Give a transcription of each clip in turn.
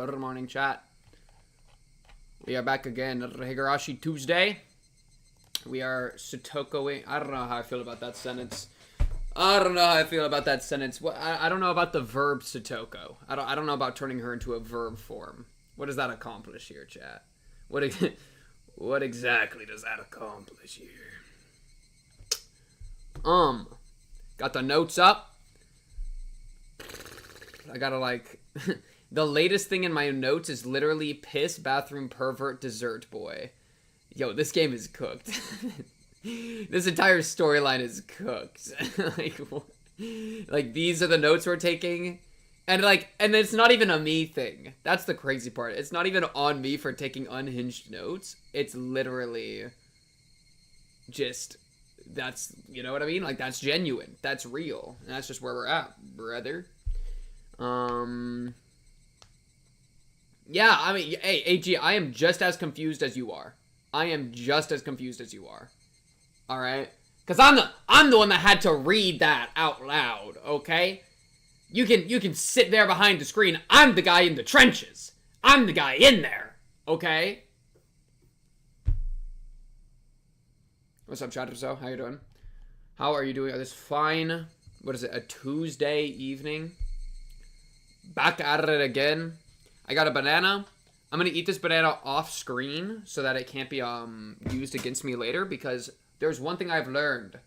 Good morning, chat. We are back again. Higurashi Tuesday. We are Satoko. I don't know how I feel about that sentence. I don't know about the verb Satoko. I don't know about turning her into a verb form. What does that accomplish here, chat? What exactly does that accomplish here? Got the notes up. I gotta like... The latest thing in my notes is literally piss, bathroom, pervert, dessert boy. Yo, this game is cooked. This entire storyline is cooked. like these are the notes we're taking. And it's not even a me thing. That's the crazy part. It's not even on me for taking unhinged notes. It's literally just, that's, you know what I mean? Like, that's genuine. That's real. And that's just where we're at, brother. Yeah, I mean, hey, AG, I am just as confused as you are. All right? Because I'm the one that had to read that out loud, okay? You can sit there behind the screen. I'm the guy in the trenches. I'm the guy in there, okay? What's up, chat? So, how you doing? How are you doing? This fine, what is it, a Tuesday evening? Back at it again. I got a banana. I'm going to eat this banana off screen so that it can't be used against me later, because there's one thing I've learned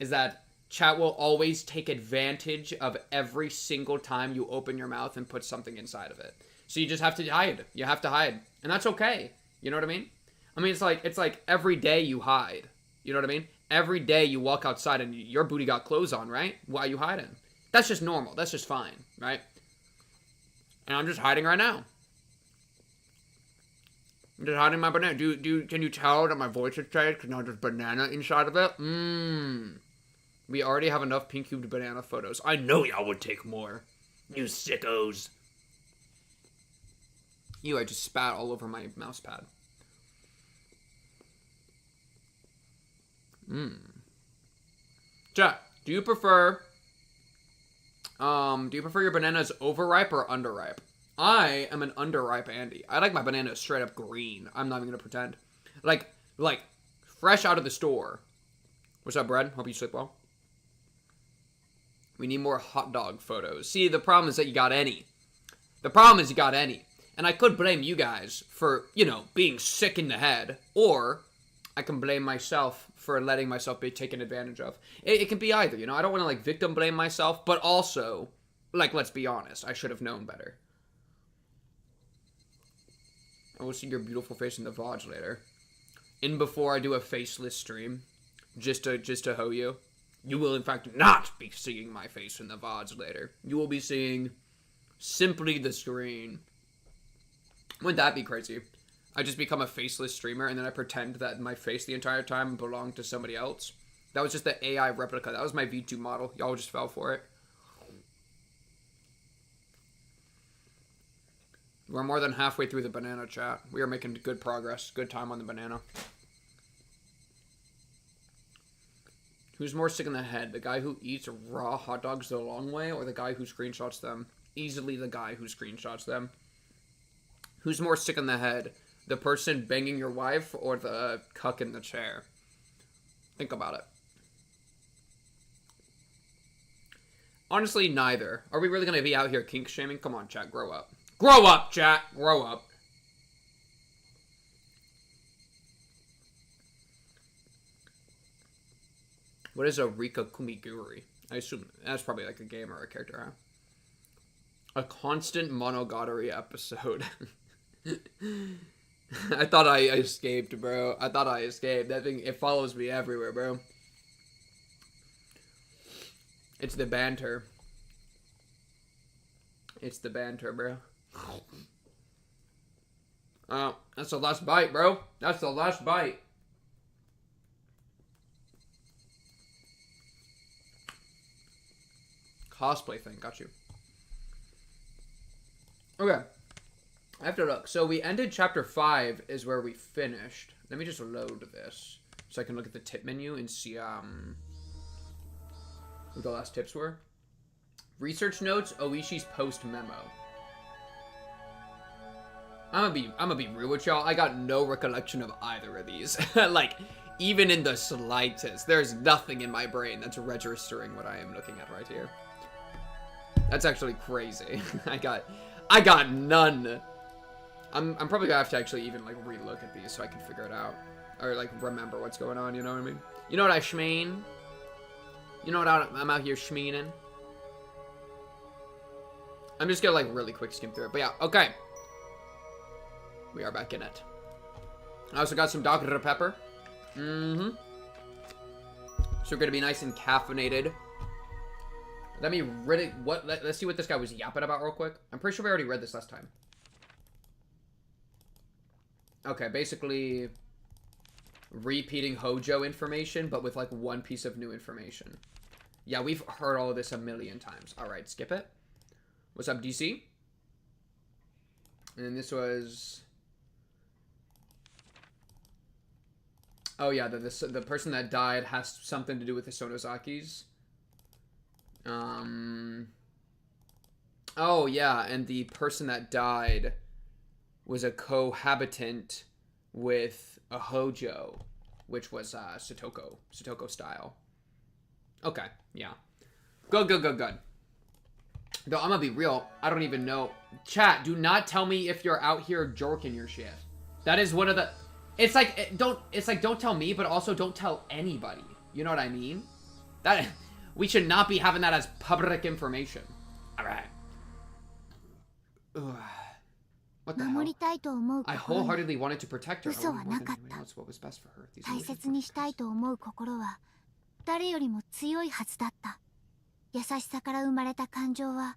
is that chat will always take advantage of every single time you open your mouth and put something inside of it. So you just have to hide. You have to hide. And that's okay. You know what I mean? I mean, it's like every day you hide. You know what I mean? Every day you walk outside and your booty got clothes on, right? Why are you hiding? That's just normal. That's just fine, right? And I'm just hiding right now. I'm just hiding my banana. Can you tell that my voice is changed? Because now there's banana inside of it? We already have enough pink cubed banana photos. I know y'all would take more. You sickos. Ew, I just spat all over my mouse pad. Chat, do you prefer your bananas overripe or underripe? I am an underripe Andy. I like my bananas straight up green. I'm not even gonna pretend. Like fresh out of the store. What's up, Brad? Hope you sleep well. We need more hot dog photos. See, the problem is that you got any. And I could blame you guys for, you know, being sick in the head. Or I can blame myself for letting myself be taken advantage of. It can be either, you know. I don't want to, like, victim blame myself. But also, like, let's be honest. I should have known better. I will see your beautiful face in the VOD later. In before I do a faceless stream. Just to hoe you. You will, in fact, not be seeing my face in the VODs later. You will be seeing simply the screen. Wouldn't that be crazy? I just become a faceless streamer, and then I pretend that my face the entire time belonged to somebody else. That was just the AI replica. That was my V2 model. Y'all just fell for it. We're more than halfway through the banana, chat. We are making good progress. Good time on the banana. Who's more sick in the head? The guy who eats raw hot dogs the long way, or the guy who screenshots them? Easily the guy who screenshots them. Who's more sick in the head? The person banging your wife, or the cuck in the chair? Think about it. Honestly, neither. Are we really going to be out here kink shaming? Come on, chat, grow up. Grow up, chat, grow up. What is a Rika Kumiguri? I assume that's probably like a game or a character, huh? A constant monogatari episode. I thought I escaped, bro. I thought I escaped. That thing, it follows me everywhere, bro. It's the banter. It's the banter, bro. Oh, that's the last bite, bro. That's the last bite. Cosplay thing, got you. Okay. I have to look. So we ended chapter 5 is where we finished. Let me just load this so I can look at the tip menu and see what the last tips were. Research notes, Oishi's post memo. I'm gonna be real with y'all. I got no recollection of either of these. Like, even in the slightest. There's nothing in my brain that's registering what I am looking at right here. That's actually crazy. I got none. I'm probably gonna have to actually even like relook at these so I can figure it out. Or like remember what's going on, you know what I mean? You know what I shmeen? You know what I'm out here shmeening? I'm just gonna like really quick skim through it. But yeah, okay. We are back in it. I also got some Dr. Pepper. Mm-hmm. So we're gonna be nice and caffeinated. Let me read it. Let's see what this guy was yapping about real quick. I'm pretty sure we already read this last time. Okay, basically repeating Hojo information, but with like one piece of new information. Yeah, we've heard all of this a million times. All right, skip it. What's up, DC? And this was... Oh yeah, the person that died has something to do with the Sonozakis. Oh yeah, and the person that died was a cohabitant with a Hojo, which was Satoko style. Okay, yeah. Good. Though I'm gonna be real, I don't even know. Chat, do not tell me if you're out here jorking your shit. That is one of the... It's like don't tell me, but also don't tell anybody. You know what I mean? That we should not be having that as public information. All right. Ugh. What the hell? I wholeheartedly wanted to protect her. I wanted more than anyone else what was best for her. These illusions were 誰よりも強いはずだった。優しさから生まれた感情は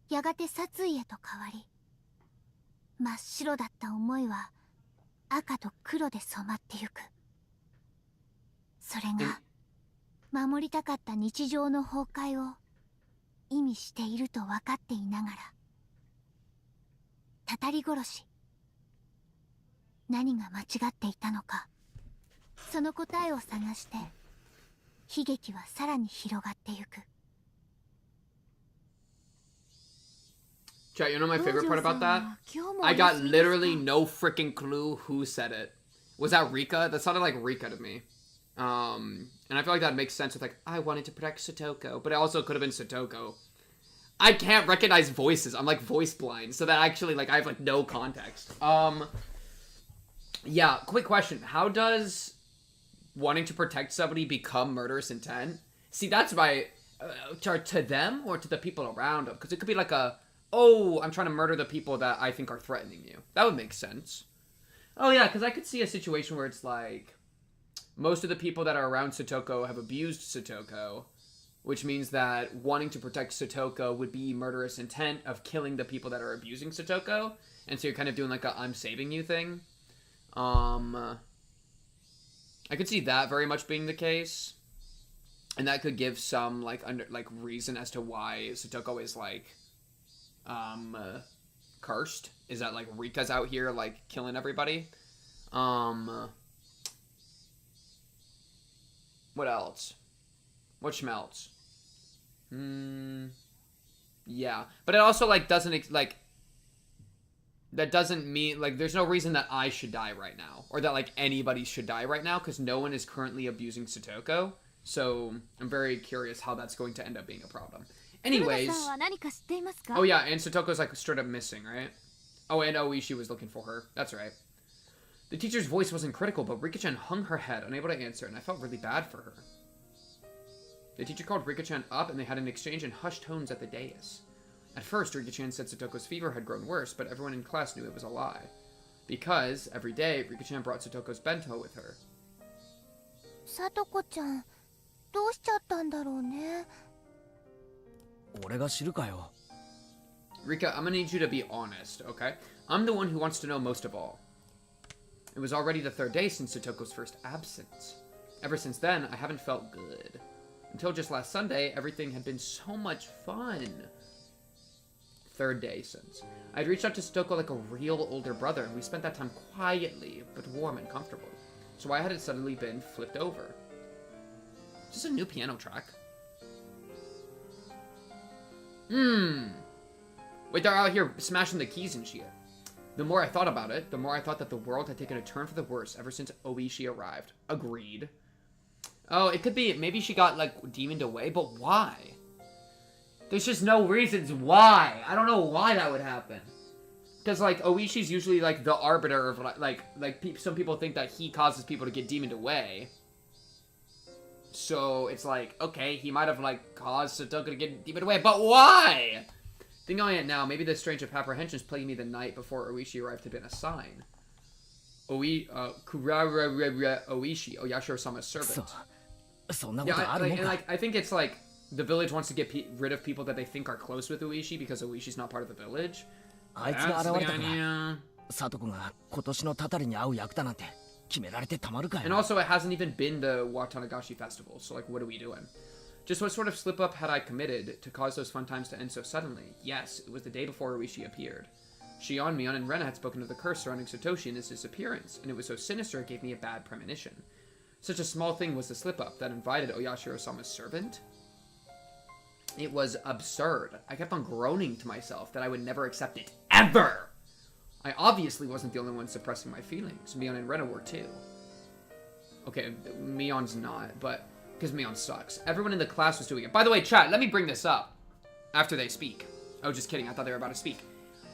やがて殺意へと変わり、真っ白だった思いは赤と黒で染まってゆく。それが守りたかった日常の崩壊を意味していると分かっていながら、たたり殺し、何が間違っていたのか、その答えを探して悲劇はさらに広がってゆく。 Chat, you know my favorite part about that? I got literally no freaking clue who said it. Was that Rika? That sounded like Rika to me. And I feel like that makes sense with like, I wanted to protect Satoko, but it also could have been Satoko. I can't recognize voices. I'm like voice blind, so that actually like I have like no context. Yeah, quick question. How does wanting to protect somebody become murderous intent? See, that's my... to them or to the people around them? Because it could be like a... Oh, I'm trying to murder the people that I think are threatening you. That would make sense. Oh, yeah, because I could see a situation where it's like... Most of the people that are around Satoko have abused Satoko, which means that wanting to protect Satoko would be murderous intent of killing the people that are abusing Satoko. And so you're kind of doing like a I'm saving you thing. I could see that very much being the case. And that could give some like reason as to why Satoko is like cursed. Is that like Rika's out here like killing everybody? What else? What schmelts? Yeah, but it also like doesn't like that doesn't mean like there's no reason that I should die right now or that like anybody should die right now because no one is currently abusing Satoko. So I'm very curious how that's going to end up being a problem. Anyways, oh yeah, and Satoko's like straight up missing, right? Oh, and Oishi was looking for her. That's right. The teacher's voice wasn't critical, but Rika-chan hung her head, unable to answer, and I felt really bad for her. The teacher called Rika-chan up, and they had an exchange in hushed tones at the dais. At first, Rika-chan said Satoko's fever had grown worse, but everyone in class knew it was a lie. Because, every day, Rika-chan brought Satoko's bento with her. Satoko-chan, どうしちゃったんだろうね。俺が知るかよ。 Rika, I'm gonna need you to be honest, okay? I'm the one who wants to know most of all. It was already the third day since Satoko's first absence. Ever since then, I haven't felt good. Until just last Sunday, everything had been so much fun. Third day since. I had reached out to Satoko like a real older brother, and we spent that time quietly, but warm and comfortable. So why had it suddenly been flipped over? Is this a new piano track? Wait, they're out here smashing the keys and shit. The more I thought about it, the more I thought that the world had taken a turn for the worse ever since Oishi arrived. Agreed. Oh, it could be, maybe she got, like, demoned away, but why? There's just no reasons why. I don't know why that would happen. Because, like, Oishi's usually, like, the arbiter of, some people think that he causes people to get demoned away. So, it's like, okay, he might have, like, caused Satoko to get demoned away, but why? Thinking on it now, maybe the strange apprehensions plagued me the night before Oishi arrived had been a sign. Oishi, Oyashiro-sama's servant. Yeah, I think it's like the village wants to get rid of people that they think are close with Oishi because Oishi's not part of the village. That's the idea. And also, it hasn't even been the Watanagashi festival, so like, what are we doing? Just what sort of slip-up had I committed to cause those fun times to end so suddenly? Yes, it was the day before Oishi appeared. Shion, Mion, and Rena had spoken of the curse surrounding Satoshi and his disappearance, and it was so sinister it gave me a bad premonition. Such a small thing was the slip-up that invited Oyashiro-sama's servant? It was absurd. I kept on groaning to myself that I would never accept it, ever! I obviously wasn't the only one suppressing my feelings. Mion and Rena were too. Okay, Mion's not, but... because Mion sucks. Everyone in the class was doing it. By the way, chat, let me bring this up after they speak. Oh, just kidding. I thought they were about to speak.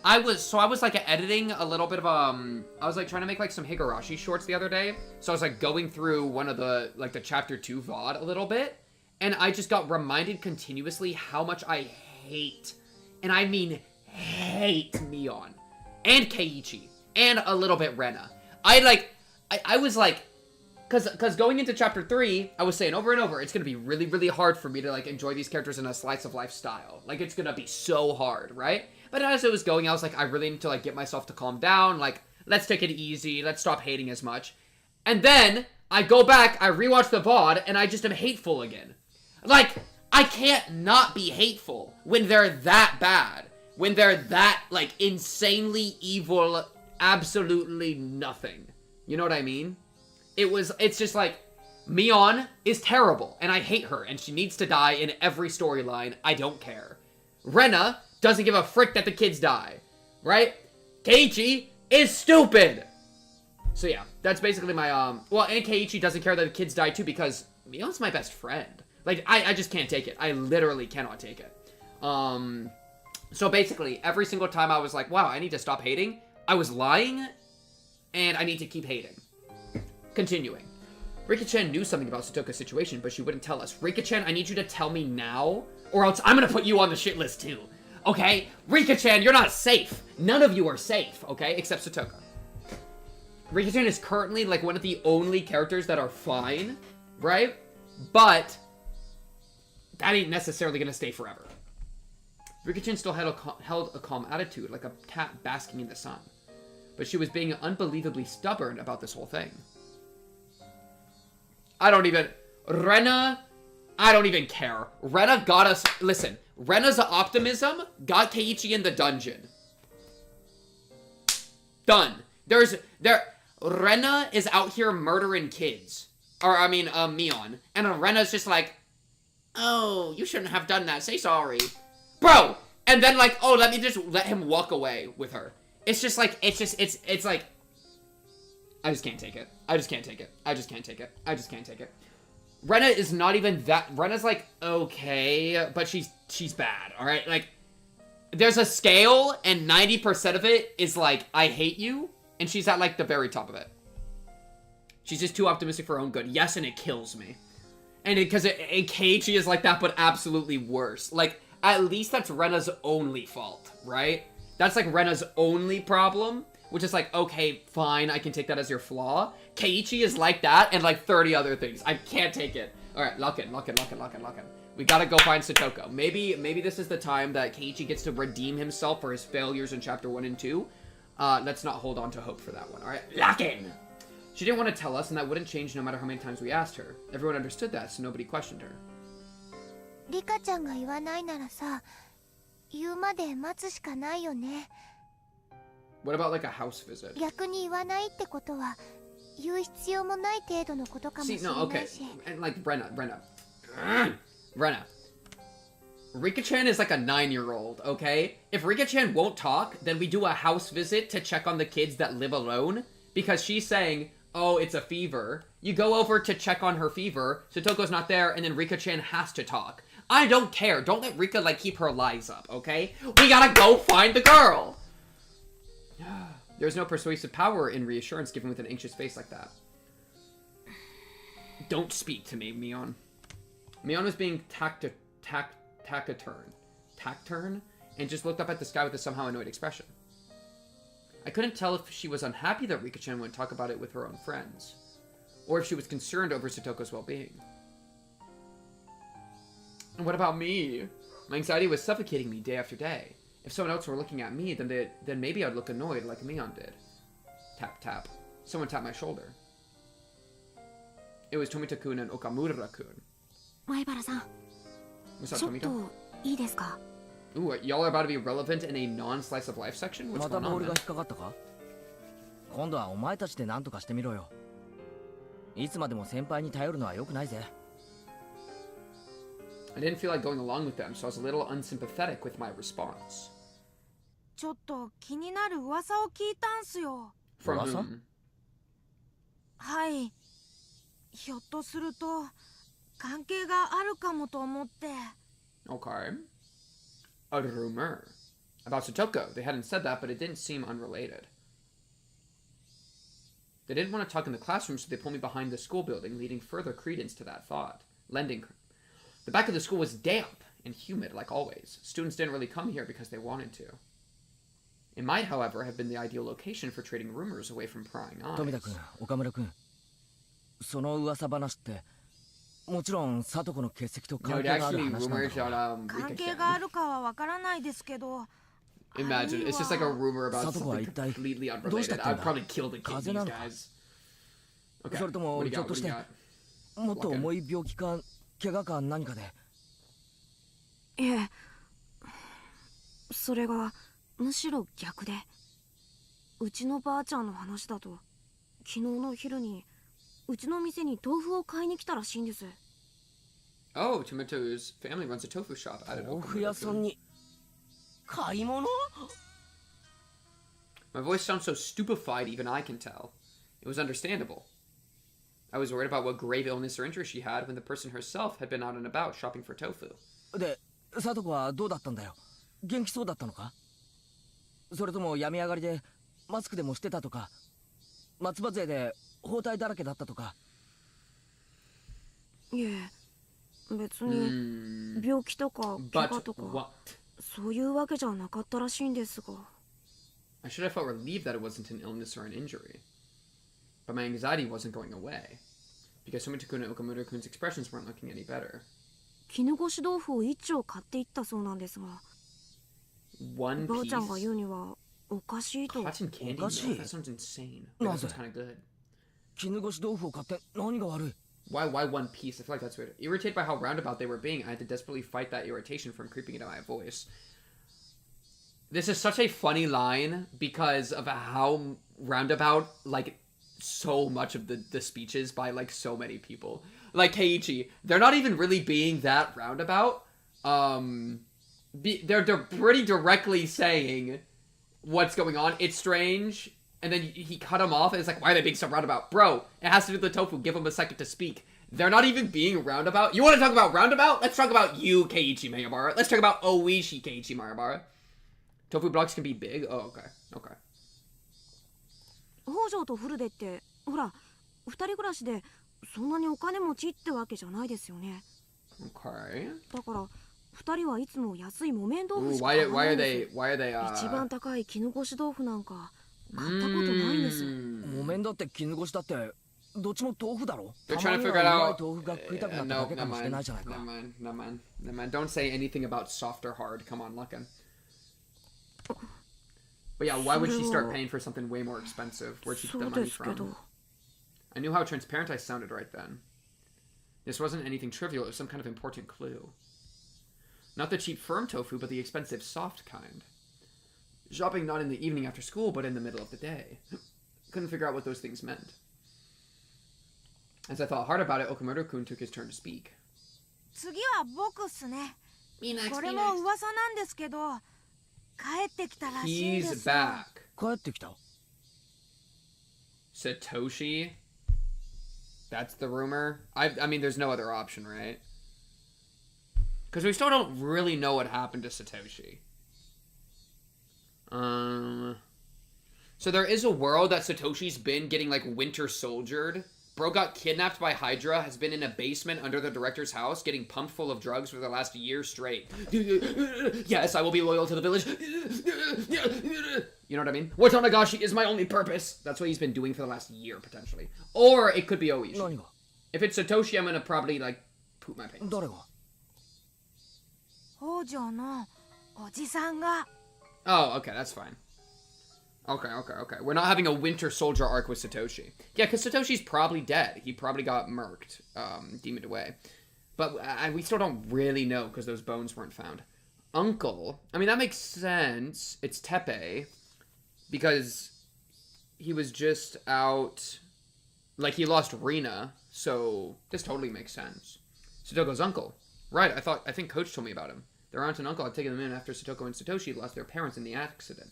I was like editing a little bit of, I was like trying to make like some Higurashi shorts the other day. So I was like going through one of the, like the chapter 2 VOD a little bit. And I just got reminded continuously how much I hate, and I mean hate, Mion. And Keiichi. And a little bit Rena. I was like, Because going into chapter 3, I was saying over and over, it's going to be really, really hard for me to, like, enjoy these characters in a slice of life style. Like, it's going to be so hard, right? But as it was going, I was like, I really need to, like, get myself to calm down. Like, let's take it easy. Let's stop hating as much. And then, I go back, I rewatch the VOD, and I just am hateful again. Like, I can't not be hateful when they're that bad. When they're that, like, insanely evil, absolutely nothing. You know what I mean? It's just like, Mion is terrible, and I hate her, and she needs to die in every storyline. I don't care. Rena doesn't give a frick that the kids die, right? Keiichi is stupid! So yeah, that's basically my, well, and Keiichi doesn't care that the kids die too, because Mion's my best friend. Like, I just can't take it. I literally cannot take it. So basically, every single time I was like, wow, I need to stop hating, I was lying, and I need to keep hating. Continuing. Rika-chan knew something about Satoko's situation, but she wouldn't tell us. Rika-chan, I need you to tell me now, or else I'm gonna put you on the shit list too. Okay? Rika-chan, you're not safe. None of you are safe, okay? Except Satoko. Rika-chan is currently, like, one of the only characters that are fine, right? But that ain't necessarily gonna stay forever. Rika-chan still held a calm attitude, like a cat basking in the sun. But she was being unbelievably stubborn about this whole thing. Rena, I don't even care. Rena got us, listen, Rena's optimism got Keiichi in the dungeon. Done. Rena is out here murdering kids. Or, I mean, Mion. And Rena's just like, oh, you shouldn't have done that, say sorry. Bro! And then like, oh, let him walk away with her. It's just like, it's like, I just can't take it. I just can't take it. I just can't take it. I just can't take it. Rena is not even that, Rena's like, okay, but she's bad, alright? Like, there's a scale, and 90% of it is like, I hate you, and she's at like the very top of it. She's just too optimistic for her own good. Yes, and it kills me. And because Keiichi is like that, but absolutely worse. Like, at least that's Rena's only fault, right? That's like Rena's only problem, which is like, okay, fine, I can take that as your flaw. Keiichi is like that and like 30 other things. I can't take it. All right, lock in. We gotta go find Satoko. Maybe this is the time that Keiichi gets to redeem himself for his failures in chapter 1 and 2. Let's not hold on to hope for that one, all right? Lock in! She didn't want to tell us, and that wouldn't change no matter how many times we asked her. Everyone understood that, so nobody questioned her. Rika-chanが言わないならさ、言うまで待つしかないよね。What about like a house visit? 逆に言わないってことは、言う必要もない程度のことかもしれないし。See, no, okay. And like, Rena. Rika-chan is like a 9-year-old, okay? If Rika-chan won't talk, then we do a house visit to check on the kids that live alone. Because she's saying, oh, it's a fever. You go over to check on her fever, Satoko's not there, and then Rika-chan has to talk. I don't care. Don't let Rika, like, keep her lies up, okay? We gotta go find the girl! There's no persuasive power in reassurance given with an anxious face like that. Don't speak to me, Mion. Mion was being taciturn, and just looked up at the sky with a somehow annoyed expression. I couldn't tell if she was unhappy that Rika-chan wouldn't talk about it with her own friends, or if she was concerned over Satoko's well-being. And what about me? My anxiety was suffocating me day after day. If someone else were looking at me, then maybe I'd look annoyed like Mion did. Tap, tap. Someone tapped my shoulder. It was Tomita-kun and Okamura-kun. Maibara-san. What's up, Tomita? いいですか? Ooh, y'all are about to be relevant in a non-slice of life section? What's going on, man? 今度はお前たちで何とかしてみろよ。いつまでも先輩に頼るのは良くないぜ。I didn't feel like going along with them, so I was a little unsympathetic with my response. ちょっと気になる噂を聞いたんすよ。 From 噂? whom? はい。ひょっとすると関係があるかもと思って。 Okay. A rumor. About Satoko. They hadn't said that, but it didn't seem unrelated. They didn't want to talk in the classroom, so they pulled me behind the school building, leading further credence to that thought. The back of the school was damp and humid, like always. Students didn't really come here because they wanted to. It might, however, have been the ideal location for trading rumors away from prying eyes. 富田君、岡村君、その噂話ってもちろん里子の欠席と関係がある話なんだろう。関係があるかはわからないですけど。 Imagine, it's just like a rumor about something completely unrelated. I'd probably kill the kid, these guys. Okay, それともひょっとしてもっと重い病気か怪我か何かで。いえ、それがむしろ逆で、うちのばあちゃんの話だと昨日の昼にうちの店に豆腐を買いに来たらしいんです。 Oh, Tomito's family runs a tofu shop. I don't know. 豆腐屋さんに買い物? My voice sounds so stupefied, even I can tell. It was understandable. I was worried about what grave illness or injury she had when the person herself had been out and about shopping for tofu. で、里子はどうだったんだよ。元気そうだったのか？それとも病み上がりでマスクでもしてたとか、松葉杖で包帯だらけだったとか。いえ、別に病気とか怪我とかそういうわけじゃなかったらしいんですが。I should have felt relieved that it wasn't an illness or an injury. But my anxiety wasn't going away. Because Tomita-kun and Okamura-kun's expressions weren't looking any better. 絹ごし豆腐を一丁買っていったそうなんですが。One ばあ piece? ちゃんが言うにはおかしいと。 Cotton candy? No, that sounds insane. But that sounds kind of good. 絹ごし豆腐を買って何が悪い? Why one piece? I feel like that's weird. Irritated by how roundabout they were being, I had to desperately fight that irritation from creeping into my voice. This is such a funny line because of how roundabout, like, so much of the speeches by, like, so many people. Like Keiichi, they're not even really being that roundabout. They're pretty directly saying what's going on. It's strange. And then he cut him off, and it's like, why are they being so roundabout? Bro, it has to do with the tofu. Give him a second to speak. They're not even being roundabout. You want to talk about roundabout? Let's talk about you, Keiichi Mayabara. Let's talk about Oishi Keiichi Mayabara. Tofu blocks can be big? Oh, okay. Okay. 北条とフルデってほら二人暮らしでそんなにお金持ちってわけじゃないですよね。 Okay. だから二人はいつも安い木綿豆腐しか Why 買わないん are で they, why are they, す。一番高い絹ごし豆腐なんか買ったことないんです。木綿だって絹ごしだってどっちも豆腐だろ。 They're trying to figure it out. 豆腐が食いたくなっただけかもしれないじゃないか。 Never mind. Don't say anything about soft or hard. Come on, Luckin. But yeah, why would she start paying for something way more expensive? Where'd she get the money from? I knew how transparent I sounded right then. This wasn't anything trivial, it was some kind of important clue. Not the cheap firm tofu, but the expensive soft kind. Shopping not in the evening after school, but in the middle of the day. Couldn't figure out what those things meant. As I thought hard about it, Okamura-kun took his turn to speak. 次は僕っすね。Me next, こ me れも next. 噂なんですけど、帰ってきたらしいんで He's すよ。 back. 帰ってきた。 Satoshi? That's the rumor? I mean, there's no other option, right? Because we still don't really know what happened to Satoshi. So there is a world that Satoshi's been getting, like, winter soldiered. Bro got kidnapped by Hydra, has been in a basement under the director's house, getting pumped full of drugs for the last year straight. Yes, I will be loyal to the village. You know what I mean? Watanagashi is my only purpose. That's what he's been doing for the last year, potentially. Or it could be Oishi. 何が？ If it's Satoshi, I'm gonna probably, like, poop my pants. 誰が？ 北条のおじさんが。 Oh, okay, that's fine. Okay. We're not having a winter soldier arc with Satoshi. Yeah, because Satoshi's probably dead. He probably got murked, demoned away. But we still don't really know because those bones weren't found. Uncle, I mean, that makes sense. It's Tepe. Because he was just out, like, he lost Rina, so this totally makes sense. Satoko's uncle. Right, I think Coach told me about him. Their aunt and uncle had taken them in after Satoko and Satoshi lost their parents in the accident.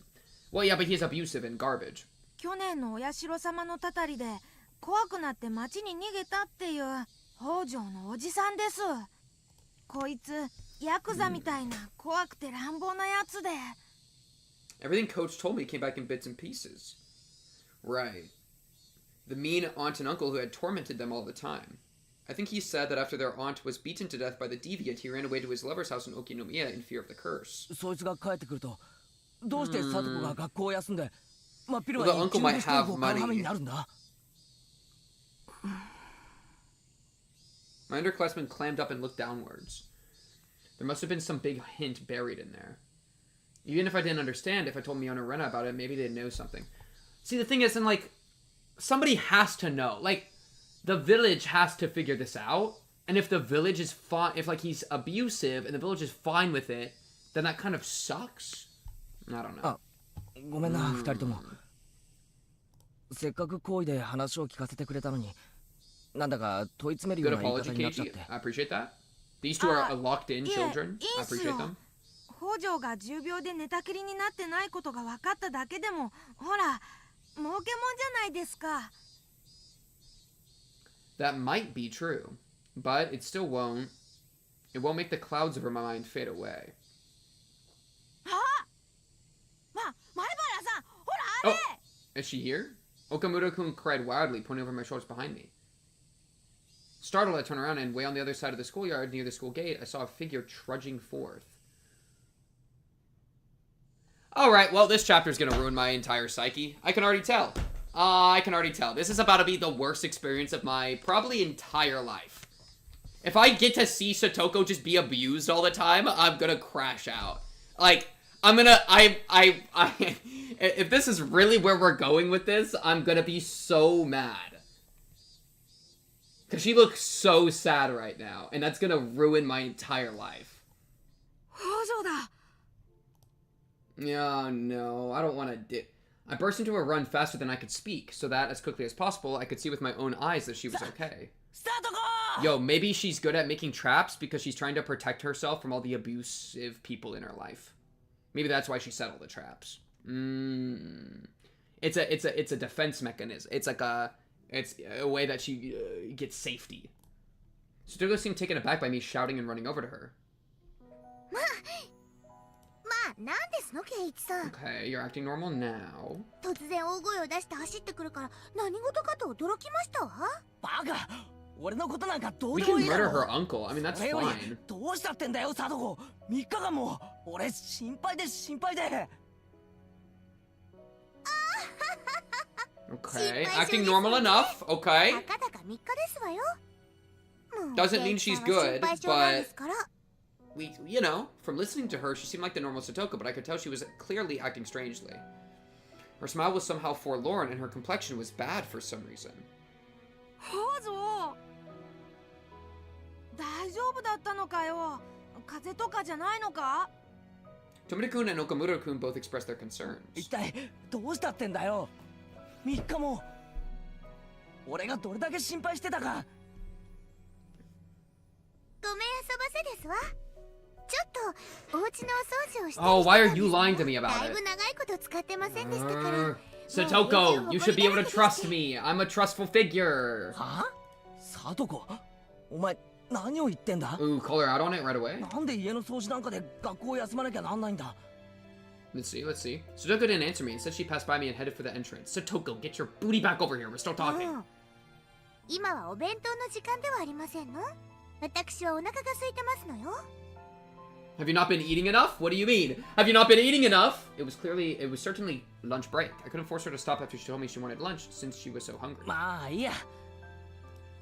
Well, yeah, but he's abusive and garbage. 去年のお社様のたたりで怖くなって町に逃げたっていう北条のおじさんです。こいつヤクザみたいな怖くて乱暴なやつで。 Everything Coach told me came back in bits and pieces. Right. The mean aunt and uncle who had tormented them all the time. I think he said that after their aunt was beaten to death by the deviant, he ran away to his lover's house in Okinomiya in fear of the curse. そいつが帰ってくると、どうしてサトコが学校を休んで、真っ昼間 Well, に the uncle 中 might 学生 have を買う羽目 money. になるんだ。 My underclassmen clammed up and looked downwards. There must have been some big hint buried in there. Even if I didn't understand, if I told Mion or Rena about it, maybe they'd know something. See, the thing is, and like, somebody has to know. Like, the village has to figure this out. And if the village is fine, if like he's abusive and the village is fine with it, then that kind of sucks. I don't know. あ、ごめんな、二人とも。せっかく好意で話を聞かせてくれたのに、なんだか問い詰めるよ Good うな言い apology, 方になっちゃっ Keiichi. て。 I appreciate that. These two are locked in いえ、 children. いい I っす appreciate よ。 them. 北条が重病で寝たきりになってないことが分かっただけでも、ほら、儲けもんじゃないですか。 That might be true, but it still won't. It won't make the clouds over my mind fade away. 前原さん、ほらあ Oh, れ。 is she here? Okamura-kun cried wildly, pointing over my shoulders behind me. Startled, I turned around and way on the other side of the schoolyard, near the school gate, I saw a figure trudging forth. Alright, well, this chapter is going to ruin my entire psyche. I can already tell. I can already tell. This is about to be the worst experience of my probably entire life. If I get to see Satoko just be abused all the time, I'm gonna crash out. Like, I'm gonna, if this is really where we're going with this, I'm gonna be so mad. Because she looks so sad right now, and that's gonna ruin my entire life. 北条だ。 Oh no, I don't want to dip. I burst into a run faster than I could speak, so that, as quickly as possible, I could see with my own eyes that she was okay. スタートゴー。 Yo, maybe she's good at making traps because she's trying to protect herself from all the abusive people in her life. Maybe that's why she set all the traps. It's a defense mechanism. It's a way that she gets safety. Satoko seemed taken aback by me shouting and running over to her. なんですのケイイチさん。 Okay, you're acting normal now. 突然大声を出して走ってくるから何事かと驚きましたわ。バカ。俺のことなんかどう We でも can いいだ murder ろ。 her uncle. I mean, that's それより fine. どうしたってんだよ、サトコ。3日間も。俺心配で心配で。 Okay, acting normal enough. Okay. たかだか3日ですわよ。もう Doesn't mean she's good, ケイイチさんは心配性なん but ですから。 you know, from listening to her, she seemed like the normal Satoko, but I could tell she was clearly acting strangely. Her smile was somehow forlorn, and her complexion was bad for some reason. 北条。大丈夫だったのかよ。風邪とかじゃないのか。 Tomita-kun and Okamura-kun both expressed their concerns. 一体どうしたってんだよ。3日も。俺がどれだけ心配してたか。ごめんあそばせですわ。ちょっとお家のお掃除をして Oh, why are you lying to me about だい it? ぶ長いこと使ってませんでしたから。 Satoko, you should be able to trust me. I'm a trustful figure. はあサトコお前何を言ってんだ Ooh, call her out on it right away. なんで家の掃除なんかで学校を休まなきゃなんないんだ Let's see, let's see. Satoko didn't answer me. Instead, she passed by me and headed for the entrance. Satoko, get your booty back over here. We're still talking. 今はお弁当の時間ではありませんの。私はお腹が空いてますのよ。 Have you not been eating enough? What do you mean? Have you not been eating enough? It was certainly lunch break. I couldn't force her to stop after she told me she wanted lunch since she was so hungry. まあいいや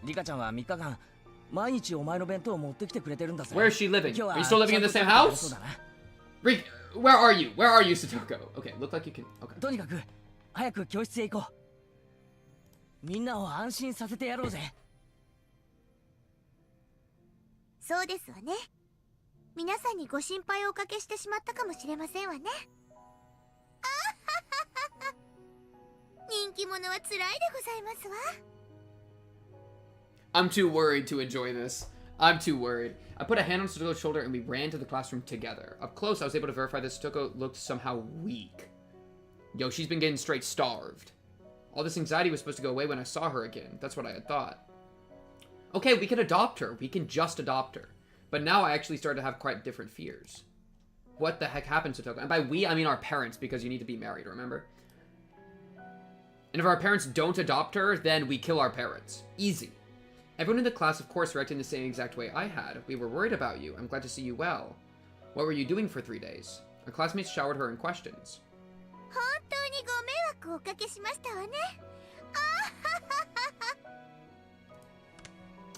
リカちゃんは3日間毎日お前の弁当を持ってきてくれてるんだぜ Where is she living? 今日は Are you still living in the same ちゃんとそ house? うだな Rick, where are you? Where are you, Satoko? Okay, look like you can. Okay. とにかく早く教室へ行こうみんなを安心させてやろうぜそうですわね。皆さんにご心配をおかけしてしまったかもしれませんわね。人気者は辛いでございますわ。 I'm too worried to enjoy this. I'm too worried. I put a hand on Satoko's shoulder and we ran to the classroom together. Up close, I was able to verify that Satoko looked somehow weak. Yo, she's been getting straight starved. All this anxiety was supposed to go away when I saw her again. That's what I had thought. Okay, we can adopt her. We can just adopt her. But now I actually started to have quite different fears. What the heck happened to Satoko? And by we, I mean our parents, because you need to be married, remember? And if our parents don't adopt her, then we kill our parents. Easy. Everyone in the class, of course, reacted in the same exact way I had. We were worried about you. I'm glad to see you well. What were you doing for 3 days? Our classmates showered her in questions. 本当にご迷惑をおかけしましたわね。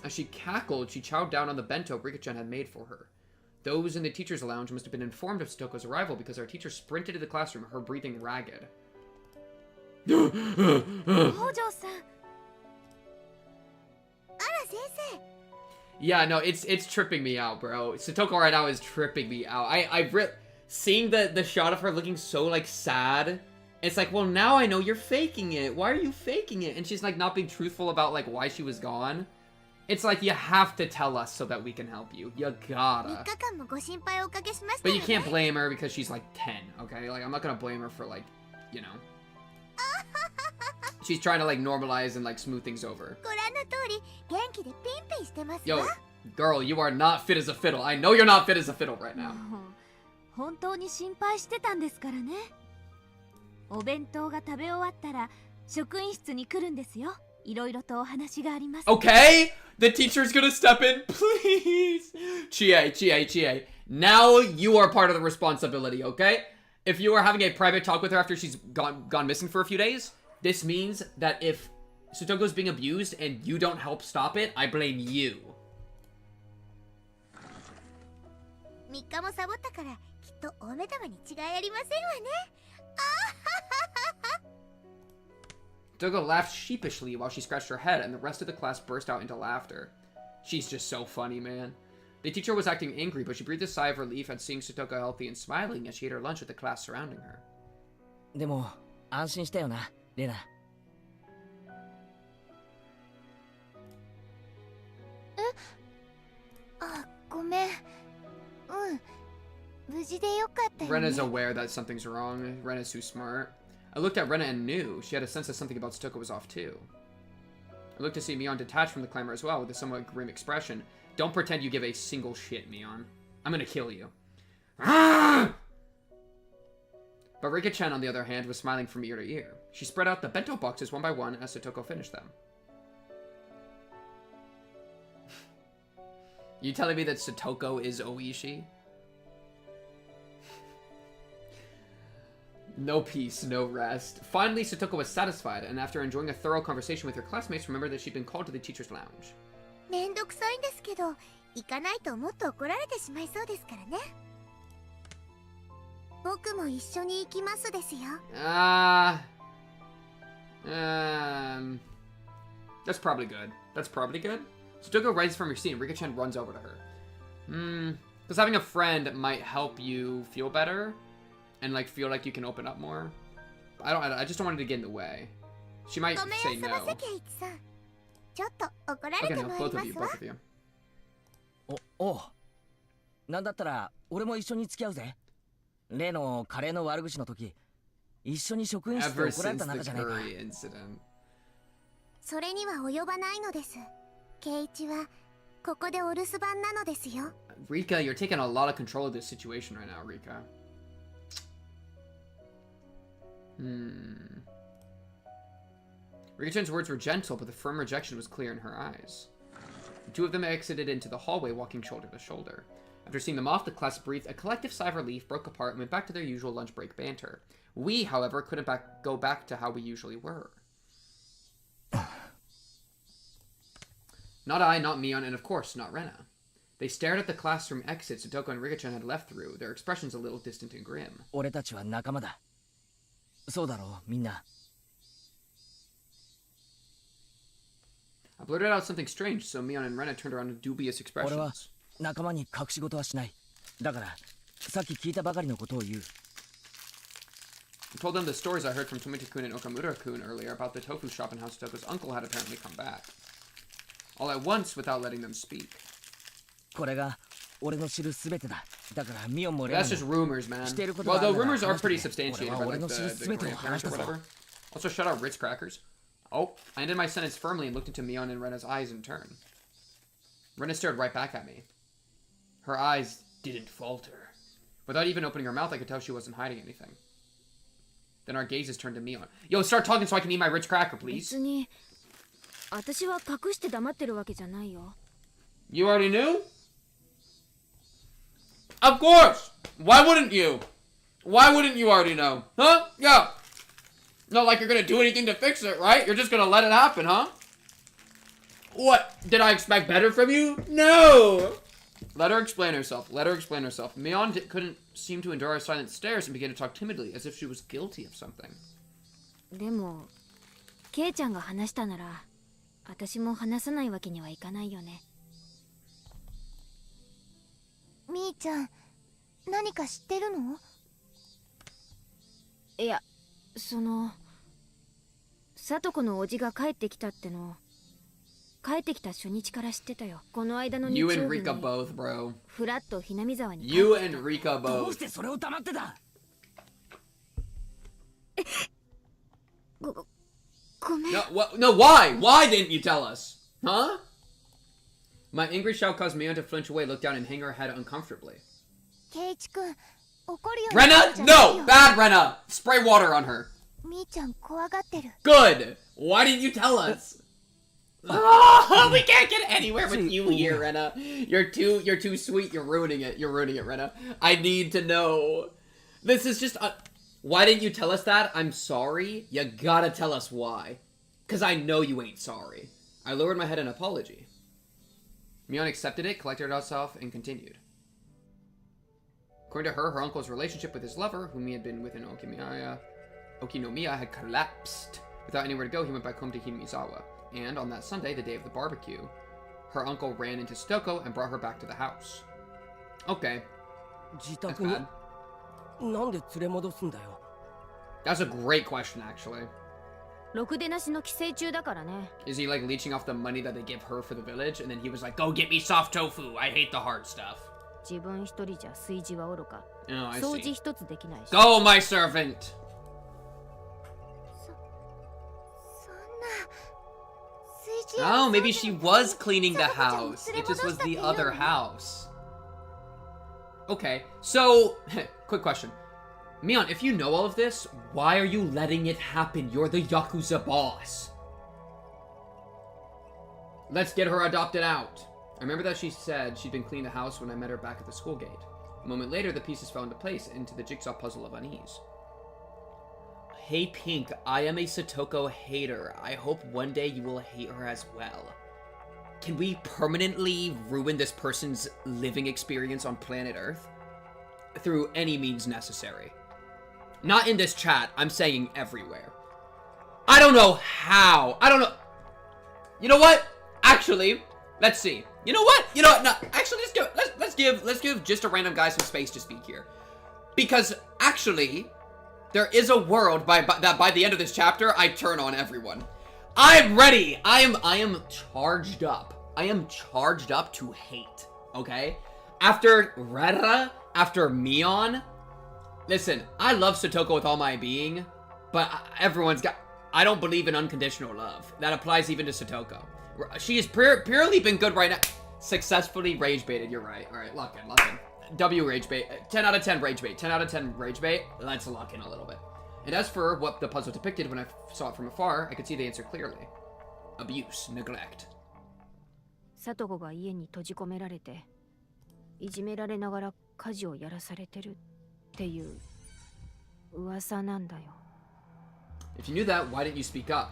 As she cackled, she chowed down on the bento Rika-chan had made for her. Those in the teacher's lounge must have been informed of Satoko's arrival because our teacher sprinted to the classroom, her breathing ragged. 北条さん あら先生。 Yeah, no, it's tripping me out, bro. Satoko right now is tripping me out. Seeing the shot of her looking so like sad. It's like, well, now I know you're faking it. Why are you faking it? And she's like not being truthful about like why she was gone. It's like you have to tell us so that we can help you. You 3 gotta. 日間もご心配をおかけしました But わ you ね。 can't blame her because she's like 10, okay? Like I'm not gonna blame her for like, you know. She's trying to like normalize and like smooth things over. ご覧の通り元気でピンピンしてます Yo, わ。 girl, you are not fit as a fiddle. I know you're not fit as a fiddle right now. 本当に心配してたんですからね。お弁当が食べ終わったら職員室に来るんですよ。いろいろとお話があります。 Okay? The teacher's gonna step in, please. Chie. Now you are part of the responsibility, okay? If you are having a private talk with her after she's gone missing for a few days, this means that if Satoko's being abused and you don't help stop it, I blame you. 3日もサボったからきっとお目玉に違いありませんわね。 Satoko laughed sheepishly while she scratched her head, and the rest of the class burst out into laughter. She's just so funny, man. The teacher was acting angry, but she breathed a sigh of relief at seeing Satoko healthy and smiling as she ate her lunch with the class surrounding her. でも安心したよなレナあ、ごめん。無事でよかったよね。 Rena's aware that something's wrong. Rena's too smart. I looked at Rena and knew. She had a sense that something about Satoko was off too. I looked to see Mion detached from the clamor as well, with a somewhat grim expression. Don't pretend you give a single shit, Mion. I'm gonna kill you. But Rika-chan, on the other hand, was smiling from ear to ear. She spread out the bento boxes one by one as Satoko finished them. You telling me that Satoko is Oishi? No peace, no rest. Finally, Satoko was satisfied, and after enjoying a thorough conversation with her classmates, remembered that she'd been called to the teacher's lounge. めんどくさいんですけど、行かないともっと怒られてしまいそうですからね。僕も一緒に行きますですよ。That's probably good. That's probably good. Satoko rises from her seat and Rika-chan runs over to her. Because having a friend might help you feel better and like feel like you can open up more. I just don't want it to get in the way. She might ごめん say 遊ば no. せケイイチさん。ちょっと怒られ Okay, て no, まいり both ま of you, すわ。 both of you. おうなんだったら俺も一緒に付き合うぜ。例のカレーの悪口の時、一緒に職員室で Ever 怒られ since た the 仲じゃないか。 curry incident. それには及ばないのです。圭一はここでお留守番なのですよ。 Rika, you're taking a lot of control of this situation right now, Rika. Rika-chan's words were gentle, but the firm rejection was clear in her eyes. The two of them exited into the hallway, walking shoulder to shoulder. After seeing them off, the class breathed a collective sigh of relief, broke apart, and went back to their usual lunch break banter. We, however, couldn't go back to how we usually were. Not I, not Mion, and of course, not Rena. They stared at the classroom exit Satoko and Rika-chan had left through, their expressions a little distant and grim. 俺たちは仲間だ。そうだろう、みんな。I blurted out something strange, so Mion and Rena turned around with dubious 俺は expressions. 仲間に隠し事はしない。だから、さっき聞いたばかりのことを言う。I told them the stories I heard from Tomita-kun and Okamura-kun earlier about the tofu shop and how Satoko's uncle had apparently come back. All at once, without letting them speak. これが俺の知るすべてだ。だからミオンもレナ That's も just rumors, man. していること Well, があ the るなら rumors are 話して pretty くれ。 substantiated 俺 by は俺 like の知る the すべてを grandparents 話し or たぞ。 whatever. Also, shut out Ritz crackers. Oh, I ended my sentence firmly and looked into Mion and Rena's eyes in turn. Rena stared right back at me. Her eyes didn't falter. Without even opening her mouth, I could tell she wasn't hiding anything. Then our gazes turned to Mion. Yo, start talking so I can eat my Ritz cracker, please. 別に私は隠して黙ってるわけじゃないよ。 You already knew? Of course! Why wouldn't you? Why wouldn't you already know? Huh? Yeah. Not like you're gonna do anything to fix it, right? You're just gonna let it happen, huh? What? Did I expect better from you? No! Let her explain herself. Let her explain herself. Mion couldn't seem to endure our silent stares and began to talk timidly, as if she was guilty of something. でもケイちゃんが話したなら私も話さないわけにはいかないよね。みーちゃん、何か知ってるの？いや、聡子のおじが帰ってきたっての帰ってきた初日から知ってたよ。この間の日 You 曜 and 日に Rika both, bro. フラッとひなみ沢に帰って You and Rika どう both. してそれを黙ってた？ごめん。 No, no, why? Why didn't you tell us? Huh? My angry shout caused Mion to flinch away, look down, and hang her head uncomfortably. 圭一くん、怒るような Rena? ことじゃない No! よ。 Bad Rena! Spray water on her. みーちゃん怖がってる。 Good! Why didn't you tell us? Oh, we can't get anywhere with you here, Rena. You're too sweet. You're ruining it. You're ruining it, Rena. I need to know. This is just why didn't you tell us that? I'm sorry. You gotta tell us why. Cause I know you ain't sorry. I lowered my head in apology. Mion accepted it, collected herself, and continued. According to her, her uncle's relationship with his lover, whom he had been with in Okinomiya, had collapsed. Without anywhere to go, he went back home to Hinamizawa. And on that Sunday, the day of the barbecue, her uncle ran into Satoko and brought her back to the house. Okay, 自 that's 宅に bad. なんで連れ戻すんだよ。 That's a great question, actually. ろくでなしの寄生虫だからね。 Is he like leeching off the money that they give her for the village? And then he was like, go get me soft tofu. I hate the hard stuff. 自分一人じゃ炊事はおろか Oh, I 掃除 see. 一つできないし。 Go, my servant! そんな。炊事屋 Oh, の maybe 掃除 she の was ために cleaning the さとこちゃんを house. 連れ It just 戻 was したって the いう other の？ house. Okay, so, quick question. Mion, if you know all of this, why are you letting it happen? You're the Yakuza boss. Let's get her adopted out. I remember that she said she'd been cleaning the house when I met her back at the school gate. A moment later, the pieces fell into place into the jigsaw puzzle of unease. Hey Pink, I am a Satoko hater. I hope one day you will hate her as well. Can we permanently ruin this person's living experience on planet Earth? Through any means necessary. Not in this chat, I'm saying everywhere. I don't know how. I don't know. You know what? Actually, let's see. You know what? You know what? No, actually, let's give just a random guy some space to speak here. Because actually, there is a world that by the end of this chapter, I turn on everyone. I'm ready. I am charged up. I am charged up to hate. Okay? After Rera, after Mion, listen, I love Satoko with all my being, but everyone's got... I don't believe in unconditional love. That applies even to Satoko. She has purely been good right now. Successfully rage baited, you're right. Alright, lock in, lock in. W rage bait. 10 out of 10 rage bait. 10 out of 10 rage bait. Let's lock in a little bit. And as for what the puzzle depicted when I saw it from afar, I could see the answer clearly. Abuse, neglect. サトコが家に閉じ込められて、いじめられながら家事をやらされてるっていう噂なんだよ。If you knew that, why didn't you speak up?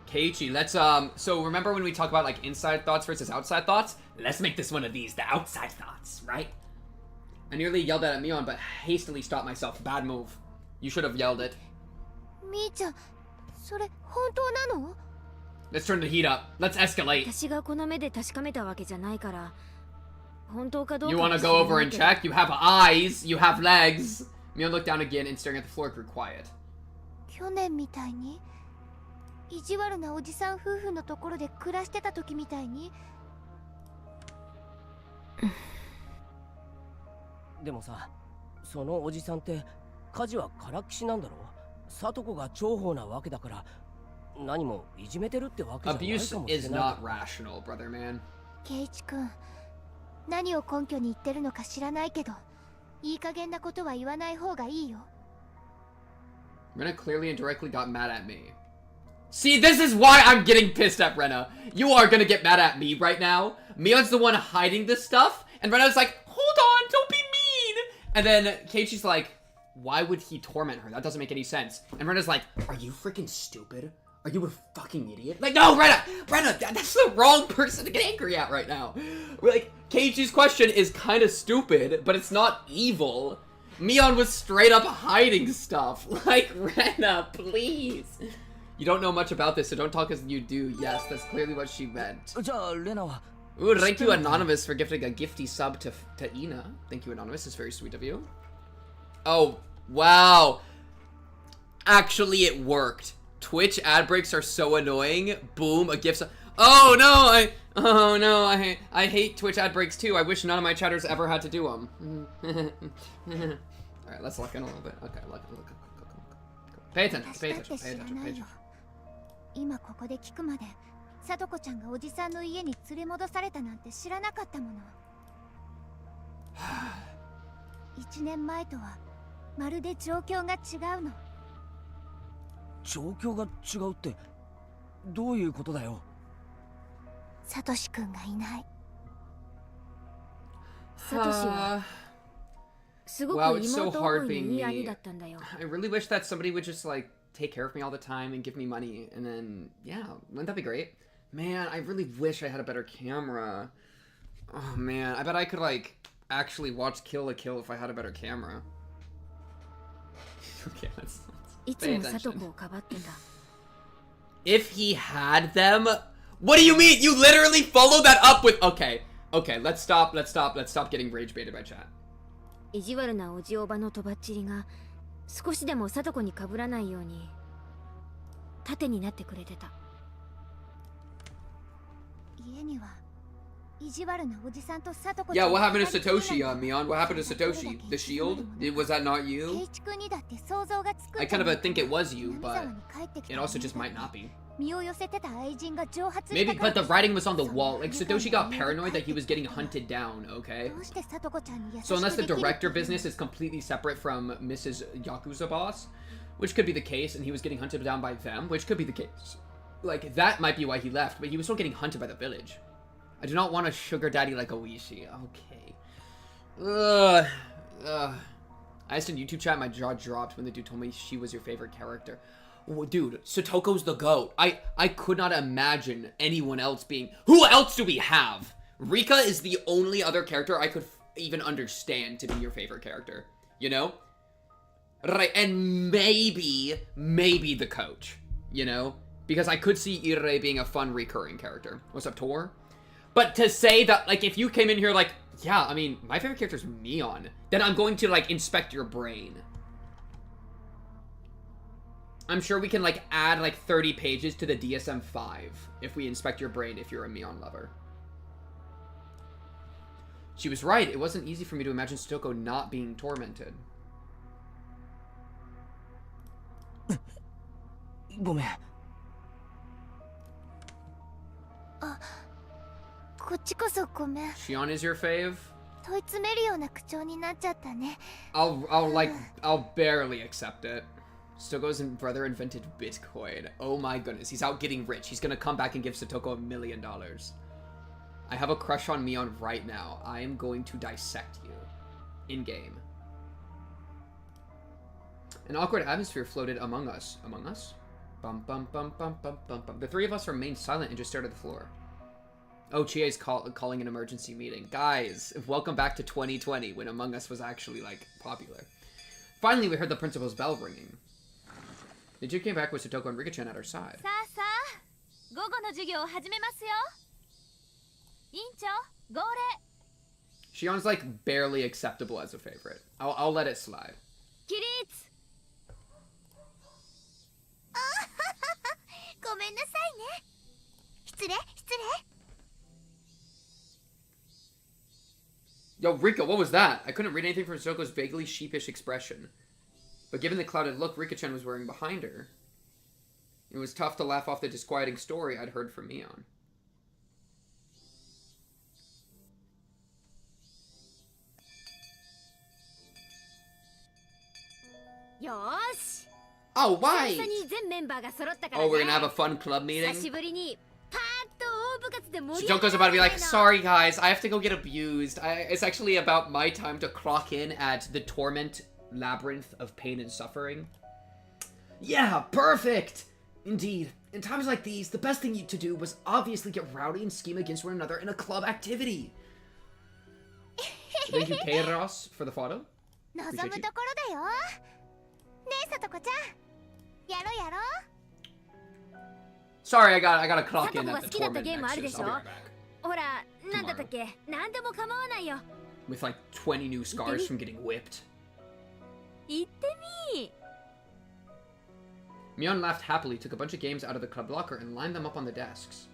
Keiichi, let's, so remember when we talk about, like, inside thoughts versus outside thoughts? Let's make this one of these, the outside thoughts, right? I nearly yelled at Mion, but hastily stopped myself. Bad move. You should have yelled it. みーちゃん、それ本当なの？ Let's turn the heat up. Let's escalate. 私がこの目で確かめたわけじゃないから、本当かどうか You は wanna 知ら go な over い and けど。 check? You have eyes. You have legs. Mion looked down again and staring at the floor grew quiet. 去年みたいに意地悪なおじさん夫婦のところで暮らしてた時みたいに。でもさ、そのおじさんって家事はからっきしなんだろ？サトコが重宝なわけだから、何もいじめてるってわけじゃないか Abuse もしれ is ない。 not rational, brother man. ケイチ君、何を根拠に言ってるのか知らないけど、いい加減なことは言わない方がいいよ。Rena clearly and directly got mad at me. See, this is why I'm getting pissed at Rena. You are gonna get mad at me right now. Mion's the one hiding this stuff, and Rena's like, hold on, don't be mean. And then Keiichi's like, why would he torment her? That doesn't make any sense. And Rena's like, are you freaking stupid? Are you a fucking idiot? Like, no, Rena, that's the wrong person to get angry at right now. Like, Keiichi's question is kind of stupid, but it's not evil. Mion was straight up hiding stuff. Like, Rena, please. You don't know much about this, so don't talk as you do. Yes, that's clearly what she meant. じゃあレナは Ooh, thank you, Anonymous, for gifting a gifty sub to Ina. Thank you, Anonymous. It's very sweet of you. Oh, wow. Actually, it worked. Twitch ad breaks are so annoying. Boom, a gift sub. Oh no, I hate Twitch ad breaks too. I wish none of my chatters ever had to do them. Alright, let's look in a little bit. Okay, look. Pay attention. 今ここで聞くまで、さとこちゃんがおじさんの家に連れ戻されたなんて知らなかったもの。1年前とはまるで状況が違うの。状況が違うってどういうことだよ？サトシ君がいない。サトシはすごく Wow, it's so 妹 hard 思いの being いい兄 me. だったんだよ。 I really wish that somebody would just like take care of me all the time and give me money and then yeah, wouldn't that be great? Man, I really wish I had a better camera. Oh man, I bet I could like actually watch Kill la Kill if I had a better camera. Okay, let's いつ pay もサト attention. コをかばってた。 If he had them, what do you mean? You literally followed that up with okay, let's stop getting rage baited by chat. 意地悪なおじおばのとばっちりが少しでもサトコにかぶらないように盾になってくれてた。家には意地悪なおじさんとサトコ Yeah, what happened to Satoshi, Mion? What happened to Satoshi? The shield? Was that not ケ you? イチ君にだって想像がつく。 I kind of think it was you, but it also just might not be. 身を寄せてた愛人が蒸発した Maybe, から but the writing was on the wall. Like, Satoshi got paranoid that he was getting hunted down, okay? どうしてサトコちゃんに優し So く unless the できる director business is completely separate from Mrs. Yakuza boss, which could be the case, and he was getting hunted down by them, which could be the case. Like, that might be why he left, but he was still getting hunted by the village. I do not want a sugar daddy like Oishi. Okay. Ugh. I asked in YouTube chat, my jaw dropped when the dude told me she was your favorite character. Oh, dude, Satoko's the GOAT. I could not imagine anyone else being... Who else do we have? Rika is the only other character I could even understand to be your favorite character. You know? Right, and maybe the coach. You know? Because I could see Irei being a fun recurring character. What's up, Tor? But to say that, like, if you came in here like, yeah, I mean, my favorite character is Mion, then I'm going to, like, inspect your brain. I'm sure we can, like, add, like, 30 pages to the DSM-5 if we inspect your brain if you're a Mion lover. She was right. It wasn't easy for me to imagine Satoko not being tormented. ごめん。こっちこそごめん。 Shion is your fave? 問い詰めるような口調になっちゃったね。 I'll barely accept it. Satoko's brother invented Bitcoin. Oh my goodness, he's out getting rich. He's gonna come back and give Satoko $1 million. I have a crush on Mion right now. I am going to dissect you. In-game. An awkward atmosphere floated among us. Among us? Bum bum bum bum bum bum bum. The three of us remained silent and just stared at the floor. Oh, Chie's calling an emergency meeting. Guys, welcome back to 2020 when Among Us was actually, like, popular. Finally, we heard the principal's bell ringing. Niju came back with Satoko and Rika-chan at her side. さあさあ、午後の授業を始めますよ。委員長、号令。 Shion's, like, barely acceptable as a favorite. I'll let it slide. 起立。ごめんなさいね。失礼。 Yo, Rika, what was that? I couldn't read anything from Satoko's vaguely sheepish expression. But given the clouded look Rika-chan was wearing behind her, it was tough to laugh off the disquieting story I'd heard from Mion. Yosh. Oh, why? 久々に全メンバーが揃ったからね。 Oh, we're gonna have a fun club meeting? 久しぶりにパーッと大部活で盛り上が Satoko's る about to be like, みたいな。 sorry guys, I have to go get abused. It's actually about my time to clock in at the torment labyrinth of pain and suffering. Yeah, perfect! Indeed. In times like these, the best thing to do was obviously get rowdy and scheme against one another in a club activity. Thank you, Keiichi, for the photo. 望むところだよ。ねえ、さとこちゃん。やろやろ。 Sorry, I gotta clock in 佐藤 at が the 好きだった torment ゲームあるで nexus. しょ I'll be right back. ほら、なんだったっけなんでも構わないよ。 With like 20 new scars from getting whipped. 行ってみ Mion laughed happily, took a bunch of games out of the club locker, and lined them up on the desks.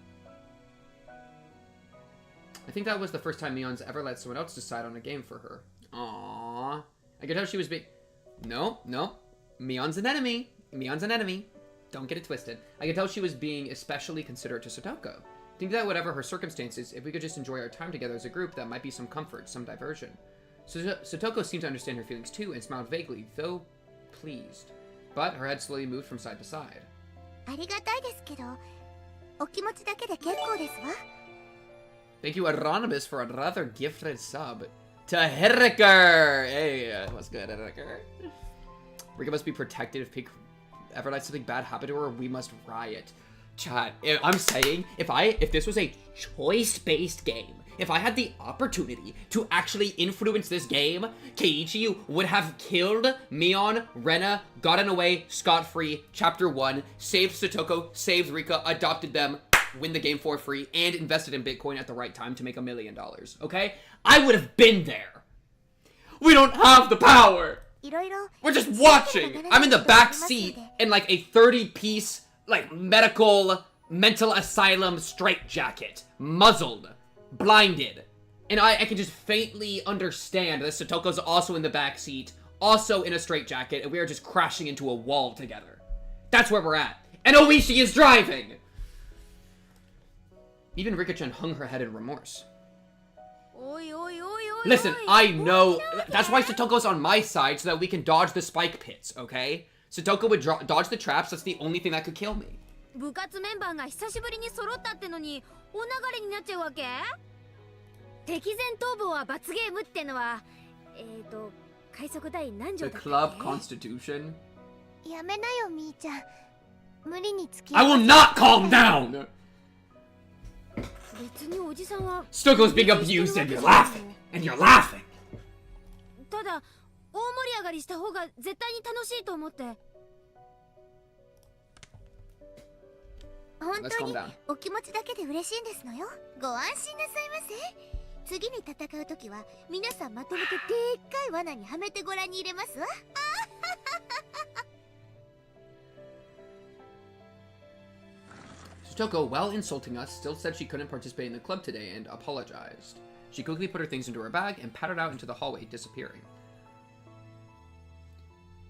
I think that was the first time Mion's ever let someone else decide on a game for her. Aww. I could tell she was being... No. Mion's an enemy. Mion's an enemy. Don't get it twisted. I could tell she was being especially considerate to Satoko. Think that whatever her circumstances, if we could just enjoy our time together as a group, that might be some comfort, some diversion. So Satoko seemed to understand her feelings too, and smiled vaguely, though pleased. But her head slowly moved from side to side. ありがたいですけど、お気持ちだけで結構ですわ。 Thank you, Anonymous, for another gifted sub. To Hiriker! Hey, what's good, Hiriker? Rika must be protected if Pink ever lets something bad happen to her, we must riot. Chat, I'm saying, if this was a choice-based game, if I had the opportunity to actually influence this game, Keiichi would have killed Mion, Rena, gotten away scot-free, Chapter 1, saved Satoko, saved Rika, adopted them, win the game for free, and invested in Bitcoin at the right time to make $1 million, okay? I would have been there. We don't have the power. We're just watching. I'm in the back seat in like a 30-piece, like, mental asylum straitjacket, muzzled, blinded. And I can just faintly understand that Satoko's also in the back seat, also in a straitjacket, and we are just crashing into a wall together. That's where we're at. And Oishi is driving! Even Rika-chan hung her head in remorse. Listen, I know. That's why Satoko's on my side, so that we can dodge the spike pits, okay? Satoko would dodge the traps, that's the only thing that could kill me. 部活メンバーが久しぶりに揃ったってのにお流れになっちゃうわけ敵前逃亡は罰ゲームってのは快速第何条 The だったっけ club constitution? やめなよ、みーちゃん。無理に付き合 I わ will not calm down! 別におじさんは Stoko's being abused and you're laughing! And you're laughing! ただ大盛り上がりした方が絶対に楽しいと思って本 Let's 当 calm に down. お気持ちだけで嬉しいんですのよ。ご安心なさいませ。次に戦うときは皆さんまとめてでっかい罠にはめてご覧に入れますわ。Satoko, while insulting us, still said she couldn't participate in the club today and apologized. She quickly put her things into her bag and pattered out into the hallway, disappearing.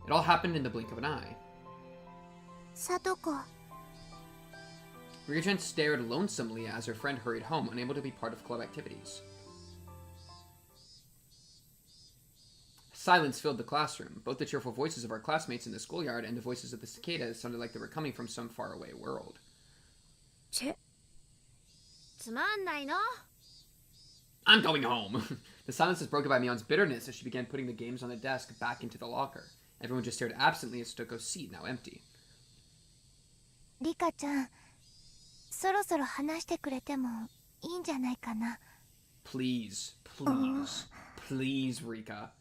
It all happened in the blink of an eye. Satoko. Rika-chan stared lonesomely as her friend hurried home, unable to be part of club activities. Silence filled the classroom. Both the cheerful voices of our classmates in the schoolyard and the voices of the cicadas sounded like they were coming from some faraway world. I'm going home! The silence was broken by Mion's bitterness as she began putting the games on the desk back into the locker. Everyone just stared absently at Satoko's seat, now empty. Rika-chan, そろそろ話してくれてもいいんじゃないかな? Please, please, please, Rika.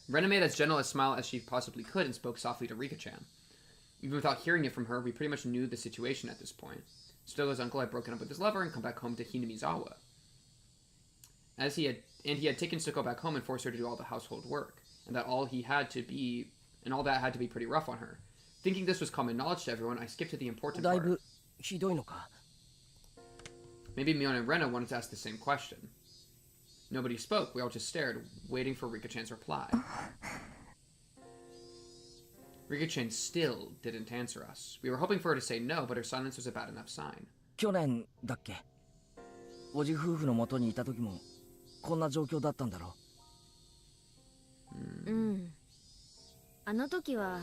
Rena made as gentle a smile as she possibly could and spoke softly to Rika-chan. Even without hearing it from her, we pretty much knew the situation at this point. Satoko's uncle had broken up with his lover and come back home to Hinamizawa. He had taken Satoko back home and forced her to do all the household work, and all that had to be pretty rough on her. Thinking this was common knowledge to everyone, I skipped to the important part. Maybe Mion and Rena wanted to ask the same question. Nobody spoke. We all just stared, waiting for Rika-chan's reply. Rika-chan still didn't answer us. We were hoping for her to say no, but her silence was a bad enough sign. 去年だっけおじ夫婦の元にいた時もこんな状況だったんだろう。あの時は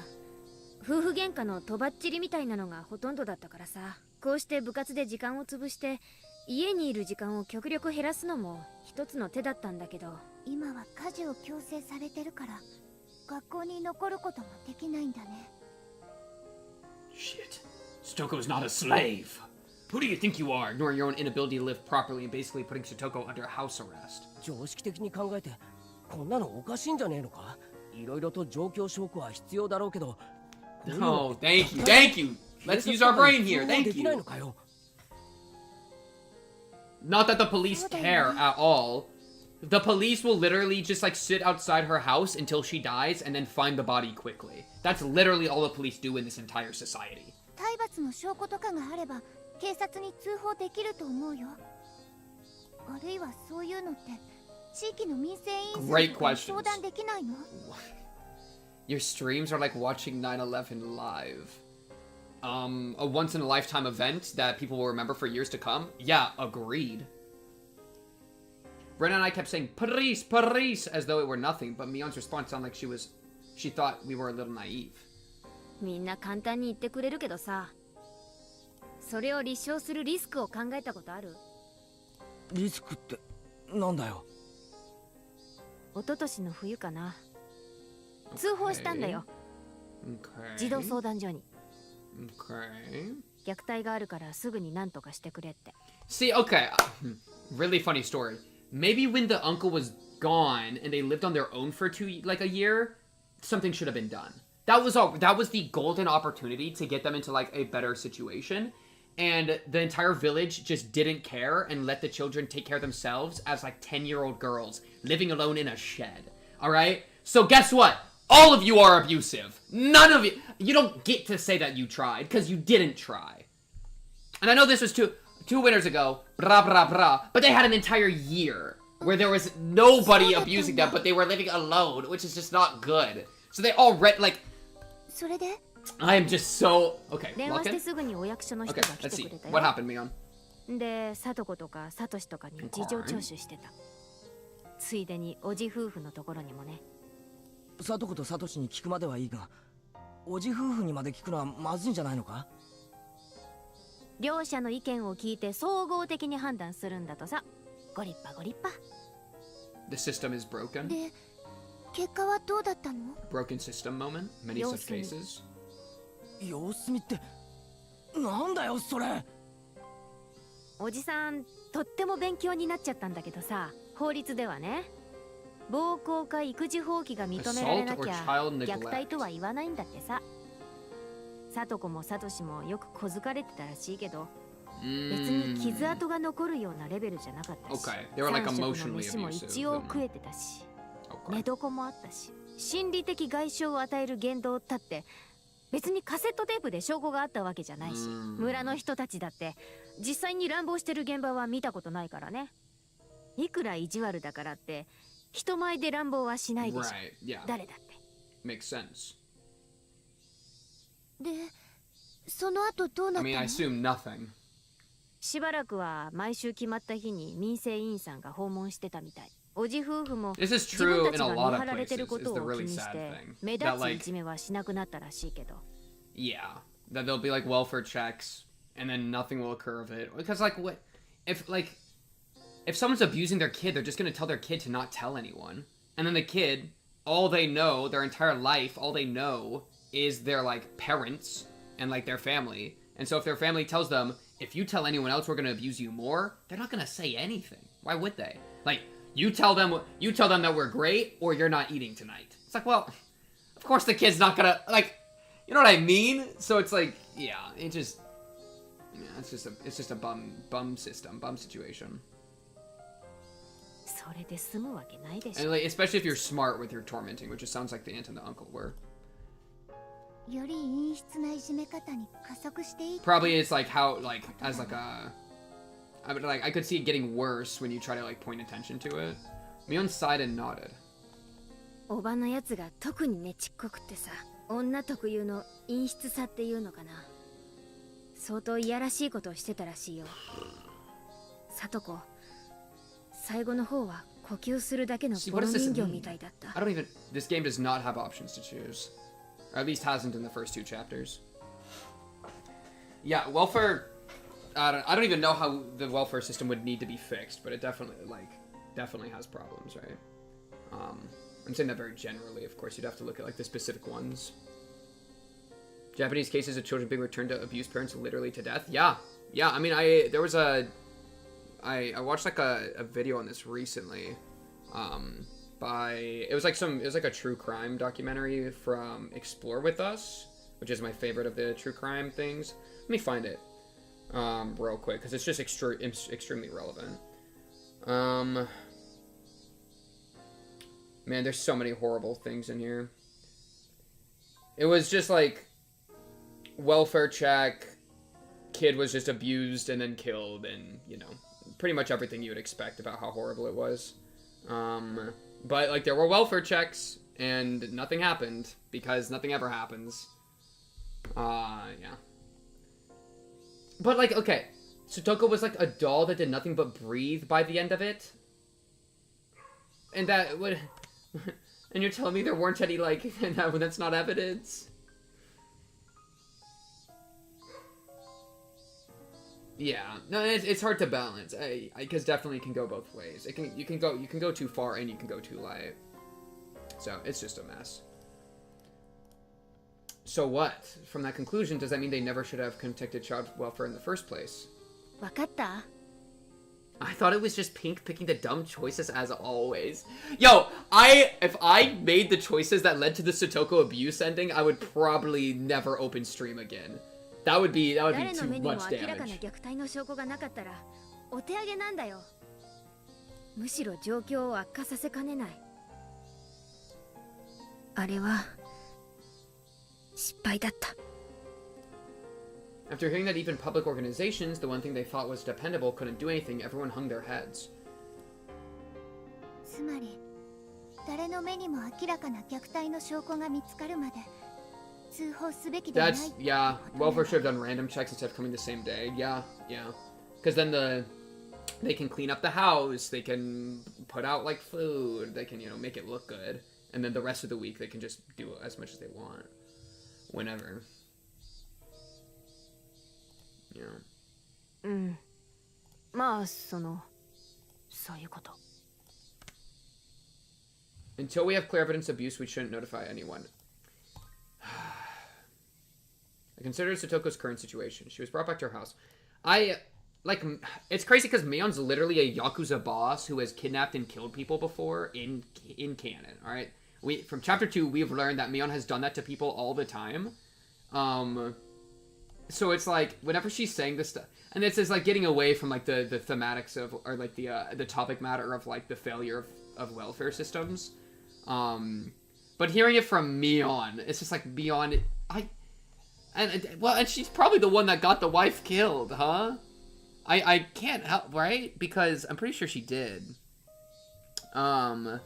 夫婦喧嘩のとばっちりみたいなのがほとんどだったからさ。こうして部活で時間を潰して家にいる時間を極力減らすのも一つの手だったんだけど、今は家事を強制されてるから学校に残ることもできないんだね。Shit. Satoko's not a slave. Who do you think you are, ignoring your own inability to live properly and basically putting Satoko under house arrest? 常識的に考えてこんなのおかしいんじゃねえのか。いろいろと状況証拠は必要だろうけど。No, thank you, thank you. Let's use our brain here. Thank you. Not that the police care at all. The police will literally just like sit outside her house until she dies and then find the body quickly. That's literally all the police do in this entire society. 体罰の証拠とかがあれば警察に通報できると思うよ。あるいはそういうのって地域の民生委員会と相談できないの? Your streams are like watching 9/11 live. A once-in-a-lifetime event that people will remember for years to come? Yeah, agreed. Rena and I kept saying, Paris, Paris, as though it were nothing, but Mion's response sounded like she thought we were a little naive. みんな簡単に言ってくれるけどさ、それを立証するリスクを考えたことある？リスクってなんだよ。一昨年の冬かな。通報したんだよ。児童相談所に。Okay. 虐待があるからすぐに何とかしてくれって。See, okay. Really funny story. Maybe when the uncle was gone and they lived on their own for a year, something should have been done. That was the golden opportunity to get them into like a better situation. And the entire village just didn't care and let the children take care of themselves as like 10-year-old girls living alone in a shed. All right? So guess what? All of you are abusive. None of you. You don't get to say that you tried, because you didn't try. And I know this was two winters ago, blah, blah, blah, but they had an entire year where there was nobody abusing them, but they were living alone, which is just not good. So they all like... I am just so... Okay, lock in? Okay, let's see. What happened, Mion? で、SatokoとかSatoshiとかに事情聴取してた。ついでにおじ夫婦のところにもね。サトコとサトシに聞くまではいいが、おじ夫婦にまで聞くのはまずいんじゃないのか？両者の意見を聞いて総合的に判断するんだとさ。ご立派ご立派。The system is broken. で、結果はどうだったの? Broken system moment. Many such cases. 様子見ってなんだよそれ。おじさんとっても勉強になっちゃったんだけどさ、法律ではね。暴行か育児放棄が認められなきゃ虐待とは言わないんだってさ。サトコもサトシもよく小づかれてたらしいけど、別に傷跡が残るようなレベルじゃなかったし、3食の飯も一応食えてたし、寝床もあったし、心理的外傷を与える言動だって別にカセットテープで証拠があったわけじゃないし、村の人たちだって実際に乱暴してる現場は見たことないからね。いくら意地悪だからって人前で乱暴はしないでしょ。 Right, yeah. 誰だって。 Makes sense. でその後どうな I った mean, I の？ assume nothing. しばらくは毎週決まった日に民生委員さんが訪問してたみたい。おじ夫婦も This is 自分 true たち in が a 見 lot 張 of られてる places, こ is と the を気 really にし sad て thing. 目 That 立つい like, じめはしなくなったらしいけど。 yeah, that there'll be like welfare checks and then nothing will occur of it. Because like, what if someone's abusing their kid, they're just gonna tell their kid to not tell anyone. And then the kid, all they know, their entire life, all they know is their like parents and like their family. And so if their family tells them, if you tell anyone else we're gonna abuse you more, they're not gonna say anything. Why would they? Like, you tell them that we're great or you're not eating tonight. It's like, well, of course the kid's not gonna, like, you know what I mean? So it's like, yeah, it's just a bum system, bum situation. それで済むわけないでし And ょ。 like, especially if you're smart with your tormenting, which just sounds like the aunt and the uncle were. より陰湿ないじめ方に加速していって Probably it's like how, like, as like a, I mean, like, I could see it getting worse when you try to like point attention to it. Mion sighed and nodded. おばのやつが特にねちっこくってさ、女特有の陰湿さっていうのかな。相当いやらしいことをしてたらしいよ。さとこ、最後の方は呼吸するだけのボロ人形みたいだった。 I don't even, this game does not have options to choose. Or at least hasn't in the first 2 chapters. Yeah, welfare, I don't even know how the welfare system would need to be fixed, but it definitely has problems, right? I'm saying that very generally, of course. You'd have to look at like the specific ones. Japanese cases of children being returned to abused parents literally to death. Yeah. I mean, I watched like a video on this recently. It was like a true crime documentary from Explore With Us, which is my favorite of the true crime things. Let me find it real quick because it's just extremely relevant. Man, there's so many horrible things in here. It was just like welfare check, kid was just abused and then killed, and you know, pretty much everything you would expect about how horrible it was. But like there were welfare checks and nothing happened because nothing ever happens. Yeah. But like, okay, Satoko was like a doll that did nothing but breathe by the end of it. And that would, and you're telling me there weren't any like, that's not evidence? Yeah, no, it's hard to balance. Because definitely can go both ways. You can go too far and you can go too light. So it's just a mess. So what? From that conclusion, does that mean they never should have contacted child welfare in the first place? わかった？ I thought it was just Pink picking the dumb choices as always. Yo, if I made the choices that led to the Satoko abuse ending, I would probably never open stream again. That would be too much damage. 誰の目にも明らかな虐待の証拠がなかったらお手上げなんだよ。むしろ状況を悪化させかねない。あれは失敗だった。 After hearing that even public organizations, the one thing they thought was dependable, couldn't do anything, everyone hung their heads. つまり誰の目にも明らかな虐待の証拠が見つかるまで通報すべきではない。 That's, yeah, welfare should have done random checks instead of coming the same day. Yeah. Because then they can clean up the house, they can put out like food, they can, you know, make it look good. And then the rest of the week they can just do as much as they want. Whenever. Yeah. うん。まあそういうこと。 Until we have clear evidence of abuse, we shouldn't notify anyone. I considered Satoko's current situation. She was brought back to her house. It's crazy because Mion's literally a Yakuza boss who has kidnapped and killed people before in canon, alright? From chapter 2, we've learned that Mion has done that to people all the time. So it's like, whenever she's saying this stuff, and this is like getting away from like the thematics of, or like the topic matter of like the failure of welfare systems. But hearing it from Mion, it's just like Mion, and she's probably the one that got the wife killed, huh? I can't help, right? Because I'm pretty sure she did. So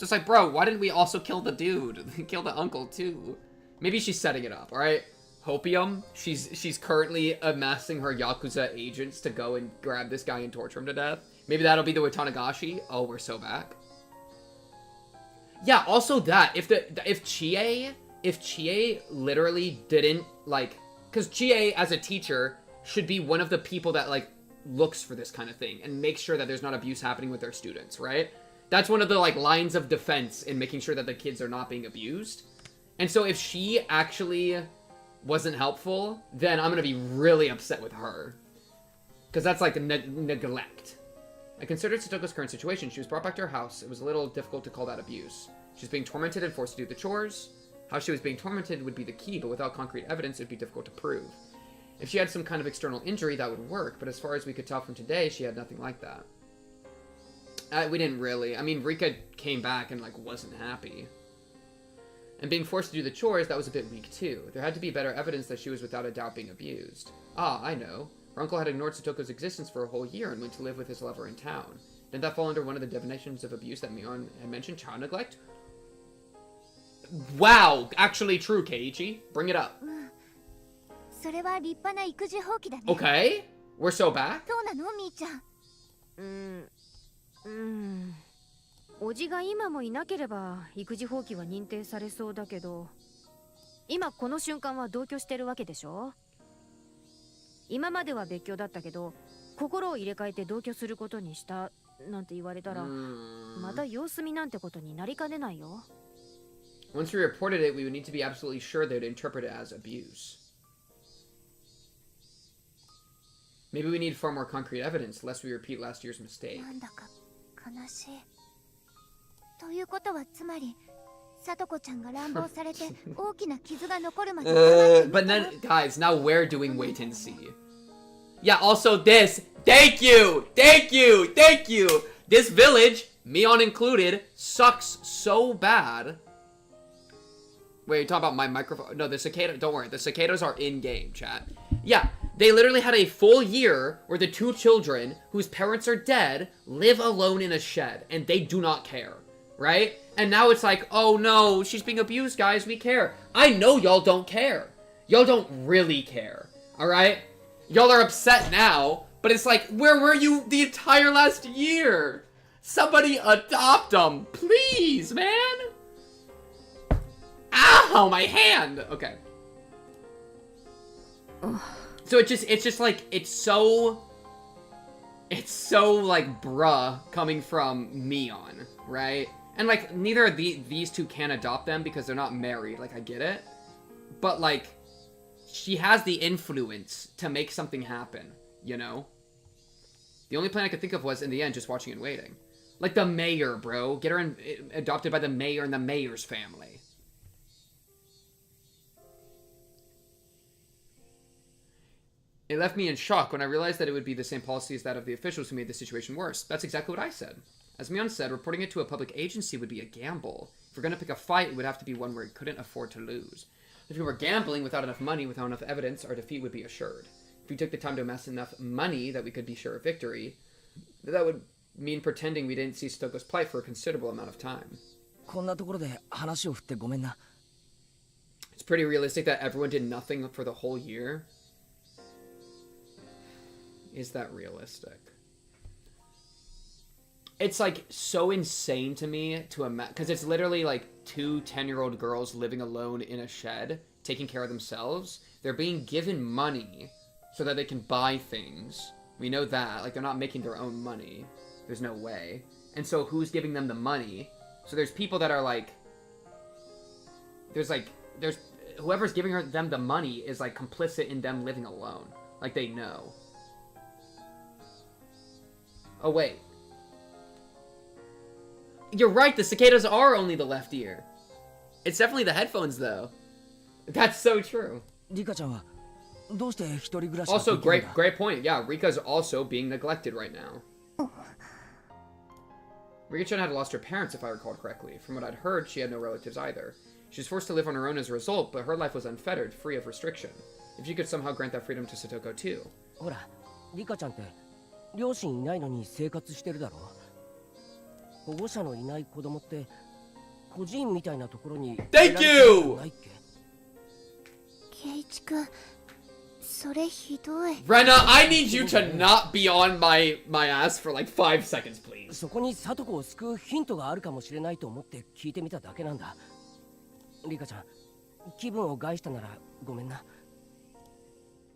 it's like, bro, why didn't we also kill the dude? Kill the uncle too. Maybe she's setting it up, alright? Hopium, she's currently amassing her Yakuza agents to go and grab this guy and torture him to death. Maybe that'll be the Watanagashi. Oh, we're so back. Yeah, also that, if Chie literally didn't, like, because Chie, as a teacher, should be one of the people that, like, looks for this kind of thing and makes sure that there's not abuse happening with their students, right? That's one of the, like, lines of defense in making sure that the kids are not being abused. And so if she actually wasn't helpful, then I'm gonna be really upset with her. Because that's, like, neglect. I considered Satoko's current situation. She was brought back to her house. It was a little difficult to call that abuse. She was being tormented and forced to do the chores. How she was being tormented would be the key, but without concrete evidence, it would be difficult to prove. If she had some kind of external injury, that would work, but as far as we could tell from today, she had nothing like that. We didn't really. I mean, Rika came back and, like, wasn't happy. And being forced to do the chores, that was a bit weak, too. There had to be better evidence that she was without a doubt being abused. Ah, I know. Her uncle had ignored Satoko's existence for a whole year and went to live with his lover in town. Didn't that fall under one of the definitions of abuse that Mion had mentioned? Child neglect? Wow! Actually true, Keiichi. Bring it up. Okay? We're so back? おじが今もいなければ育児放棄は認定されそうだけど、今この瞬間は同居してるわけでしょ。今までは別居だったけど、心を入れ替えて同居することにしたなんて言われたら、また様子見なんてことになりかねないよ。Once we reported it, we would need to be absolutely sure they would interpret it as abuse. Maybe we need far more concrete evidence, lest we repeat last year's mistake. ということはつまり、さとこちゃんが乱暴されて大きな傷が残るまで。But then, guys, now we're doing wait and see. Yeah, also this. Thank you! Thank you! Thank you! This village, Mion included, sucks so bad. Wait, you talking about my microphone? No, the cicada. Don't worry, the cicadas are in-game, chat. Yeah, they literally had a full year where the two children, whose parents are dead, live alone in a shed, and they do not care, right? And now it's like, oh no, she's being abused, guys, we care. I know y'all don't care. Y'all don't really care, alright? Y'all are upset now, but it's like, where were you the entire last year? Somebody adopt them, please, man! Ow, my hand! Okay. So it's just like, it's so like, bruh, coming from Mion, right? And like, neither of these two can adopt them because they're not married, like, I get it. But like, she has the influence to make something happen, you know? The only plan I could think of was, in the end, just watching and waiting. Like the mayor, bro. Get her adopted by the mayor and the mayor's family. It left me in shock when I realized that it would be the same policy as that of the officials who made the situation worse. That's exactly what I said. As Mion said, reporting it to a public agency would be a gamble. If we're going to pick a fight, it would have to be one where we couldn't afford to lose. If we were gambling without enough money, without enough evidence, our defeat would be assured. If we took the time to amass enough money that we could be sure of victory, that would mean pretending we didn't see Satoko's plight for a considerable amount of time. It's pretty realistic that everyone did nothing for the whole year. Is that realistic? It's like so insane to me to imagine, because it's literally like two 10-year-old girls living alone in a shed, taking care of themselves. They're being given money so that they can buy things. We know that. Like, they're not making their own money. There's no way. And so who's giving them the money? So there's people that are like, there's whoever's giving them the money is like complicit in them living alone. Like, they know. Oh, wait. You're right, the cicadas are only the left ear. It's definitely the headphones, though. That's so true. Also, great point. Yeah, Rika's also being neglected right now. Rika-chan had lost her parents, if I recall correctly. From what I'd heard, she had no relatives either. She was forced to live on her own as a result, but her life was unfettered, free of restriction. If you could somehow grant that freedom to Satoko, too. 保護者のいない子供って孤児院みたいなところに Thank you! ないっけ？ケイチ君、それひどい。 Rena, I need you to not be on my ass for like 5 seconds, please. そこにサトコを救うヒントがあるかもしれないと思って聞いてみただけなんだ。リカちゃん、気分を害したならごめんな。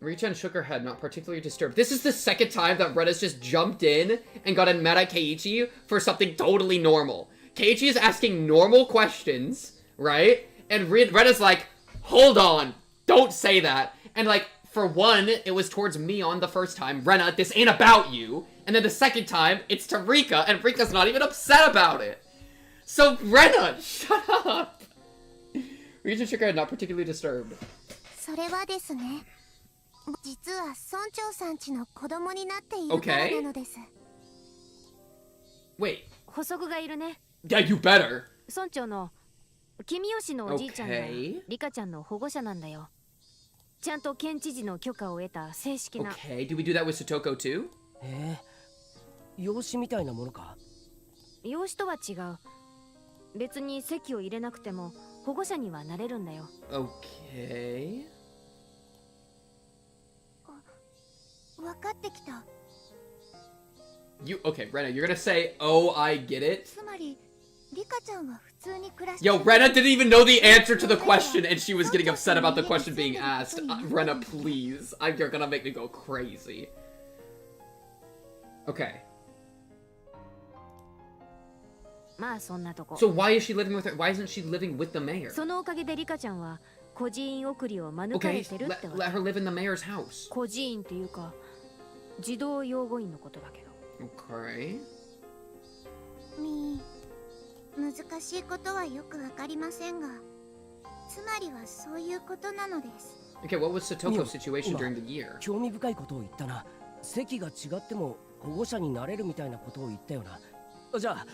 Richan shook her head, not particularly disturbed. This is the second time that Rena's just jumped in and gotten mad at Keiichi for something totally normal. Keiichi is asking normal questions, right? And Rena's like, hold on, don't say that. And like, for one, it was towards Mion the first time. Rena, this ain't about you. And then the second time, it's to Rika, and Rika's not even upset about it. So, Rena, shut up! Richan shook her head, not particularly disturbed. それはですね、実は村長さんちの子供になっているからなのです。Wait. 補足がいるね。Yeah, you better. 村長の君吉のおじいちゃんが Okay. リカちゃんの保護者なんだよ。ちゃんと県知事の許可を得た正式な。Okay, do we do that with Satoko too? 養子みたいなものか？養子とは違う。別に籍を入れなくても保護者にはなれるんだよ。Okay. 分かってきた。Okay, Rena, you're gonna say, oh, I get it? つまり、リカちゃんは普通に暮らして Yo, Rena didn't even know the answer to the question, and she was getting upset about the question being asked. Rena, please. You're gonna make me go crazy. Okay. まあそんなとこ。 So why is she living with her? Why isn't she living with the mayor? そのおかげでリカちゃんは孤児院送りを免れ Okay, てるって let わけ。 her live in the mayor's house. 孤児院っていうか児童養護院のことだけど。Okay. 難しいことはよくわかりませんが、つまりはそういうことなのです。 Okay, what was Satoko's situation during the year? 興味深いことを言ったな。席が違っても保護者になれるみたいなことを言ったよな。じゃあ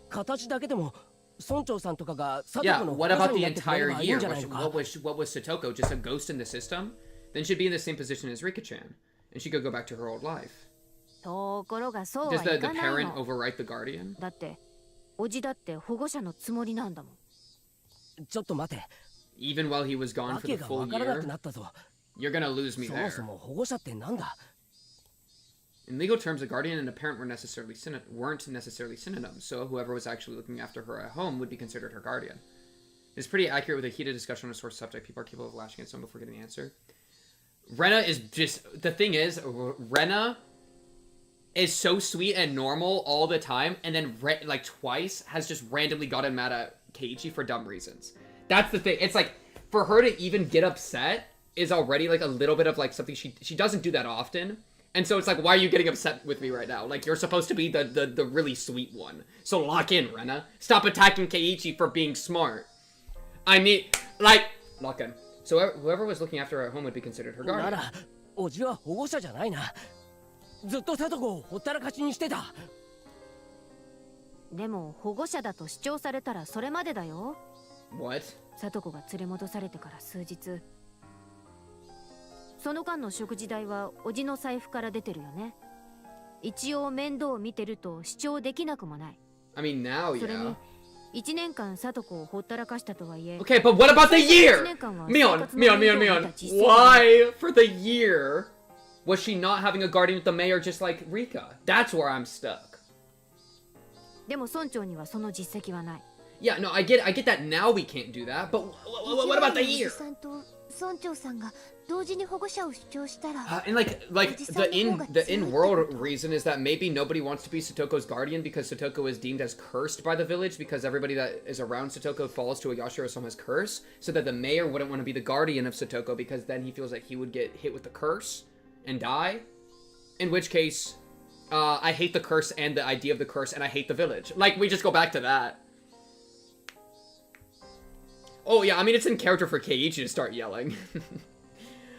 形だけでも村長さんとかがサト Yeah, コの保 what 護者 about に the なってくれれ entire ばいいん year? じゃないのか？ What was Satoko? Just a ghost in the system? Then she'd be in the same position as Rika-chan, and she could go back to her old life. ところがそうは Does い the かない parent の。 overwrite the guardian? だっておじだって保護者のつもりなんだもん。ちょっと待て。 Even while he was gone わ for け the が full わからなく year? なったぞ。 You're gonna lose me そも there. そも保護者ってなんだ？ In legal terms, a guardian and a parent weren't necessarily synonyms, so whoever was actually looking after her at home would be considered her guardian. It's pretty accurate with a heated discussion on a sore subject. People are capable of lashing at someone before getting the answer. Rena is just... The thing is, Rena is so sweet and normal all the time, and then, like, twice has just randomly gotten mad at Keiichi for dumb reasons. That's the thing. It's like, for her to even get upset is already, like, a little bit of, like, something she doesn't do that often. And so it's like, why are you getting upset with me right now? Like, you're supposed to be the really sweet one. So lock in, Rena. Stop attacking Keiichi for being smart. I mean, like, lock in. So whoever was looking after her at home would be considered her な guardian. ら、おじは保護者じゃないな。ずっとサトコをほったらかしにしてた。でも保護者だと主張されたらそれまでだよ。 What? サトコが連れ戻されてから数日。その間の食事代はおじの財布から出てるよね。一応面倒を見てると主張できなくもない。 I mean, now, それ yeah. に1年間サトコをほったらかしたとはいえ。 Okay, but what about the year? Mion. Why, for the year, was she not having a guardian with the mayor just like Rika? That's where I'm stuck. でも村長にはその実績はない。 Yeah, no, I get that now we can't do that, but what about the year? さんと村長さんが同時に保護者を主張したら、 And like the in-world reason is that maybe nobody wants to be Satoko's guardian because Satoko is deemed as cursed by the village because everybody that is around Satoko falls to a Yashiro-sama's curse, so that the mayor wouldn't want to be the guardian of Satoko because then he feels like he would get hit with the curse and die. In which case, I hate the curse and the idea of the curse, and I hate the village. Like, we just go back to that. Oh yeah, I mean, it's in character for Keiichi to start yelling.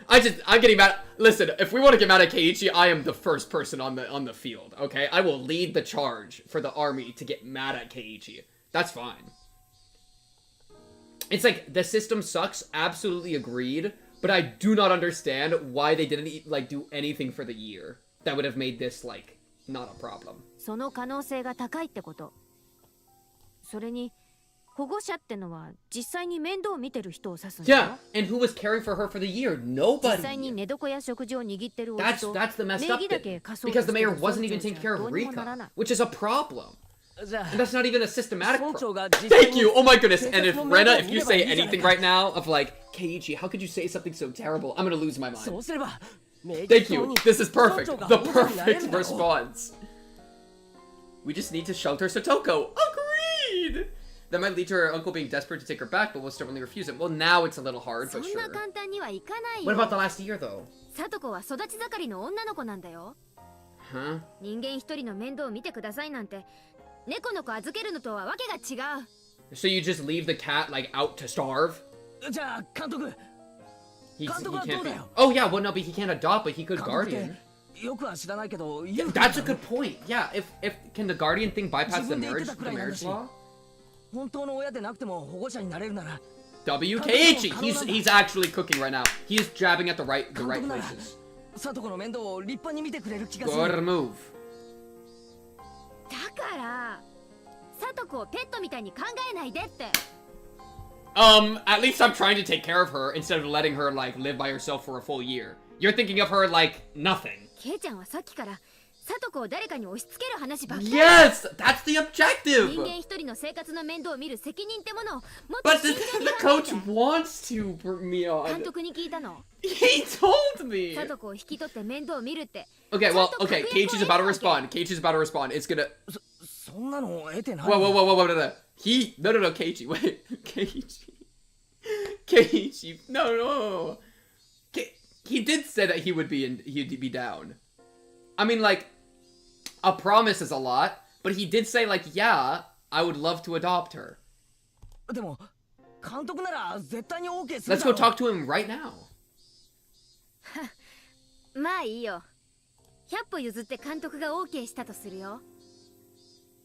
I'm getting mad. Listen, if we want to get mad at Keiichi, I am the first person on the field, okay? I will lead the charge for the army to get mad at Keiichi. That's fine. It's like, the system sucks, absolutely agreed, but I do not understand why they didn't, like, do anything for the year that would have made this, like, not a problem. その可能性が高いってこと。それに保護者ってのは実際に面倒を見てる人を指すんだよ。 Yeah, and who was caring for her for the year? 実際に Nobody. 寝床や食事を握ってるおじと That's the 名 messed up 義だ thing. け貸そう Because と the して mayor る wasn't 村 even 長 taking じ care ゃ of どうにもなら Rika, ない。 which is a problem. じゃあ And that's not even a systematic 村 problem. 長が実際 Thank に you. Oh my goodness. 警 And 察 if の面倒 Rena, を if 見 you ればい say いじゃない anything か。 right now of like, Keiichi, how could you say something so terrible? I'm gonna lose my そ mind. うすれば Thank you. This is perfect. 村長が The 保護者になれる perfect んだろう。 response. We just need to shelter Satoko. Agreed. That might lead to her uncle being desperate to take her back, but will stubbornly refuse it. Well, now it's a little hard, そ but んな sure. 簡単にはいかない What よ。 about the last year, though? サトコは育ち盛りの女の子なんだよ。 Huh? 人間一人の面倒を見てくださいなんて猫の子預けるのとはわけが違う。 So you just leave the cat, like, out to starve? じゃあ監督 He 監督は can't どう be... だよ。 Oh, yeah, well, no, but he can't adopt, but he could 監督っ guardian. てよくは知らないけど Yeah, that's a good point. Yeah, if can the guardian thing bypass the 自分で言って marriage たくらいなんだ marriage し law? 本当の親でなくても保護者になれるなら W Keiichi, he's actually cooking right now. He's jabbing at the right 監督なら places. サトコの面倒を立派に見てくれる気がす Good る move. だからサトコをペットみたいに考えないでって。 At least I'm trying to take care of her instead of letting her like live by herself for a full year. You're thinking of her like nothing. ケイちゃんはさっきからサトコを誰かに押し付ける話ばっかり。 Yes, that's the 人 objective. 間一人の生活の面倒を見る責任ってものをもっと But 真 the, 剣に the 考 coach えて。 wants to, 監 Mion. 督に聞いたの。 He told me. サトコを引き取って面倒を見るって。 Okay, well, okay. Sato Keiichi's about to Keiichi. respond. Keiichi's about to respond. It's gonna. そんなの得てない Whoa, whoa, whoa, whoa, whoa, no, no. He. No, no, no, Keiichi. Wait. Keiichi. Keiichi. No, no. He did say that he would be he'd be down. I mean, like, a promise is a lot, but he did say, like, yeah, I would love to adopt her. でも監督なら絶対に OK する Let's だ go ろ talk to him right now. まあいいよ。100歩譲って監督が OK したとするよ。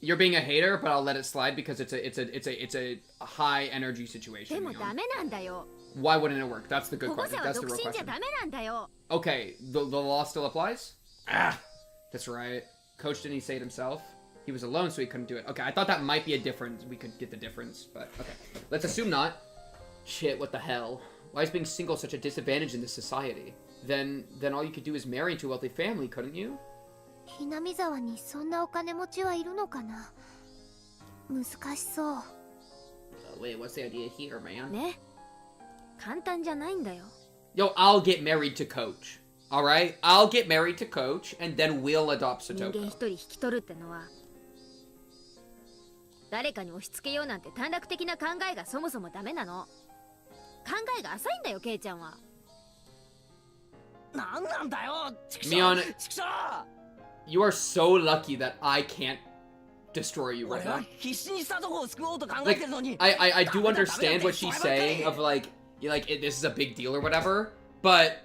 You're being a hater, but I'll let it slide because it's a high energy で situation. もダ Mion. メなんだよ。 Why wouldn't it work? That's the good 保護 question. 者は That's the 独 real 身じゃ question. ダメなんだよ。 Okay, the law still applies? Ah, that's right. Coach didn't he say it himself? He was alone, so he couldn't do it. Okay, I thought that might be a difference. We could get the difference, but okay. Let's assume not. Shit, what the hell? Why is being single such a disadvantage in this society? Then all you could do is marry into a wealthy family, couldn't you? ひなみ沢にそんなお金持ちはいるのかな。難しそう。Wait, what's the idea here, man? ね。簡単じゃないんだよ。 Yo, I'll get married to Coach. Alright? I'll get married to Coach, and then we'll adopt 人間 Satoko. 一人引き取るってのは誰かに押し付けようなんて短絡的な考えがそもそもダメなの。考えが浅いんだよ、ケイちゃんは。なんなんだよ畜生 Mion, 畜生 you are so lucky that I can't destroy you right 俺は now. 必死にサトコを救おうと考え Like, てるのに I do ダメだ understand ダメだ what she's saying of like, this is a big deal or whatever, but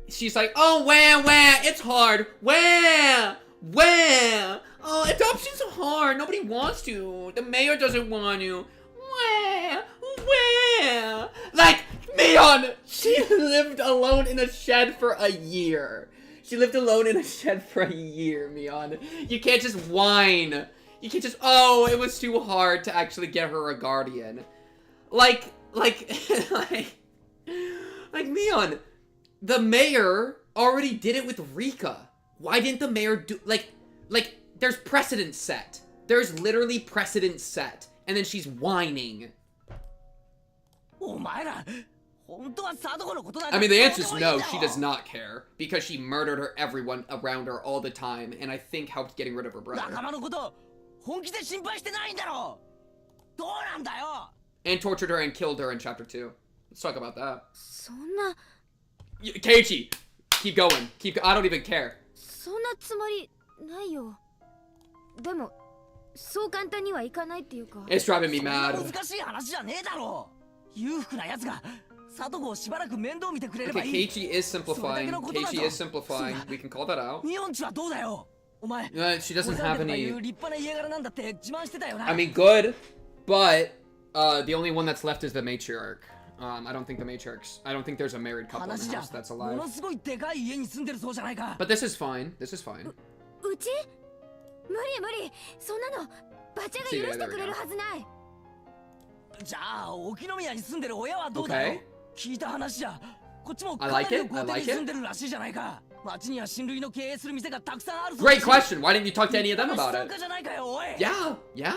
she's like, oh, wah, it's hard, wah, oh, adoption's hard, nobody wants to, the mayor doesn't want to, wah, like, Mion, she lived alone in a shed for a year. She lived alone in a shed for a year, Mion. You can't just whine. You can't just, oh, it was too hard to actually get her a guardian. Like, Mion, the mayor already did it with Rika. Why didn't the mayor do, like, there's precedent set. There's literally precedent set. And then she's whining. お前ら本当はサトコのことだ I mean, the answer is no, she does not care. Because she murdered everyone around her all the time, and I think helped getting rid of her brother. 仲間のこと本気で心配してないんだろどうなんだよ And tortured her and killed her in chapter 2. Let's talk about that. そんな Keiichi, keep going. I don't even care. そんなつもりないよ。でもそう簡単にはいかないっていうか。 It's driving me そんな mad. 難しい話じゃねえだろ裕福なやつがサトコをしばらく面倒見てくれれ Okay, ばいい Keiichi is simplifying. それだけのことだぞ。 Keiichi is simplifying. We can call that out. ミオンチはどうだよお前 She doesn't 俺だ have けとかい any. う立派な家柄なんだって自慢してたよな I mean, good, but the only one that's left is the matriarch. I don't think there's a married couple in 話 the じゃ house that's も alive. のすごいでかい家に住んでるそうじゃないか But this is fine. This is fine. うち無理無理、そんなのバチャが許してくれるはずない。じゃあ沖宮に住んでる親はどうだよ。聞いた話じゃこっちもかなりの豪邸に住んでるらしいじゃないか。町には親類の経営する店がたくさんあるぞ。 Great question. Why didn't you talk to any of them about it? じゃないかよ、おい。 Yeah, yeah.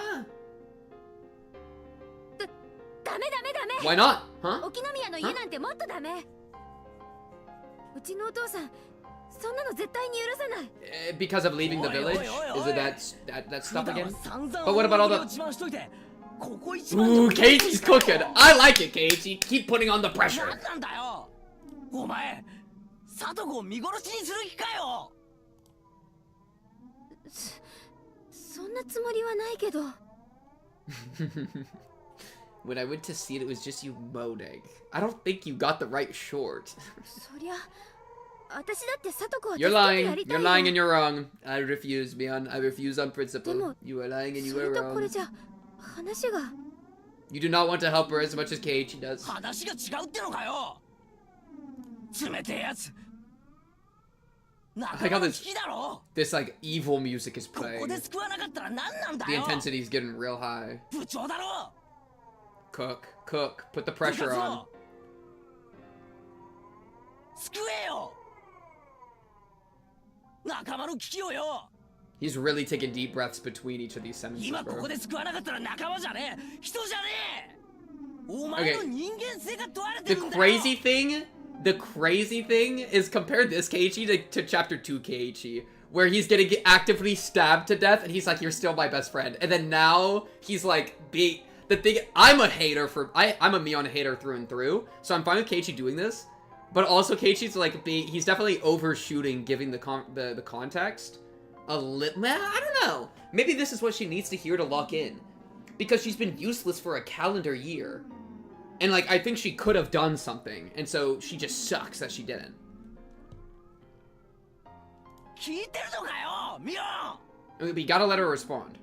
ダメダメダメ。 Why not? Huh? 沖宮の家なんてもっとダメ。うちのお父さんそんなの絶対に許さない。Because of leaving the village? Is it that stuff again? But what about all the... Ooh, Keiichi's cooking. I like it, Keiichi. Keep putting on the pressure. なんだよ。お前、Satokoを見殺しにする気かよ。そんなつもりはないけど。When I went to see it, it was just you moaning. I don't think you got the right short. そりゃ、私だってSatokoを You're lying. You're lying and you're wrong. I refuse, Mion. I refuse on principle. You are lying and you are それとこれ wrong. じゃ話が。You do not want to help her as much as Keiichi does. 話が違うってのかよ。冷てえやつ。 I got this like evil music is こ playing. こで救わなかったら何なんだ The よ。 intensity is getting real high. 部長だろ。 Cook, cook, put the pressure on. 救えよ。仲間の危機をよ。 He's really taking deep breaths between each of these sentences, 今こ bro. こで救わなかったら仲間じゃねえ。人じゃねえ。お前の人間性が問われて The るんだよ。 crazy thing is compare this Keiichi to chapter 2 Keiichi, where he's getting actively stabbed to death and he's like, you're still my best friend. And then now he's like, I'm a hater I'm a Mion hater through and through. So I'm fine with Keiichi doing this. But also Keiichi's like, he's definitely overshooting, giving the context a little, I don't know. Maybe this is what she needs to hear to lock in. Because she's been useless for a calendar year. And, like, I think she could have done something. And so she just sucks that she didn't. 聞いてるのかよ、ミオン。 We gotta let her respond.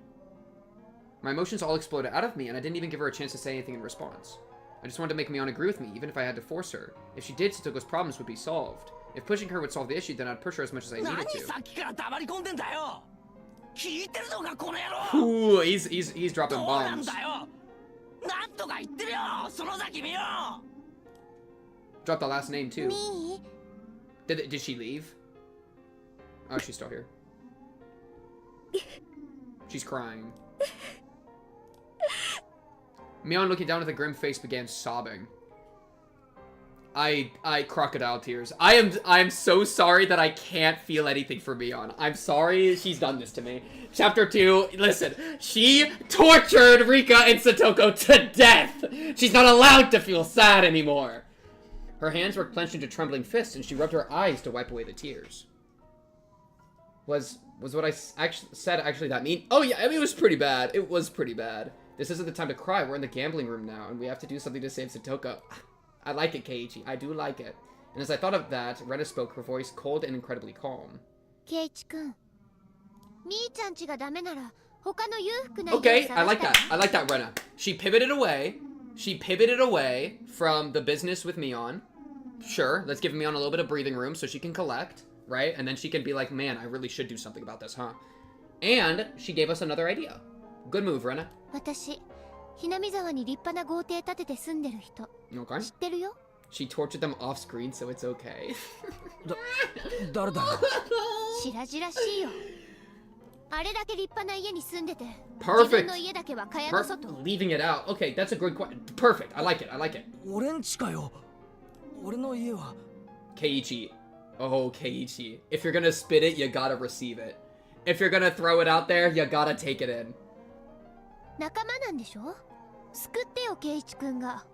My emotions all exploded out of me, and I didn't even give her a chance to say anything in response. I just wanted to make Mion agree with me, even if I had to force her. If she did, Satoko's problems would be solved. If pushing her would solve the issue, then I'd push her as much as I needed 何 to. さっきから黙り込んでんだよ。聞いてるのかこの野郎。 Ooh, he's dropping どうなん bombs. だよ。なんとか言ってるよ、園崎ミオン。 Dropped the last name, too. みー Did she leave? Oh, she's still here. She's crying. Mion, looking down with a grim face, began sobbing. I crocodile tears. I am so sorry that I can't feel anything for Mion. I'm sorry she's done this to me. Chapter 2, listen, she tortured Rika and Satoko to death. She's not allowed to feel sad anymore. Her hands were clenched into trembling fists, and she rubbed her eyes to wipe away the tears. Was what I said actually that mean? Oh yeah, I mean, it was pretty bad. It was pretty bad. This isn't the time to cry. We're in the gambling room now, and we have to do something to save Satoko. I like it, Keiichi. I do like it. And as I thought of that, Rena spoke, her voice cold and incredibly calm. ケイチ君、みーちゃんちがダメなら他の裕福な家を Okay, 探 I した like ら that. I like that, Rena. She pivoted away. She pivoted away from the business with Mion. Sure, let's give Mion a little bit of breathing room so she can collect, right? And then she can be like, man, I really should do something about this, huh? And she gave us another idea. Good move, Rena. 私、ひなみ沢に立派な豪邸建てて住んでる人 Okay. 知ってるよ。 She tortured them off screen, so it's okay. 誰だよ。白々しいよ。あれだけ立派な家に住んでて、 Perfect. 自分の家だけは蚊帳の外。 Leaving it out. Okay, that's a good question. Perfect. I like it. I like it. 俺んちかよ。俺の家は。 Keiichi. Oh, Keiichi. If you're gonna spit it, you gotta receive it. If you're gonna throw it out there, you gotta take it in. 仲間なんでしょ。救ってよ、ケイチ君が。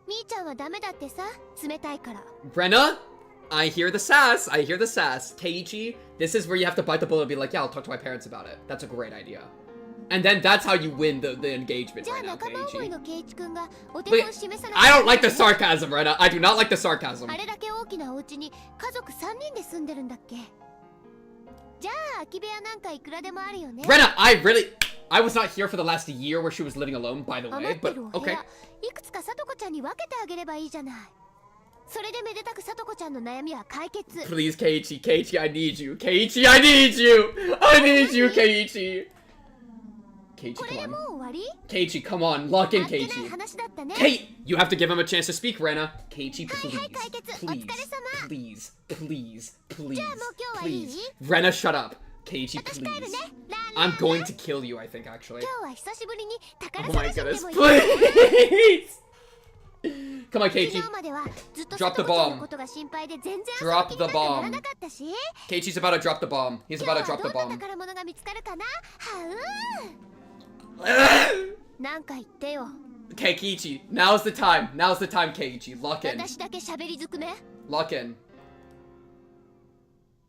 みーちゃんはダメだってさ、冷たいから。 Rena, I hear the sass. I hear the sass. Keiichi, this is where you have to bite the bullet and be like, yeah, I'll talk to my parents about it. That's a great idea. And then that's how you win the engagement じゃあ right now, 仲間思い Keiichi. のケイチ君がお手 Wait, 本示さな I don't like the sarcasm, Rena. I do not like the sarcasm. あれだけ大きなお家に家族3人で住んでるんだっけ。じゃあ空き部屋なんかいくらでもあるよね。 Rena, I was not here for the last year where she was living alone, by the 余 way, って but るお部 okay. 屋、いくつかさとこちゃんに分けてあげればいいじゃない。それでめでたくさとこちゃんの悩みは解決。 Please, Keiichi. Keiichi, I need you. Keiichi, I need you. I need you, Keiichi. Keiichi, これで come も on. う終わり？ Keiichi, come on. Lock in, あっけない Keiichi. 話だったね。 Kate, you have to give him a chance to speak, Rena. Keiichi, please. はい、解決。お疲れ Please. 様。 Please. Please. Please. じゃあもう今日はいい？ Please. Rena, shut up. Keiichi, 私帰る please. ね。ラン I'm going to kill you, I think, actually. 今日は久しぶりに宝 Oh my 探し goodness. でもいい？ Please. Come on, 昨 Keiichi. 日まではずっと Drop さ the とこちゃん bomb. のことが心配で全然遊 Drop ぶ気 the になんかなら bomb. なかったし。 Keiichi's about to drop the bomb. He's 今 about 日 to は drop ど the んな bomb. 宝物が見つかるかな？なんか言ってよ。 Okay, Keiichi, now's the time. Now's the time, Keiichi. Lock in. 私だけ喋りずくめ？ Lock in.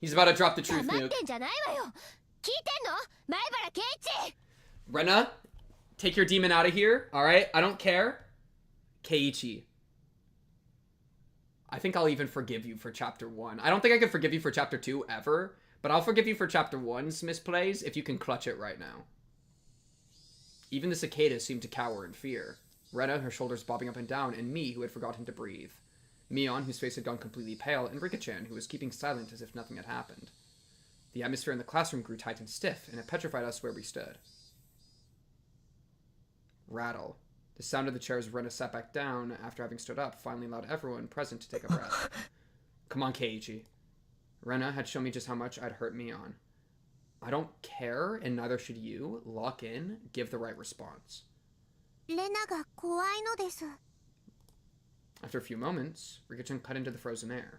He's about to drop the truth 黙っ nuke. てんじゃないわよ。聞いてんの？前原圭一。 Rena, take your demon out of here, alright? I don't care. Keiichi. I think I'll even forgive you for chapter 1. I don't think I can forgive you for chapter 2 ever, but I'll forgive you for chapter 1's misplays if you can clutch it right now. Even the cicadas seemed to cower in fear. Rena, her shoulders bobbing up and down, and me, who had forgotten to breathe. Mion, whose face had gone completely pale, and Rika-chan, who was keeping silent as if nothing had happened. The atmosphere in the classroom grew tight and stiff, and it petrified us where we stood. Rattle. The sound of the chair as Rena sat back down after having stood up finally allowed everyone present to take a breath. Come on, Keiichi. Rena had shown me just how much I'd hurt Mion. I don't care, and neither should you. Lock in, give the right response. レナが怖いのです。 After a few moments, Rika-chan cut into the frozen air.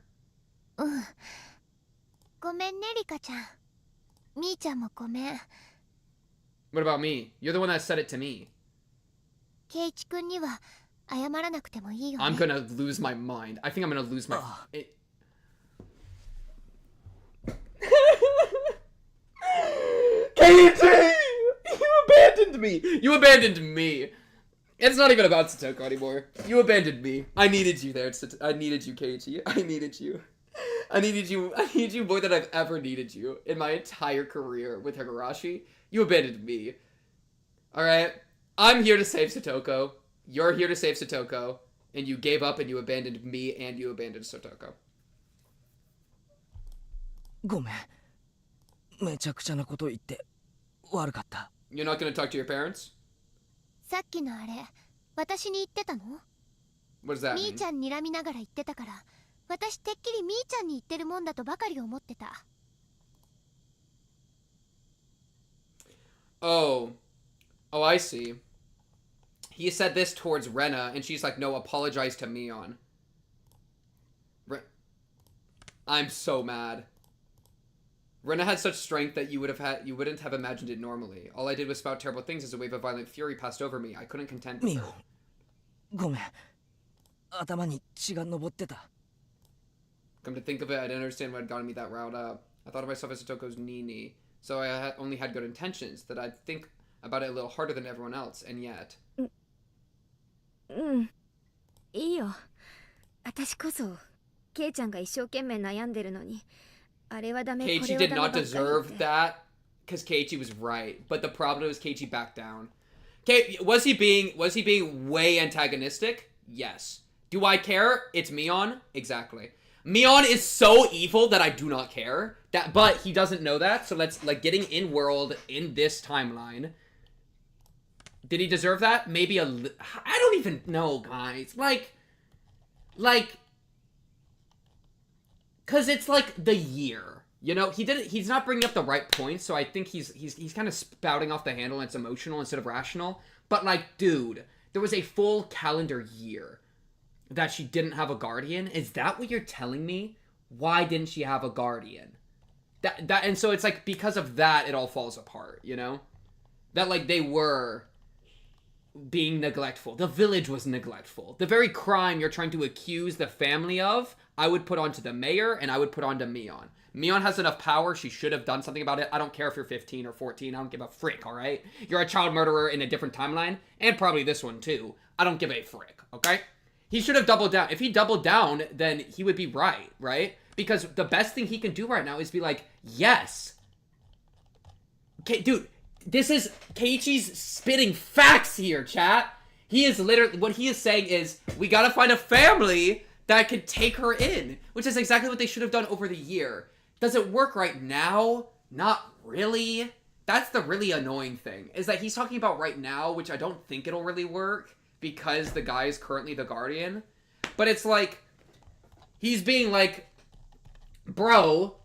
ごめんね、リカちゃん。みーちゃんもごめん。 What about me? You're the one that said it to me. ケイチ君には謝らなくてもいいよね。 I'm gonna lose my mind. I think I'm gonna lose my... Keiichi! You abandoned me! You abandoned me! It's not even about Satoko anymore. You abandoned me. I needed you there. I needed you, Keiichi. I needed you. I need you more than I've ever needed you in my entire career with Higurashi. You abandoned me. Alright? I'm here to save Satoko. You're here to save Satoko. And you gave up and you abandoned me and you abandoned Satoko. ごめん。めちゃくちゃなこと言って悪かった。 You're not gonna talk to your parents? さっきのあれ、私に言ってたの？ What does that み mean? ーちゃん睨みながら言ってたから、私てっきりみーちゃんに言ってるもんだとばかり思ってた。Oh, I see. He said this towards Rena, and she's like, no, apologize to Mion. I'm so mad. Rena had such strength that you wouldn't have imagined it normally. All I did was spout terrible things as a wave of violent fury passed over me. I couldn't contend with ミ her. オ、ごめん。頭に血が上ってた。 Come to think of it, I didn't understand what had gotten me that riled up. I thought of myself as Satoko's Nini, so I only had good intentions, that I'd think about it a little harder than everyone else, and yet... いいよ。私こそケイちゃんが一生懸命悩んでるのに、あれはダメ、これは Keiichi ダメ did ばっ not かり言って deserve that, because Keiichi was right, but the problem was Keiichi backed down. Was he being way antagonistic? Yes. Do I care? It's Mion? Exactly. Mion is so evil that I do not care. But he doesn't know that, so let's, like, getting in world in this timeline. Did he deserve that? Maybe I don't even know, guys. Like, cause it's like the year, you know. He's not bringing up the right points, so I think he's kind of spouting off the handle and it's emotional instead of rational. But like, dude, there was a full calendar year that she didn't have a guardian. Is that what you're telling me? Why didn't she have a guardian? And so it's like, because of that, it all falls apart, you know? That, like, they were being neglectful. The village was neglectful. The very crime you're trying to accuse the family of, I would put onto the mayor, and I would put onto Mion. Mion has enough power, she should have done something about it. I don't care if you're 15 or 14, I don't give a frick, alright? You're a child murderer in a different timeline, and probably this one too. I don't give a frick, okay? He should have doubled down. If he doubled down, then he would be right? Because the best thing he can do right now is be like, yes. Okay, dude, this is Keiichi's spitting facts here, chat. He is literally, what he is saying is, we gotta find a family that could take her in, which is exactly what they should have done over the year. Does it work right now? Not really. That's the really annoying thing, is that he's talking about right now, which I don't think it'll really work, because the guy is currently the Guardian. But it's like, he's being like, bro,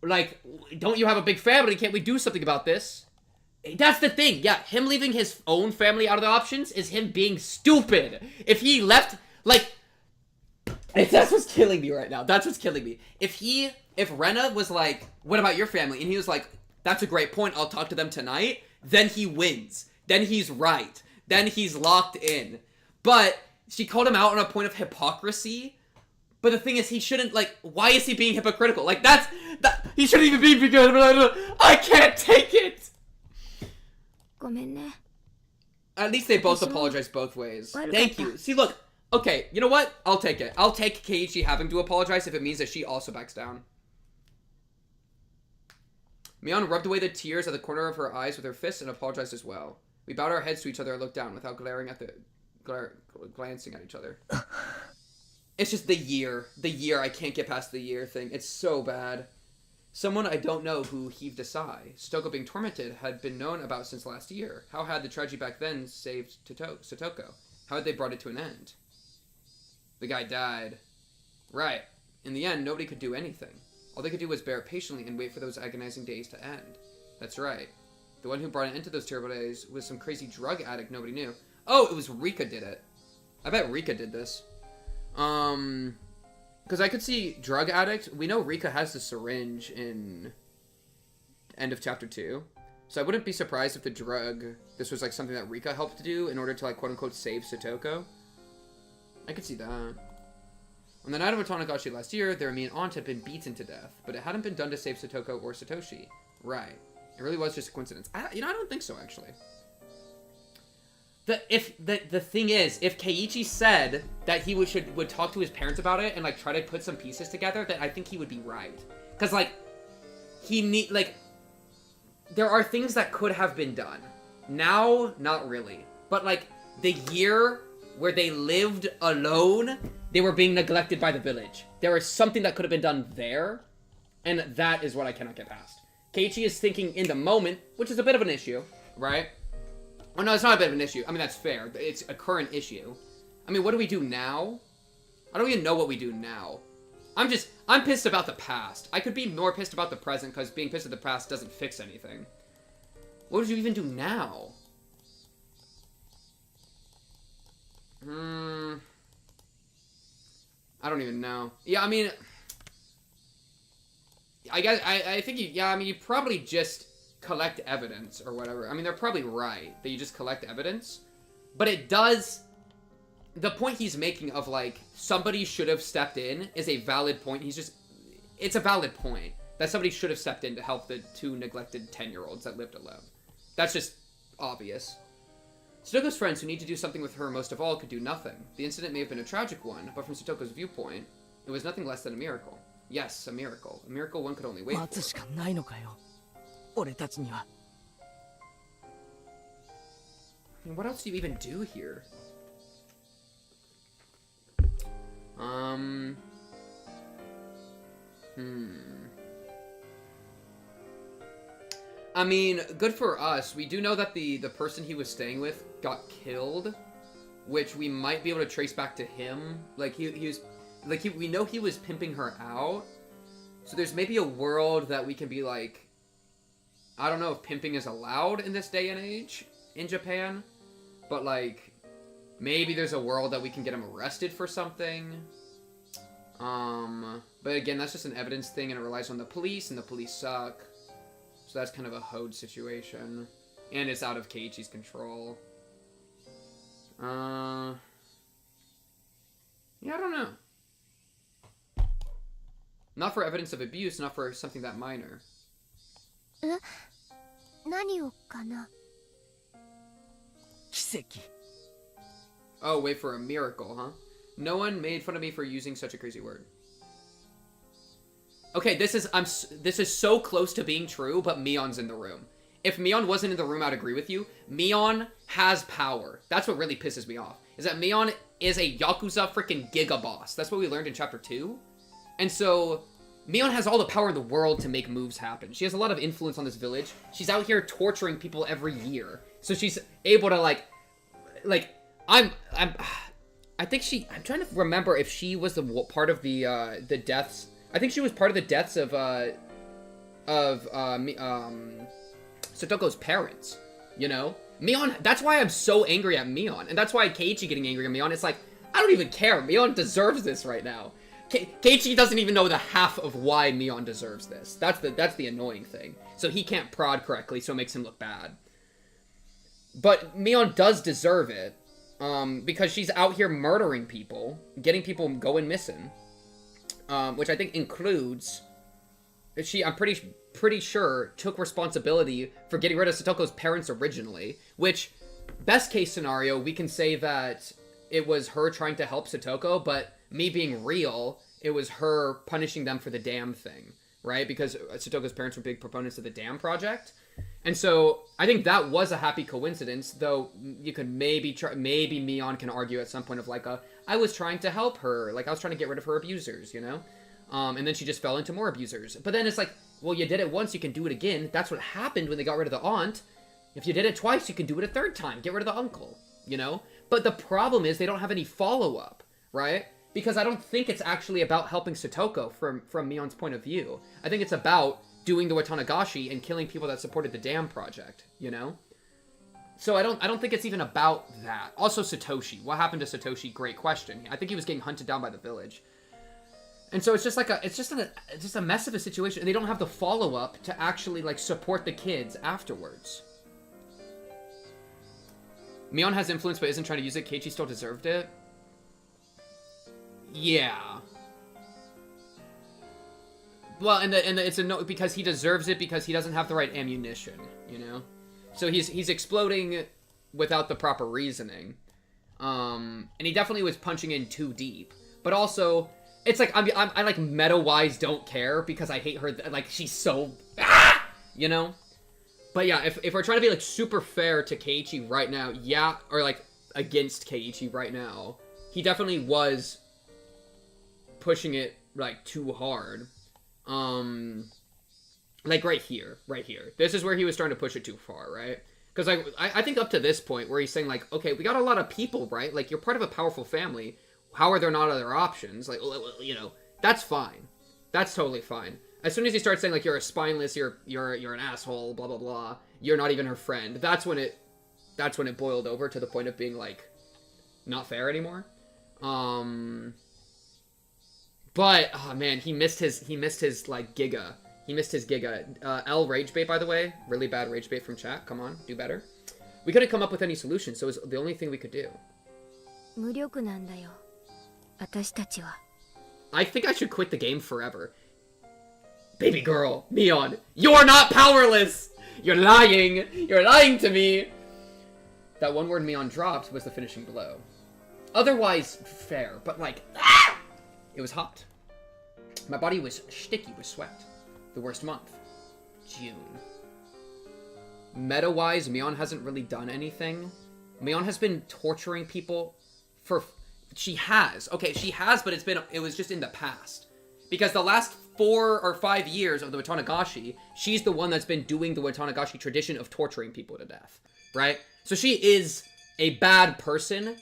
like, don't you have a big family? Can't we do something about this? That's the thing. Yeah, him leaving his own family out of the options is him being stupid. If he left, like, that's what's killing me right now. That's what's killing me. If Rena was like, what about your family? And he was like, that's a great point. I'll talk to them tonight. Then he wins. Then he's right. Then he's locked in. But she called him out on a point of hypocrisy. But the thing is, he shouldn't, like, why is he being hypocritical? Like, he shouldn't even be good. I can't take it. At least they both apologize both ways. Thank you. See, look. Okay, you know what? I'll take it. I'll take Keiichi having to apologize if it means that she also backs down. Mion rubbed away the tears at the corner of her eyes with her fists and apologized as well. We bowed our heads to each other and looked down without glancing at each other. It's just the year. The year. I can't get past the year thing. It's so bad. Someone I don't know who heaved a sigh. Satoko being tormented had been known about since last year. How had the tragedy back then saved Satoko? How had they brought it to an end? The guy died. Right. In the end, nobody could do anything. All they could do was bear it patiently and wait for those agonizing days to end. That's right. The one who brought an end to those terrible days was some crazy drug addict nobody knew. Oh, it was Rika did it. I bet Rika did this. Because I could see drug addict. We know Rika has the syringe in end of chapter 2. So I wouldn't be surprised if this was like something that Rika helped to do in order to like quote unquote save Satoko. I could see that. On the night of Otonagashi last year, their mean aunt had been beaten to death, but it hadn't been done to save Satoko or Satoshi. Right. It really was just a coincidence. I don't think so, actually. The thing is, if Keiichi said that he would talk to his parents about it and like try to put some pieces together, then I think he would be right. Because like there are things that could have been done. Now, not really. But like the year where they lived alone, they were being neglected by the village. There was something that could have been done there, and that is what I cannot get past. Keiichi is thinking in the moment, which is a bit of an issue, right? Oh no, it's not a bit of an issue. I mean, that's fair. It's a current issue. I mean, what do we do now? I don't even know what we do now. I'm pissed about the past. I could be more pissed about the present, because being pissed at the past doesn't fix anything. What would you even do now? I don't even know. Yeah, I mean, I guess, I think you probably just collect evidence or whatever. I mean, they're probably right that you just collect evidence, but it does, the point he's making of like, somebody should have stepped in is a valid point. It's a valid point that somebody should have stepped in to help the 2 neglected 10-year-olds that lived alone. That's just obvious. Satoko's friends who need to do something with her most of all could do nothing. The incident may have been a tragic one, but from Satoko's viewpoint, it was nothing less than a miracle. Yes, a miracle. A miracle one could only wait for. I mean, what else do you even do here? I mean, good for us. We do know that the person he was staying with got killed, which we might be able to trace back to him. Like, we know he was pimping her out. So there's maybe a world that we can be like, I don't know if pimping is allowed in this day and age in Japan, but like, maybe there's a world that we can get him arrested for something. But again, that's just an evidence thing, and it relies on the police, and the police suck. So that's kind of a Hode situation. And it's out of Keiichi's control. Yeah, I don't know. Not for evidence of abuse, not for something that minor. Oh, wait for a miracle, huh? No one made fun of me for using such a crazy word. Okay, this is so close to being true, but Mion's in the room. If Mion wasn't in the room, I'd agree with you. Mion has power. That's what really pisses me off. Is that Mion is a Yakuza freaking giga boss. That's what we learned in chapter 2. And so Mion has all the power in the world to make moves happen. She has a lot of influence on this village. She's out here torturing people every year. So she's able to like I think I'm trying to remember if she was the part of the deaths. I think she was part of the deaths of Satoko's parents, you know? Mion, that's why I'm so angry at Mion, and that's why Keiichi getting angry at Mion. It's like, I don't even care. Mion deserves this right now. Keiichi doesn't even know the half of why Mion deserves this. That's the annoying thing. So he can't prod correctly, so it makes him look bad. But Mion does deserve it, because she's out here murdering people, getting people going missing, which I think includes, I'm pretty sure took responsibility for getting rid of Satoko's parents originally, which, best case scenario, we can say that it was her trying to help Satoko, but me being real, it was her punishing them for the dam thing, right? Because Satoko's parents were big proponents of the dam project. And so I think that was a happy coincidence, though you could maybe Mion can argue at some point of like I was trying to help her, like I was trying to get rid of her abusers, you know? And then she just fell into more abusers. But then it's like, well, you did it once, you can do it again. That's what happened when they got rid of the aunt. If you did it twice, you can do it a third time. Get rid of the uncle, you know? But the problem is they don't have any follow-up, right? Because I don't think it's actually about helping Satoko from Mion's point of view. I think it's about doing the Watanagashi and killing people that supported the dam project, you know? So I don't think it's even about that. Also Satoshi. What happened to Satoshi? Great question. I think he was getting hunted down by the village. And so it's just like it's just a mess of a situation, and they don't have the follow-up to actually like support the kids afterwards. Mion has influence but isn't trying to use it. Keiichi still deserved it. Yeah. Well, and it's a no, because he deserves it because he doesn't have the right ammunition, you know? So he's exploding without the proper reasoning. And he definitely was punching in too deep. But also, it's like, I like meta-wise don't care because I hate her, like, she's so, you know? But yeah, if we're trying to be, like, super fair to Keiichi right now, yeah, or, like, against Keiichi right now, he definitely was pushing it, like, too hard. Like, right here. This is where he was starting to push it too far, right? Because, like, I think up to this point where he's saying, like, okay, we got a lot of people, right? Like, you're part of a powerful family. How are there not other options? Like, you know, that's fine. That's totally fine. As soon as he starts saying, like, you're a spineless, you're an asshole, blah, blah, blah, you're not even her friend, that's when it boiled over to the point of being, like, not fair anymore. But, oh man, he missed his, like, giga. He missed his giga. L rage bait, by the way. Really bad rage bait from chat. Come on, do better. We couldn't come up with any solution, so it was the only thing we could do. I think I should quit the game forever. Baby girl, Mion, you're not powerless! You're lying! You're lying to me! That one word Mion dropped was the finishing blow. Otherwise, fair, but like, it was hot. My body was sticky with sweat. The worst month. June. Meta-wise, Mion hasn't really done anything. Mion has been torturing people for... She has. Okay, she has, but it was just in the past. Because the last 4 or 5 years of the Watanagashi, she's the one that's been doing the Watanagashi tradition of torturing people to death. Right? So she is a bad person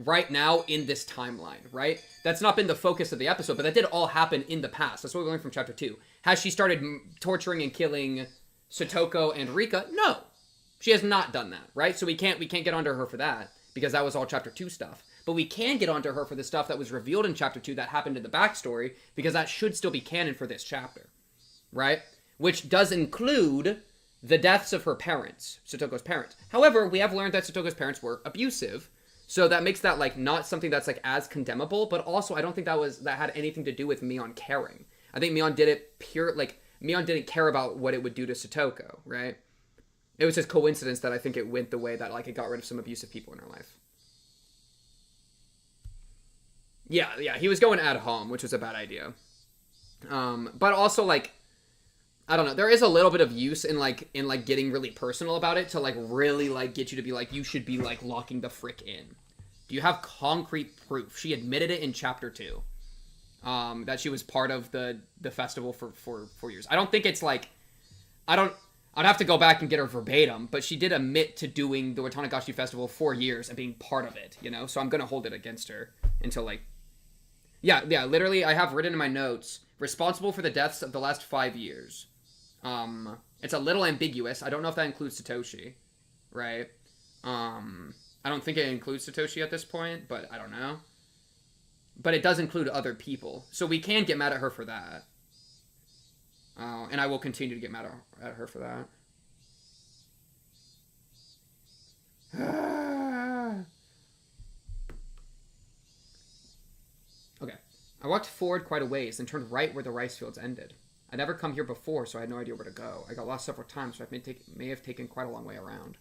right now in this timeline, right? That's not been the focus of the episode, but that did all happen in the past. That's what we learned from chapter 2. Has she started torturing and killing Satoko and Rika? No. She has not done that, right? So we can't get onto her for that, because that was all chapter 2 stuff. But we can get onto her for the stuff that was revealed in chapter 2 that happened in the backstory, because that should still be canon for this chapter, right? Which does include the deaths of her parents, Satoko's parents. However, we have learned that Satoko's parents were abusive, so that makes that, like, not something that's, like, as condemnable, but also I don't think that had anything to do with Mion caring. I think Mion did it Mion didn't care about what it would do to Satoko, right? It was just coincidence that I think it went the way that, like, it got rid of some abusive people in her life. Yeah, he was going ad hom, which was a bad idea. But also, like, I don't know, there is a little bit of use in getting really personal about it to, like, really, like, get you to be like, you should be, like, locking the frick in. Do you have concrete proof? She admitted it in chapter 2. That she was part of the festival for 4 years. I don't think it's like... I'd have to go back and get her verbatim, but she did admit to doing the Watanagashi festival 4 years and being part of it, you know? So I'm gonna hold it against her until, like... Yeah, literally, I have written in my notes, responsible for the deaths of the last 5 years. It's a little ambiguous. I don't know if that includes Satoshi, right? I don't think it includes Satoshi at this point, but I don't know. But it does include other people. So we can get mad at her for that. And I will continue to get mad at her for that. Okay. I walked forward quite a ways and turned right where the rice fields ended. I'd never come here before, so I had no idea where to go. I got lost several times, so I may have taken quite a long way around.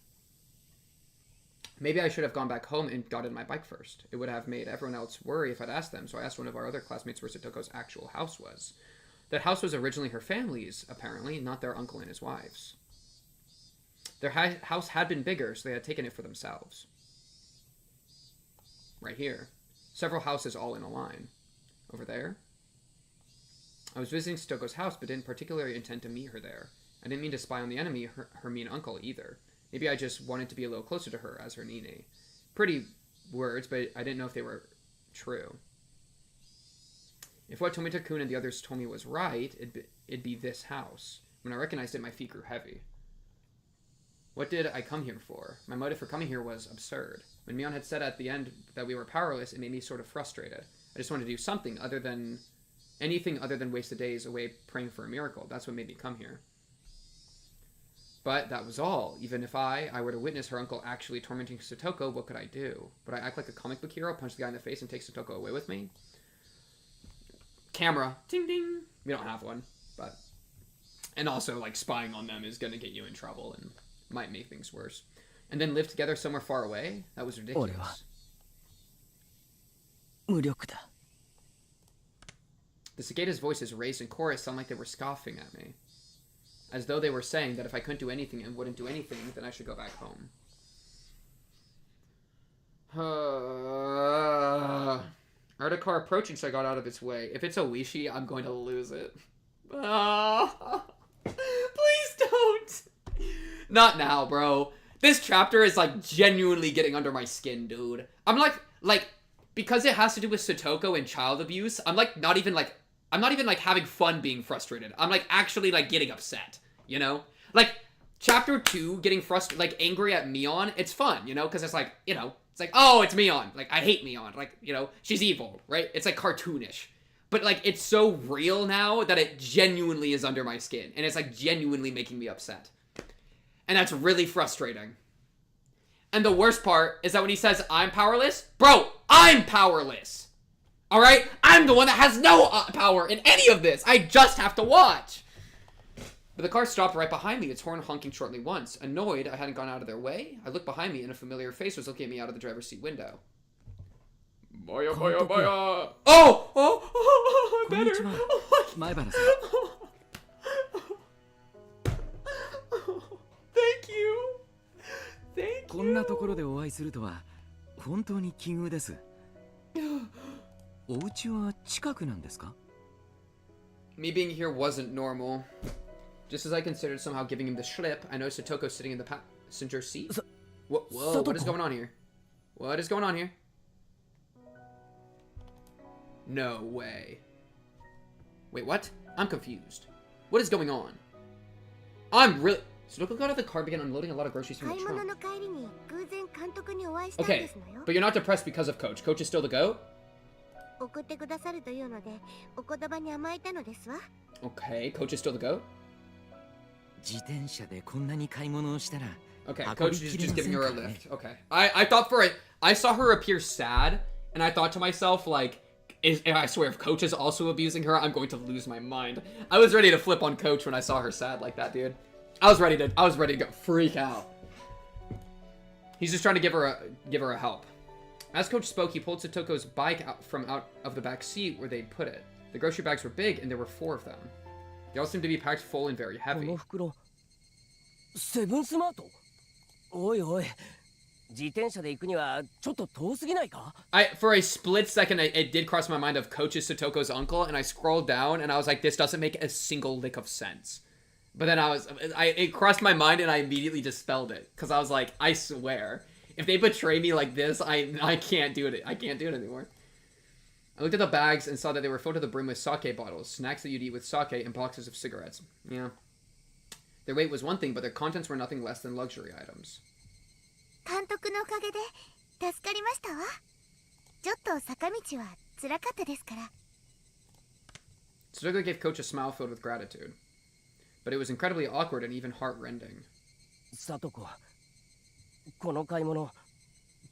Maybe I should have gone back home and gotten my bike first. It would have made everyone else worry if I'd asked them, so I asked one of our other classmates where Satoko's actual house was. That house was originally her family's, apparently, not their uncle and his wives. Their house had been bigger, so they had taken it for themselves. Right here. Several houses all in a line. Over there. I was visiting Satoko's house, but didn't particularly intend to meet her there. I didn't mean to spy on the enemy, her mean uncle, either. Maybe I just wanted to be a little closer to her as her Nini. Pretty words, but I didn't know if they were true. If what Tomita-kun and the others told me was right, it'd be this house. When I recognized it, my feet grew heavy. What did I come here for? My motive for coming here was absurd. When Mion had said at the end that we were powerless, it made me sort of frustrated. I just wanted to do something anything other than waste the days away praying for a miracle. That's what made me come here. But that was all. Even if I were to witness her uncle actually tormenting Satoko, what could I do? Would I act like a comic book hero, punch the guy in the face, and take Satoko away with me? Camera. Ding ding. We don't have one, but... And also, like, spying on them is gonna get you in trouble and might make things worse. And then live together somewhere far away? That was ridiculous. The cicada's voices raised in chorus sound like they were scoffing at me. As though they were saying that if I couldn't do anything and wouldn't do anything, then I should go back home. I heard a car approaching, so I got out of its way. If it's Oishi, I'm going to lose it. Please don't! Not now, bro. This chapter is, like, genuinely getting under my skin, dude. I'm like, because it has to do with Satoko and child abuse, I'm not even having fun being frustrated. I'm like actually like getting upset, you know? Like chapter 2 getting frustrated, like angry at Mion, it's fun, you know? Because it's like, you know, it's like, oh, it's Mion. Like I hate Mion. Like, you know, she's evil, right? It's like cartoonish. But like it's so real now that it genuinely is under my skin. And it's like genuinely making me upset. And that's really frustrating. And the worst part is that when he says I'm powerless, bro, I'm powerless. All right? I'm the one that has no power in any of this. I just have to watch. But the car stopped right behind me, its horn honking shortly once. Annoyed I hadn't gone out of their way, I looked behind me and a familiar face was looking at me out of the driver's seat window. Baya, baya, baya. Oh, better. Thank you. Thank you. こんなところでお会いするとは本当に奇遇です。お家は近くなんですか? Me being here wasn't normal. Just as I considered somehow giving him the schlip, I noticed Satoko sitting in the passenger seat. Whoa, what is going on here? What is going on here? No way. Wait, what? I'm confused. What is going on? I'm really... Satoko got out of the car and began unloading a lot of groceries from the trunk. Okay, but you're not depressed because of Coach. Coach is still the GOAT? Okay, Coach is still the GOAT? Okay, Coach is just giving her a lift. Okay. I thought for it, I saw her appear sad, and I thought to myself, like, I swear, if Coach is also abusing her, I'm going to lose my mind. I was ready to flip on Coach when I saw her sad like that, dude. I was ready to go freak out. He's just trying to give her a help. As Coach spoke, he pulled Satoko's bike out of the back seat where they'd put it. The grocery bags were big, and there were 4 of them. They all seemed to be packed full and very heavy. セブンスマート? おいおい、自転車で行くにはちょっと遠すぎないか? For a split second, it did cross my mind of Coach is Satoko's uncle, and I scrolled down and I was like, this doesn't make a single lick of sense. But then it crossed my mind and I immediately dispelled it because I was like, I swear, if they betray me like this, I can't do it. I can't do it anymore. I looked at the bags and saw that they were filled to the brim with sake bottles, snacks that you'd eat with sake, and boxes of cigarettes. Yeah. Their weight was one thing, but their contents were nothing less than luxury items. 監督のおかげで助かりましたわ。ちょっと坂道は辛かったですから。Satoko gave Coach a smile filled with gratitude. But it was incredibly awkward and even heart-rending. Satoko, この買い物、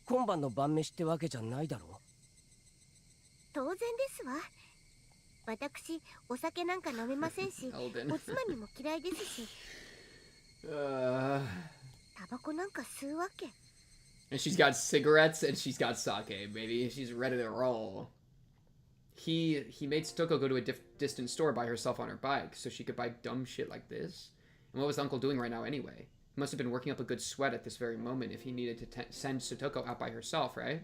今晩の晩飯ってわけじゃないだろう。当然ですわ。私、お酒なんか飲めませんし、おつまみも嫌いですし。タバコなんか吸うわけ。And she's got cigarettes and she's got sake, baby. She's ready to roll. He made Satoko go to a distant store by herself on her bike so she could buy dumb shit like this. And what was the uncle doing right now anyway? He must have been working up a good sweat at this very moment if he needed to send Satoko out by herself, right?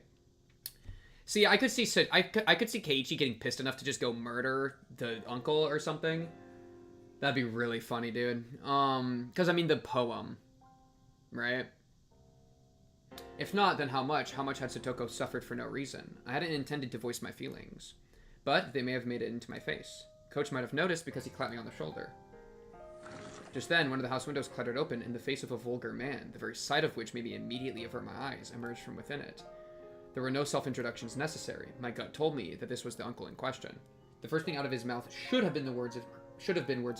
See, I could see Keiichi getting pissed enough to just go murder the uncle or something. That'd be really funny, dude. Because I mean the poem, right? If not, then how much? How much had Satoko suffered for no reason? I hadn't intended to voice my feelings. But they may have made it into my face. Coach might have noticed because he clapped me on the shoulder. Just then, one of the house windows clattered open and the face of a vulgar man, the very sight of which made me immediately avert my eyes, emerged from within it. There were no self-introductions necessary. My gut told me that this was the uncle in question. The first thing out of his mouth should have been words of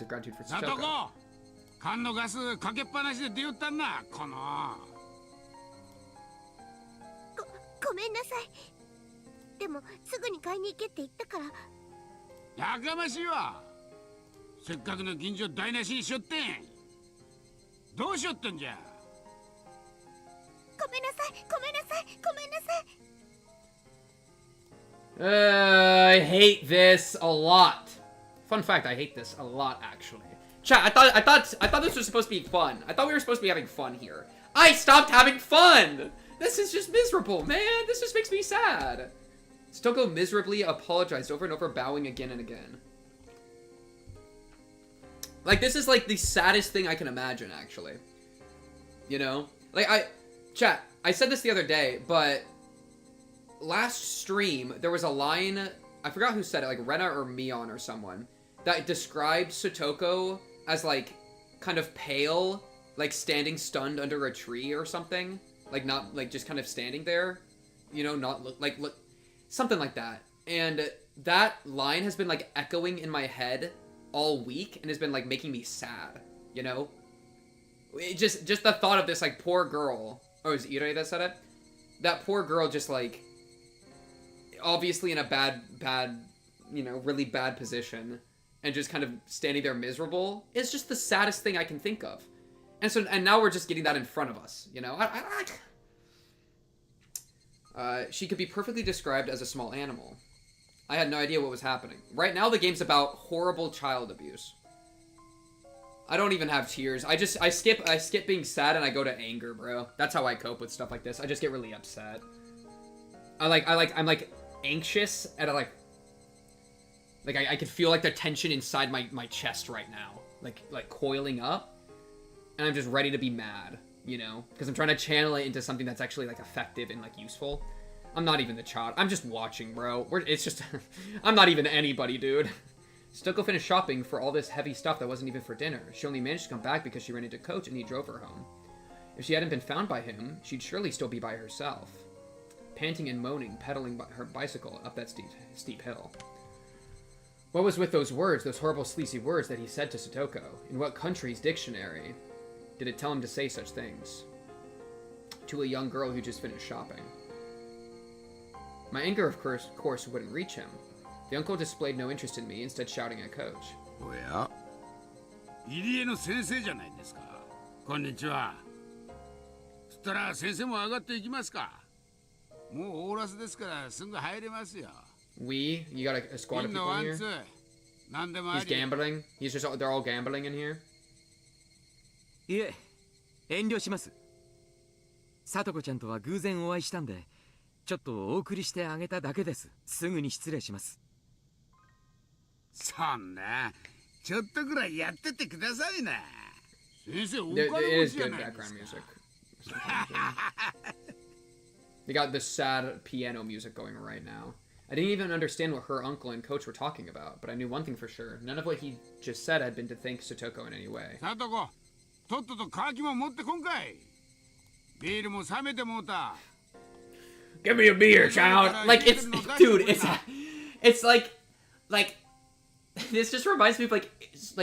gratitude for Satoko. Satoko! 缶のガスかけっぱなしで出よったんな、この。ごめんなさい。でもすぐに買いに行けって言ったから。やかましいわ。せっかくの銀条台無しにしよってん。どうしよったんじゃ。ごめんなさい、ごめんなさい、ごめんなさい。I hate this a lot. Fun fact, I hate this a lot, actually. Chat, I thought this was supposed to be fun. I thought we were supposed to be having fun here. I stopped having fun! This is just miserable, man. This just makes me sad. Satoko miserably apologized over and over, bowing again and again. Like, this is like the saddest thing I can imagine, actually. You know? Like, Chat, I said this the other day, but last stream, there was a line, I forgot who said it, like Rena or Mion or someone, that described Satoko as, like, kind of pale, like standing stunned under a tree or something. Like, not, like, just kind of standing there. You know, not, look, something like that. And that line has been, like, echoing in my head all week and has been, like, making me sad, you know? It just the thought of this, like, poor girl. Oh, is it Irei that said it? That poor girl just, like, obviously in a bad, you know, really bad position and just kind of standing there miserable. It's just the saddest thing I can think of. And now we're just getting that in front of us, you know? She could be perfectly described as a small animal. I had no idea what was happening. Right now, the game's about horrible child abuse. I don't even have tears. I skip being sad and I go to anger, bro. That's how I cope with stuff like this. I just get really upset. I'm like anxious and I can feel like the tension inside my chest right now, like coiling up. And I'm just ready to be mad, you know? Because I'm trying to channel it into something that's actually, like, effective and, like, useful. I'm not even the child. I'm just watching, bro. It's just... I'm not even anybody, dude. Satoko finished shopping for all this heavy stuff that wasn't even for dinner. She only managed to come back because she ran into Coach and he drove her home. If she hadn't been found by him, she'd surely still be by herself. Panting and moaning, pedaling her bicycle up that steep hill. What was with those words, those horrible sleazy words that he said to Satoko? In what country's dictionary did it tell him to say such things? To a young girl who just finished shopping. My anger, of course, wouldn't reach him. The uncle displayed no interest in me, instead shouting at Coach. おや、入江の先生じゃないですか。こんにちは。そしたら先生も上がっていきますか。もうオーラスですからすぐ入れますよ。We? You got a squad of people in here? He's gambling? They're all gambling in here? いえ、遠慮します。さとこちゃんとは偶然お会いしたんで、ちょっとお送りしてあげただけです。すぐに失礼します。そんな、ちょっとぐらいやっててくださいな。先生、お It 金持 is ちじゃ good ないです background か。 music. They got the sad piano music going right now. I didn't even understand what her uncle and coach were talking about, but I knew one thing for sure. None of what he just said had been to thank Satoko in any way. さとこ、とっととカキも持ってこんかい。ビールも冷めてもうた。 Give me a beer, child. Like it's, dude, it's like, this just reminds me of like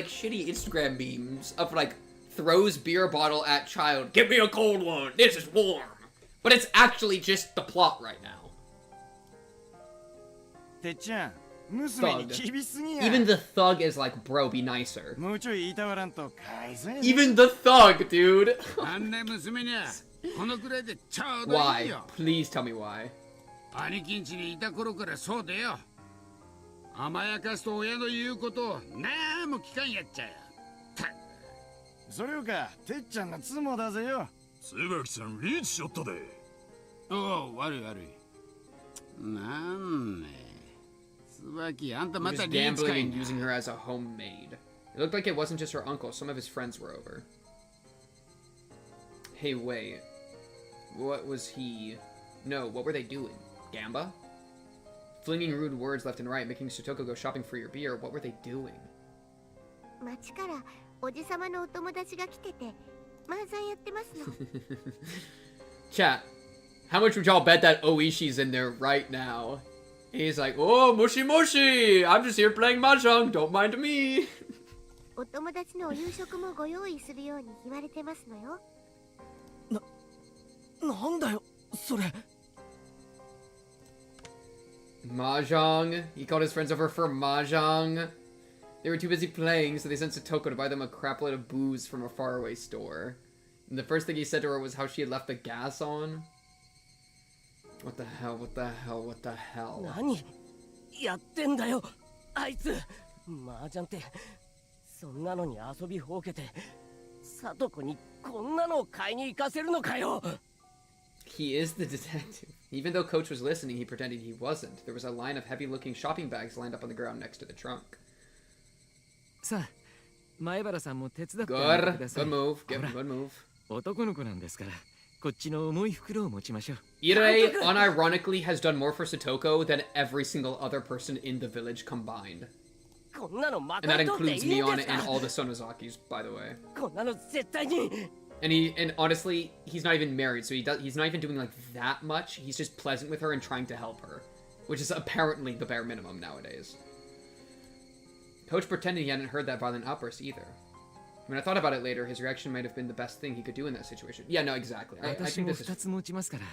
shitty Instagram memes of like throws beer bottle at child. Give me a cold one. This is warm. But it's actually just the plot right now. てっちゃん、娘に厳しすぎや。 Even the thug is like, bro, be nicer. もうちょい言いたわらんとかいそうやで。 Even the thug, dude. あんな娘にはこのくらいでちょうどいい Why? よ。 Please tell me why. 兄貴ん家にいた頃からそうでよ。甘やかすと親の言うことをなんも聞かんやっちゃよ。たく。それよか、てっちゃんの妻だぜよ。椿さんリーチしよったで。おお、悪い悪い。なんね。椿、あんた He ま was たリーチか gambling い and な。 using her as a homemaid. It looked like it wasn't just her uncle. Some of his friends were over. Hey, wait. What was he... No, what were they doing? Gamba? Flinging rude words left and right, making Satoko go shopping for your beer. What were they doing? 町からおじさまのお友達が来てて麻雀やってますの。 Chat, how much would y'all bet that Oishi's in there right now? He's like, oh, mushy mushy! I'm just here playing mahjong, don't mind me! お友達のお夕食もご用意するように言われてますのよ。なんだよ、それ。Mahjong? He called his friends over for mahjong? They were too busy playing, so they sent Satoko to buy them a crapload of booze from a faraway store. And the first thing he said to her was how she had left the gas on. What the hell, what the hell, what the hell? 何やってんだよ、あいつ。麻雀って、そんなのに遊びほうけて、サトコにこんなのを買いに行かせるのかよ。He is the detective. Even though Coach was listening, he pretended he wasn't. There was a line of heavy-looking shopping bags lined up on the ground next to the trunk. さあ、前原さんも手伝ってあげてく Good. ださい。 Good move. ほら Good move. 男の子なんですから、こっちの重い袋を持ちましょう。Irei, unironically, has done more for Satoko than every single other person in the village combined. こんなのま And か that りとってい includes いん Mion です and か。 all the Sonozakis, by the way. こんなの絶対に。 And honestly, he's not even married, so he's not even doing like that much. He's just pleasant with her and trying to help her, which is apparently the bare minimum nowadays. Coach pretended he hadn't heard that violent outburst either. When I thought about it later, his reaction might have been the best thing he could do in that situation. Yeah, no, exactly. I 私 think も this 2 is... つ持ちますから。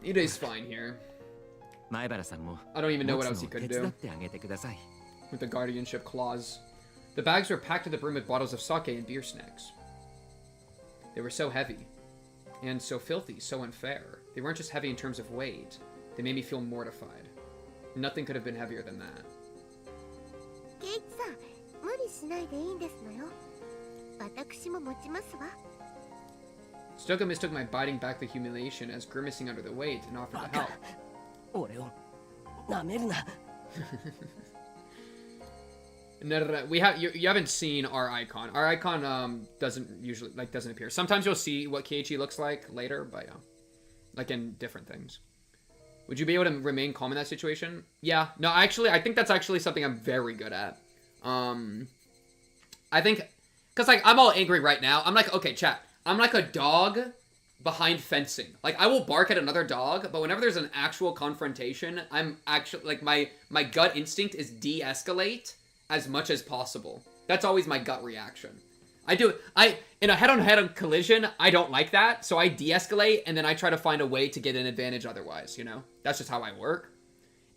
Irei's fine here. 前原さんも I don't even know 持 what つ else he のを could 手伝 do ってあげてください。 with the guardianship clause. The bags were packed to the brim with bottles of sake and beer snacks. They were so heavy. And so filthy, so unfair. They weren't just heavy in terms of weight. They made me feel mortified. Nothing could have been heavier than that. ケイチさん、無理しないでいいんですのよ。私も持ちますわ。 Satoko mistook my biting back the humiliation as grimacing under the weight and offered to help. 俺を舐めるな。 No, we have you haven't seen our icon. Our icon doesn't usually doesn't appear. Sometimes you'll see what Keiichi looks like later, but yeah, like in different things. Would you be able to remain calm in that situation? Yeah. No, actually, I think that's actually something I'm very good at. I think, cause like I'm all angry right now. I'm like, okay, chat. I'm like a dog behind fencing. Like I will bark at another dog, but whenever there's an actual confrontation, I'm actually like my gut instinct is de-escalate as much as possible. That's always my gut reaction. In a head-on-head collision, I don't like that, so I de-escalate, and then I try to find a way to get an advantage otherwise, you know? That's just how I work.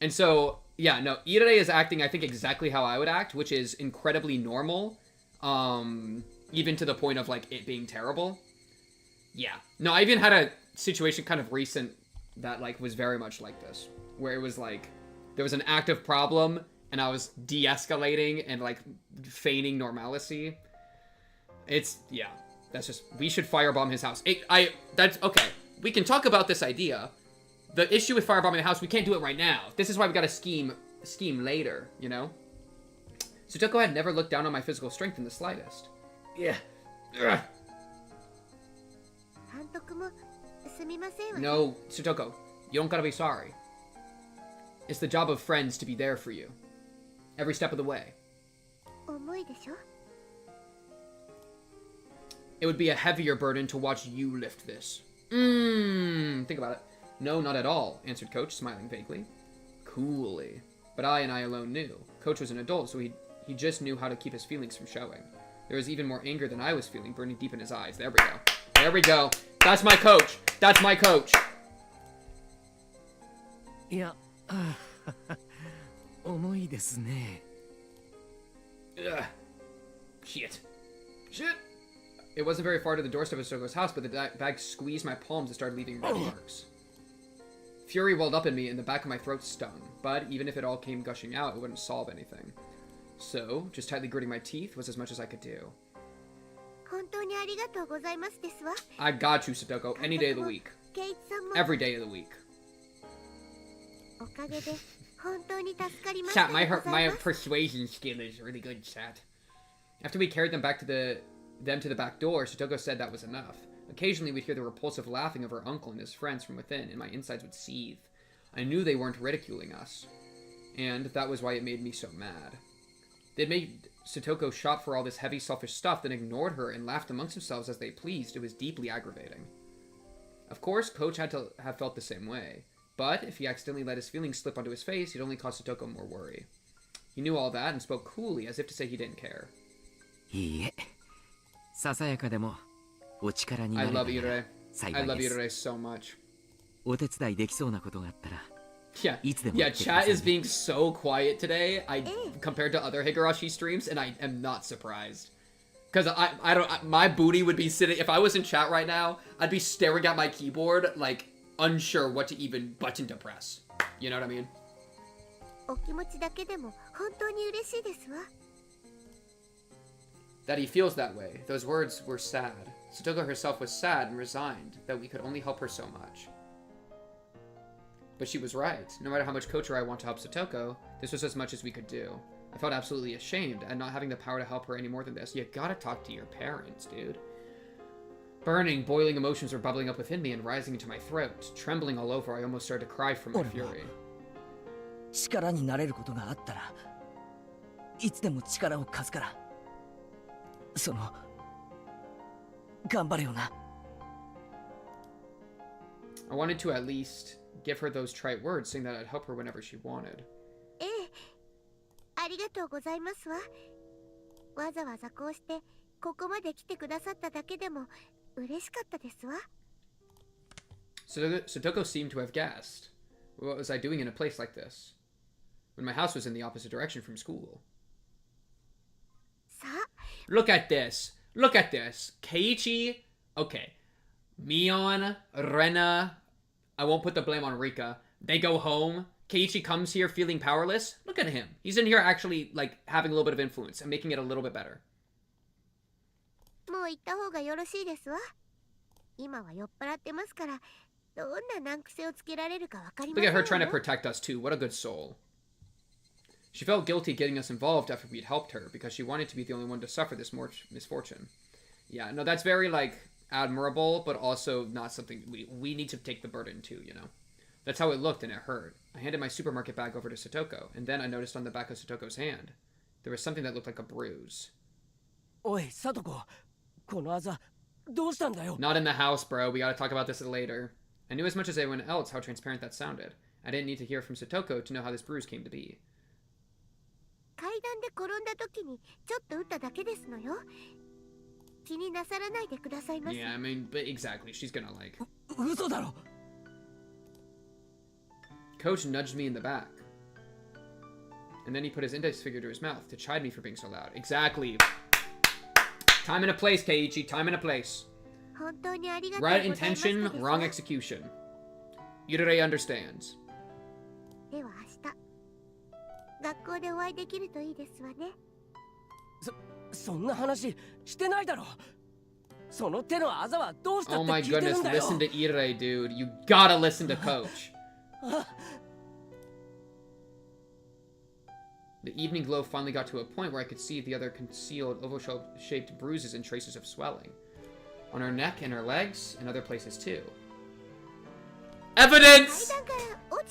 And so, yeah, no, Irei is acting, I think, exactly how I would act, which is incredibly normal, even to the point of, like, it being terrible. Yeah. No, I even had a situation kind of recent that, like, was very much like this, where it was, like, there was an active problem, and I was de-escalating and, like, feigning normalcy. It's, yeah, that's just, we should firebomb his house. That's, okay. we can talk about this idea. The issue with firebombing the house, we can't do it right now. This is why we gotta scheme later, you know? Satoko had never looked down on my physical strength in the slightest. Yeah. Ugh. No, Satoko, you don't gotta be sorry. It's the job of friends to be there for you. Every step of the way. It would be a heavier burden to watch you lift this. Think about it. No, not at all, answered Coach, smiling vaguely. Coolly. But I alone knew. Coach was an adult, so he just knew how to keep his feelings from showing. There was even more anger than I was feeling, burning deep in his eyes. There we go. There we go. That's my coach. That's my coach. Yeah. 重いですね。 Ugh. Shit. It wasn't very far to the doorstep of Soko's house, but the bag squeezed my palms and started leaving red marks. Fury welled up in me and the back of my throat stung, but even if it all came gushing out, it wouldn't solve anything. So, just tightly gritting my teeth was as much as I could do. I got you, Satoko, any day of the week. Every day of the week. Chat, my persuasion skill is really good, chat. After we carried them to the back door, Satoko said that was enough. Occasionally we'd hear the repulsive laughing of her uncle and his friends from within, and my insides would seethe. I knew they weren't ridiculing us, and that was why it made me so mad. They'd made Satoko shop for all this heavy, selfish stuff, then ignored her and laughed amongst themselves as they pleased. It was deeply aggravating. Of course, Coach had to have felt the same way, but if he accidentally let his feelings slip onto his face, he'd only cause Satoko more worry. He knew all that and spoke coolly, as if to say he didn't care. いいえ。ささやかでもお力にな I れば love Irure. 幸 I い love です Irure so much. お手伝いできそうなことがあったら Yeah, いつでも yeah, 言ってくだ chat さい is ね being so quiet today, compared to other Higurashi streams, and I am not surprised. Because my booty would be sitting, if I was in chat right now, I'd be staring at my keyboard, like, unsure what to even button to press. You know what I mean? That he feels that way. Those words were sad. Satoko herself was sad and resigned that we could only help her so much. But she was right. No matter how much Coach or I want to help Satoko, this was as much as we could do. I felt absolutely ashamed at not having the power to help her any more than this. You gotta talk to your parents, dude. Burning, boiling emotions were bubbling up within me and rising into my throat. Trembling all over, I almost started to cry from my fury. 力になれることがあったらいつでも力を貸すから。その頑張れよな。 I wanted to at least give her those trite words, saying that I'd help her whenever she wanted. Satoko seemed to have guessed. What was I doing in a place like this? When my house was in the opposite direction from school. Look at this. Look at this. Keiichi. Okay. Mion, Rena. I won't put the blame on Rika. They go home. Keiichi comes here feeling powerless. Look at him. He's in here actually, like, having a little bit of influence and making it a little bit better. Look at her trying to protect us, too. What a good soul. She felt guilty getting us involved after we'd helped her because she wanted to be the only one to suffer this misfortune. Yeah, no, that's very, like, admirable, but also not something we need to take the burden too, you know. That's how it looked, and it hurt. I handed my supermarket bag over to Satoko, and then I noticed on the back of Satoko's hand there was something that looked like a bruise. Oi, Satoko, このあざどうしたんだよ? Not in the house, bro. We gotta talk about this later. I knew as much as anyone else how transparent that sounded. I didn't need to hear from Satoko to know how this bruise came to be. Yeah, I mean, but exactly. She's gonna, like... 嘘だろ. Coach nudged me in the back. And then he put his index finger to his mouth to chide me for being so loud. Exactly. Time and a place, Keiichi. Time and a place. Right intention, wrong execution. Irure understands. そんな話してないだろ。Oh my goodness, listen to Ire, dude. You gotta listen to Coach. The evening glow finally got to a point where I could see the other concealed oval-shaped bruises and traces of swelling. On her neck and her legs, and other places too. Evidence!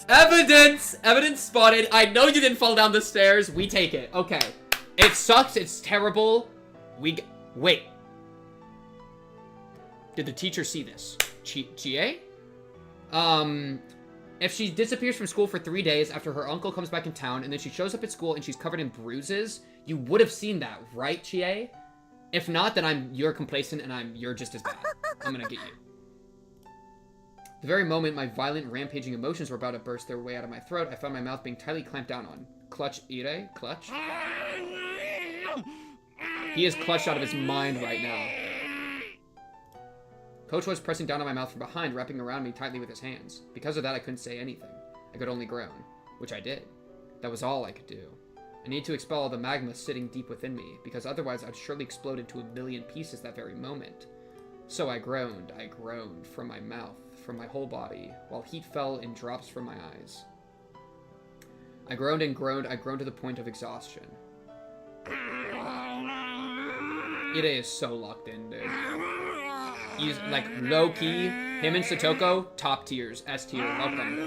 Evidence! Evidence spotted. I know you didn't fall down the stairs. We take it. Okay. It sucks. It's terrible. Wait. Did the teacher see this? Chie? If she disappears from school for 3 days after her uncle comes back in town, and then she shows up at school and she's covered in bruises, you would have seen that, right, Chie? If not, then you're complacent and you're just as bad. I'm gonna get you. The very moment my violent, rampaging emotions were about to burst their way out of my throat, I found my mouth being tightly clamped down on. Clutch, Ire? Clutch? He is clutched out of his mind right now. Coach was pressing down on my mouth from behind, wrapping around me tightly with his hands. Because of that, I couldn't say anything. I could only groan, which I did. That was all I could do. I needed to expel all the magma sitting deep within me, because otherwise I'd surely explode into a million pieces that very moment. So I groaned from my mouth, from my whole body, while heat fell in drops from my eyes. I groaned and groaned, I groaned to the point of exhaustion. Ire is so locked in, dude. He's like low-key. Him and Satoko, top tiers. S tier. Love them.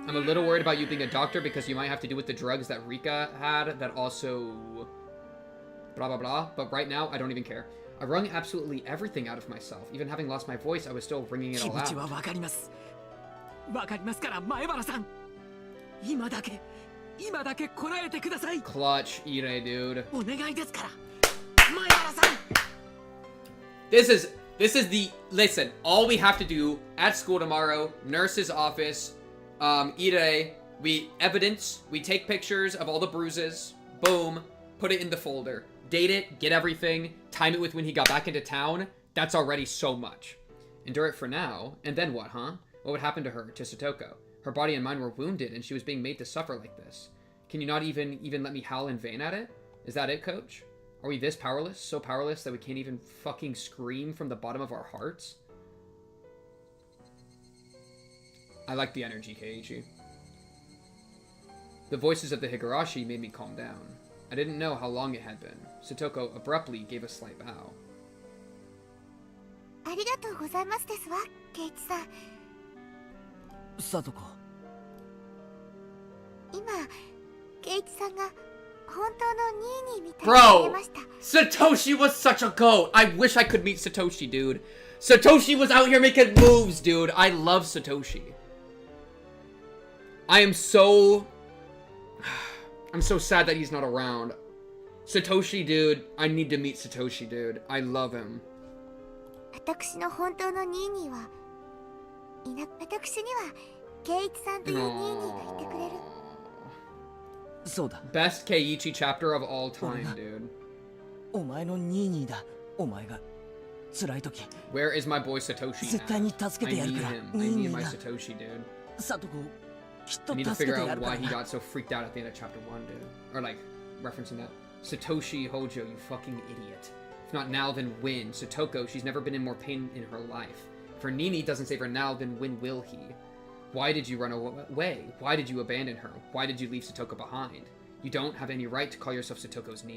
I'm a little worried about you being a doctor because you might have to do with the drugs that Rika had that also... blah, blah, blah. But right now, I don't even care. I wrung absolutely everything out of myself. Even having lost my voice, I was still wringing it all out. Clutch, Ire, dude. This is the... Listen, all we have to do at school tomorrow, nurse's office, Ire, we take pictures of all the bruises, boom, put it in the folder, date it, get everything, time it with when he got back into town. That's already so much. Endure it for now, and then what, huh? What would happen to her, to Satoko? Her body and mind were wounded, and she was being made to suffer like this. Can you not even let me howl in vain at it? Is that it, Coach? Are we this powerless? So powerless that we can't even fucking scream from the bottom of our hearts? I like the energy, Keiichi. The voices of the Higurashi made me calm down. I didn't know how long it had been. Satoko abruptly gave a slight bow. Satoko. Bro! Satoshi was such a goat! I wish I could meet Satoshi, dude. Satoshi was out here making moves, dude. I love Satoshi. I'm so sad that he's not around. Satoshi, dude. I need to meet Satoshi, dude. I love him. Best Keiichi chapter of all time, dude. Where is my boy Satoshi at? I need him. I need my Satoshi, dude. I need to figure out why he got so freaked out at the end of chapter 1, dude. Or like, referencing that. Satoshi Hojo, you fucking idiot. If not now, then when? Satoko, she's never been in more pain in her life. If her Nini doesn't save her now, then when will he? Why did you run away? Why did you abandon her? Why did you leave Satoko behind? You don't have any right to call yourself Satoko's Nini.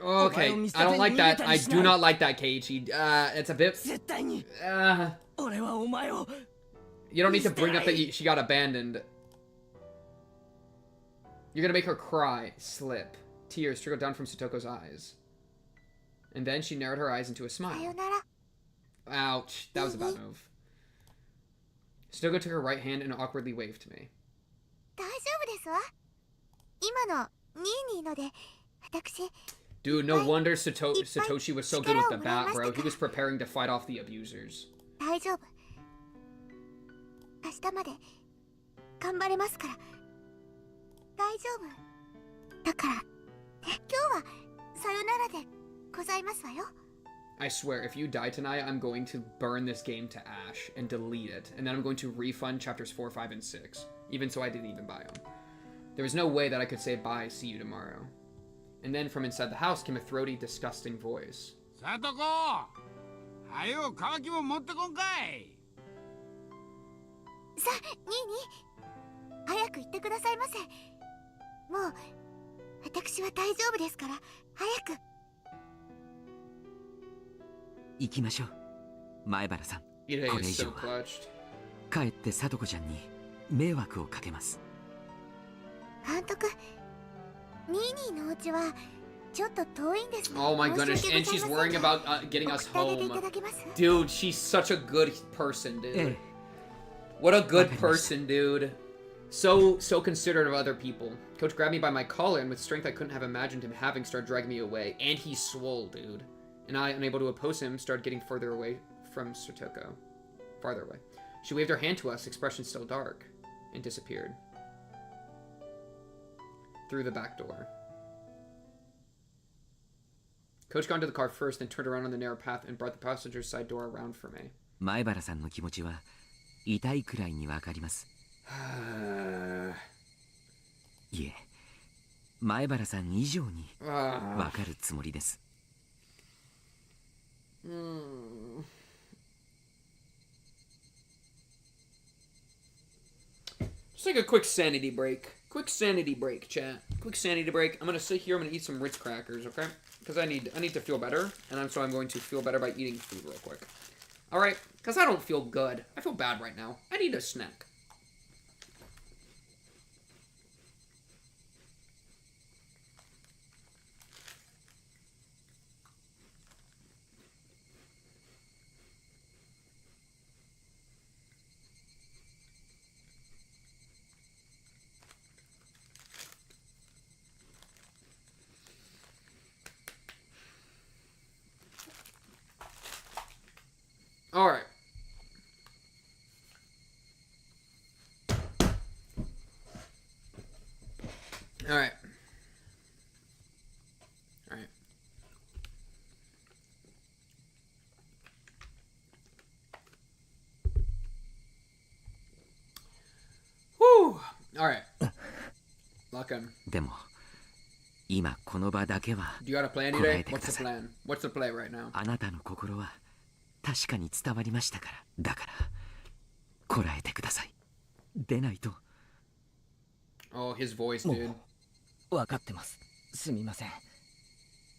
Okay, I don't like that. I do not like that, Keiichi. It's a bit... You don't need to bring up that she got abandoned. You're gonna make her cry. Slip. Tears trickled down from Satoko's eyes. And then she narrowed her eyes into a smile. Ouch. That was a bad move. Satoko took her right hand and awkwardly waved to me. Dude, no wonder Satoshi was so good with the bat, bro. He was preparing to fight off the abusers. I swear, if you die tonight, I'm going to burn this game to ash and delete it. And then I'm going to refund chapters 4, 5, and 6. Even so I didn't even buy them. There was no way that I could say bye, see you tomorrow. And then from inside the house came a throaty, disgusting voice. Satoko! Hayo, kawaki mo motte kon kai? さあ、ニーニー。早く行ってくださいませ。もう、私は大丈夫ですから、早く。行きましょう。前原さん、これ以 Irei is 上 so は clutched. かえってさとこちゃんに迷惑をかけます。監督、ニーニーのお家はちょっと遠いんですね。 Oh my goodness, and she's worrying about getting us home. Dude, she's such a good person, dude. What a good person, dude. So considerate of other people. Coach grabbed me by my collar, and with strength I couldn't have imagined him having, started dragging me away. And he swole, dude. And I, unable to oppose him, started getting further away from Satoko. Farther away. She waved her hand to us, expression still dark, and disappeared. Through the back door. Coach got into the car first, then turned around on the narrow path and brought the passenger side door around for me. 前原さんの気持ちは痛いくらいにわかります。いえ、前原さん以上にわかるつもりです。Just like a quick sanity break. Quick sanity break, chat. Quick sanity break. I'm gonna sit here. I'm gonna eat some Ritz crackers, okay? Because I need to feel better, and so I'm going to feel better by eating food real quick. All right? Because I don't feel good. I feel bad right now. I need a snack. All right. All right. All right. Whew. All right. Lock in. でも今この場だけは Do you got a plan こらえ today? てく What's だ the さい。 plan? What's the play right now? あなたの心は確かに伝わりましたから。だからこらえてください。でないと。 Oh, his voice, dude. 分かってます。すみません。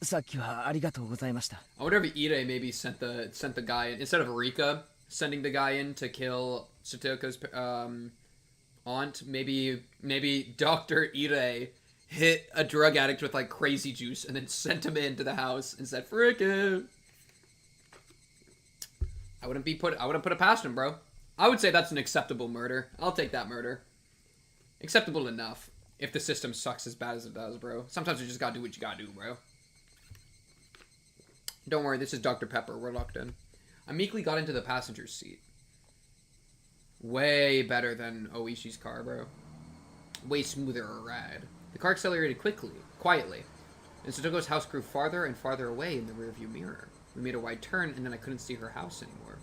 さっきはありがとうございました。 I wonder if Ide maybe sent the guy in, instead of Rika sending the guy in to kill Satoko's aunt. Maybe Dr. Ide hit a drug addict with like crazy juice and then sent him into the house and said, "Frick it." I wouldn't put it past him, bro. I would say that's an acceptable murder. I'll take that murder. Acceptable enough if the system sucks as bad as it does, bro. Sometimes you just gotta do what you gotta do, bro. Don't worry, this is Dr. Pepper. We're locked in. I meekly got into the passenger's seat. Way better than Oishi's car, bro. Way smoother a ride. The car accelerated quietly, and Satoko's house grew farther and farther away in the rearview mirror. We made a wide turn, and then I couldn't see her house anymore.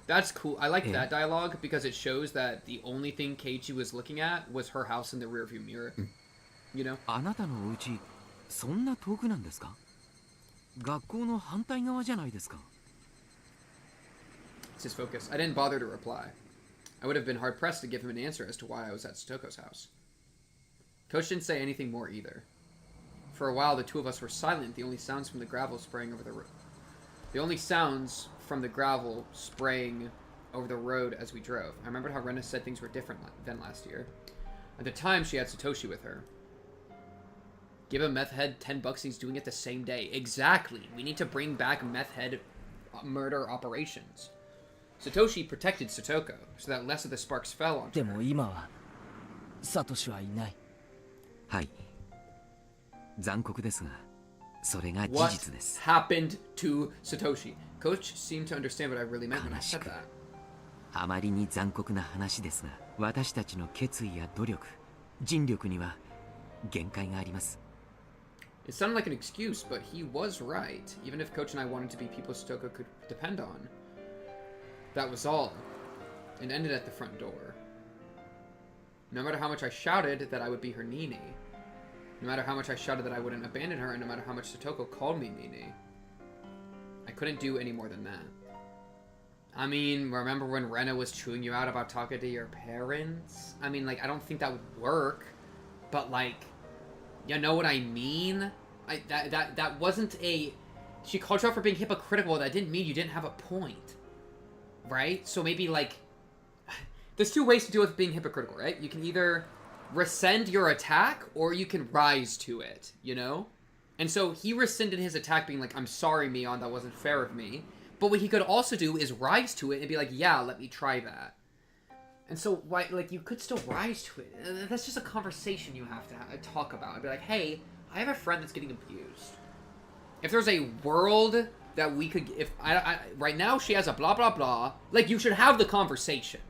That's cool. I like that dialogue because it shows that the only thing Keiichi was looking at was her house in the rearview mirror. You know? あなたのお家そんな遠くなんですか？学校の反対側じゃないですか。 It's his focus. I didn't bother to reply. I would have been hard pressed to give him an answer as to why I was at Satoko's house. Coach didn't say anything more either. For a while, the two of us were silent. The only sounds from the gravel spraying over the road. The only sounds from the gravel spraying over the road as we drove. I remembered how Rena said things were different than last year. At the time, she had Satoshi with her. Give a meth head $10 he's doing it the same day. Exactly. We need to bring back meth head murder operations. Satoshi protected Satoko, so that less of the sparks fell onto で her. も今はサトシはいない。はい。残酷ですが、それが事 What 実です。 happened to Satoshi? Coach seemed to understand what I really meant when I said that. あまりに残酷な話ですが、私たちの決意や努力、尽力には限界があります。It sounded like an excuse, but he was right. Even if Coach and I wanted to be people Satoko could depend on. That was all. It ended at the front door. No matter how much I shouted that I would be her Nini. No matter how much I shouted that I wouldn't abandon her, and no matter how much Satoko called me Nini. I couldn't do any more than that. I mean, remember when Rena was chewing you out about talking to your parents? I mean, like, I don't think that would work. But, like, you know what I mean? That wasn't a... She called you out for being hypocritical. That didn't mean you didn't have a point. Right? So maybe, like... There's two ways to deal with being hypocritical, right? You can either rescind your attack, or you can rise to it, you know? And so he rescinded his attack being like, I'm sorry, Mion, that wasn't fair of me. But what he could also do is rise to it and be like, yeah, let me try that. And so, why, like, you could still rise to it. That's just a conversation you have to talk about. I'd be like, hey, I have a friend that's getting abused. If there's a world that we could... If right now she has a blah, blah, blah. Like, you should have the conversation.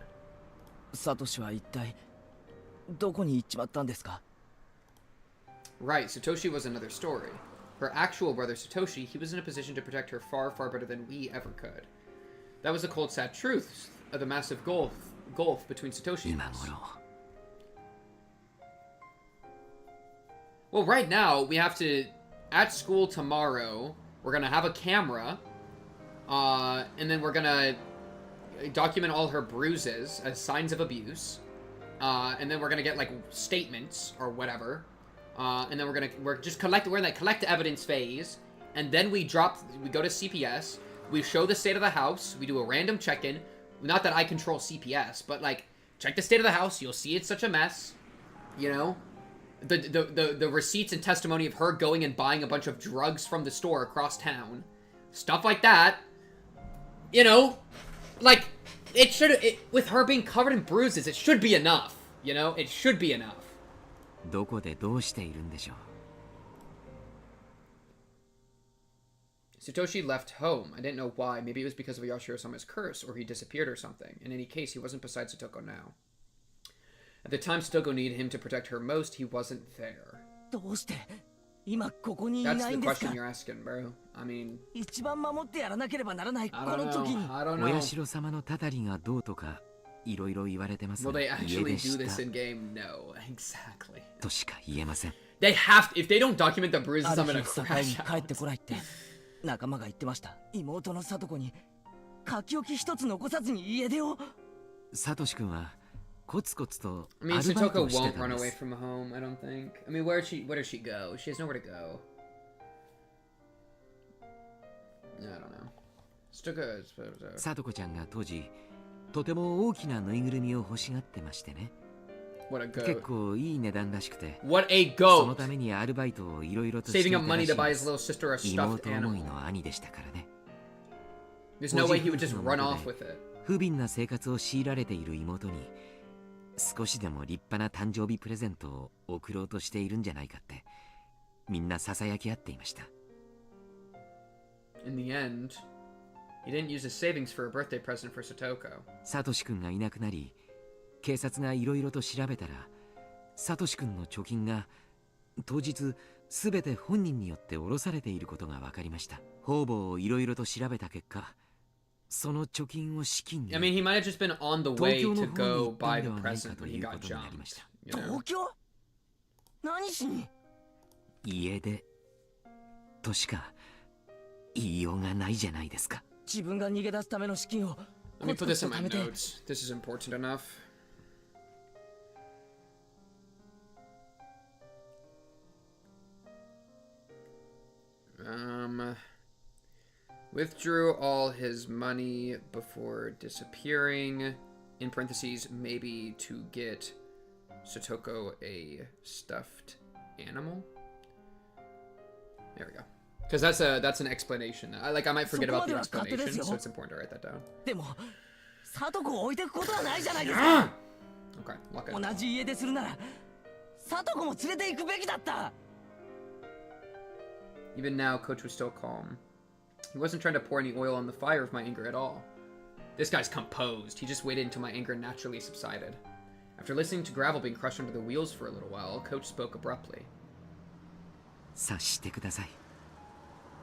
Satoshi は一体どこに行っちまったんですか? Right, Satoshi was another story. Her actual brother Satoshi, he was in a position to protect her far, far better than we ever could. That was the cold, sad truth of the massive gulf between Satoshi and us. Well, right now, we have to... At school tomorrow, we're gonna have a camera, and then we're gonna document all her bruises as signs of abuse, and then we're gonna get, like, statements or whatever. And then we're in that collect evidence phase, and then we go to CPS, we show the state of the house, we do a random check-in, not that I control CPS, but, like, check the state of the house, you'll see it's such a mess, you know, the receipts and testimony of her going and buying a bunch of drugs from the store across town, stuff like that, you know, like, with her being covered in bruises, it should be enough, you know, it should be enough. どこでどうしているんでしょう? Satoshi left home. I didn't know why. Maybe it was because of Yashiro-sama's curse, or he disappeared or something. In any case, he wasn't beside Satoko now. At the time Satoko needed him to protect her most, he wasn't there. どうして今ここにいないん That's で the すか? question you're asking, bro. I mean... 一番守ってやらなければならないこ I don't の時に know. I don't お know. 社様のたたりがどうとかいろいろ言われてます Will が they 家 actually 出 do し this た in game? No. Exactly. としか言えません They have to, if they don't document the bruises, ある I'm 日 gonna 境に crash 帰って out. こないって仲間が言ってました。妹の聡子に書き置き一つ残さずに家出を。サトシ君はコツコツと I mean, アルバイト Satoko をして won't たん run で away す from home, I don't think. I mean, where does she go? She has nowhere to go. I don't know. Satoko is... サトコちゃんが当時とても大きなぬいぐるみを欲しがってましてね What a 結 goat. 構いい値段らしくて What a その goat! ためにアルバイトをいろいろとしてい Saving た up ら money しい to ん buy で his す little sister a stuffed 妹思 animal. いの兄でしたからね There's no way he would just run off with it. 不憫な生活を強いられている妹に少しでも立派な誕生日プレゼントを贈ろうとしているんじゃないかってみんなささやき合っていました In the end, he didn't use his savings for a birthday present for Satoko. サトシ君がいなくなり警察がいろいろと調べたらサトシ君の貯金が当日すべて本人によって下ろされていることが分かりました方々をいろいろと調べた結果その貯金を資金に I mean, he might have just been on the way 東京 to の方に go 行った buy んで the はないか present と when い he うこ got とになりま jumped. した You know? 東京何しに家出としか言いようがないじゃないですか自分が逃げ出すための資金を Let me コツ put コ this ツ in と my 貯めて notes. This is important enough. Withdrew all his money before disappearing. In parentheses, maybe to get Satoko a stuffed animal. There we go. Because that's an explanation. I might forget about the explanation, so it's important to write that down. でも聡子を置いてくことはないじゃないですか Okay, lock it. 同じ家出するなら聡子も連れて行くべきだった Even now, Coach was still calm. He wasn't trying to pour any oil on the fire of my anger at all. This guy's composed. He just waited until my anger naturally subsided. After listening to gravel being crushed under the wheels for a little while, Coach spoke abruptly. 察してください。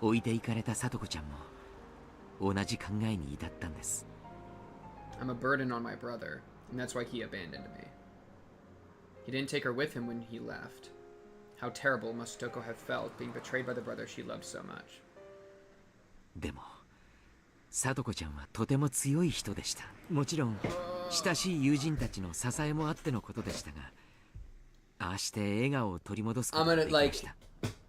置いていかれたさとこちゃんも同じ考えに至ったんです。I'm a burden on my brother, and that's why he abandoned me. He didn't take her with him when he left. How terrible must Satoko have felt being betrayed by the brother she loved so much. でもさとこちゃんはとても強い人でした。もちろん親しい友人たちの支えもあってのことでしたが、ああして笑顔を取り戻すことができました。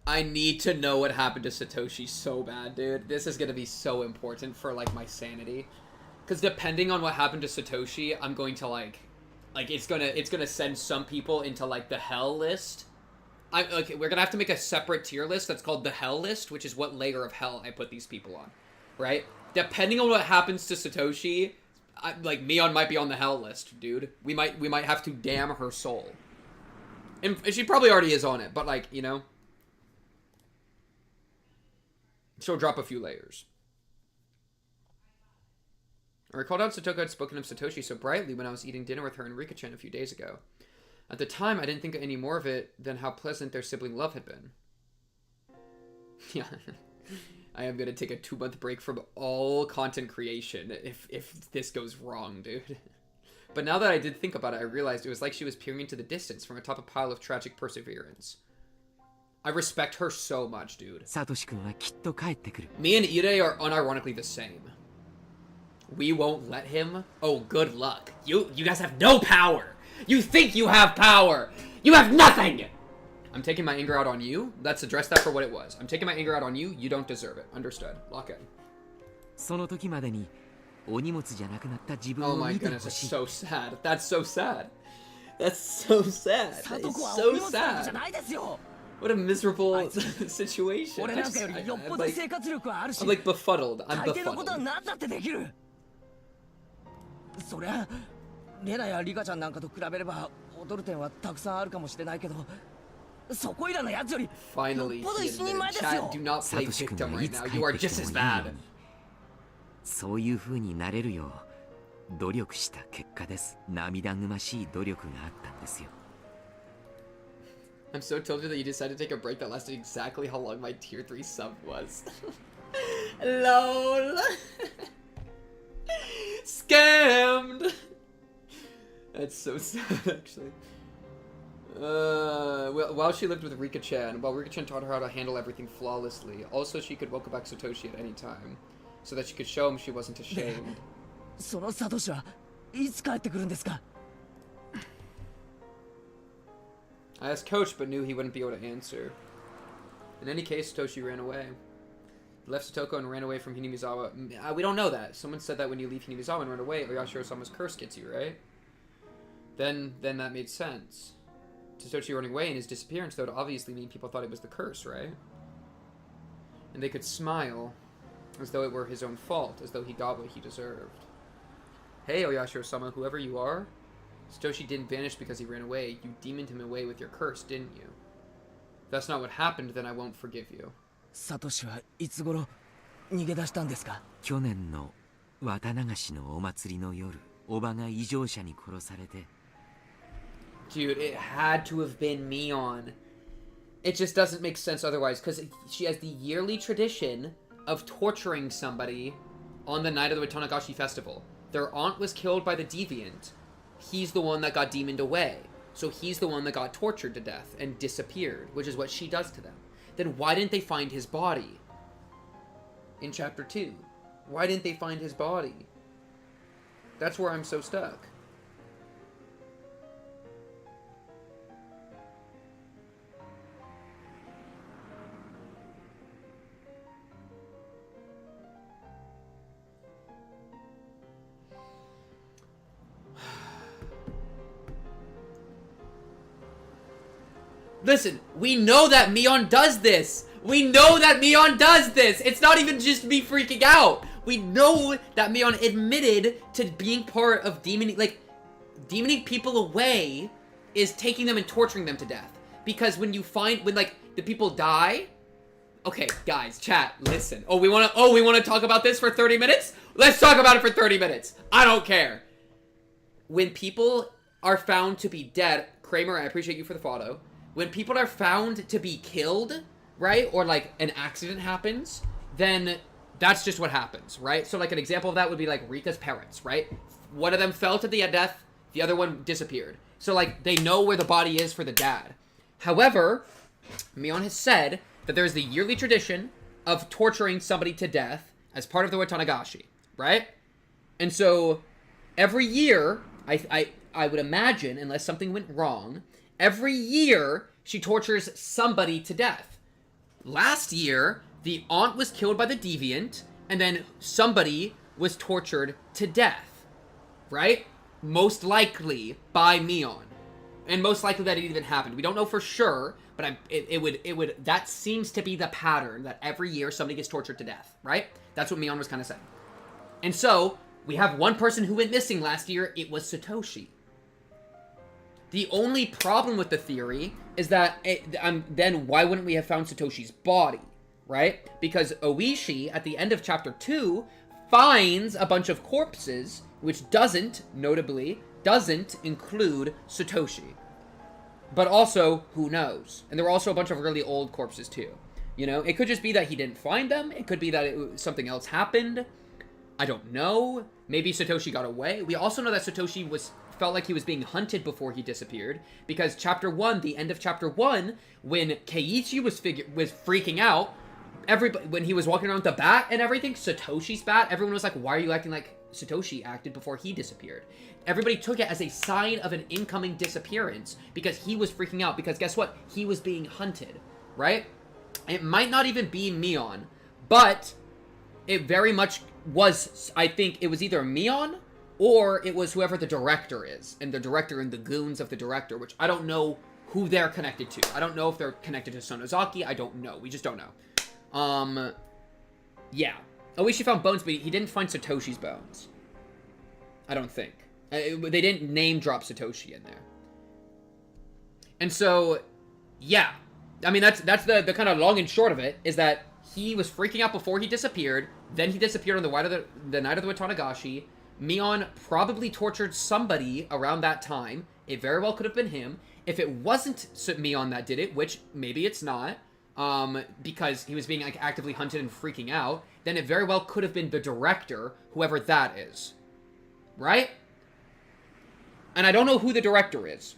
I need to know what happened to Satoshi so bad, dude. This is gonna be so important for like my sanity. Because depending on what happened to Satoshi, I'm going to like it's gonna send some people into like the hell list. We're gonna have to make a separate tier list that's called the hell list, which is what layer of hell I put these people on, right? Depending on what happens to Satoshi, like Mion might be on the hell list, dude. We might have to damn her soul, and she probably already is on it. But like, you know, she'll drop a few layers. I recalled how Satoko had spoken of Satoshi so brightly when I was eating dinner with her and Rika-chan a few days ago. At the time, I didn't think any more of it than how pleasant their sibling love had been. Yeah, I am gonna take a 2-month break from all content creation if this goes wrong, dude. But now that I did think about it, I realized it was like she was peering into the distance from atop a pile of tragic perseverance. I respect her so much, dude. Me and Ire are unironically the same. We won't let him? Oh, good luck. You guys have no power! You think you have power! You have nothing! I'm taking my anger out on you. Let's address that for what it was. I'm taking my anger out on you. You don't deserve it. Understood. Lock in. Oh my goodness, it's so sad. That's so sad. That's so sad. That is so sad. What a miserable situation. I'm like befuddled. I'm befuddled. そりゃレナやリカちゃんなんかと比べれば踊る点はたくさんあるかもしれないけど、そこいらのやつよりよっぽど一人前ですよ。サトシ君がいつ帰ってきてもいいように、そういう風になれるよう努力した結果です。涙ぐましい努力があったんですよ。I'm so tilted that you decided to take a break that lasted exactly how long my tier 3 sub was. LOL. Scammed! That's so sad, actually. While she lived with Rika-chan, while Rika-chan taught her how to handle everything flawlessly, also she could welcome back Satoshi at any time, so that she could show him she wasn't ashamed. そのサトシはいつ帰ってくるんですか? I asked Coach, but knew he wouldn't be able to answer. In any case, Satoshi ran away. He left Satoko and ran away from Hinamizawa. We don't know that. Someone said that when you leave Hinamizawa and run away, Oyashiro-sama's curse gets you, right? Then that made sense. Satoshi running away and his disappearance, though, would obviously mean people thought it was the curse, right? And they could smile, as though it were his own fault, as though he got what he deserved. Hey, Oyashiro-sama, whoever you are, Satoshi didn't vanish because he ran away. You demoned him away with your curse, didn't you? If that's not what happened, then I won't forgive you. サトシはいつ頃逃げ出したんですか? 去年の綿流しのお祭りの夜、おばが異常者に殺されて。Dude, it had to have been Mion. It just doesn't make sense otherwise, because she has the yearly tradition of torturing somebody on the night of the Watanagashi festival. Their aunt was killed by the deviant. He's the one that got demoned away. So he's the one that got tortured to death and disappeared, which is what she does to them. Then why didn't they find his body in chapter 2? Why didn't they find his body? That's where I'm so stuck. Listen, we know that Mion does this. We know that Mion does this. It's not even just me freaking out. We know that Mion admitted to being part of demoning people away is taking them and torturing them to death. Because when the people die. Okay, guys, chat, listen. We wanna talk about this for 30 minutes? Let's talk about it for 30 minutes. I don't care. When people are found to be dead, Kramer, I appreciate you for the follow. When people are found to be killed, right? Or like an accident happens, then that's just what happens, right? So like an example of that would be like Rika's parents, right? One of them fell to the death, the other one disappeared. So like they know where the body is for the dad. However, Mion has said that there's the yearly tradition of torturing somebody to death as part of the Watanagashi, right? And so every year, I would imagine, unless something went wrong, every year she tortures somebody to death. Last year, the aunt was killed by the deviant, and then somebody was tortured to death, right? Most likely by Mion. And most likely that it even happened. We don't know for sure, but it would that seems to be the pattern, that every year somebody gets tortured to death, right? That's what Mion was kind of saying. And so, we have one person who went missing last year. It was Satoshi. The only problem with the theory is that then why wouldn't we have found Satoshi's body, right? Because Oishi, at the end of chapter 2, finds a bunch of corpses, which notably doesn't include Satoshi. But also, who knows? And there were also a bunch of really old corpses too. You know, it could just be that he didn't find them. It could be that something else happened. I don't know. Maybe Satoshi got away. We also know that Satoshi felt like he was being hunted before he disappeared, because chapter 1, the end of chapter 1, when Keiichi was freaking out, when he was walking around with the bat and everything, Satoshi's bat, everyone was like, why are you acting like Satoshi acted before he disappeared? Everybody took it as a sign of an incoming disappearance because he was freaking out, because guess what? He was being hunted, right? It might not even be Mion, but it very much was, I think it was either Mion or it was whoever the director is, and the director and the goons of the director, which I don't know who they're connected to. I don't know if they're connected to Sonozaki. I don't know. We just don't know. Yeah. Oishi found bones, but he didn't find Satoshi's bones. I don't think. They didn't name drop Satoshi in there. And so, yeah. I mean, that's the kind of long and short of it, is that he was freaking out before he disappeared. Then he disappeared on the night of the Watanagashi. Mion probably tortured somebody around that time. It very well could have been him. If it wasn't Mion that did it, which maybe it's not, because he was being like actively hunted and freaking out, then it very well could have been the director, whoever that is. Right? And I don't know who the director is.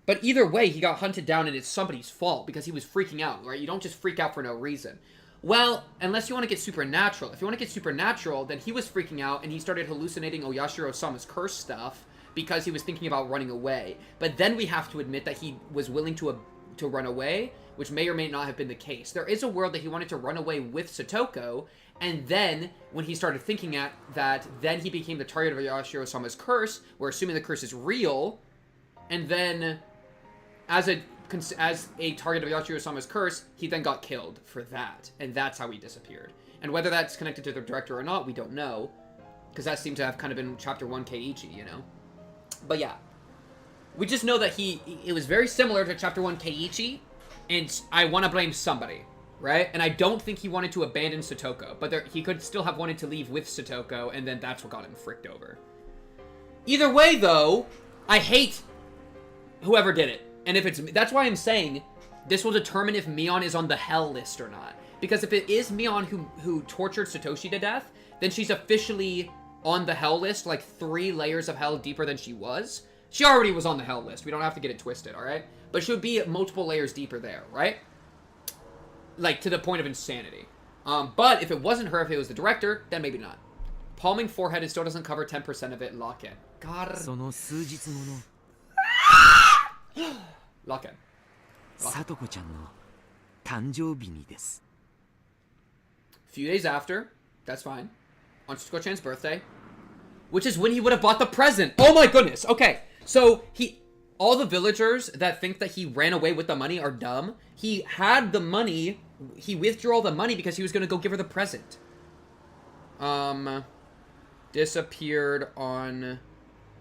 But either way, he got hunted down and it's somebody's fault because he was freaking out, right? You don't just freak out for no reason. Well, unless you want to get supernatural. If you want to get supernatural, then he was freaking out and he started hallucinating Oyashiro-sama's curse stuff because he was thinking about running away. But then we have to admit that he was willing to run away, which may or may not have been the case. There is a world that he wanted to run away with Satoko, and then when he started thinking that, then he became the target of Oyashiro-sama's curse. We're assuming the curse is real, and then as a target of Yashiro-sama's curse, he then got killed for that. And that's how he disappeared. And whether that's connected to the director or not, we don't know. Because that seemed to have kind of been chapter 1 Keiichi, you know? But yeah. We just know that it was very similar to chapter 1 Keiichi. And I want to blame somebody, right? And I don't think he wanted to abandon Satoko. But he could still have wanted to leave with Satoko. And then that's what got him fricked over. Either way, though, I hate whoever did it. And that's why I'm saying this will determine if Mion is on the hell list or not. Because if it is Mion who tortured Satoshi to death, then she's officially on the hell list, like 3 layers of hell deeper than she was. She already was on the hell list. We don't have to get it twisted, alright? But she would be multiple layers deeper there, right? Like, to the point of insanity. But if it wasn't her, if it was the director, then maybe not. Palming forehead, it still doesn't cover 10% of it. Lock in. God. Lock in. Satoko-chan no tanjoubi ni desu. Few days after, that's fine, on Satoko-chan's birthday, which is when he would have bought the present. Oh my goodness. Okay, so all the villagers that think that he ran away with the money are dumb. He had the money. He withdrew all the money because he was going to go give her the present. Disappeared on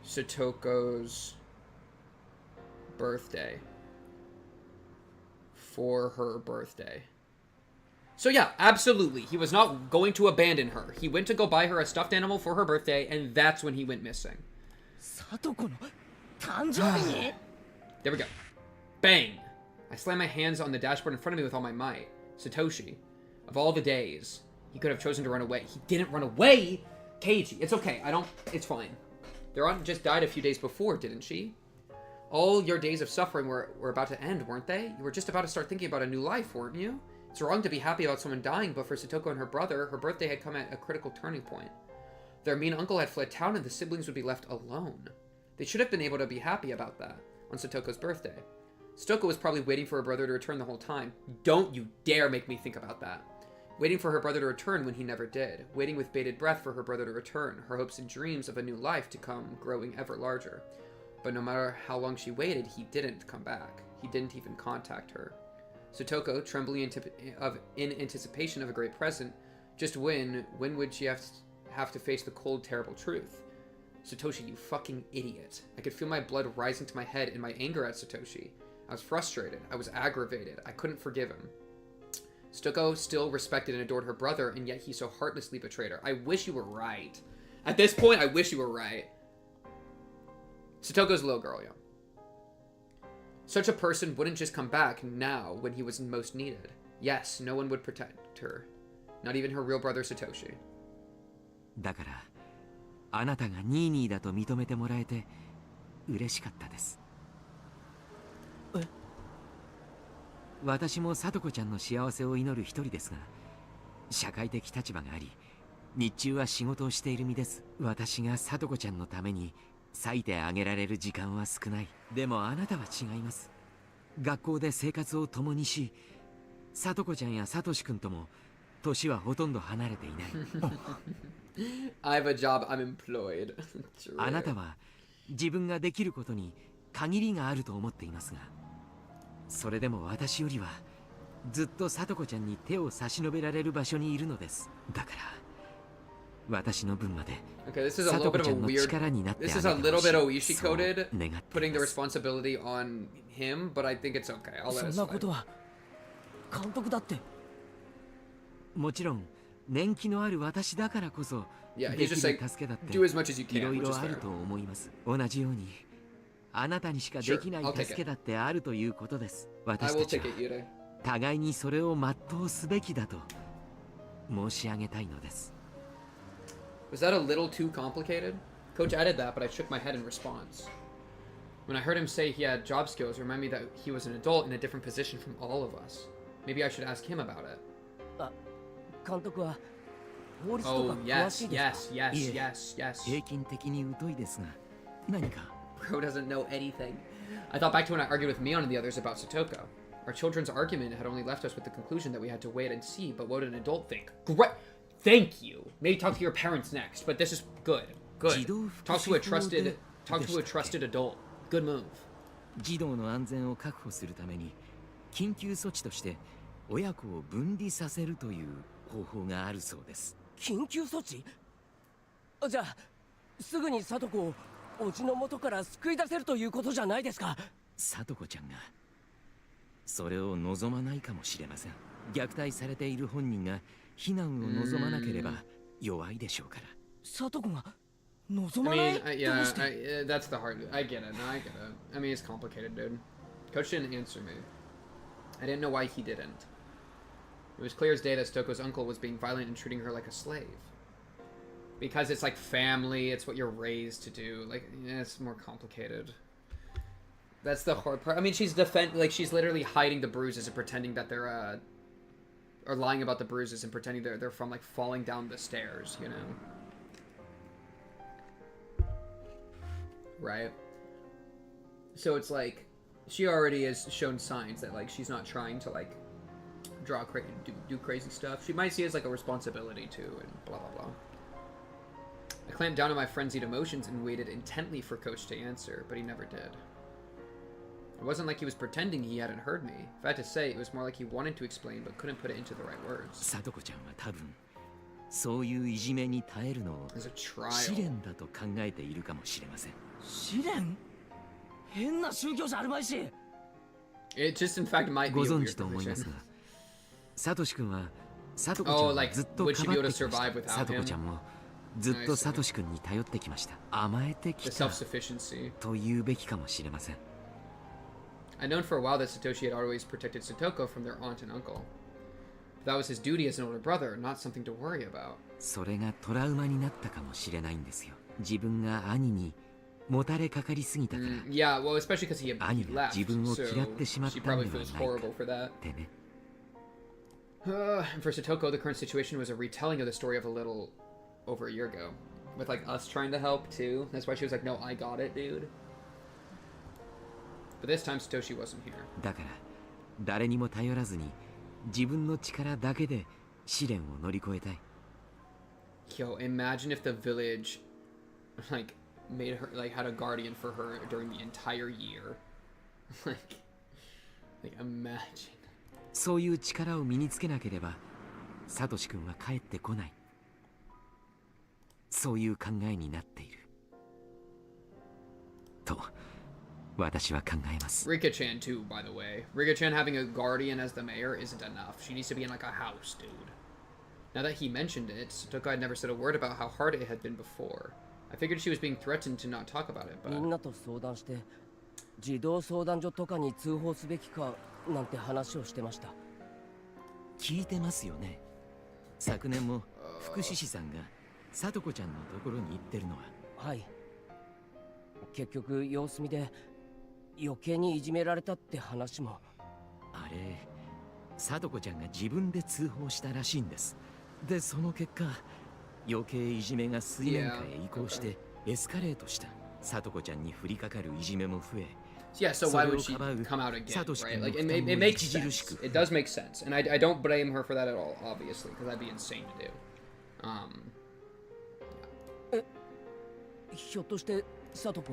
Satoko's birthday. For her birthday. So yeah, absolutely. He was not going to abandon her. He went to go buy her a stuffed animal for her birthday, and that's when he went missing. Satoko no tanjoubi ni? There we go. Bang. I slammed my hands on the dashboard in front of me with all my might. Satoshi, of all the days, he could have chosen to run away. He didn't run away! Keiichi, it's okay. It's fine. Their aunt just died a few days before, didn't she? All your days of suffering were about to end, weren't they? You were just about to start thinking about a new life, weren't you? It's wrong to be happy about someone dying, but for Satoko and her brother, her birthday had come at a critical turning point. Their mean uncle had fled town and the siblings would be left alone. They should have been able to be happy about that on Satoko's birthday. Satoko was probably waiting for her brother to return the whole time. Don't you dare make me think about that. Waiting for her brother to return when he never did. Waiting with bated breath for her brother to return, her hopes and dreams of a new life to come growing ever larger. But no matter how long she waited, he didn't come back. He didn't even contact her. Satoko, trembling in anticipation of a great present, just when would she have to face the cold, terrible truth? Satoshi, you fucking idiot. I could feel my blood rising to my head in my anger at Satoshi. I was frustrated. I was aggravated. I couldn't forgive him. Satoko still respected and adored her brother, and yet he so heartlessly betrayed her. I wish you were right. At this point, I wish you were right. Satoko's a little girl, yeah. Such a person wouldn't just come back now when he was most needed. Yes, no one would protect her. Not even her real brother Satoshi. だから、あなたがニーニーだと認めてもらえて嬉しかったです。え？私もさとこちゃんの幸せを祈る一人ですが、社会的立場があり、日中は仕事をしている身です。私がさとこちゃんのために割いてあげられる時間は少ない。でもあなたは違います。学校で生活を共にし、さとこちゃんやさとしくんとも年はほとんど離れていない。I have a job, I'm employed. あなたは自分ができることに限りがあると思っていますが、それでも私よりはずっとさとこちゃんに手を差し伸べられる場所にいるのです。だから私の分まで Okay, this is a little bit of a weird. This is a little bit Oishi coded, putting the responsibility on him, but I think it's okay. I'll let it slide. そんなことは監督だって。もちろん年季のある私だからこそできる助けだっていろいろあると思います。同じようにあなたにしかできない助けだってあるということです。私たちは互いにそれを全うすべきだと申し上げたいのです。Was that a little too complicated? Coach added that, but I shook my head in response. When I heard him say he had job skills, it reminded me that he was an adult in a different position from all of us. Maybe I should ask him about it. Oh, yes. 平均的に疎いですが、何か Bro doesn't know anything. I thought back to when I argued with Mion and the others about Satoko. Our children's argument had only left us with the conclusion that we had to wait and see, but what would an adult think? Great! Thank you! Maybe talk to your parents next, but this is good. Good. Talk to a trusted adult. Good move. 児童の安全を確保するために緊急措置として親子を分離させるという方法があるそうです。緊急措置？じゃあすぐにサトコをおじの元から救い出せるということじゃないですか。サトコちゃんがそれを望まないかもしれません。虐待されている本人が避難を望まなければ弱いでしょうから。サトコが望まない？ That's the hard. I get it. No, I get it. I mean, it's complicated, dude. Coach didn't answer me. I didn't know why he didn't. It was clear as day that Satoko's uncle was being violent and treating her like a slave. Because it's like family, it's what you're raised to do. Like, yeah, it's more complicated. That's the hard part. I mean, she's she's literally hiding the bruises and pretending that they're or lying about the bruises and pretending they're from like falling down the stairs, you know. Right? So it's like she already has shown signs that like she's not trying to like do crazy stuff. She might see it as like a responsibility too, and blah blah blah. I clamped down on my frenzied emotions and waited intently for Coach to answer, but he never did. It wasn't like he was pretending he hadn't heard me. If I had to say, it was more like he wanted to explain but couldn't put it into the right words. サトコちゃんは多分そういういじめに耐えるのを試練だと考えているかもしれません。試練？変な宗教じゃあるまいし。It just in fact might be ご存知と思いますが、サトシ君はサトコちゃんをずっとかばってきました。サトコちゃんもずっとサトシ君に頼ってきました。甘えてきたと言うべきかもしれません。I'd known for a while that Satoshi had always protected Satoko from their aunt and uncle. But that was his duty as an older brother, not something to worry about. それがトラウマになったかもしれないんですよ。自分が兄にもたれかかりすぎたから。Yeah, well, especially because he left, 自分を嫌ってしまった so ん she では probably ない feels か horrible for that. ってね。And for Satoko, the current situation was a retelling of the story of a little over a year ago. With like us trying to help too. That's why she was like, no, I got it, dude. But this time Satoshi wasn't here. だから誰にも頼らずに自分の力だけで試練を乗り越えたい。Yo, imagine if the village like made her like had a guardian for her during the entire year. like imagine. そういう力を身につけなければサトシ君は帰ってこない。そういう考えになっていると私は考えます。 Rika-chan too, by the way. Rika-chan having a guardian as the mayor isn't enough. She needs to be in like a house, dude. Now that he mentioned it, Satoko had never said a word about how hard it had been before. I figured she was being threatened to not talk about it, but... みんなと相談して児童相談所とかに通報すべきかなんて話をしてました。聞いてますよね。昨年も福祉士さんがサトコちゃんのところに行ってるのは。はい。結局様子見で余計にいじめられたって話も。あれ、サトコちゃんが自分で通報したらしいんです。で、その結果、余計いじめが水面下へ移行してエスカレートした。サトコちゃんに降りかかるいじめも増え。Yeah, so why would she come out again, right? Like, it makes sense. It does make sense. And I don't blame her for that at all, obviously, because that'd be insane to do. ひょっとしてサトコ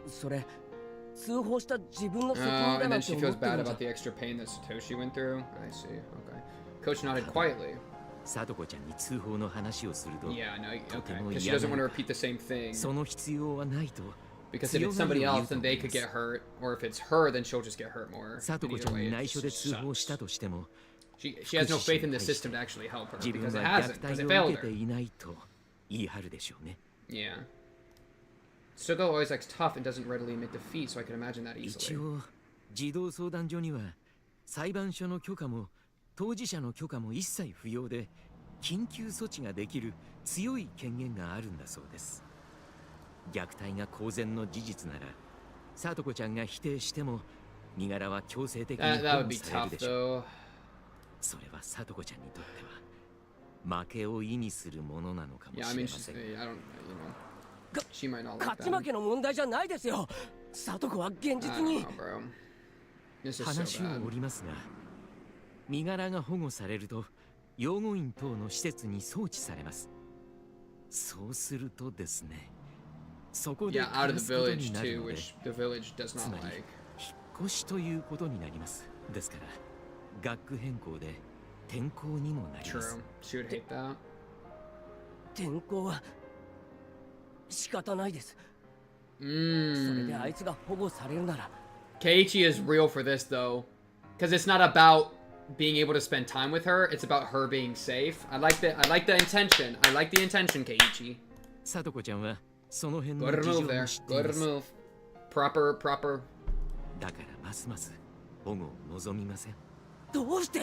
それ通報した自分の責任だなんて思ってるんじゃ。 And then she feels bad about the extra pain that Satoshi went through. I see. Okay. Coach nodded quietly. サトコちゃんに通報の話をすると、 Yeah, no, okay. Because she doesn't want to repeat the same thing. その必要はないと。 Because if it's somebody else, then they could get hurt, or if it's her, then she'll just get hurt more. サトコちゃんに内緒で通報したとしても、 she has no faith in the system to actually help her 自分 because it は hasn't, 虐 because 待 it を failed 受けて her. いないと言い張るでしょうね。 Yeah. Satoko always acts tough and doesn't readily admit defeat, so I can imagine that 一 easily. 応児童相談所には裁判所の許可も当事者の許可も一切不要で緊急措置ができる強い権限があるんだそうです。虐待が公然の事実ならサトコちゃんが否定しても身柄は強制的に保 That would 護 be される tough, でしょう。 though. それはサトコちゃんにとっては負けを意味するものなのかも Yeah, I しれ mean, ません。 I don't, you know, she might not like 勝ち that. 負けの問題じゃないですよ。サトコは現 I 実 don't に know, bro. This is so 話を bad. 折りますが、身柄が保護されると養護院等の施設に送致されます。そうするとですね、そこで Yeah, out 暮 of ら the すことに village なる too, ので、 which the village does つ not まり like. 引っ越しということになります。ですから学区変更で転校にもなります。 True. She would hate that. 転校は仕方ないです。それであいつが保護されるなら。 Keiichi is real for this though, because it's not about being able to spend time with her. It's about her being safe. I like the intention. I like the intention, Keiichi. サトコちゃんはその辺の Good 事情 move も there. 知っていま Good す。 move. Proper. だからますます保護を望みません。どうして？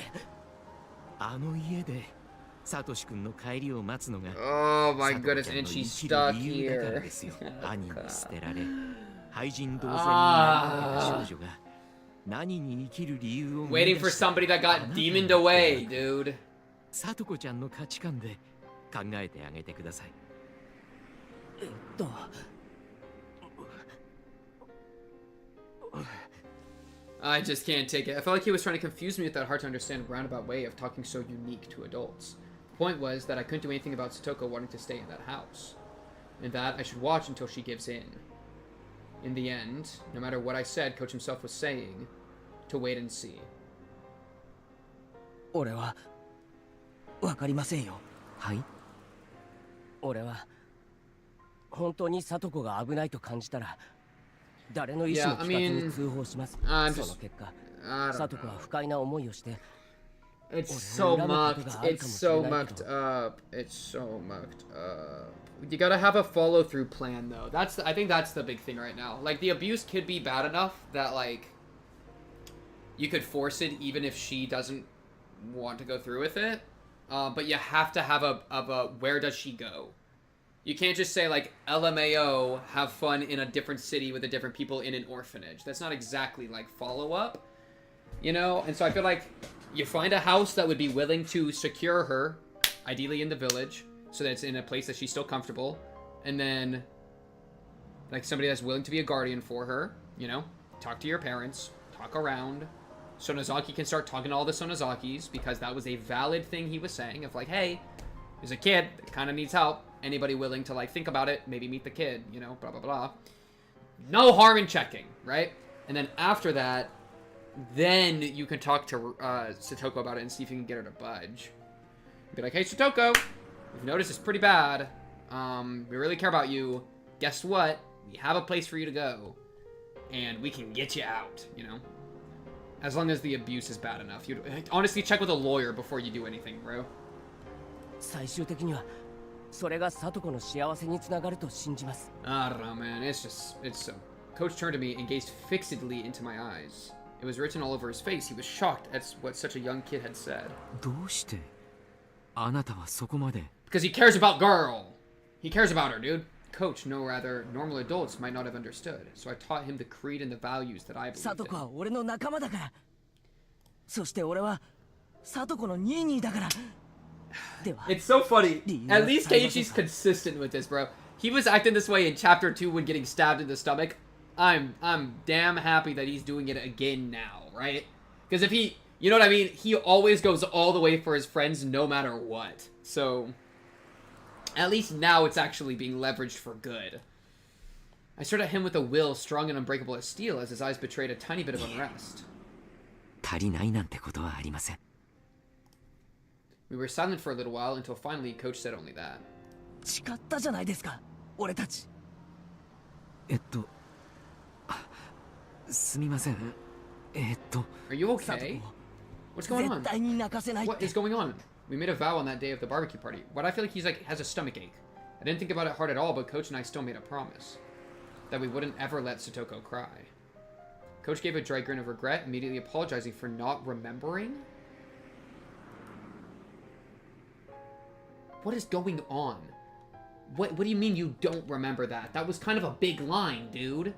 あの家でサトシ君の帰りを待つのが Oh my サトコ goodness, ちゃん and の she's 生きる stuck 理由だから here. ですよ。兄に捨てられ廃人同然になりかけた少女が何に生きる理由を Waiting for somebody that got demoned away, dude. サトコちゃんの価値観で考えてあげてください。I just can't take it. I felt like he was trying to confuse me with that hard to understand roundabout way of talking so unique to adults. The point was that I couldn't do anything about Satoko wanting to stay in that house, and that I should watch until she gives in. In the end, no matter what I said, Coach himself was saying to wait and see. 俺はわかりませんよ。はい。俺は本当にサトコが危ないと感じたら誰の意思も聞かずに通報します。その結果、サトコは不快な思いをして。It's so mucked. It's so mucked up. It's so mucked up. You gotta have a follow-through plan, though. I think that's the big thing right now. Like, the abuse could be bad enough that, like, you could force it even if she doesn't want to go through with it. But you have to have a where does she go? You can't just say, like, LMAO, have fun in a different city with the different people in an orphanage. That's not exactly, like, follow-up, you know? And so I feel like you find a house that would be willing to secure her, ideally in the village, so that it's in a place that she's still comfortable. And then, like, somebody that's willing to be a guardian for her, you know? Talk to your parents, talk around. Sonozaki can start talking to all the Sonozakis, because that was a valid thing he was saying, of like, hey, there's a kid that kind of needs help. Anybody willing to, like, think about it, maybe meet the kid, you know, blah, blah, blah. No harm in checking, right? And then after that, then you can talk to Satoko about it and see if you can get her to budge. Be like, hey, Satoko, we've noticed it's pretty bad. We really care about you. Guess what? We have a place for you to go. And we can get you out, you know? As long as the abuse is bad enough. You'd honestly check with a lawyer before you do anything, bro. 最終的にはそれがサトコの幸せにつながると信じます。 I don't know, man. It's so... Coach turned to me and gazed fixedly into my eyes. It was written all over his face. He was shocked at what such a young kid had said. どうしてあなたはそこまで Because he cares about girl. He cares about her, dude. Coach, no, rather, normal adults might not have understood. So I taught him the creed and the values that I believe サトコ in. は俺の仲間だから。そして俺はサトコのニーニーだから。では It's so funny. At least Keiichi's consistent with this, bro. He was acting this way in chapter 2 when getting stabbed in the stomach. I'm damn happy that he's doing it again now, right? Because if he, you know what I mean? He always goes all the way for his friends no matter what. So, at least now it's actually being leveraged for good. I stared at him with a will strong and unbreakable as steel as his eyes betrayed a tiny bit of unrest. 足りないなんてことはありません We were silent for a little while until finally Coach said only that. 誓ったじゃないですか、俺たち。すみません Are you okay? What's going on? 絶対に泣かせないって。 What is going on? We made a vow on that day of the barbecue party. What I feel like he's like has a stomach ache. I didn't think about it hard at all, but Coach and I still made a promise that we wouldn't ever let Satoko cry. Coach gave a dry grin of regret, immediately apologizing for not remembering. What is going on? What do you mean you don't remember that? That was kind of a big line, dude.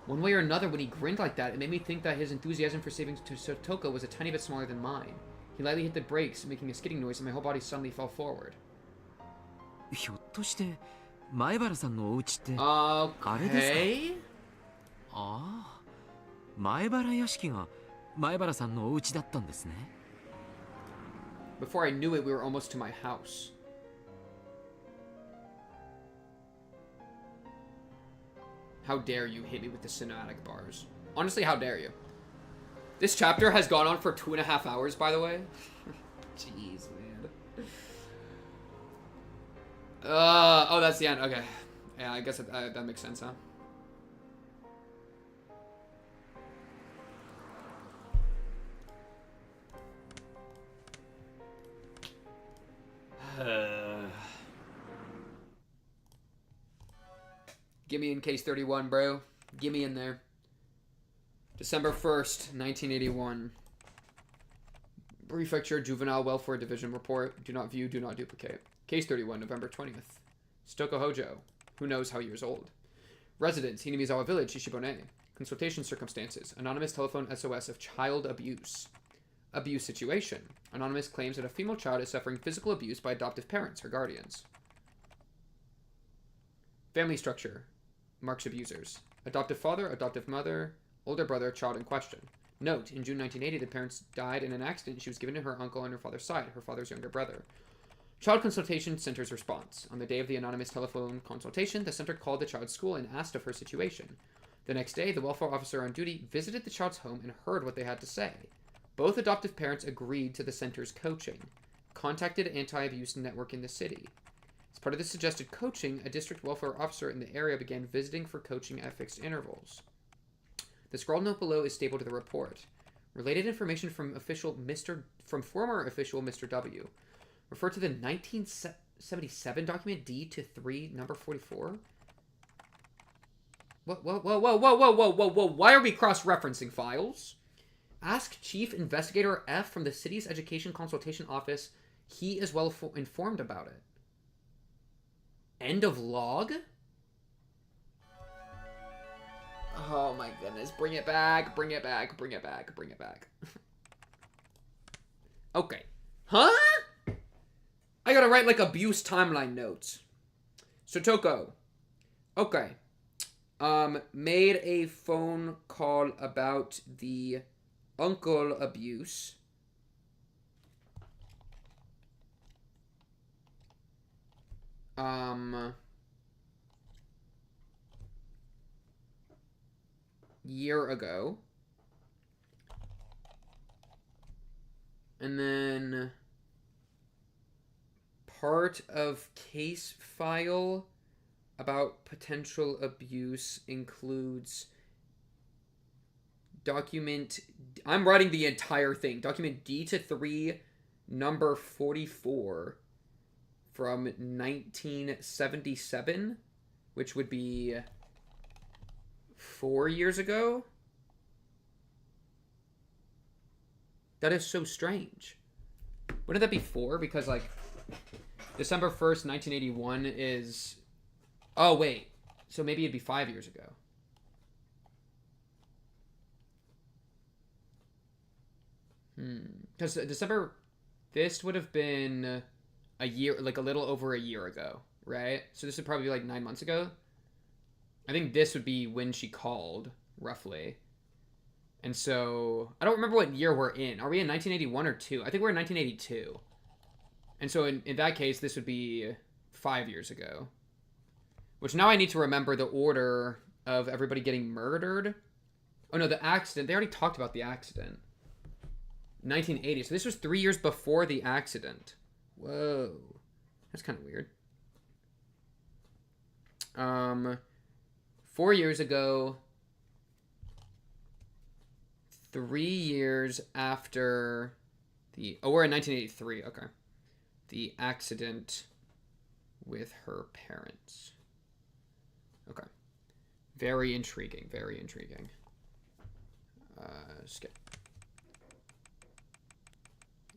One way or another, when he grinned like that, it made me think that his enthusiasm for saving Satoko was a tiny bit smaller than mine. He lightly hit the brakes, making a skidding noise, and my whole body suddenly fell forward. ひょっとして前原さんのお家って Okay. ああ前原屋敷が前原さんのお家だったんですね Before I knew it, we were almost to my house. How dare you hit me with the cinematic bars? Honestly, how dare you? This chapter has gone on for 2.5 hours, by the way. Jeez, man. Oh, that's the end. Okay. Yeah, I guess that makes sense, huh? Give me in case 31, bro. Give me in there. December 1st, 1981. Prefecture Juvenile Welfare Division report. Do not view, do not duplicate. Case 31, November 20th. Satoko Hojo. Who knows how years old. Residence, Hinamizawa Village, Ishibone. Consultation circumstances. Anonymous telephone SOS of child abuse. Abuse situation. Anonymous claims that a female child is suffering physical abuse by adoptive parents or guardians. Family structure. Marks abusers. Adoptive father, adoptive mother, older brother, child in question. Note, in June 1980, the parents died in an accident. She was given to her uncle on her father's side, her father's younger brother. Child Consultation Center's response. On the day of the anonymous telephone consultation, the center called the child's school and asked of her situation. The next day, the welfare officer on duty visited the child's home and heard what they had to say. Both adoptive parents agreed to the center's coaching. Contacted anti-abuse network in the city. As part of the suggested coaching, a district welfare officer in the area began visiting for coaching at fixed intervals. The scrawled note below is stapled to the report. Related information from former official Mr. W. Refer to the 1977 document D-3, number 44. Whoa. Why are we cross-referencing files? Ask Chief Investigator F from the city's Education Consultation Office. He is well informed about it. End of log? Oh my goodness. Bring it back. Okay. Huh? I gotta write like abuse timeline notes. Satoko. Okay. Made a phone call about the uncle abuse. Year ago. And then part of case file about potential abuse includes document... I'm writing the entire thing. Document D-3, number 44 from 1977, which would be 4 years ago. That is so strange. Wouldn't that be 4? Because, like, December 1st, 1981 is... Oh, wait. So maybe it'd be 5 years ago. Because December... This would have been a year, like a little over a year ago, right? So this would probably be like 9 months ago. I think this would be when she called, roughly. And so, I don't remember what year we're in. Are we in 1981 or 2? I think we're in 1982. And so in that case, this would be 5 years ago. Which now I need to remember the order of everybody getting murdered. Oh no, the accident. They already talked about the accident. 1980. So this was 3 years before the accident. Whoa. That's kind of weird. 4 years ago... 3 years after the... Oh, we're in 1983. Okay. The accident with her parents. Okay. Very intriguing. Very intriguing. Skip.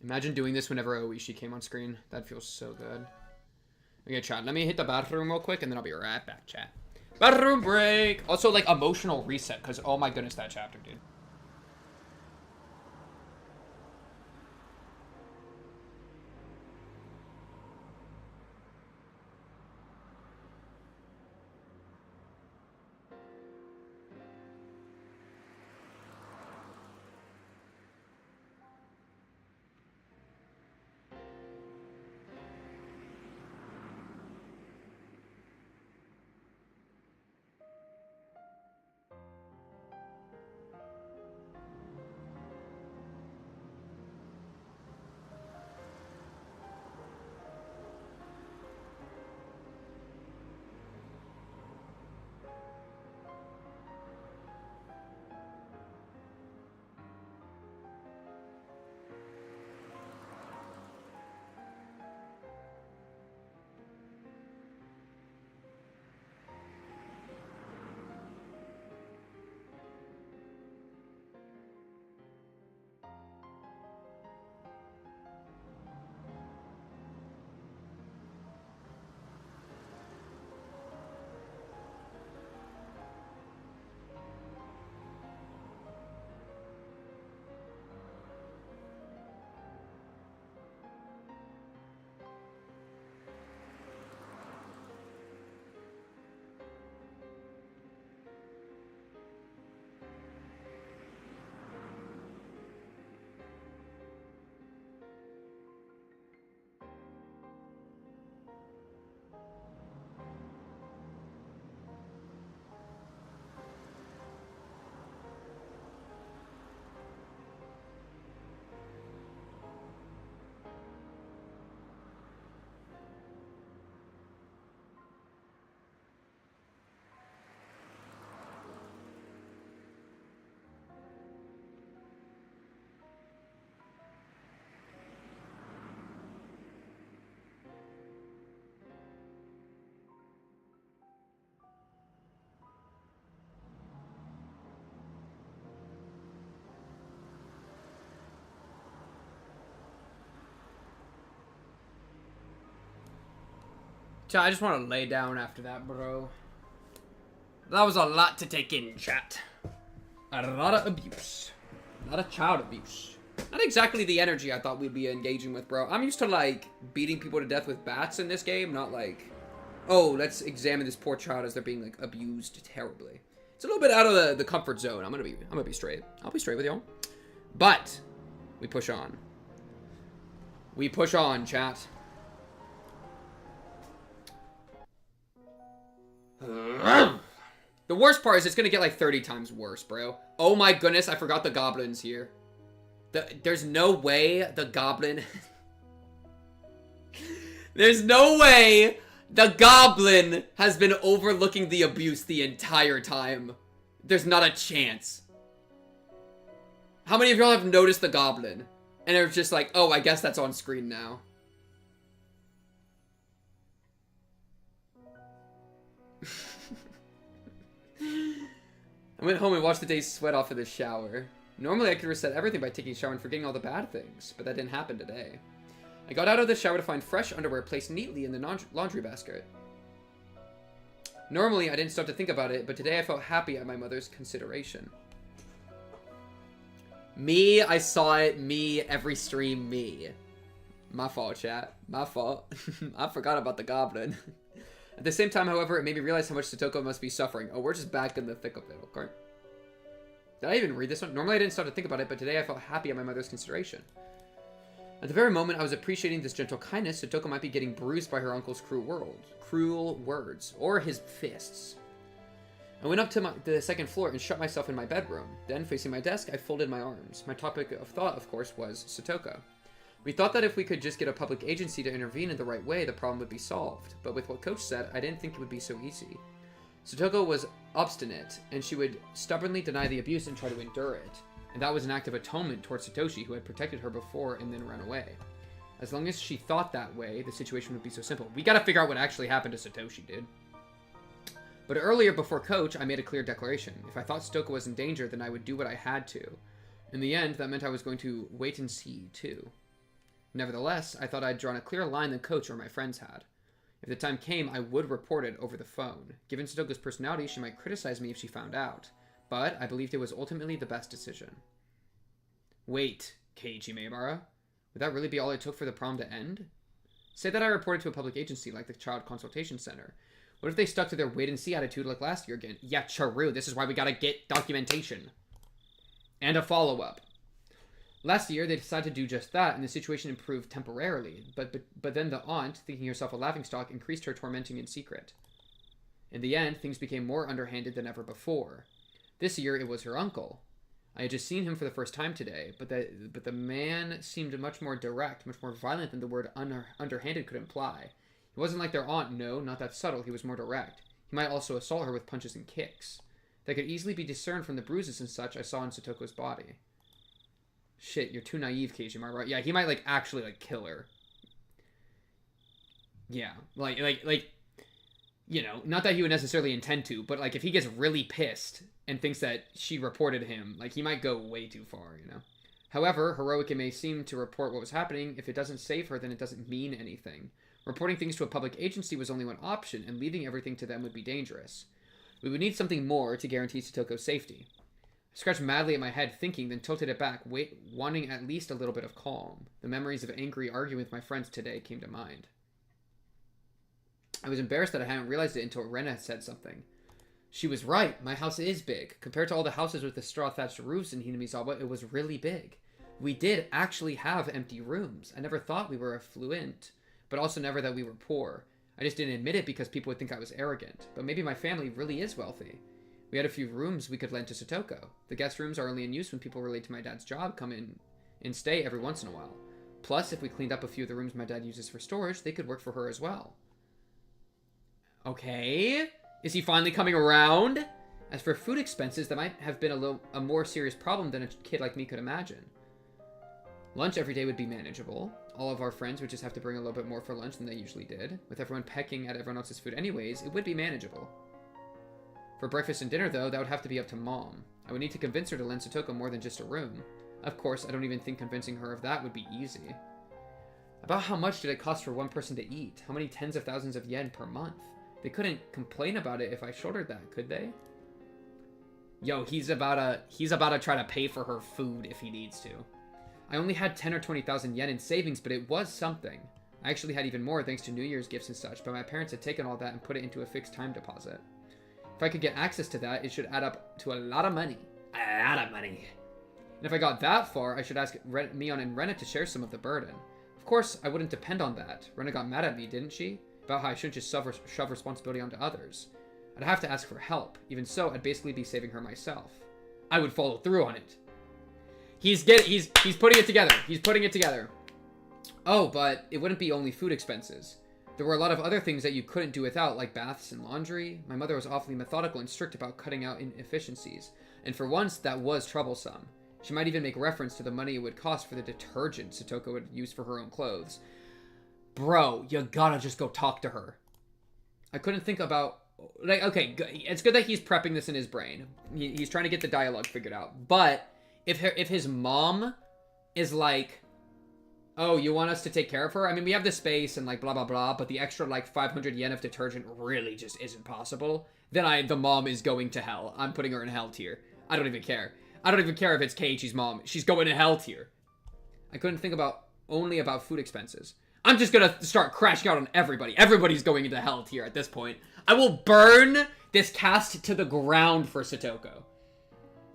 Imagine doing this whenever Oishi came on screen. That feels so good. Okay, chat. Let me hit the bathroom real quick, and then I'll be right back, chat. Bathroom break! Also, like, emotional reset, because, oh my goodness, that chapter, dude. Chat, I just want to lay down after that, bro. That was a lot to take in, chat. A lot of abuse. A lot of child abuse. Not exactly the energy I thought we'd be engaging with, bro. I'm used to, like, beating people to death with bats in this game, not like, oh, let's examine this poor child as they're being, like, abused terribly. It's a little bit out of the comfort zone. I'm gonna be straight. I'll be straight with y'all. But we push on. We push on, chat. The worst part is it's gonna get like 30 times worse, bro. Oh my goodness, I forgot the goblin's here. There's no way the goblin... There's no way the goblin has been overlooking the abuse the entire time. There's not a chance. How many of y'all have noticed the goblin? And they're just like, oh, I guess that's on screen now. I went home and watched the day's sweat off of the shower. Normally I could reset everything by taking a shower and forgetting all the bad things, but that didn't happen today. I got out of the shower to find fresh underwear placed neatly in the laundry basket. Normally I didn't stop to think about it, but today I felt happy at my mother's consideration. Me, I saw it. Me, every stream, me. My fault, chat. My fault. I forgot about the goblin. At the same time, however, it made me realize how much Satoko must be suffering. Oh, we're just back in the thick of it, okay? Did I even read this one? Normally I didn't stop to think about it, but today I felt happy at my mother's consideration. At the very moment I was appreciating this gentle kindness, Satoko might be getting bruised by her uncle's cruel words, or his fists. I went up to the second floor and shut myself in my bedroom. Then, facing my desk, I folded my arms. My topic of thought, of course, was Satoko. We thought that if we could just get a public agency to intervene in the right way, the problem would be solved. But with what Coach said, I didn't think it would be so easy. Satoko was obstinate, and she would stubbornly deny the abuse and try to endure it. And that was an act of atonement towards Satoshi, who had protected her before and then ran away. As long as she thought that way, the situation would be so simple. We gotta figure out what actually happened to Satoshi, dude. But earlier, before Coach, I made a clear declaration. If I thought Satoko was in danger, then I would do what I had to. In the end, that meant I was going to wait and see, too. Nevertheless, I thought I'd drawn a clearer line than Coach or my friends had. If the time came, I would report it over the phone. Given Satoko's personality, she might criticize me if she found out. But I believed it was ultimately the best decision. Wait, Keiichi Maebara? Would that really be all it took for the problem to end? Say that I reported to a public agency like the Child Consultation Center. What if they stuck to their wait-and-see attitude like last year again? Yeah, true. This is why we gotta get documentation. And a follow-up. Last year, they decided to do just that, and the situation improved temporarily. But then the aunt, thinking herself a laughingstock, increased her tormenting in secret. In the end, things became more underhanded than ever before. This year, it was her uncle. I had just seen him for the first time today, but the man seemed much more direct, much more violent than the word underhanded could imply. He wasn't like their aunt, no, not that subtle, he was more direct. He might also assault her with punches and kicks. That could easily be discerned from the bruises and such I saw in Satoko's body. Shit, you're too naive, Keiichi, am I right? Yeah, he might, like, actually, like, kill her. Yeah, like, you know, not that he would necessarily intend to, but, like, if he gets really pissed and thinks that she reported him, like, he might go way too far, you know? However, heroic it may seem to report what was happening, if it doesn't save her, then it doesn't mean anything. Reporting things to a public agency was only one option, and leaving everything to them would be dangerous. We would need something more to guarantee Satoko's safety. I scratched madly at my head, thinking, then tilted it back, wanting at least a little bit of calm. The memories of angry arguing with my friends today came to mind. I was embarrassed that I hadn't realized it until Rena said something. She was right. My house is big. Compared to all the houses with the straw-thatched roofs in Hinamizawa, it was really big. We did actually have empty rooms. I never thought we were affluent, but also never that we were poor. I just didn't admit it because people would think I was arrogant. But maybe my family really is wealthy. We had a few rooms we could lend to Satoko. The guest rooms are only in use when people related to my dad's job come in and stay every once in a while. Plus, if we cleaned up a few of the rooms my dad uses for storage, they could work for her as well. Okay. Is he finally coming around? As for food expenses, that might have been a more serious problem than a kid like me could imagine. Lunch every day would be manageable. All of our friends would just have to bring a little bit more for lunch than they usually did. With everyone pecking at everyone else's food anyways, it would be manageable. For breakfast and dinner, though, that would have to be up to Mom. I would need to convince her to lend Satoko more than just a room. Of course, I don't even think convincing her of that would be easy. About how much did it cost for one person to eat? How many tens of thousands of yen per month? They couldn't complain about it if I shouldered that, could they? Yo, he's about to try to pay for her food if he needs to. I only had 10 or 20,000 yen in savings, but it was something. I actually had even more thanks to New Year's gifts and such, but my parents had taken all that and put it into a fixed time deposit. If I could get access to that, it should add up to a lot of money. A lot of money. And if I got that far, I should ask Mion and Rena to share some of the burden. Of course, I wouldn't depend on that. Rena got mad at me, didn't she? About how I shouldn't just shove responsibility onto others. I'd have to ask for help. Even so, I'd basically be saving her myself. I would follow through on it. He's putting it together. He's putting it together. Oh, but it wouldn't be only food expenses. There were a lot of other things that you couldn't do without, like baths and laundry. My mother was awfully methodical and strict about cutting out inefficiencies. And for once, that was troublesome. She might even make reference to the money it would cost for the detergent Satoko would use for her own clothes. Bro, you gotta just go talk to her. I couldn't think about... Like, okay, it's good that he's prepping this in his brain. He's trying to get the dialogue figured out. But if his mom is like, oh, you want us to take care of her? I mean, we have the space and like blah, blah, blah, but the extra like 500 yen of detergent really just isn't possible. Then the mom is going to hell. I'm putting her in hell tier. I don't even care. I don't even care if it's Keiichi's mom. She's going to hell tier. I couldn't think only about food expenses. I'm just gonna start crashing out on everybody. Everybody's going into hell tier at this point. I will burn this cast to the ground for Satoko.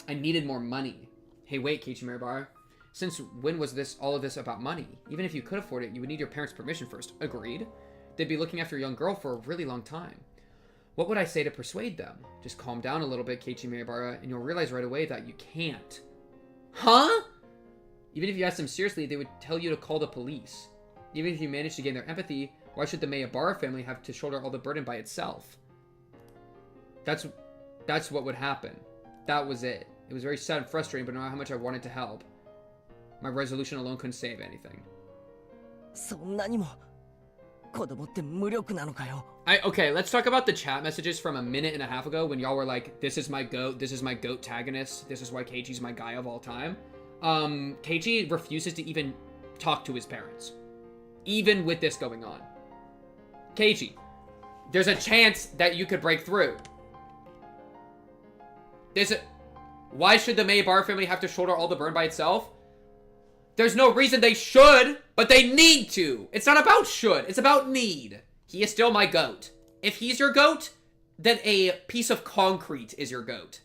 I needed more money. Hey, wait, Keiichi Mirabara. Since when was all of this about money? Even if you could afford it, you would need your parents' permission first. Agreed? They'd be looking after a young girl for a really long time. What would I say to persuade them? Just calm down a little bit, Keiichi Mirabara, and you'll realize right away that you can't. Huh? Even if you ask them seriously, they would tell you to call the police. Even if you manage to gain their empathy, why should the Miyabara family have to shoulder all the burden by itself? That's what would happen. That was it. It was very sad and frustrating, but not how much I wanted to help. My resolution alone couldn't save anything. Okay, let's talk about the chat messages from a minute and a half ago when y'all were like, this is my goat tagonist, this is why Keiichi's my guy of all time. Keiichi refuses to even talk to his parents. Even with this going on. Keiichi, there's a chance that you could break through. Why should the Meibar family have to shoulder all the burden by itself? There's no reason they should, but they need to. It's not about should, it's about need. He is still my goat. If he's your goat, then a piece of concrete is your goat.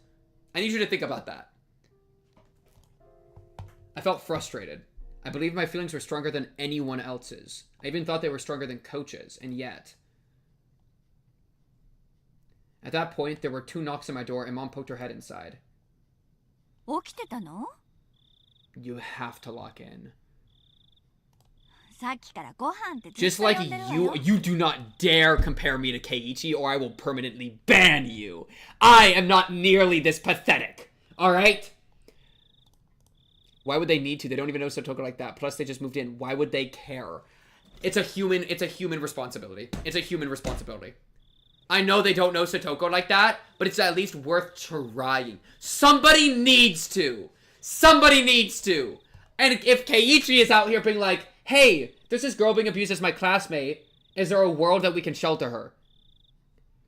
I need you to think about that. I felt frustrated. I believe my feelings were stronger than anyone else's. I even thought they were stronger than Coach's, and yet... At that point, there were 2 knocks on my door, and Mom poked her head inside. You have to lock in. Just like you do not dare compare me to Keiichi, or I will permanently ban you. I am not nearly this pathetic, alright? Why would they need to? They don't even know Satoko like that. Plus, they just moved in. Why would they care? It's a human responsibility. It's a human responsibility. I know they don't know Satoko like that, but it's at least worth trying. Somebody needs to. Somebody needs to. And if Keiichi is out here being like, hey, there's this girl being abused as my classmate. Is there a world that we can shelter her?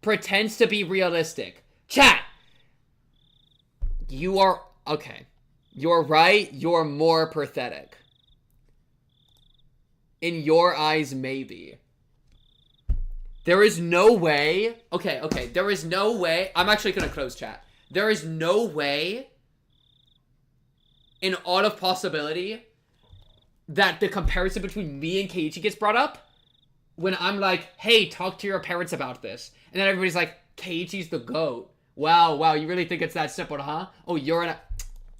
Pretends to be realistic. Chat! You are... Okay. You're right, you're more pathetic. In your eyes, maybe. There is no way... Okay, there is no way... I'm actually gonna close chat. There is no way, in all of possibility, that the comparison between me and Keiichi gets brought up when I'm like, hey, talk to your parents about this. And then everybody's like, Keiichi's the GOAT. Wow, you really think it's that simple, huh? Oh, you're in a...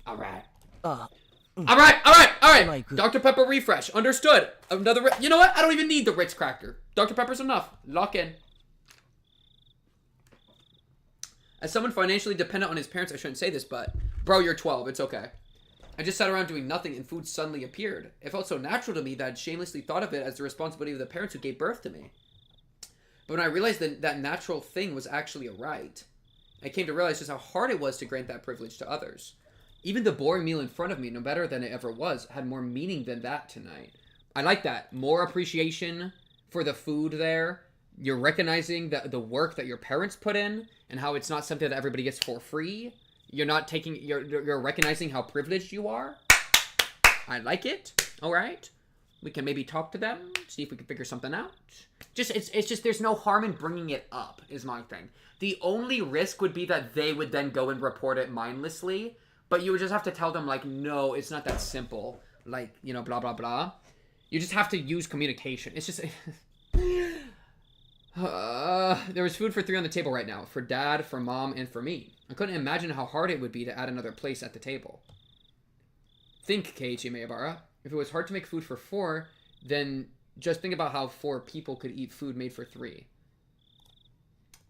Alright. Alright. Dr. Pepper refresh. Understood. Another... You know what? I don't even need the Ritz cracker. Dr. Pepper's enough. Lock in. As someone financially dependent on his parents, I shouldn't say this, but... Bro, you're 12. It's okay. I just sat around doing nothing and food suddenly appeared. It felt so natural to me that I'd shamelessly thought of it as the responsibility of the parents who gave birth to me. But when I realized that that natural thing was actually a right, I came to realize just how hard it was to grant that privilege to others. Even the boring meal in front of me, no better than it ever was, had more meaning than that tonight. I like that. More appreciation for the food there. You're recognizing the work that your parents put in and how it's not something that everybody gets for free. You're not taking, you're recognizing how privileged you are. I like it. All right. We can maybe talk to them, see if we can figure something out. It's just there's no harm in bringing it up, is my thing. The only risk would be that they would then go and report it mindlessly, but you would just have to tell them, like, no, it's not that simple. Like, you know, blah, blah, blah. You just have to use communication. It's just... there was food for 3 on the table right now. For Dad, for Mom, and for me. I couldn't imagine how hard it would be to add another place at the table. Think, Keiichi Maebara. If it was hard to make food for 4, then just think about how 4 people could eat food made for 3.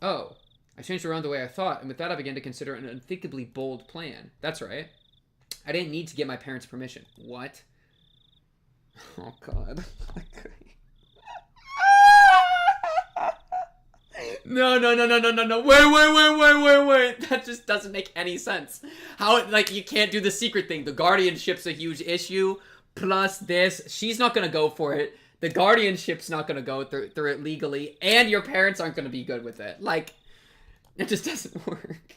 Oh, I changed around the way I thought, and with that I began to consider an unthinkably bold plan. That's right. I didn't need to get my parents' permission. What? Oh, God. No. Wait. That just doesn't make any sense. How, like, you can't do the secret thing. The guardianship's a huge issue. Plus this. She's not going to go for it. The guardianship's not going to go through it legally. And your parents aren't going to be good with it. Like, it just doesn't work.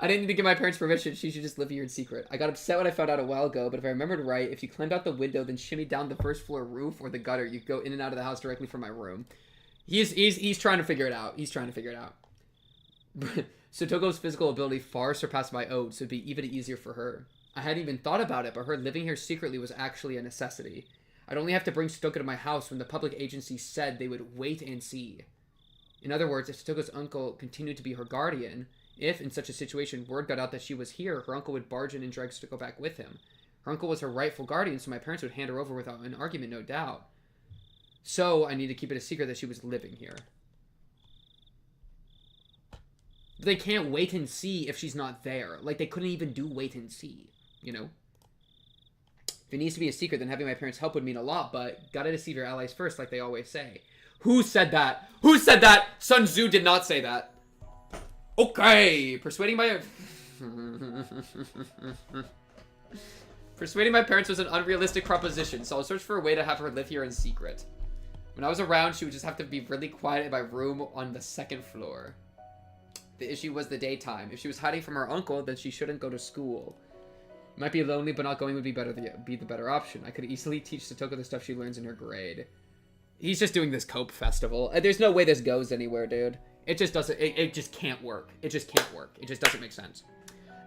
I didn't need to give my parents permission. She should just live here in secret. I got upset when I found out a while ago, but if I remembered right, if you climbed out the window, then shimmy down the first floor roof or the gutter, you go in and out of the house directly from my room. He's trying to figure it out. Satoko's physical ability far surpassed my own, so it'd be even easier for her. I hadn't even thought about it, but her living here secretly was actually a necessity. I'd only have to bring Satoko to my house when the public agency said they would wait and see. In other words, if Satoko's uncle continued to be her guardian, if, in such a situation, word got out that she was here, her uncle would barge in and drag Satoko back with him. Her uncle was her rightful guardian, so my parents would hand her over without an argument, no doubt. So, I need to keep it a secret that she was living here. They can't wait and see if she's not there. Like, they couldn't even do wait and see, you know? If it needs to be a secret, then having my parents help would mean a lot, but gotta deceive your allies first, like they always say. Who said that? Who said that? Sun Tzu did not say that. Okay, persuading my parents was an unrealistic proposition, so I'll search for a way to have her live here in secret. When I was around, she would just have to be really quiet in my room on the 2nd floor. The issue was the daytime. If she was hiding from her uncle, then she shouldn't go to school. It might be lonely, but not going would be the better option. I could easily teach Satoko the stuff she learns in her grade. He's just doing this cope festival. There's no way this goes anywhere, dude. It just doesn't. It just can't work. It just can't work. It just doesn't make sense.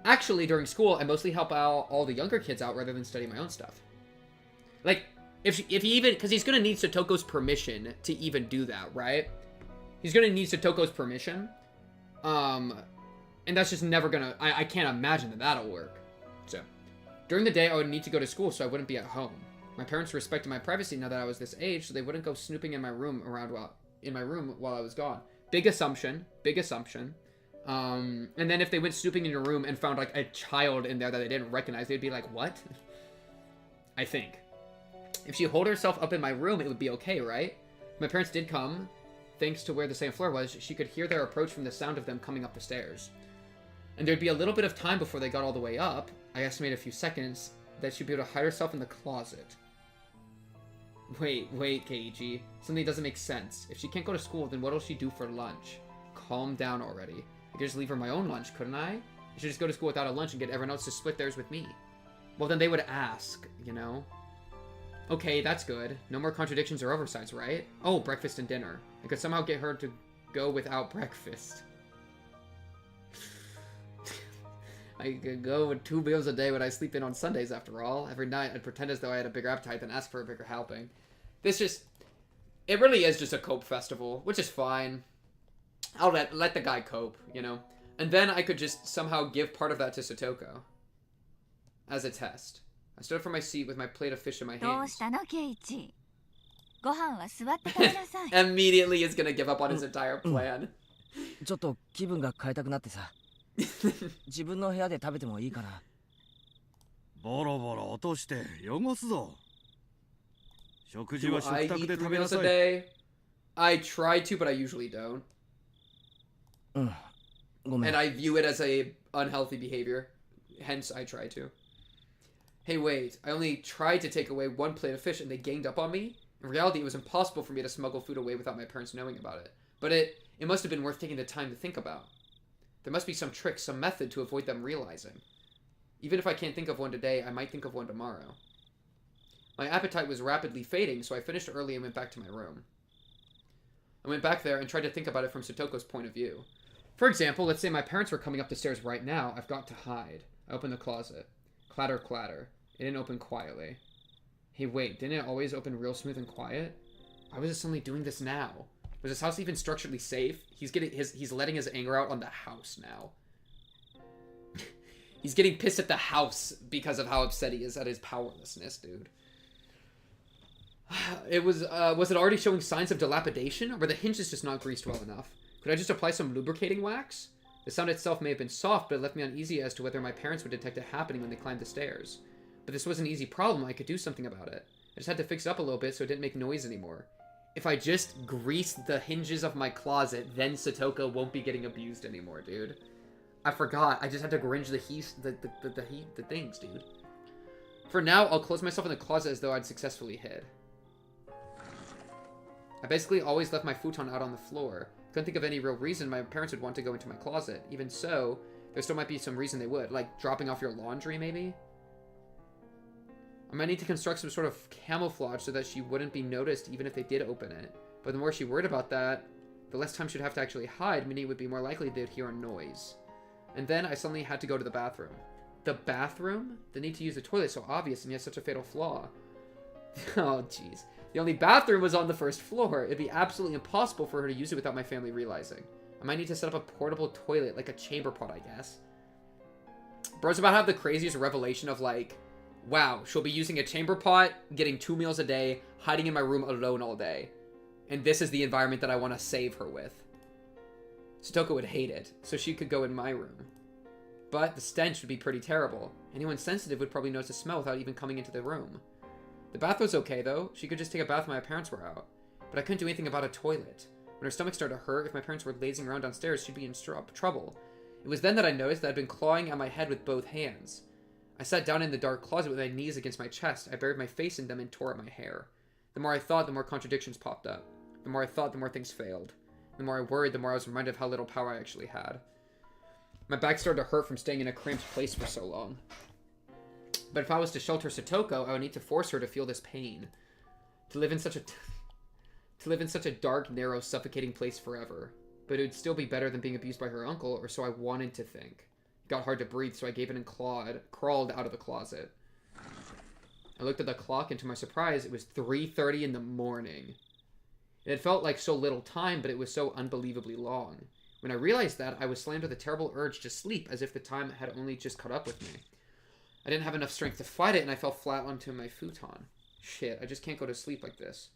Actually, during school, I mostly help out all the younger kids out rather than study my own stuff. Like, if he even, because he's gonna need Satoko's permission to even do that, right? He's gonna need Satoko's permission, and that's just never gonna. I can't imagine that that'll work. So, during the day, I would need to go to school, so I wouldn't be at home. My parents respected my privacy now that I was this age, so they wouldn't go snooping in my room while I was gone. Big assumption. And then if they went snooping in your room and found, like, a child in there that they didn't recognize, they'd be like, what? I think. If she holed herself up in my room, it would be okay, right? My parents did come. Thanks to where the same floor was, she could hear their approach from the sound of them coming up the stairs. And there'd be a little bit of time before they got all the way up. I estimate a few seconds that she'd be able to hide herself in the closet. Wait, Keiichi. Something doesn't make sense. If she can't go to school, then what'll she do for lunch? Calm down already. I could just leave her my own lunch, couldn't I? I should just go to school without a lunch and get everyone else to split theirs with me. Well, then they would ask, you know? Okay, that's good. No more contradictions or oversights, right? Oh, breakfast and dinner. I could somehow get her to go without breakfast. I could go with 2 meals a day when I sleep in on Sundays, after all. Every night, I'd pretend as though I had a bigger appetite than ask for a bigger helping. It really is just a cope festival, which is fine. I'll let the guy cope, you know? And then I could just somehow give part of that to Satoko. As a test. I stood up from my seat with my plate of fish in my hands. Immediately is gonna give up on his entire plan. ちょっと気分が変えたくなってさ。自分の部屋で食べてもいいかな。ボロボロ落として汚すぞ。食事 Do は食 I 卓 eat で 3 食べな meals さ a い。 day? I try to, but I usually don't. ごめん。 And I view it as a unhealthy behavior. Hence, I try to. Hey, wait, I only tried to take away one plate of fish and they ganged up on me? In reality, it was impossible for me to smuggle food away without my parents knowing about it. But it must have been worth taking the time to think about. There must be some trick, some method to avoid them realizing. Even if I can't think of one today, I might think of one tomorrow. My appetite was rapidly fading, so I finished early and went back to my room. I went back there and tried to think about it from Satoko's point of view. For example, let's say my parents were coming up the stairs right now. I've got to hide. I opened the closet. Clatter, clatter. It didn't open quietly. Hey, wait, didn't it always open real smooth and quiet? Why was it suddenly doing this now? Was this house even structurally safe? He's letting his anger out on the house now. He's getting pissed at the house because of how upset he is at his powerlessness, dude. Was it already showing signs of dilapidation, or were the hinges just not greased well enough? Could I just apply some lubricating wax? The sound itself may have been soft, but it left me uneasy as to whether my parents would detect it happening when they climbed the stairs. But this was an easy problem. I could do something about it. I just had to fix it up a little bit so it didn't make noise anymore. If I just grease the hinges of my closet, then Satoko won't be getting abused anymore, dude. I forgot. I just had to arrange the things, dude. For now, I'll close myself in the closet as though I'd successfully hid. I basically always left my futon out on the floor. Couldn't think of any real reason my parents would want to go into my closet. Even so, there still might be some reason they would. Like dropping off your laundry, maybe? I might need to construct some sort of camouflage so that she wouldn't be noticed even if they did open it. But the more she worried about that, the less time she'd have to actually hide, meaning it would be more likely they'd hear a noise. And then I suddenly had to go to the bathroom. The bathroom? The need to use the toilet is so obvious and yet such a fatal flaw. Oh, jeez. The only bathroom was on the first floor. It'd be absolutely impossible for her to use it without my family realizing. I might need to set up a portable toilet, like a chamber pot, I guess. Bro's about to have the craziest revelation of like, wow, she'll be using a chamber pot, getting 2 meals a day, hiding in my room alone all day. And this is the environment that I want to save her with. Satoko would hate it, so she could go in my room. But the stench would be pretty terrible. Anyone sensitive would probably notice the smell without even coming into the room. The bath was okay, though. She could just take a bath when my parents were out. But I couldn't do anything about a toilet. When her stomach started to hurt, if my parents were lazing around downstairs, she'd be in trouble. It was then that I noticed that I'd been clawing at my head with both hands. I sat down in the dark closet with my knees against my chest. I buried my face in them and tore at my hair. The more I thought, the more contradictions popped up. The more I thought, the more things failed. The more I worried, the more I was reminded of how little power I actually had. My back started to hurt from staying in a cramped place for so long. But if I was to shelter Satoko, I would need to force her to feel this pain. To live in such a dark, narrow, suffocating place forever. But it would still be better than being abused by her uncle, or so I wanted to think. It got hard to breathe, so I gave in and crawled out of the closet. I looked at the clock, and to my surprise, it was 3:30 in the morning. It had felt like so little time, but it was so unbelievably long. When I realized that, I was slammed with a terrible urge to sleep, as if the time had only just caught up with me. I didn't have enough strength to fight it, and I fell flat onto my futon. Shit, I just can't go to sleep like this.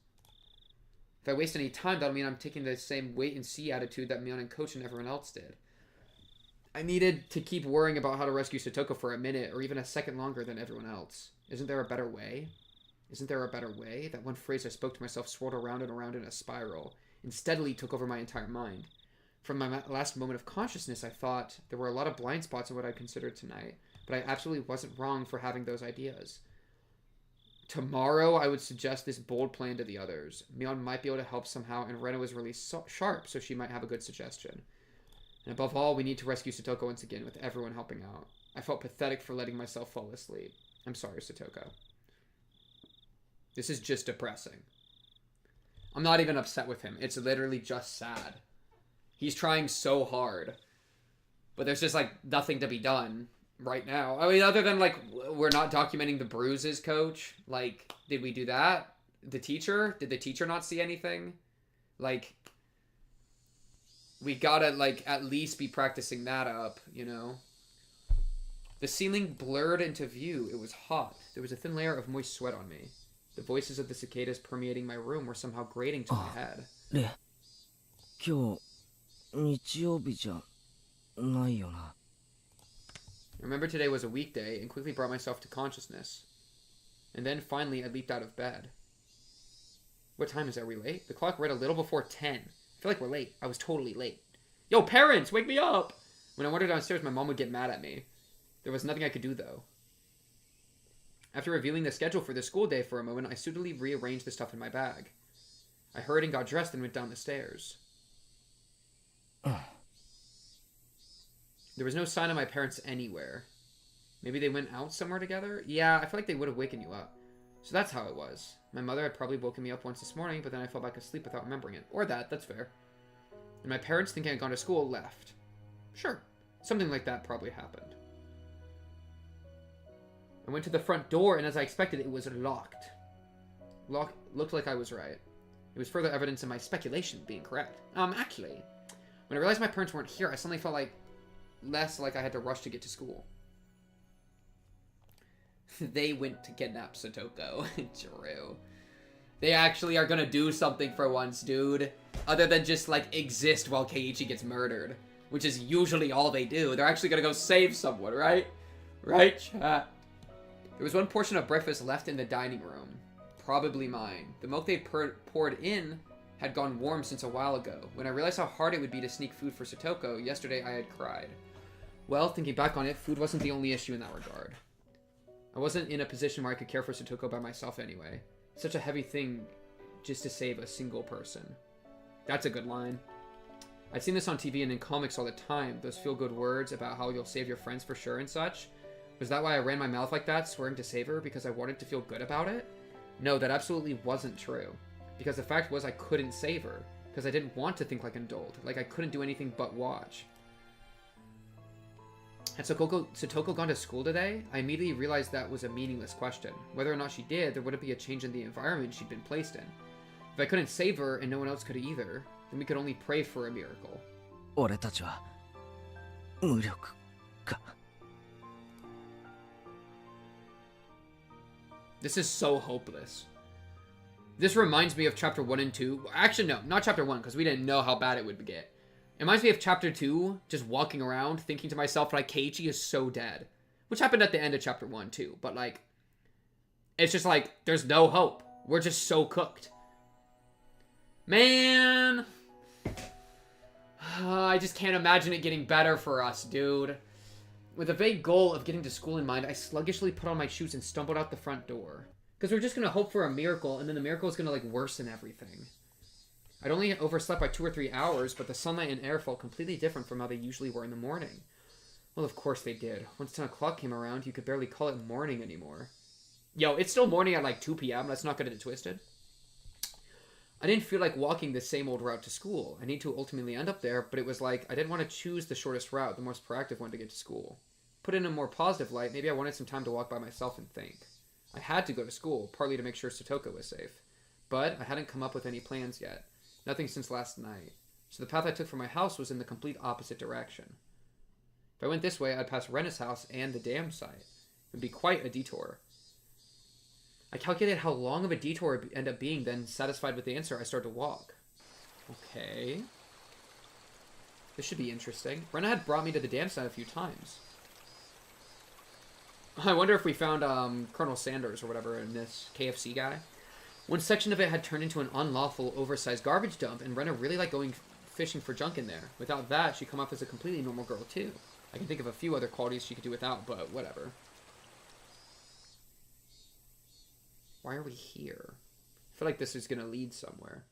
If I waste any time, that'll mean I'm taking the same wait-and-see attitude that Mion and Coach and everyone else did. I needed to keep worrying about how to rescue Satoko for a minute, or even a second longer than everyone else. Isn't there a better way? Isn't there a better way? That one phrase I spoke to myself swirled around and around in a spiral, and steadily took over my entire mind. From my last moment of consciousness, I thought there were a lot of blind spots in what I considered tonight, but I absolutely wasn't wrong for having those ideas. Tomorrow, I would suggest this bold plan to the others. Mion might be able to help somehow, and Rena was really sharp, so she might have a good suggestion. And above all, we need to rescue Satoko once again, with everyone helping out. I felt pathetic for letting myself fall asleep. I'm sorry, Satoko. This is just depressing. I'm not even upset with him. It's literally just sad. He's trying so hard. But there's just, like, nothing to be done right now. I mean, other than, like, we're not documenting the bruises, Coach. Like, did we do that? The teacher? Did the teacher not see anything? Like, we gotta, like, at least be practicing that up, you know? The ceiling blurred into view. It was hot. There was a thin layer of moist sweat on me. The voices of the cicadas permeating my room were somehow grating to my head. 今日日曜日じゃないよな。 I remember today was a weekday and quickly brought myself to consciousness. And then finally I leaped out of bed. What time is it? Are we late? The clock read a little before 10. I feel like we're late. I was totally late. Yo, parents, wake me up! When I wandered downstairs, my mom would get mad at me. There was nothing I could do, though. After reviewing the schedule for the school day for a moment, I suitably rearranged the stuff in my bag. I hurried and got dressed and went down the stairs. There was no sign of my parents anywhere. Maybe they went out somewhere together? Yeah, I feel like they would have waken you up. So that's how it was. My mother had probably woken me up once this morning, but then I fell back asleep without remembering it. Or that's fair. And my parents, thinking I'd gone to school, left. Sure, something like that probably happened. I went to the front door, and as I expected, it was locked. Looked like I was right. It was further evidence of my speculation being correct. Actually, when I realized my parents weren't here, I suddenly felt less like I had to rush to get to school. They went to kidnap Satoko. True. They actually are gonna do something for once, dude. Other than just, exist while Keiichi gets murdered. Which is usually all they do. They're actually gonna go save someone, right? Right, chat? There was one portion of breakfast left in the dining room. Probably mine. The milk they poured in had gone warm since a while ago. When I realized how hard it would be to sneak food for Satoko, yesterday I had cried. Well, thinking back on it, food wasn't the only issue in that regard. I wasn't in a position where I could care for Satoko by myself anyway. Such a heavy thing just to save a single person. That's a good line. I'd seen this on TV and in comics all the time. Those feel-good words about how you'll save your friends for sure and such. Was that why I ran my mouth like that, swearing to save her because I wanted to feel good about it? No, that absolutely wasn't true. Because the fact was I couldn't save her. Because I didn't want to think like an adult. Like I couldn't do anything but watch. Had Satoko gone to school today? I immediately realized that was a meaningless question. Whether or not she did, there wouldn't be a change in the environment she'd been placed in. If I couldn't save her and no one else could either, then we could only pray for a miracle. This is so hopeless. This reminds me of chapter 1 and 2. Actually, no, not chapter 1, because we didn't know how bad it would get. It reminds me of chapter 2, just walking around, thinking to myself, Keiichi is so dead. Which happened at the end of chapter 1, too. But, it's just there's no hope. We're just so cooked. Man! I just can't imagine it getting better for us, dude. With a vague goal of getting to school in mind, I sluggishly put on my shoes and stumbled out the front door. Because we're just going to hope for a miracle, and then the miracle is going to, worsen everything. I'd only overslept by 2 or 3 hours, but the sunlight and air felt completely different from how they usually were in the morning. Well, of course they did. Once 10 o'clock came around, you could barely call it morning anymore. Yo, it's still morning at 2 p.m. Let's not get it twisted. I didn't feel like walking the same old route to school. I need to ultimately end up there, but it was I didn't want to choose the shortest route, the most proactive one to get to school. Put it in a more positive light, maybe I wanted some time to walk by myself and think. I had to go to school, partly to make sure Satoko was safe. But I hadn't come up with any plans yet. Nothing since last night. So the path I took from my house was in the complete opposite direction. If I went this way, I'd pass Rena's house and the dam site. It would be quite a detour. I calculated how long of a detour it would end up being, then, satisfied with the answer, I started to walk. Okay. This should be interesting. Rena had brought me to the dam site a few times. I wonder if we found Colonel Sanders or whatever in this KFC guy. One section of it had turned into an unlawful, oversized garbage dump, and Rena really liked going fishing for junk in there. Without that, she'd come off as a completely normal girl, too. I can think of a few other qualities she could do without, but whatever. Why are we here? I feel like this is going to lead somewhere.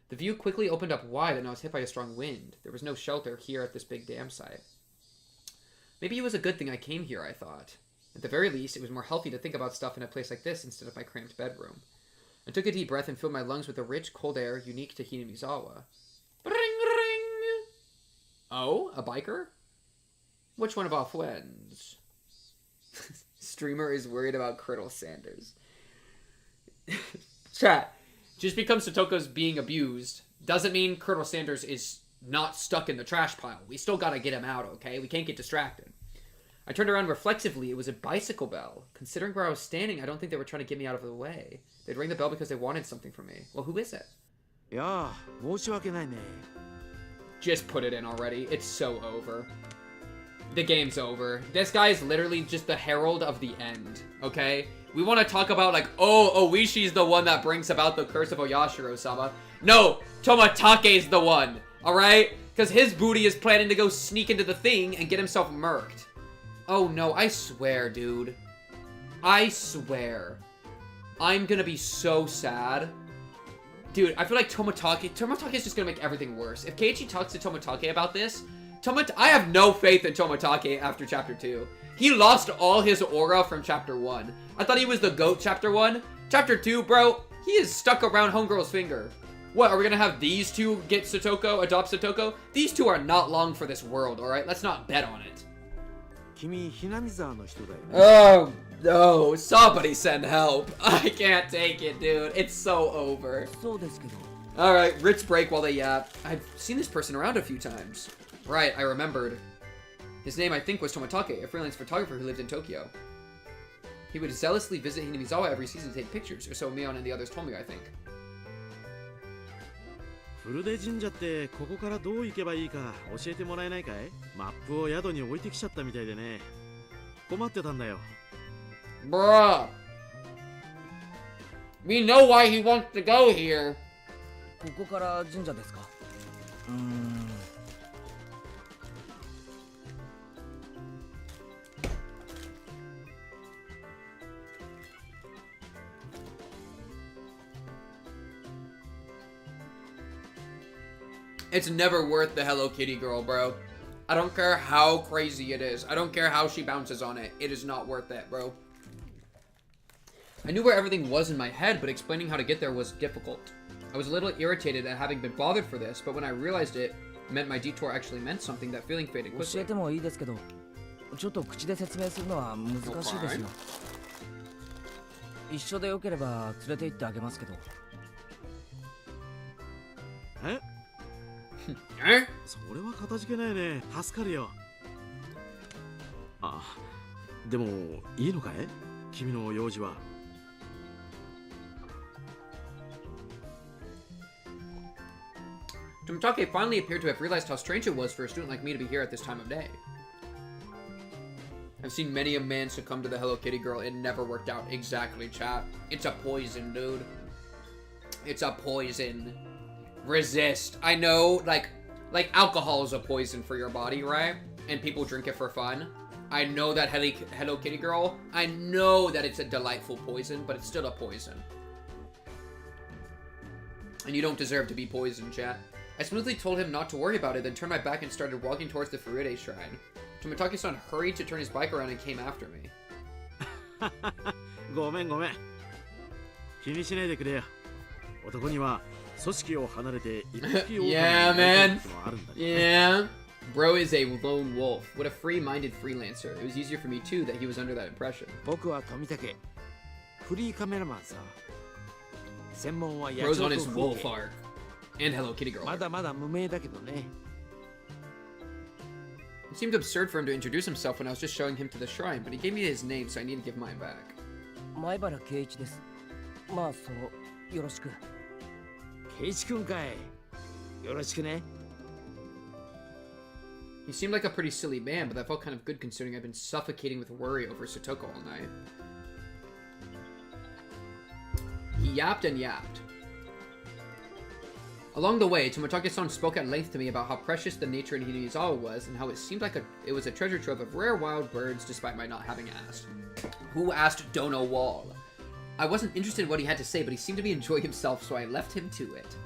The view quickly opened up wide, and I was hit by a strong wind. There was no shelter here at this big dam site. Maybe it was a good thing I came here, I thought. At the very least, it was more healthy to think about stuff in a place like this instead of my cramped bedroom. I took a deep breath and filled my lungs with the rich, cold air unique to Hinamizawa. Ring, ring! Oh, a biker? Which one of our friends? Streamer is worried about Colonel Sanders. Chat. Just because Satoko's being abused doesn't mean Colonel Sanders is not stuck in the trash pile. We still gotta get him out, okay? We can't get distracted. I turned around reflexively. It was a bicycle bell. Considering where I was standing, I don't think they were trying to get me out of the way. They'd ring the bell because they wanted something from me. Well, who is it? Just put it in already. It's so over. The game's over. This guy is literally just the herald of the end, okay? We want to talk about, oh, Oishi's the one that brings about the curse of Oyashiro-sama. No, Tomotake's the one, alright? Because his booty is planning to go sneak into the thing and get himself murked. Oh no, I swear, dude. I swear, I'm gonna be so sad. Dude, I feel like Tomotage is just gonna make everything worse. If Keiichi talks to Tomotage about this, I have no faith in Tomotage after chapter 2. He lost all his aura from chapter 1. I thought he was the GOAT chapter 1. Chapter 2, bro, he is stuck around Homegirl's finger. What, are we gonna have these two get Satoko, adopt Satoko? These two are not long for this world, alright? Let's not bet on it. Oh, no. Somebody send help. I can't take it, dude. It's so over. Alright, Ritz break while they yap. I've seen this person around a few times. Right, I remembered. His name, I think, was Tomotage, a freelance photographer who lived in Tokyo. He would zealously visit Hinamizawa every season to take pictures, or so Mion and the others told me, I think. フルデ神社ってここからどう行けばいいか教えてもらえないかい？マップを宿に置いてきちゃったみたいでね。困ってたんだよ。Bruh. We know why he wants to go here. ここから神社ですか？It's never worth the Hello Kitty girl, bro. I don't care how crazy it is. I don't care how she bounces on it. It is not worth it, bro. I knew where everything was in my head, but explaining how to get there was difficult. I was a little irritated at having been bothered for this, but when I realized it meant my detour actually meant something, that feeling faded quickly. 教えてもいいですけど、ちょっと口で説明するのは難しいですよ。一緒でよければ連れて行ってあげますけど。え？それはかたじけないね。助かるよ。あ、でもいいのかい？君の用事は。Tomotage finally appeared to have realized how strange it was for a student like me to be here at this time of day. I've seen many a man succumb to the Hello Kitty girl. It never worked out. Exactly, chat. It's a poison, dude. It's a poison. Resist. I know, like alcohol is a poison for your body, right? And people drink it for fun. I know that Hello Kitty girl. I know that it's a delightful poison, but it's still a poison. And you don't deserve to be poisoned, chat. I smoothly told him not to worry about it, then turned my back and started walking towards the Furude shrine. Tomotage-san hurried to turn his bike around and came after me. ごめんごめん。気にしないでくれよ。男には組織を離れて一匹狼 Yeah, man. Yeah. Bro is a lone wolf. What a free-minded freelancer. It was easier for me too that he was under that impression. 僕は富武。フリーカメラマンさ。専門は野 Bro's 鳥 on と his 風 wolf 景。 arc. And Hello Kitty girl. まだまだ無名だけどね。It seemed absurd for him to introduce himself when I was just showing him to the shrine, but he gave me his name, so I need to give mine back. 前原圭一です。まあそのよろしく。圭一くんかい。よろしくね。He seemed like a pretty silly man, but that felt kind of good considering I've been suffocating with worry over Satoko all night. He yapped and yapped. Along the way, Tomotage-san spoke at length to me about how precious the nature in Hinamizawa was, and how it seemed like it was a treasure trove of rare wild birds, despite my not having asked. Who asked Dono Wall? I wasn't interested in what he had to say, but he seemed to be enjoying himself, so I left him to it.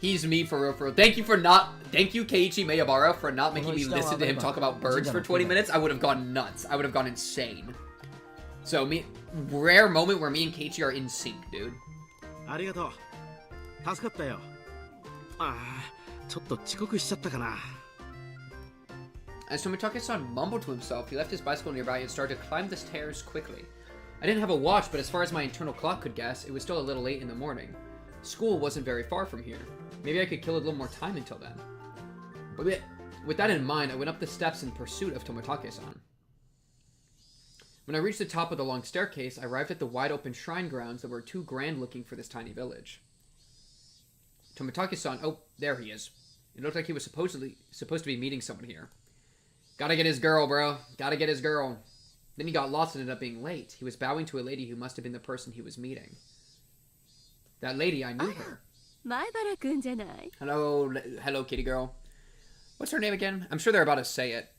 He's me for real, for real. Thank you, Keiichi Mayabara, for not making me listen to him talk about birds for 20 minutes. I would have gone nuts. I would have gone insane. So, rare moment where me and Keiichi are in sync, dude. ありがとう。助かったよ。ああ、ちょっと遅刻しちゃったかな。As Tomotage-san mumbled to himself, he left his bicycle nearby and started to climb the stairs quickly. I didn't have a watch, but as far as my internal clock could guess, it was still a little late in the morning. School wasn't very far from here. Maybe I could kill a little more time until then. But with that in mind, I went up the steps in pursuit of Tomotage-san. When I reached the top of the long staircase, I arrived at the wide-open shrine grounds that were too grand-looking for this tiny village. Tomotage-san, oh, there he is. It looked like he was supposed to be meeting someone here. Gotta get his girl, bro. Gotta get his girl. Then he got lost and ended up being late. He was bowing to a lady who must have been the person he was meeting. That lady, I knew her. Hello, kitty girl. What's her name again? I'm sure they're about to say it.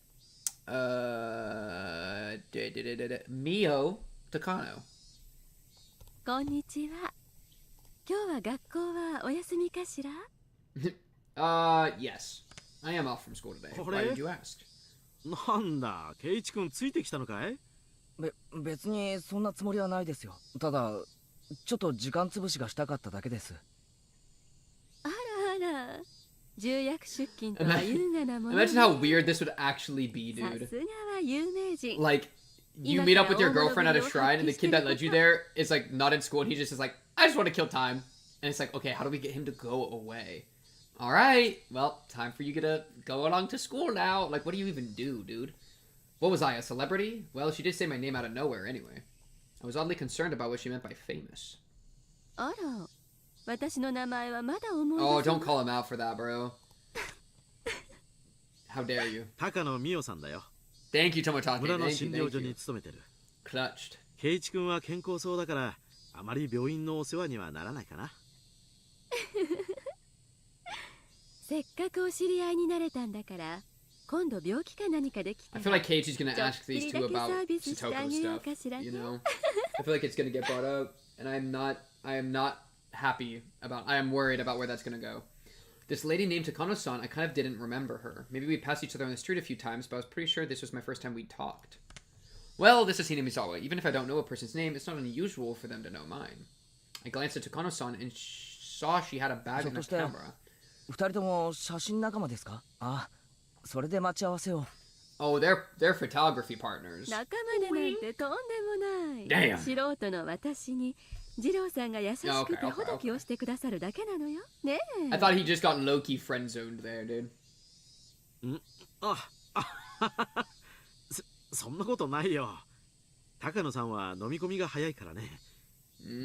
Mio. Takano. こんにちは。今日は学校はお休みかしら? Yes. I am off from school today. Why did you ask? なんだ、ケイイチ君ついてきたのかい？別にそんなつもりはないですよ。ただちょっと時間つぶしがしたかっただけです。あらあら、重役出勤とは優雅なもの。 Imagine how weird this would actually be, さ dude. すがは有名人。 Like, you meet up with your girlfriend at a shrine, and the kid that led you there is like not in school, and he just is like, I just want to kill time. And it's like, okay, how do we get him to go away? All right, well, time for you to go along to school now. Like, what do you even do, dude? What was I, a celebrity? Well, she did say my name out of nowhere anyway. I was oddly concerned about what she meant by famous. あら、私の名前はまだ思い出せない。 Oh, don't call him out for that, bro. How dare you? 高野美代さんだよ。 Thank you, Tomotaki. 村の Thank 診 you, 療所 thank you. に勤めてる。 Clutched. ケイイチ君は健康そうだからあまり病院のお世話にはならないかな。せっかくお知り合いになれたんだから、今度病気か何かできた I ら feel like Keiichi's gonna ask these two about Satoko stuff. You know, I feel like it's gonna get brought up, and I am not happy about. I am worried about where that's gonna go. This lady named Takano-san, I kind of didn't remember her. Maybe we passed each other on the street a few times, but I was pretty sure this was my first time we talked. Well, this is Hinamizawa. Even if I don't know a person's name, it's not unusual for them to know mine. I glanced at Takano-san and saw she had a bag in her camera. 二人とも写真仲間ですか？あ、それで待ち合わせを。Oh, they're photography partners. 仲間でなんてとんでもない。 Damn. 素人の私に二郎さんが優しくてほどきをしてくださるだけなのよ。ねえ。 I thought he just got low-key friend-zoned there, dude. そんなことないよ。高野さんは飲み込みが早いからね。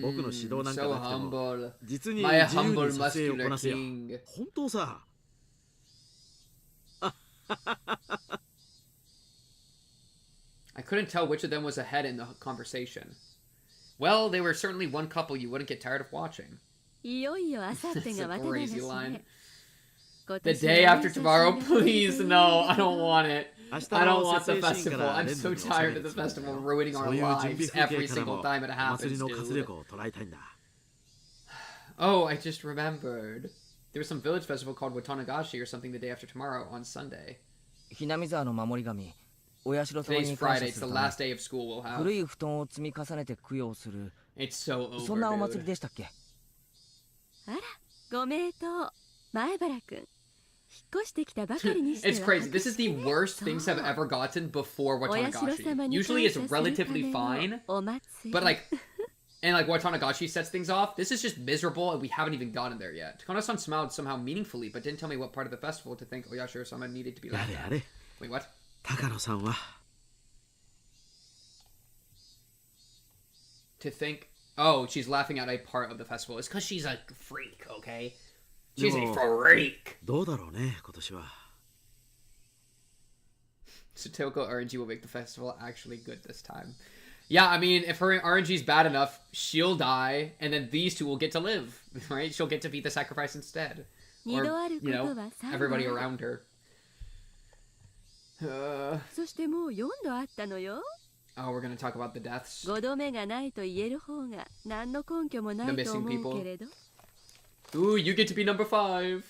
僕の指導なんかなくても実に自由に撮影をこなすよ。本当さ。I couldn't tell which of them was ahead in the conversation. Well, they were certainly one couple you wouldn't get tired of watching. いよいよあさってが渡りですね。 The day after tomorrow, please, no, I don't want it. I don't want the festival. I'm so tired of the festival ruining our lives every single time it happens, dude. Oh, I just remembered. There was some village festival called Watanagashi or something the day after tomorrow on Sunday. Today's Friday, it's the last day of school we'll have. It's so over, そんなお祭り dude. でしたっけ？あら、ご名答、前原くん。引っ越してきたばかりにしては It's crazy. This is the worst things I've ever gotten before Watanagashi. Usually it's relatively fine, but like, and like Watanagashi sets things off. This is just miserable, and we haven't even gotten there yet. Takano-san smiled somehow meaningfully, but didn't tell me what part of the festival to think Oyashiro-sama needed to be like that. Wait, what? 高野さんは To think, oh, she's laughing at a part of the festival. It's because she's a freak, okay? She's a freak. どうだろうね、今年は。 Satoko RNG will make the festival actually good this time. Yeah, I mean, if her RNG's bad enough, she'll die, and then these two will get to live, right? She'll get to be the sacrifice instead. Or, you know, everybody around her. そしてもう4度あったのよ。 Oh, we're gonna talk about the deaths. 5度目がないと言える方が何の根拠もないと思うけれど。 Ooh, you get to be number 5.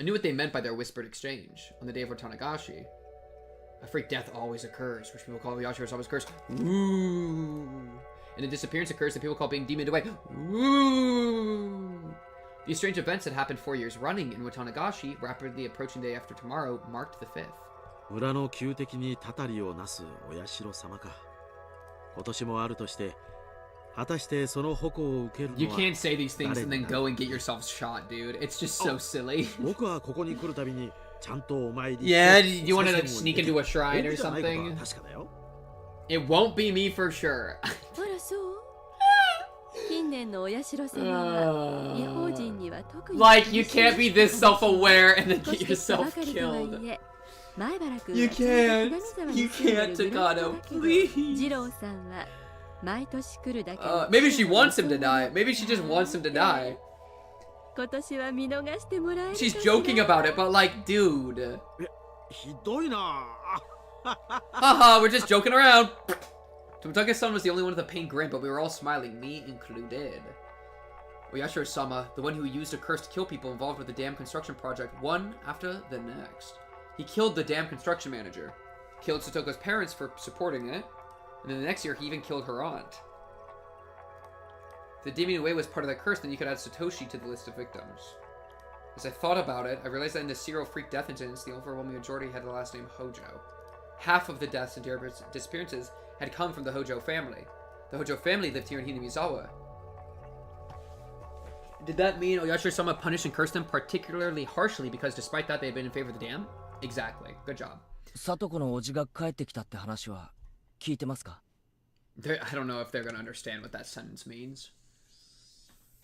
I knew what they meant by their whispered exchange. On the day of Watanagashi, a freak death always occurs, which people call Yashiro-sama's curse. Ooh. And a disappearance occurs that people call being demoned away. Ooh. These strange events that happened 4 years running in Watanagashi, rapidly approaching the day after tomorrow, marked the 5th. 村の旧敵にたたりをなすお社様か。今年もあるとして、果たしてその矛を受けるのは You can't say these things and then go and get yourself shot, dude. It's just so silly. 僕はここに来るたびにちゃんとお参り Yeah, you want to like sneak into a shrine or something? 確かだよ。 It won't be me for sure. あらそう。近年のお社様は違法人には特に Like, you can't be this self-aware and then get yourself killed. You can't. You can't, Takano. Please. 二郎さんは毎年来るだけ。 Maybe she wants him to die. Maybe she just wants him to die. 今年は見逃してもらえる。 She's joking about it, but like, dude. ひどいな。 Haha, we're just joking around. Tomotage-san was the only one with a pain grin, but we were all smiling, me included. Oyashiro-sama, the one who used a curse to kill people involved with the dam construction project, one after the next. He killed the dam construction manager, killed Satoko's parents for supporting it, and then the next year he even killed her aunt. If the Demon Away was part of that curse, then you could add Satoshi to the list of victims. As I thought about it, I realized that in the serial freak death incidents, the overwhelming majority had the last name Hojo. Half of the deaths and disappearances had come from the Hojo family. The Hojo family lived here in Hinamizawa. Did that mean Oyashiro-sama punished and cursed them particularly harshly because despite that they had been in favor of the dam? Exactly. Good job. Satokoのおじが帰ってきたって話は聞いてますか? I don't know if they're gonna understand what that sentence means.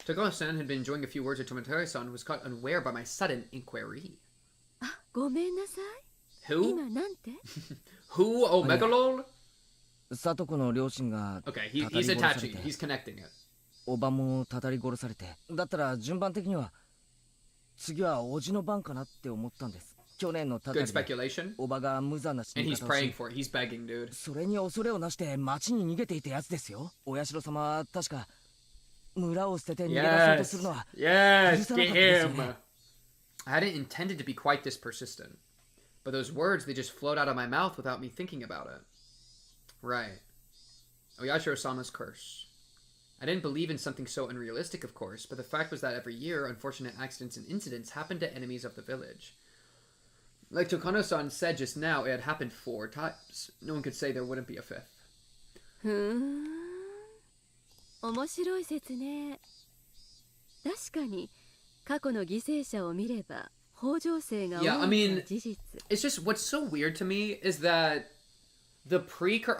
Takano-san had been enjoying a few words with Tomotage-san who was caught unaware by my sudden inquiry. あ、ごめんなさい。 Who? 今なんて? Who? Oh, Megalol? サトコの両親が Okay, he's attaching it. He's connecting it. おばもたたり殺されて、だったら順番的には次はおじの番かなって思ったんです。去年のたたりでおばが無残な死に方をし、それに恐れをなして町に逃げていたやつですよ。お社様は確か村を捨てて逃げ出そうとするのは許さなかったですよね。I hadn't intended to be quite this persistent, but those words, they just flowed out of my mouth without me thinking about it. Right. Oyashiro-sama's curse. I didn't believe in something so unrealistic, of course, but the fact was that every year, unfortunate accidents and incidents happened to enemies of the village. Like Takano-san said just now, it had happened 4 times. No one could say there wouldn't be a 5th. 面白い説ね。確かに過去の犠牲者を見れば北条姓が多いのは事実。It's just what's so weird to me is that the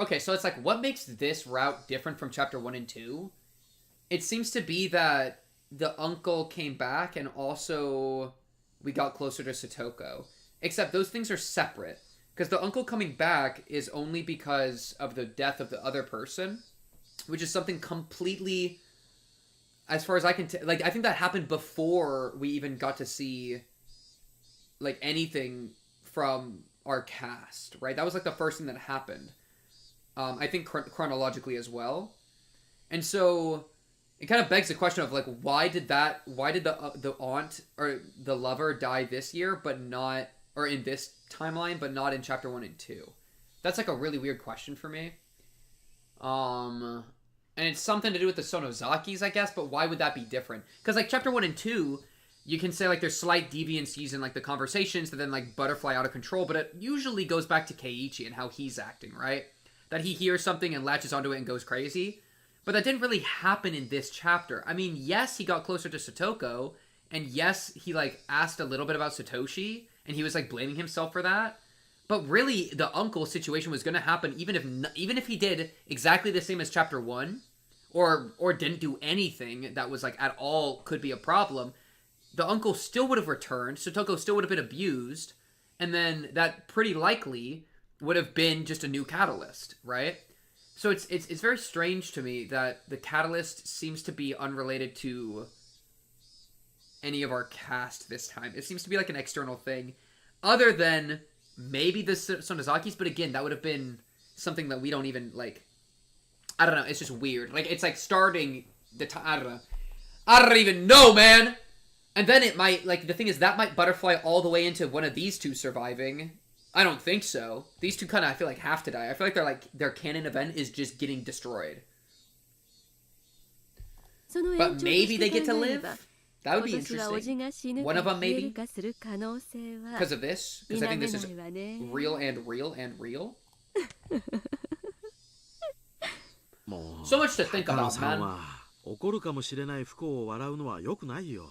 okay, so it's like what makes this route different from chapter 1 and 2? It seems to be that the uncle came back and also we got closer to Satoko. Except those things are separate. Because the uncle coming back is only because of the death of the other person. Which is something completely, as far as I can tell, like, I think that happened before we even got to see, like, anything from our cast, right? That was, like, the first thing that happened. I think chronologically as well. And so, it kind of begs the question of, like, why did the aunt, or the lover die this year, but not, or in this timeline, but not in chapter 1 and 2? That's, like, a really weird question for me. And it's something to do with the Sonozakis, I guess, but why would that be different? Because, like, chapter 1 and 2, you can say, like, there's slight deviancies in, like, the conversations that then, like, butterfly out of control, but it usually goes back to Keiichi and how he's acting, right? That he hears something and latches onto it and goes crazy. But that didn't really happen in this chapter. I mean, yes, he got closer to Satoko, and yes, he, like, asked a little bit about Satoshi, and he was, like, blaming himself for that. But really, the uncle situation was going to happen even if he did exactly the same as chapter 1, or didn't do anything that was like at all could be a problem. The uncle still would have returned. Satoko still would have been abused, and then that pretty likely would have been just a new catalyst, right? So it's very strange to me that the catalyst seems to be unrelated to any of our cast this time. It seems to be like an external thing, other than maybe the Sonozakis, but again, that would have been something that we don't even, like, I don't know, it's just weird. Like, it's like starting the time, I don't even know, man! And then it might, like, the thing is, that might butterfly all the way into one of these two surviving. I don't think so. These two kind of, I feel like, have to die. I feel like their canon event is just getting destroyed. But maybe they get to live? That would be interesting. One of them, maybe? Because of this? Because I think this is real and real and real. So much to think about, man. 怒るかもしれない不幸を笑うのは良くないよ。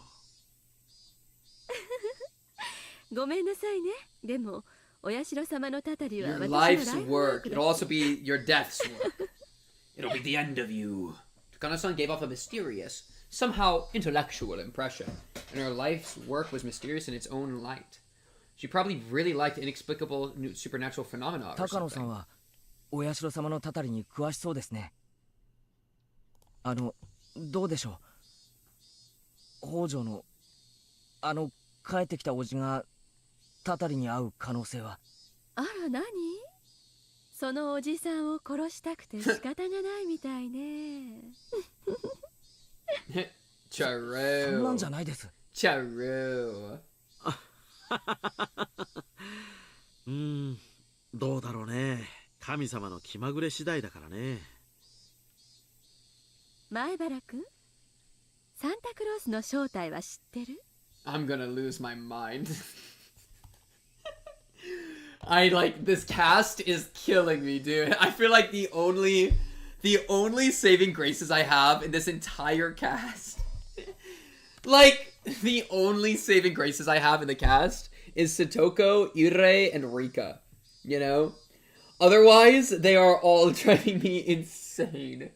ごめんなさいね。でも、お社様のたたりは私 Your のライ life's フワー work. ク It'll だ also be your death's work. It'll be the end of you. Takano-san gave off a mysterious, somehow intellectual impression, and her life's work was mysterious in its own light. She probably really liked inexplicable supernatural phenomena or something. 高野さんはお社様のたたりに詳しそうですね。どうでしょう。北条の帰ってきたおじがたたりに会う可能性は。あら何？そのおじさんを殺したくて仕方がないみたいね。チャルー。そんなんじゃないです。チャルー。どうだろうね。神様の気まぐれ次第だからね。前原くん、サンタクロースの正体は知ってる？ I'm gonna lose my mind. I like this cast is killing me, dude. I feel like the only saving graces I have in this entire cast, like the only saving graces I have in the cast is Satoko, Ire, and Rika. You know, otherwise they are all driving me insane.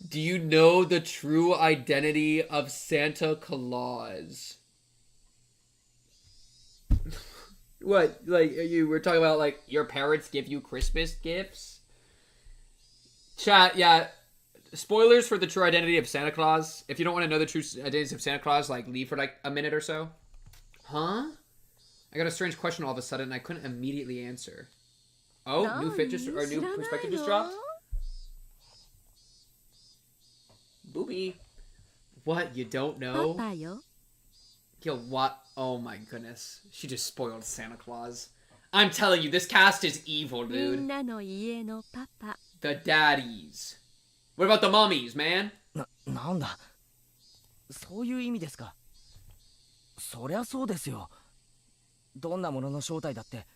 Do you know the true identity of Santa Claus? What? Like, you were talking about, like, your parents give you Christmas gifts? Chat, yeah. Spoilers for the true identity of Santa Claus. If you don't want to know the true identity of Santa Claus, like, leave for, like, a minute or so. Huh? I got a strange question all of a sudden, and I couldn't immediately answer. Oh, new fit just, or new perspective just dropped? Booby. What? You don't know? Yo, what? Oh my goodness. She just spoiled Santa Claus. I'm telling you, this cast is evil, dude. The daddies. What about the mummies, man? なんだ。そういう意味ですか。そりゃそうですよ。どんなものの正体だって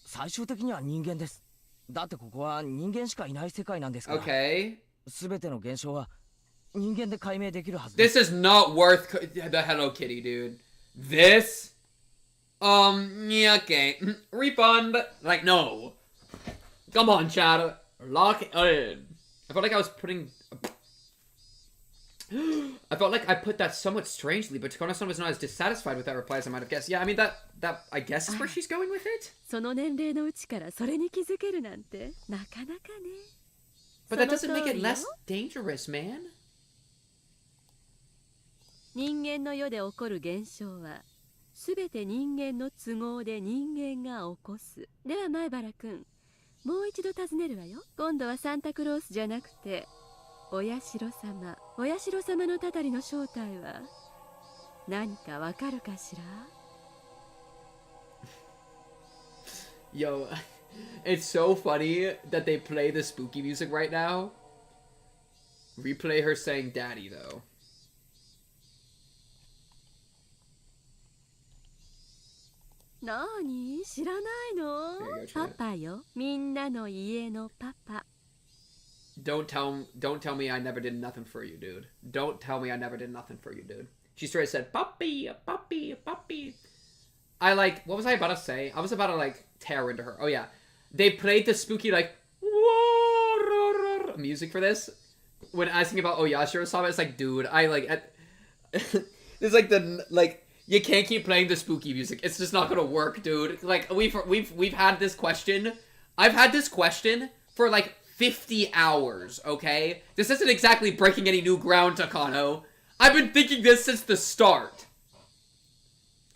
最終的には人間です。だってここは人間しかいない世界なんですから。Okay. すべての現象は人間で解明できるはずです。This is not worth the Hello Kitty, dude. This? Yeah, okay. Refund. Like, no. Come on, Chad. Lock it in. I felt like I was putting... I felt like I put that somewhat strangely, but Takano-san was not as dissatisfied with that reply as I might have guessed. Yeah, I mean, that I guess is where she's going with it. その年齢のうちからそれに気づけるなんてなかなかね。But that doesn't make it less dangerous, man. 人間の世で起こる現象はすべて人間の都合で人間が起こす。では前原くん、もう一度尋ねるわよ。今度はサンタクロースじゃなくてお社様。お社様のたたりの正体は何かわかるかしら？ Yo, it's so funny that they play the spooky music right now. Replay her saying daddy, though. なに？知らないの？パパよ。みんなの家のパパ。Don't tell me I never did nothing for you, dude. Don't tell me I never did nothing for you, dude. She straight said, puppy, puppy, puppy. I like, what was I about to say? I was about to like tear into her. Oh yeah. They played the spooky like music for this. When asking about Oyashiro-sama, it's like, dude, I like, it's like the, like, you can't keep playing the spooky music. It's just not gonna work, dude. Like, we've had this question. I've had this question for like 50 hours, okay? This isn't exactly breaking any new ground, Takano. I've been thinking this since the start.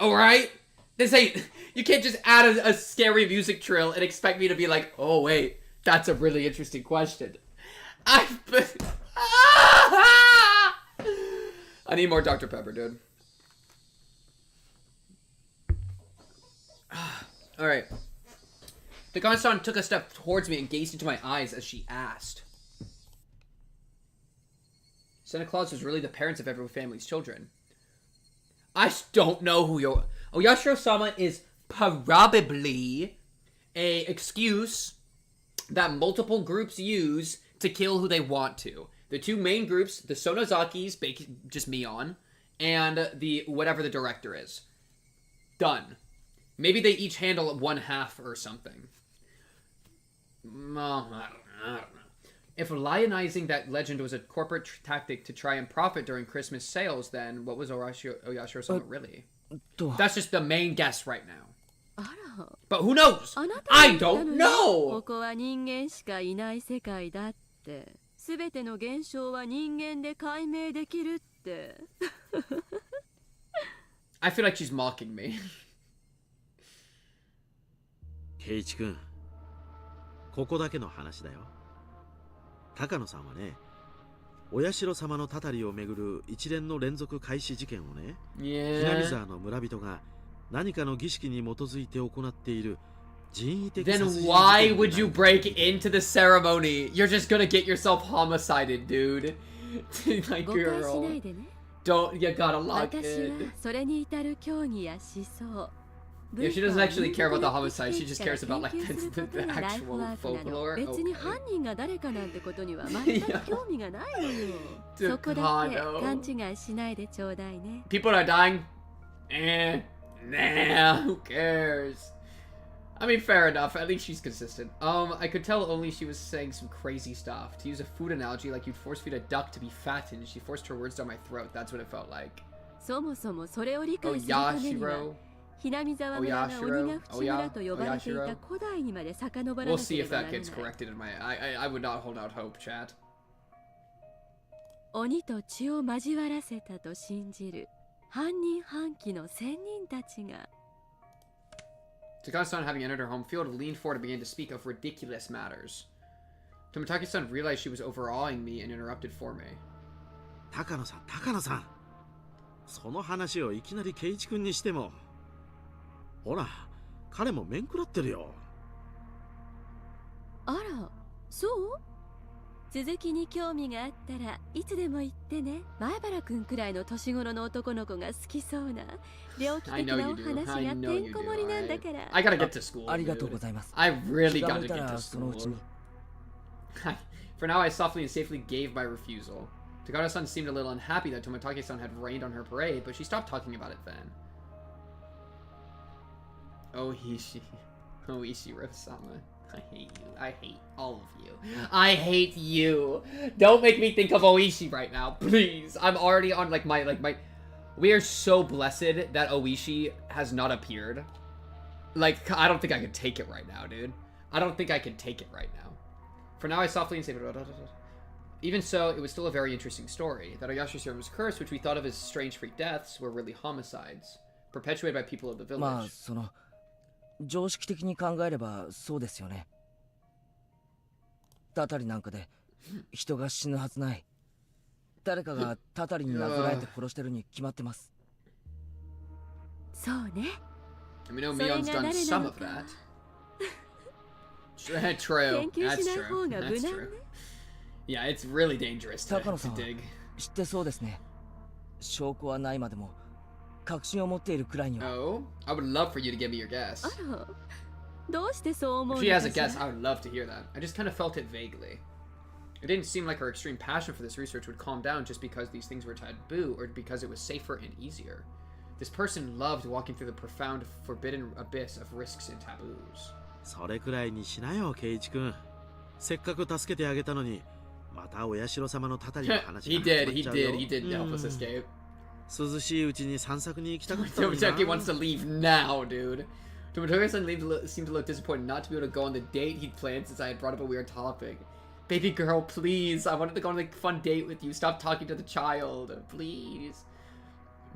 Alright? This ain't... You can't just add a scary music trill and expect me to be like, oh wait, that's a really interesting question. I've been... I need more Dr. Pepper, dude. Alright. Takano-san took a step towards me and gazed into my eyes as she asked. Santa Claus is really the parents of every family's children. I don't know who you're... Oyashiro-sama is probably a excuse that multiple groups use to kill who they want to. The two main groups, the Sonozakis, just Mion, and the whatever the director is. Done. Maybe they each handle one half or something. I don't know. If lionizing that legend was a corporate tactic to try and profit during Christmas sales, then what was Oyashiro-sama really? That's just the main guess right now. But who knows? I don't know! ここは人間しかいない世界だって。すべての現象は人間で解明できるって。I feel like she's mocking me. ケイイチ君、ここだけの話だよ。高野さんはね、お社様のたたりをめぐる一連の連続開始事件をね、ひなみ沢の村人が何かの儀式に基づいて行っている人為的殺人事件。 Then why would you break into the ceremony? You're just gonna get yourself homicided, dude. Like, girl. Don't, you gotta lock in. Yeah, she doesn't actually care about the homicide, she just cares about like the actual folklore. Okay. Takano. People are dying. Nah, who cares? I mean, fair enough. At least she's consistent. I could tell only she was saying some crazy stuff. To use a food analogy, like you'd force feed a duck to be fattened. She forced her words down my throat. That's what it felt like. Oh, Yashiro. We'll see if that gets corrected in my... I would not hold out hope, chat. 鬼と血を交わらせたと信じる半人半鬼の仙人たちが Takano-san, having entered her home field, leaned forward and began to speak of ridiculous matters. Tomitaki-san realized she was overawing me and interrupted for me. 高野さん、その話をいきなり圭一君にしても、ほら、彼も面食らってるよ。あら、そう？続きに興味があったらいつでも言ってね。前原くんくらいの年頃の男の子が好きそうな猟奇的なお話がてんこ盛りなんだから。I gotta get to school. ありがとうございます。I really gotta get to school. For now, I softly and safely gave my refusal. Takano-san seemed a little unhappy that Tomitaki-san had rained on her parade, but she stopped talking about it then. Oh, Ishiro-sama. I hate you. I hate all of you. I hate you. Don't make me think of Oishi right now, please. I'm already on like my we are so blessed that Oishi has not appeared. Like, I don't think I can take it right now, dude. I don't think I can take it right now. For now, I softly and safely... Even so, it was still a very interesting story. That Oyashiro was cursed, which we thought of as strange freak deaths, were really homicides, perpetuated by people of the village. 常識的に考えればそうですよね。たたりなんかで人が死ぬはずない。誰かがたたりになぞらえて殺してるに決まってます。そうね。I mean, Mion's done some of that. True. That's true. That's true. Yeah, it's really dangerous to dig. 知ってそうですね。証拠はないまでも。Oh, I would love for you to give me your guess. If she has a guess, I would love to hear that. I just kind of felt it vaguely. It didn't seem like her extreme passion for this research would calm down just because these things were taboo or because it was safer and easier. This person loved walking through the profound, forbidden abyss of risks and taboos. それくらいにしなよ、圭一君。せっかく助けてあげたのに、またお社様のたたりの話が始まっちゃうよ。He did help us escape. 涼しいうちに散策に行きたかったのにな。Tomitaki wants to leave now, dude. Tomitaki-san seemed to look disappointed not to be able to go on the date he'd planned since I had brought up a weird topic. Baby girl, please. I wanted to go on a fun date with you. Stop talking to the child, please.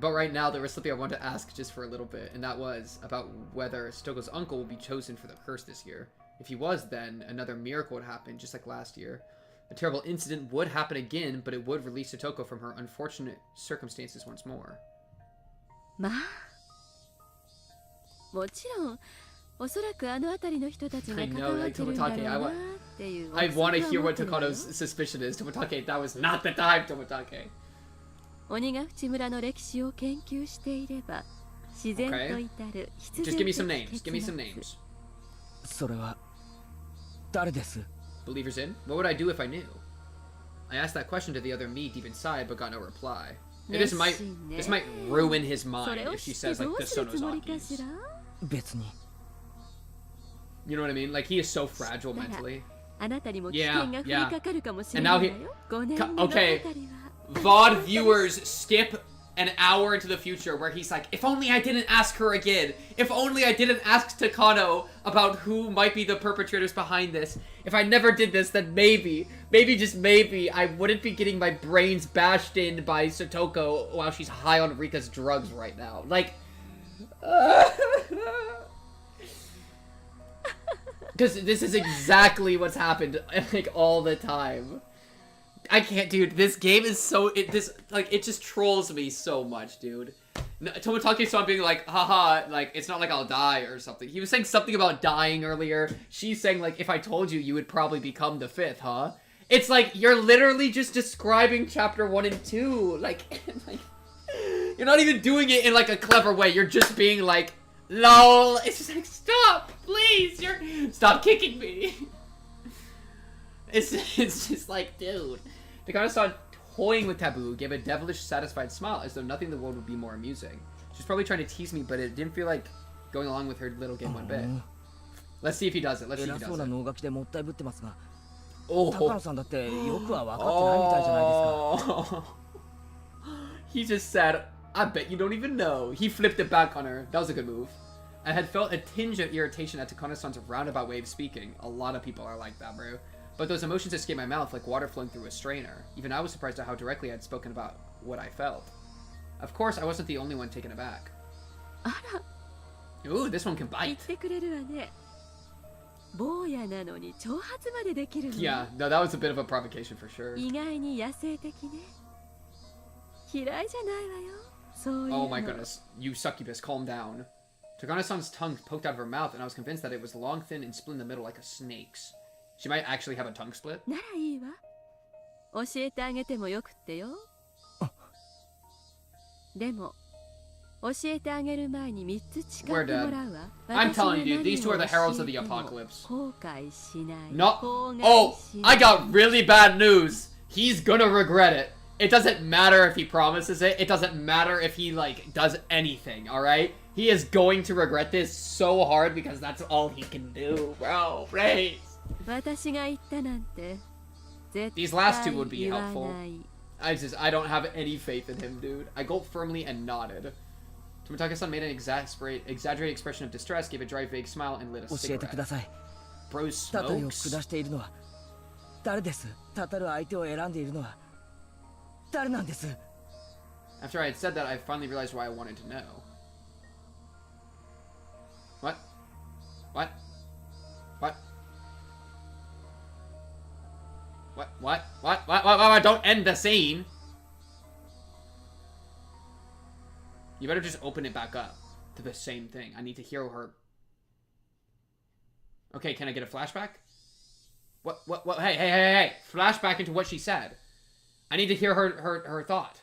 But right now, there was something I wanted to ask just for a little bit, and that was about whether Satoko's uncle would be chosen for the curse this year. If he was, then another miracle would happen, just like last year. A terrible incident would happen again, but it would release Satoko from her unfortunate circumstances once more. まあ、もちろん、おそらくあの辺りの人たちが関わってるんだろうなっていう。I want to hear what Takano's suspicion is. Tomitake, that was not the time, Tomitake. 鬼ヶ淵村の歴史を研究していれば、自然と至る必然的 Just give me some names. Give me some names. それは誰です？ Believers in? What would I do if I knew? I asked that question to the other me deep inside, but got no reply. This might ruin his mind if she says like the Sonozaki's. 別に。You know what I mean? Like he is so fragile mentally. あなたにも危険が降りかかるかもしれ And な now いわよ。okay. VOD viewers skip an hour into the future where he's like, if only I didn't ask her again. If only I didn't ask Takano about who might be the perpetrators behind this. If I never did this, then maybe, just maybe, I wouldn't be getting my brains bashed in by Satoko while she's high on Rika's drugs right now. Like... Because this is exactly what's happened, like, all the time. I can't, dude. This game is so... it just trolls me so much, dude. Tomotake's being like, haha, like, it's not like I'll die or something. He was saying something about dying earlier. She's saying, like, if I told you, you would probably become the 5th, huh? It's like, you're literally just describing chapter 1 and 2. Like, you're not even doing it in, like, a clever way. You're just being like, lol. It's just like, stop, please. Stop kicking me. It's just like, dude. Takano toying with Taboo gave a devilish, satisfied smile, as though nothing in the world would be more amusing. She's probably trying to tease me, but it didn't feel like going along with her little game one bit. Let's see if he does it. Let's see if he does it. He just said, I bet you don't even know. He flipped it back on her. That was a good move. I had felt a tinge of irritation at Takano-san's roundabout way of speaking. A lot of people are like that, bro. But those emotions escaped my mouth like water flowing through a strainer. Even I was surprised at how directly I had spoken about what I felt. Of course, I wasn't the only one taken aback. Ooh, this one can bite. Yeah, no, that was a bit of a provocation for sure. Oh my goodness, you succubus, calm down. Takano-san's tongue poked out of her mouth, and I was convinced that it was long, thin, and split in the middle like a snake's. She might actually have a tongue split. We're dead. I'm telling you, these two are the heralds of the apocalypse. No. Oh, I got really bad news. He's gonna regret it. It doesn't matter if he promises it. It doesn't matter if he, like, does anything, alright? He is going to regret this so hard because that's all he can do, bro. Please. These last two would be helpful. I don't have any faith in him, dude. I gulped firmly and nodded. Tomotake's made an exaggerated expression of distress, gave a dry, vague smile, and lit a cigarette. Bro smokes? After I had said that, I finally realized why I wanted to know. What? What? What? What? Don't end the scene! You better just open it back up to the same thing. I need to hear her. Okay, can I get a flashback? What? Hey! Flashback into what she said. I need to hear her thought.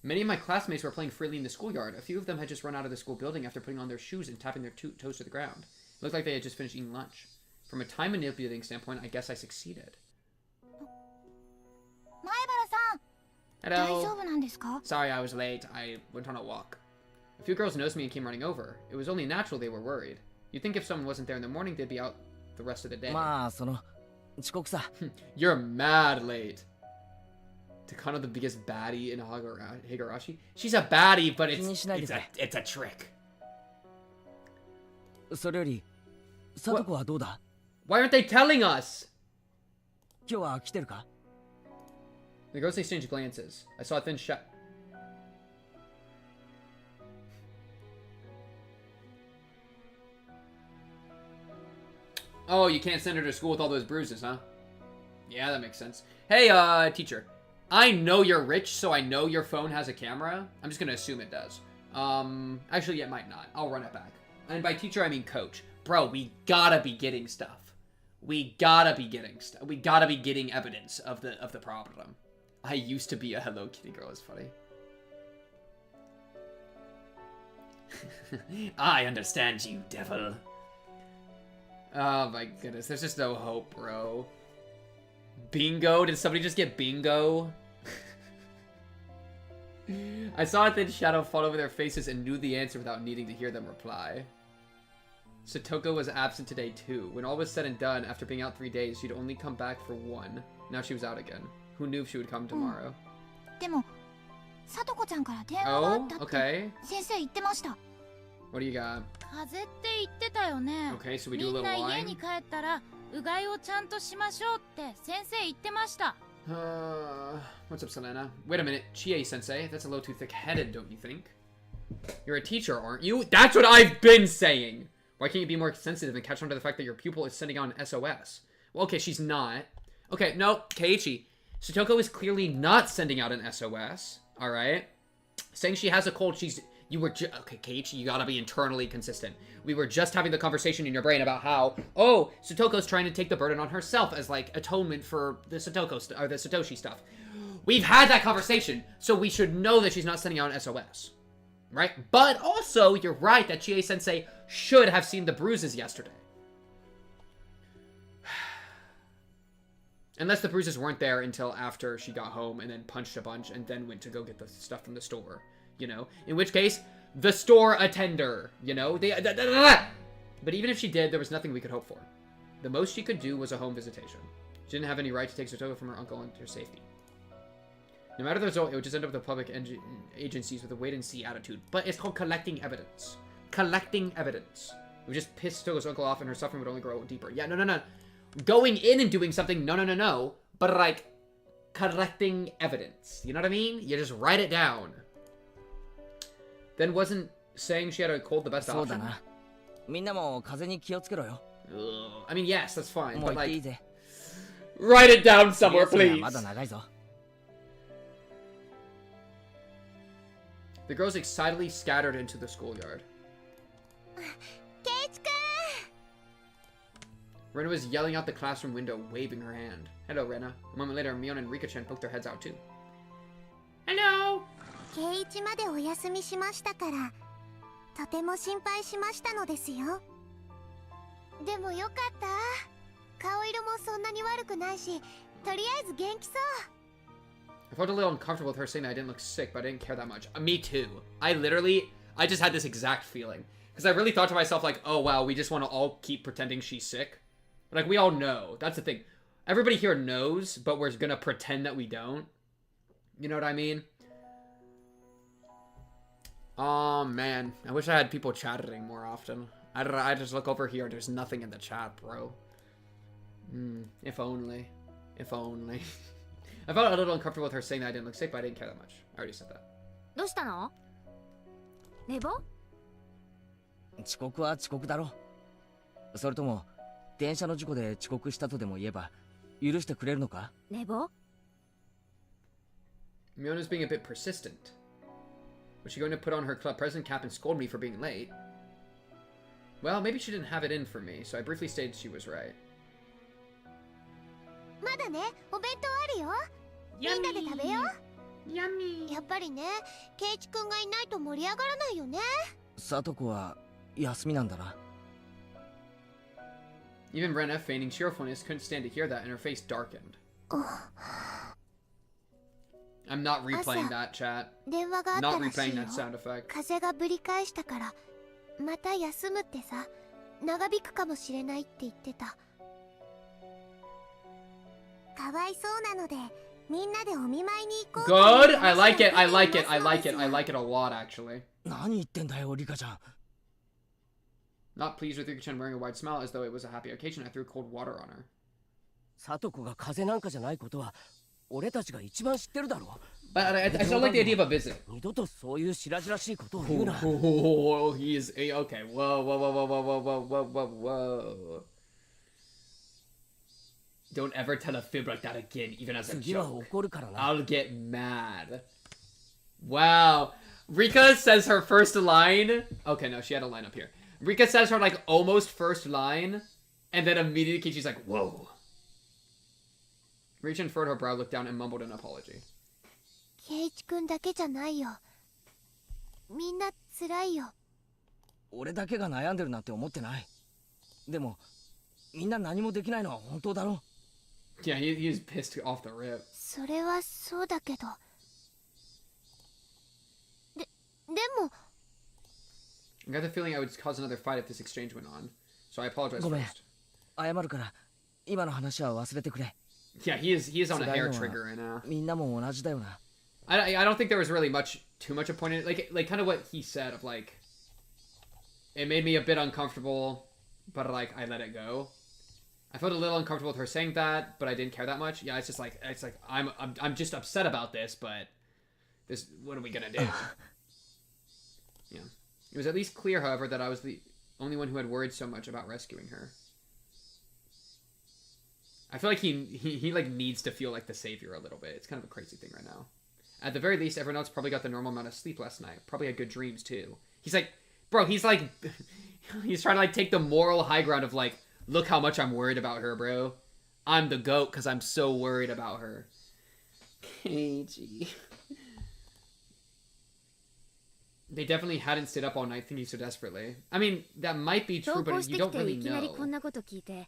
Many of my classmates were playing freely in the schoolyard. A few of them had just run out of the school building after putting on their shoes and tapping their toes to the ground. It looked like they had just finished eating lunch. From a time manipulating standpoint, I guess I succeeded. Hello. Sorry I was late. I went on a walk. A few girls noticed me and came running over. It was only natural they were worried. You'd think if someone wasn't there in the morning, they'd be out the rest of the day. You're mad late. Takano, the biggest baddie in Higurashi. She's a baddie, but it's a trick. Why aren't they telling us? The girls exchanged glances. I saw a thin shot. Oh, you can't send her to school with all those bruises, huh? Yeah, that makes sense. Hey, teacher. I know you're rich, so I know your phone has a camera. I'm just gonna assume it does. Actually, it might not. I'll run it back. And by teacher, I mean coach. Bro, we gotta be getting stuff. We gotta be getting evidence of the problem. I used to be a Hello Kitty girl. It's funny. I understand you, devil. Oh my goodness, there's just no hope, bro. Bingo? Did somebody just get bingo? I saw a thin shadow fall over their faces and knew the answer without needing to hear them reply. Satoko was absent today too. When all was said and done, after being out 3 days, she'd only come back for 1. Now she was out again. Who knew if she would come tomorrow? Oh, okay. What do you got? Okay, so we do a little line. What's up, Selena? Wait a minute, Chie-sensei. That's a little too thick-headed, don't you think? You're a teacher, aren't you? That's what I've been saying! Why can't you be more sensitive and catch on to the fact that your pupil is sending out an SOS? Well, okay, she's not. Okay, no, Keiichi. Satoko is clearly not sending out an SOS, alright? Saying she has a cold, okay, Keiichi, you gotta be internally consistent. We were just having the conversation in your brain about how, oh, Satoko's trying to take the burden on herself as, like, atonement for the or the Satoshi stuff. We've had that conversation, so we should know that she's not sending out an SOS. Right? But also, you're right that Chie-sensei should have seen the bruises yesterday. Unless the bruises weren't there until after she got home and then punched a bunch and then went to go get the stuff from the store. You know? In which case, the store attender. You know? But even if she did, there was nothing we could hope for. The most she could do was a home visitation. She didn't have any right to take Satoko from her uncle and her safety. No matter the result, it would just end up with the public agencies with a wait-and-see attitude. But it's called collecting evidence. Collecting evidence. It would just piss Satoko's uncle off and her suffering would only grow deeper. Yeah, no. Going in and doing something, no. But, like, collecting evidence. You know what I mean? You just write it down. Then wasn't saying she had a cold the best option? I mean, yes, that's fine, but, like, write it down somewhere, please. The girls excitedly scattered into the schoolyard. Rena was yelling out the classroom window, waving her hand. Hello, Rena. A moment later, Mion and Rika-chan poked their heads out, too. Hello! Keiichi までお休みしましたから、とても心配しましたのですよ。でもよかった。顔色もそんなに悪くないし、とりあえず元気そう。I felt a little uncomfortable with her saying that I didn't look sick, but I didn't care that much. Me too. I just had this exact feeling. Because I really thought to myself, like, oh wow, we just want to all keep pretending she's sick. Like, we all know. That's the thing. Everybody here knows, but we're gonna pretend that we don't. You know what I mean? Oh man, I wish I had people chatting more often. I don't know, I just look over here, there's nothing in the chat, bro. If only. If only. I felt a little uncomfortable with her saying that I didn't look sick, but I didn't care that much. I already said that. どうしたの？寝坊？遅刻は遅刻だろ。それとも電車の事故で遅刻したとでも言えば許してくれるのか？寝坊？ Miona's being a bit persistent. Was she going to put on her club president cap and scold me for being late? Well, maybe she didn't have it in for me, so I briefly stated she was right. まだね、お弁当あるよ。みんなで食べよう。やっぱりね、ケイチ君がいないと盛り上がらないよね。サトコは休みなんだな。Even Rena, feigning cheerfulness, couldn't stand to hear that, and her face darkened. I'm not replaying that, chat. Not replaying that sound effect. 風がぶり返したから、また休むってさ、長引くかもしれないって言ってた。かわいそうなので、みんなでお見舞いに行こう。Good! I like it, I like it, I like it, I like it a lot, actually. 何言ってんだよ、リカちゃん。Not pleased with Rika-chan wearing a wide smile as though it was a happy occasion, I threw cold water on her. サトコが風邪なんかじゃないことは、俺たちが一番知ってるだろ。But I still like the idea of a visit. 二度とそういう白々しいことを言うな。He is okay. Whoa. Don't ever tell a fib like that again, even as a joke. I'll get mad. Wow. Rika says her first line. Okay, no, she had a line up here. Rika says her, like, almost first line, and then immediately she's like, whoa. Rika furrowed her brow, looked down, and mumbled an apology. ケイチ君だけじゃないよ。みんな辛いよ。俺だけが悩んでるなんて思ってない。でも、みんな何もできないのは本当だろ。Yeah, he's pissed off the rip. それはそうだけど。でも。I got the feeling I would cause another fight if this exchange went on, so I apologize ごめん。 first. 謝るから、今の話は忘れてくれ。Yeah, he is on a hair trigger right now. みんなも同じだよな。I don't think there was really too much of point in it. Like kind of what he said of like, it made me a bit uncomfortable, but like I let it go. I felt a little uncomfortable with her saying that, but I didn't care that much. Yeah, it's like I'm just upset about this, but what are we gonna do? Yeah, it was at least clear, however, that I was Only one who had worried so much about rescuing her. I feel like he like needs to feel like the savior a little bit. It's kind of a crazy thing right now. At the very least, everyone else probably got the normal amount of sleep last night. Probably had good dreams too. He's like, bro, he's like, he's trying to like take the moral high ground of like, look how much I'm worried about her, bro. I'm the GOAT because I'm so worried about her. Keiichi. They definitely hadn't stayed up all night thinking so desperately. I mean, that might be true, but you don't really know.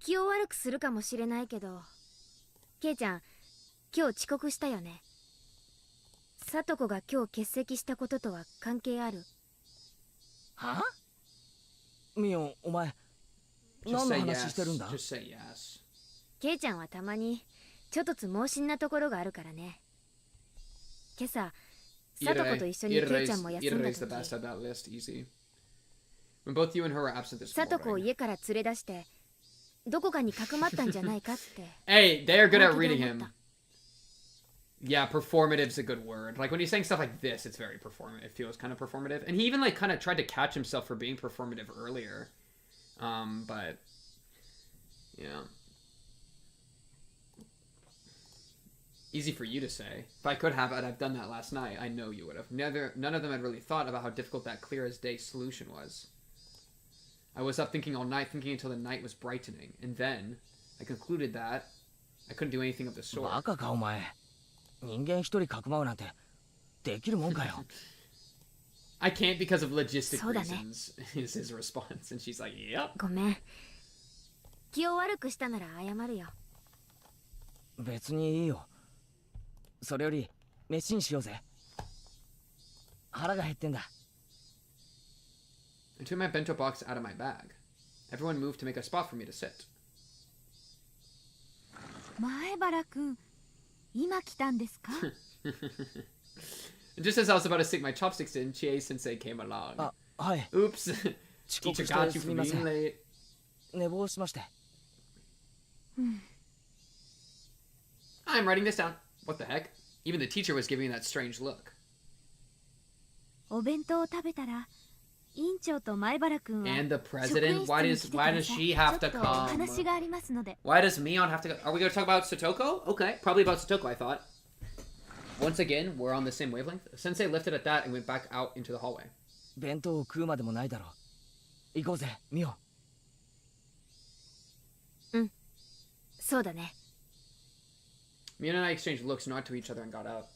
気を悪くするかもしれないけど、ケイちゃん、今日遅刻したよね。サトコが今日欠席したこととは関係ある？は？ミオン、お前、何の話してるんだ？ケイちゃんはたまにちょっとつ盲信なところがあるからね。今朝、サトコと一緒にケイちゃんも休んだ時、サトコを家から連れ出して。どこかにかくまったんじゃないかって。Hey, they are good at reading him. Yeah, performative's a good word. Like when he's saying stuff like this, it's very performative. It feels kind of performative. And he even like kind of tried to catch himself for being performative earlier. But yeah. Easy for you to say. If I could have it, I've done that last night. I know you would have. None of them had really thought about how difficult that clear as day solution was. I was up thinking all night, thinking until the night was brightening, and then I concluded that I couldn't do anything of the sort. バカかお前。人間一人かくまうなんてできるもんかよ。I can't because of logistic reasons, is his response, and she's like, "Yep." ごめん。気を悪くしたなら謝るよ。別にいいよ。それより飯にしようぜ。腹が減ってんだ。I took my bento box out of my bag. Everyone moved to make a spot for me to sit. 前原くん、今来たんですか？ Just as I was about to stick my chopsticks in, Chie-sensei came along. あ、はい。Oops. Teacher got you for being late. 寝坊しまして。I'm writing this down. What the heck? Even the teacher was giving me that strange look. お弁当を食べたら。院長と前原くんは And the president? Why does she have to come? 話がありますので。Why does Mion have to go? Are we going to talk about Satoko? Okay, probably about Satoko, I thought. Once again, we're on the same wavelength. Sensei lifted at that and went back out into the hallway. 弁当を食うまでもないだろう。行こうぜ、ミオン。うん、そうだね。Mion and I exchanged looks, nodded to each other, and got out.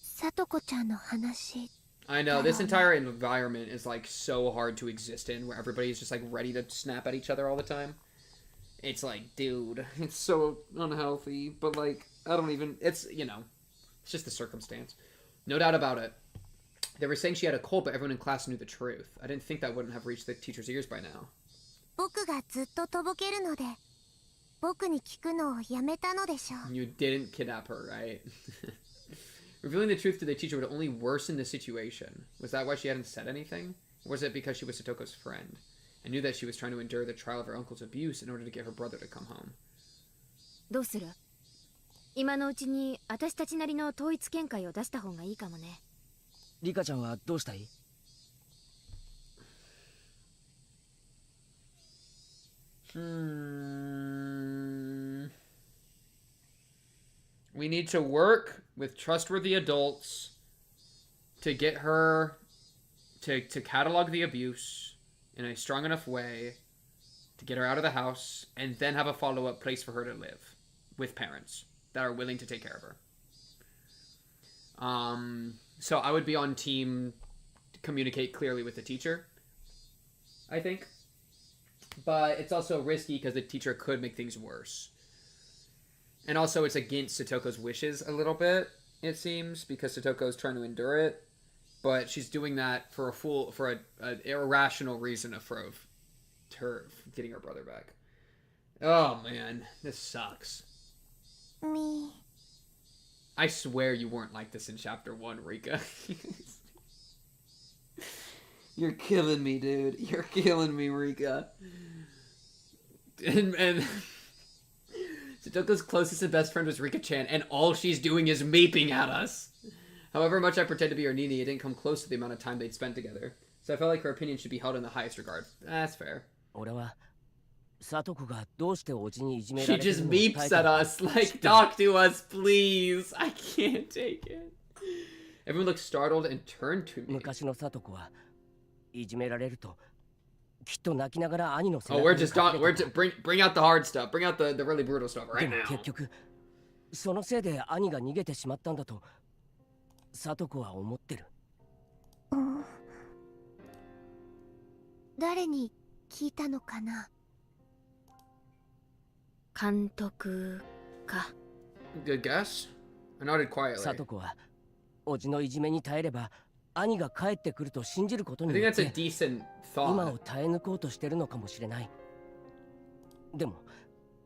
サトコちゃんの話。I know, this entire environment is like so hard to exist in, where everybody's just like ready to snap at each other all the time. It's like, dude, it's so unhealthy, but like, I don't even, it's, you know, it's just the circumstance. No doubt about it. They were saying she had a cold, but everyone in class knew the truth. I didn't think that wouldn't have reached the teacher's ears by now. 僕がずっととぼけるので、僕に聞くのをやめたのでしょう。 You didn't kidnap her, right? Revealing the truth to the teacher would only worsen the situation. Was that why she hadn't said anything? Or was it because she was Satoko's friend and knew that she was trying to endure the trial of her uncle's abuse in order to get her brother to come home? どうする？今のうちに私たちなりの統一見解を出した方がいいかもね。リカちゃんはどうしたい？ We need to work with trustworthy adults to get her to catalog the abuse in a strong enough way to get her out of the house, and then have a follow-up place for her to live with parents that are willing to take care of her. So I would be on team to communicate clearly with the teacher, I think. But it's also risky because the teacher could make things worse. And also it's against Satoko's wishes a little bit, it seems, because Satoko is trying to endure it. But she's doing that for an irrational reason of her getting her brother back. Oh man, this sucks. Me. I swear you weren't like this in chapter 1, Rika. You're killing me, dude. You're killing me, Rika. And Satoko's closest and best friend was Rika-chan, and all she's doing is meeping at us. However much I pretend to be her Nini, it didn't come close to the amount of time they'd spent together. So I felt like her opinion should be held in the highest regard. That's fair. 俺はサトコがどうしておじにいじめら She れてる just のを beeps 耐えて at るか us like, talk to us, please. I can't take it. Everyone looked startled and turned to me. 昔のサトコはいじめられるときっと泣きながら兄の背 Oh, 中 we're に just 隠れて bring out the hard stuff. Bring out the really brutal stuff で right も now. 結局そのせいで兄が逃げてしまったんだとサトコは思ってる。誰に聞いたのかな。監督か。 Good guess. I nodded quietly. サトコはおじのいじめに耐えれば兄が帰ってくると信じること I に think よっ that's a て decent 今 thought. を耐え抜こうとしてるのかもしれない。でも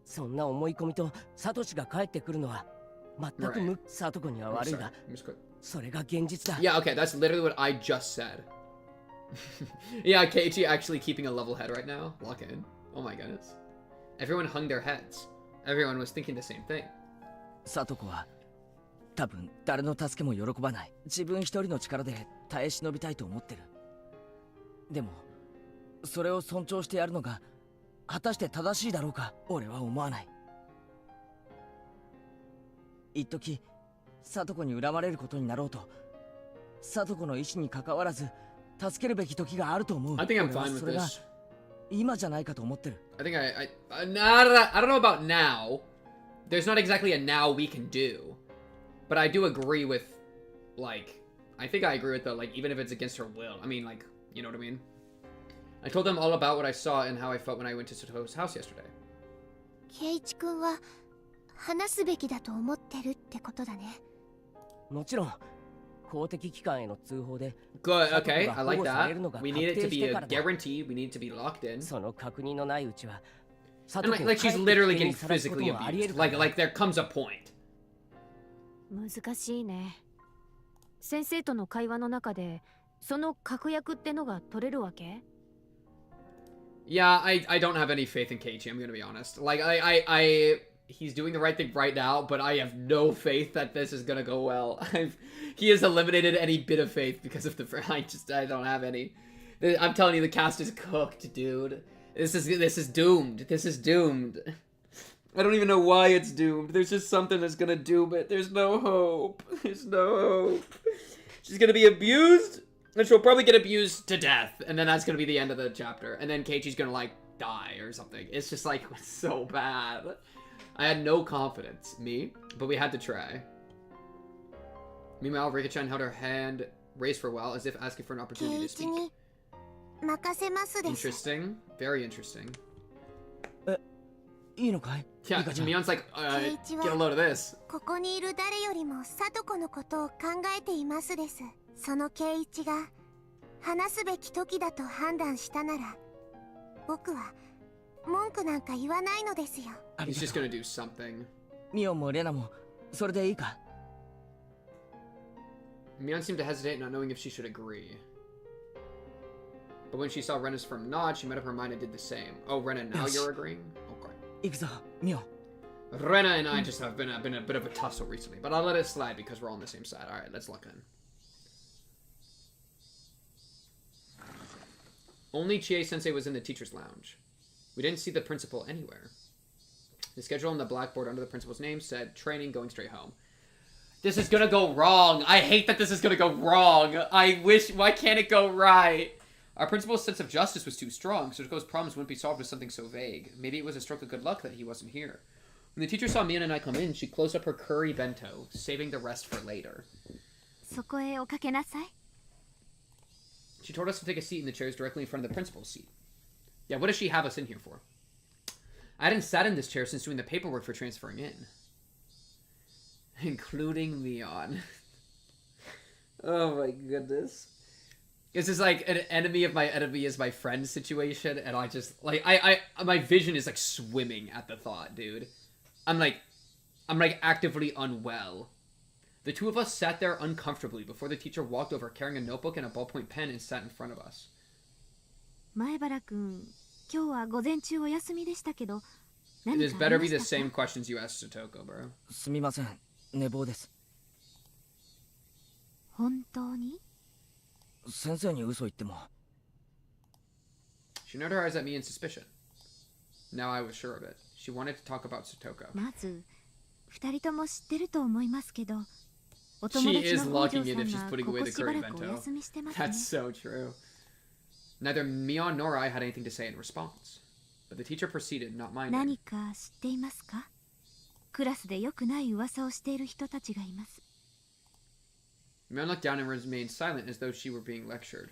そんな思い込みとサトシが帰ってくるのは全く無、サトコには I'm 悪い sorry. が I'm just quick. それが現実だ。 Yeah, okay, that's literally what I just said. Yeah, Keiichi actually keeping a level head right now. Lock in. Oh my goodness. Everyone hung their heads. Everyone was thinking the same thing. サトコは多分誰の助けも喜ばない。自分一人の力で耐え忍びたいと思ってる。でもそれを尊重してやるのが果たして正しいだろうか俺は思わない。一時サトコに恨まれることになろうとサトコの意志に関わらず助けるべき時があると思う。 I think I'm 俺は fine with それが this. 今じゃないかと思ってる。 I think I don't know about now. There's not exactly a now we can do. But I do agree with, like, I think I agree with the, like, even if it's against her will. I mean, like, you know what I mean? I told them all about what I saw and how I felt when I went to Satoko's house yesterday. ケイチ君は話すべきだと思ってるってことだね。もちろん公的機関への通報で Good, okay, サトコ I が like 保護され that. るのが We 確 need it 定 to し be て a からだ。 guarantee. We need to be locked in. その確認のないうちはサ And トコ like を she's 帰って literally 危険 getting にさらすこと physically もあり得 abused. るから Like there comes a point. 難しいね。先生との会話の中でその確約ってのが取れるわけ？ Yeah, I don't have any faith in Keiichi, I'm gonna be honest. Like, he's doing the right thing right now, but I have no faith that this is gonna go well. He has eliminated any bit of faith because of the, I don't have any. I'm telling you, the cast is cooked, dude. This is doomed. This is doomed. I don't even know why it's doomed. There's just something that's gonna doom it. There's no hope. There's no hope. She's gonna be abused. And she'll probably get abused to death, and then that's gonna be the end of the chapter. And then Keiichi's gonna, like, die or something. It's just, like, so bad. I had no confidence, but we had to try. Meanwhile, Rika-chan held her hand raised for a while, as if asking for an ケ opportunity イ to チ speak. に任せますです。 Interesting. Very interesting. いいのかい？ Yeah, リカちゃん。 Mion's like, Keiichi get a load of this. ここにいる誰よりもサトコのことを考えていますです。そのケイチが話すべき時だと判断したなら、僕は文句なんか言わないのですよ。He's just gonna do something. ミオンもレナもそれでいいか？ Mion seemed to hesitate, not knowing if she should agree. But when she saw Rena's firm nod, she made up her mind and did the same. Oh, Rena, now you're agreeing? Okay. 行くぞ、ミオン。 Rena and I just have been a bit of a tussle recently, but I'll let it slide because we're all on the same side. Alright, let's look in. Only Chie-sensei was in the teacher's lounge. We didn't see the principal anywhere. The schedule on the blackboard under the principal's name said, training, going straight home. This is gonna go wrong! I hate that this is gonna go wrong! Why can't it go right? Our principal's sense of justice was too strong, so Satoko's problems wouldn't be solved with something so vague. Maybe it was a stroke of good luck that he wasn't here. When the teacher saw Mion and I come in, she closed up her curry bento, saving the rest for later. そこへおかけなさい。 She told us to take a seat in the chairs directly in front of the principal's seat. Yeah, what does she have us in here for? I hadn't sat in this chair since doing the paperwork for transferring in. Including Mion. Oh my goodness. This is like an enemy of my enemy is my friend situation, and I just, like, my vision is, like, swimming at the thought, dude. I'm like actively unwell. The two of us sat there uncomfortably before the teacher walked over carrying a notebook and a ballpoint pen and sat in front of us. 前原くん、今日は午前中お休みでしたけど、 This 何か better あ be り the ました same か？ questions you asked Satoko, bro. すみません、寝坊です。本当に？先生に嘘言っても She narrowed her eyes at me in suspicion. Now I was sure of it. She wanted to talk about Satoko. まず二人とも知ってると思いますけど、お She 友達 is の北 locking 条 it さ if she's んが putting こ away こ the しば curry らくお bento. 休みしてますね。 That's so true. Neither Mion nor I had anything to say in response. But the teacher proceeded, not minding. 何か知っていますか？クラスで良くない噂をしている人たちがいます。Mion looked down and remained silent as though she were being lectured.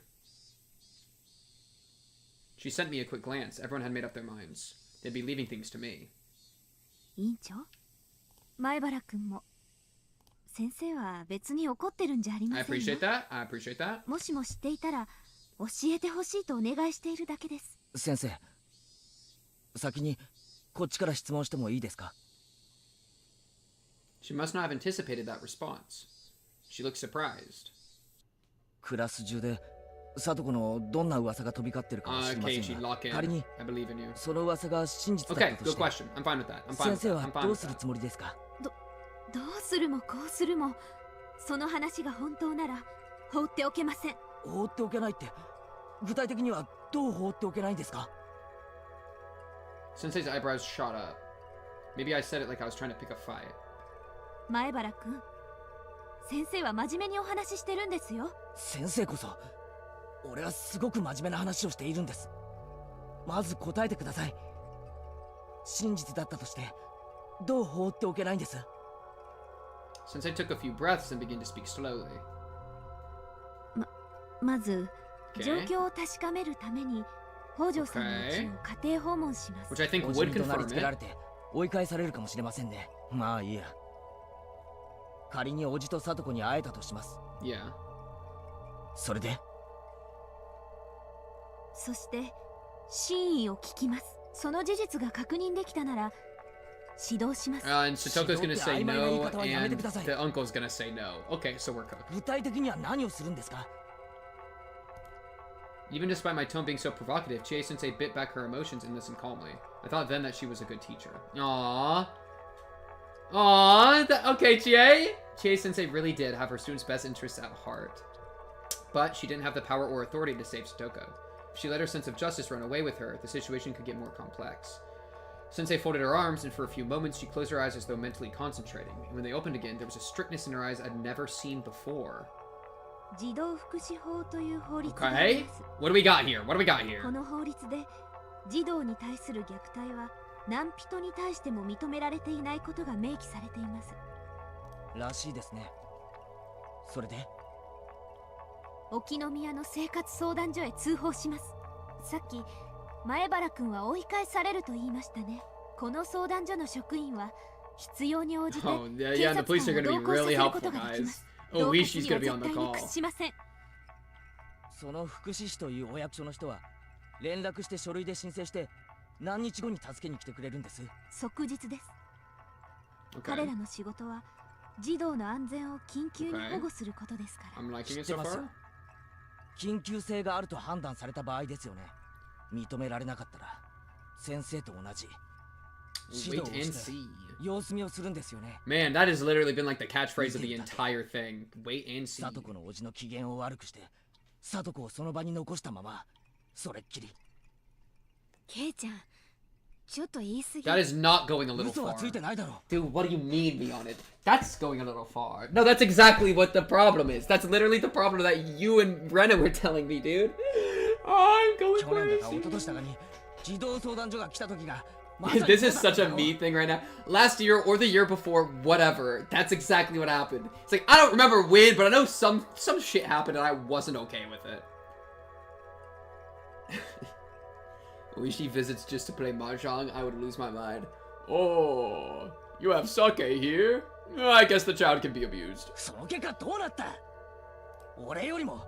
She sent me a quick glance. Everyone had made up their minds. They'd be leaving things to me. 委員長、前原君も先生は別に怒ってるんじゃありま I せんよ。 appreciate that. I appreciate that. もしも知っていたら教えてほしいとお願いしているだけです。先生、先にこっちから質問してもいいですか？ She must not have anticipated that response. She looked surprised. クラス中でSatokoのどんな噂が飛び交ってるかもしれません Keiichi, が、 lock in. 仮に I believe in you. その噂が真実だっ Okay, たと good して、 question. I'm fine with that. I'm fine 先 with 生 that. は I'm ど fine う with する that. つもりですか？どうするもこうするも、その話が本当なら放っておけません。放っておけないって、具体的にはどう放っておけないんですか？ Sensei's eyebrows shot up. Maybe I said it like I was trying to pick a fight. 前原君、先生は真面目にお話ししてるんですよ。先生こそ、俺はすごく真面目な話をしているんです。まず答えてください。真実だったとしてどう放っておけないんです？ Sensei took a few breaths and began to speak slowly. まず、 Okay. 状況を確かめるために北条さんの家を家庭訪問します。 Which I think お would じに怒鳴り confirm つけら it. れて追い返されるかもしれませんね。まあいいや。仮におじとSatokoに会えたとします。 Yeah. それでそして真意を聞きます。その事実が確認できたなら指導します。 And Satoko's gonna say no, and the uncle's gonna say no. Okay, so we're cooked. 具体的には何をするんですか？ Even despite my tone being so provocative, Chie-sensei bit back her emotions and listened calmly. I thought then that she was a good teacher. Aww. Aww. Okay, Chie. Chie-sensei really did have her students' best interests at heart. But she didn't have the power or authority to save Satoko. If she let her sense of justice run away with her, the situation could get more complex. Sensei folded her arms, and for a few moments she closed her eyes as though mentally concentrating. And when they opened again, there was a strictness in her eyes I'd never seen before. 児童福祉法という法律があり Okay? ます。 What do we got here? What do we got こ here? の法律で児童に対する虐待は何人に対しても認められていないことが明記されています。らしいですね。それで沖宮の生活相談所へ通報します。さっき前原君は追い返されると言いましたね。この相談所の職員は必要に応じて Oh, 警 yeah, the 察 police are 官 gonna を be 同行さ really せるこ helpful, とができま guys. す。 Oh, 恫 we 喝 she's には gonna be 絶 on 対 the に call. 屈しません。その福祉士というお役所の人は連絡して書類で申請して何日後に助けに来てくれるんです。即日です。 Okay. 彼らの仕事は児童の安全を緊急に保護することですから。 I'm liking 知っ it て so ますよ far.。緊急性があると判断された場合ですよね。認められなかったら先生と同じ指 Wait 導を and して see. 様子見をするんですよね。 Man, that has literally been like the catchphrase of the entire thing. Wait and see. Satoko のおじの機嫌を悪くしてSatokoをその場に残したままそれっきり。ケイちゃん、ちょっと言い過ぎ。 That is not going a little 嘘は far. ついてないだろ。 Dude, what do you mean me on it? That's going a little far. No, that's exactly what the problem is. That's literally the problem that you and Brenna were telling me, dude. Oh, I'm going 去年だか一 crazy. 昨年だかに児童相談所が来た時が This is such a me thing right now. Last year or the year before, whatever. That's exactly what happened. It's like, I don't remember when, but I know some shit happened and I wasn't okay with it. When she visits just to play mahjong, I would lose my mind. Oh, you have sake here? I guess the child can be abused. その結果どうなった？俺よりも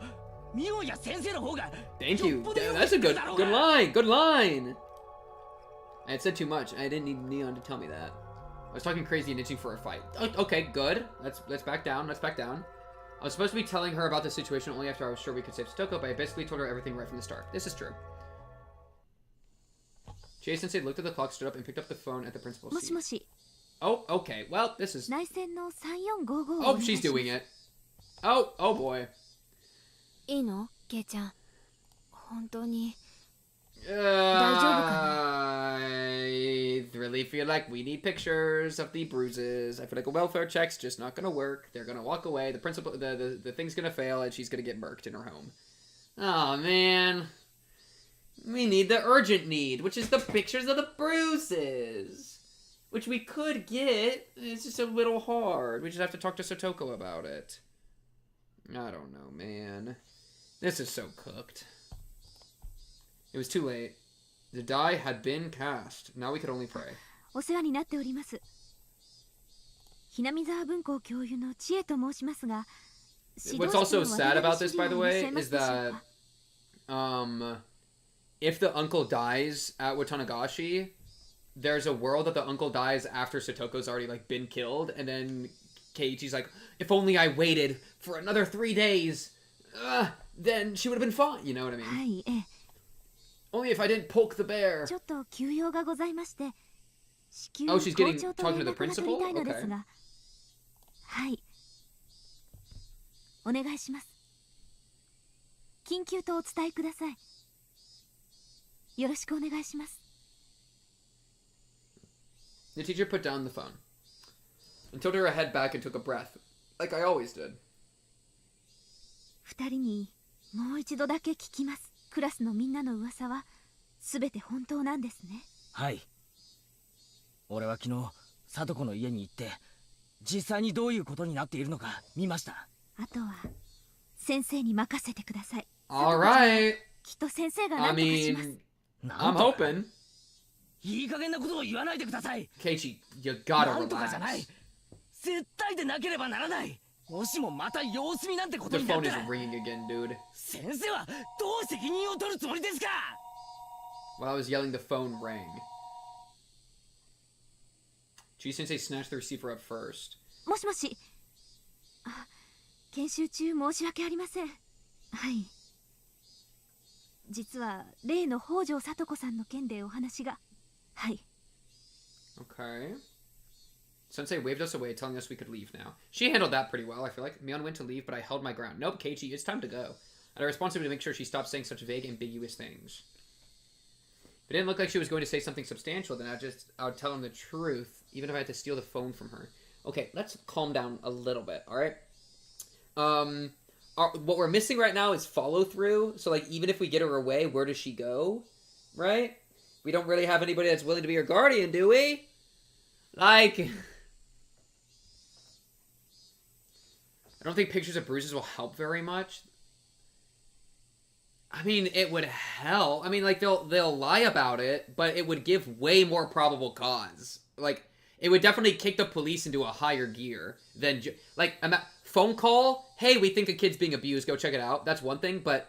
ミオンや先生の方が Thank you. よっぽどよく That's a 言って good たろう good が。 line. Good line. I had said too much. I didn't need Neon to tell me that. I was talking crazy and itching for a fight. Okay, good. Let's back down. Let's back down. I was supposed to be telling her about the situation only after I was sure we could save Satoko, but I basically told her everything right from the start. This is true. Chie-sensei looked at the clock, stood up, and picked up the phone at the principal's もし seat. もし、 Oh, okay. Well, this is... 内線の3455を Oh, she's doing it. Oh boy. いいのケイちゃん。本当に I really feel like we need pictures of the bruises. I feel like a welfare check's just not gonna work. They're gonna walk away. The principal, the thing's gonna fail, and she's gonna get murked in her home. Oh man, we need the urgent need, which is the pictures of the bruises, which we could get. It's just a little hard. We just have to talk to Satoko about it. I don't know, man. This is so cooked. It was too late. The die had been cast. Now we could only pray. お世話になっております。ひなみ沢文庫教諭の知恵と申しますが、 What's also sad about this, by the way, is that if the uncle dies at Watanagashi, there's a world that the uncle dies after Satoko's already like been killed, and then Keiichi's like, if only I waited for another 3 days, then she would have been fine. You know what I mean? はい、Only if I didn't poke the bear. ちょっと休養がございまして、至急 Oh, she's getting 校長と talking to 連 the 絡が取 principal? りたいのです Okay. が、はい、お願いします。緊急とお伝えください。よろしくお願いします。 The teacher put down the phone and tilted her head back and took a breath, like I always did. 二人にもう一度だけ聞きます。クラスのみんなの噂はすべて本当なんですね。はい。俺は昨日聡子の家に行って実際にどういうことになっているのか見ました。あとは先生に任せてください。 All right. きっと先生が何とかします。 I'm hoping. いい加減なことを言わないでください。 Keiichi, you gotta なんとかじゃない。 relax. 絶対でなければならない。もしもまた様子見なんてこと The になっ phone た is ら ringing again, dude. 先生はどう責任を取るつもりですか。 While I was yelling, the phone rang. G-sensei snatched the receiver up first. もしもし。あ、研修中申し訳ありません。はい。実は例の北条聡子さんの件でお話が。はい。 Okay. Sensei waved us away, telling us we could leave now. She handled that pretty well, I feel like. Mion went to leave, but I held my ground. Nope, Keiichi, it's time to go. I had a responsibility to make sure she stopped saying such vague, ambiguous things. If it didn't look like she was going to say something substantial, then I would tell him the truth, even if I had to steal the phone from her. Okay, let's calm down a little bit, alright? What we're missing right now is follow-through. So, like, even if we get her away, where does she go? Right? We don't really have anybody that's willing to be her guardian, do we? Like... I don't think pictures of bruises will help very much. I mean, it would help. I mean, like, they'll lie about it, but it would give way more probable cause. Like, it would definitely kick the police into a higher gear than... Like, phone call, hey, we think a kid's being abused, go check it out. That's one thing, but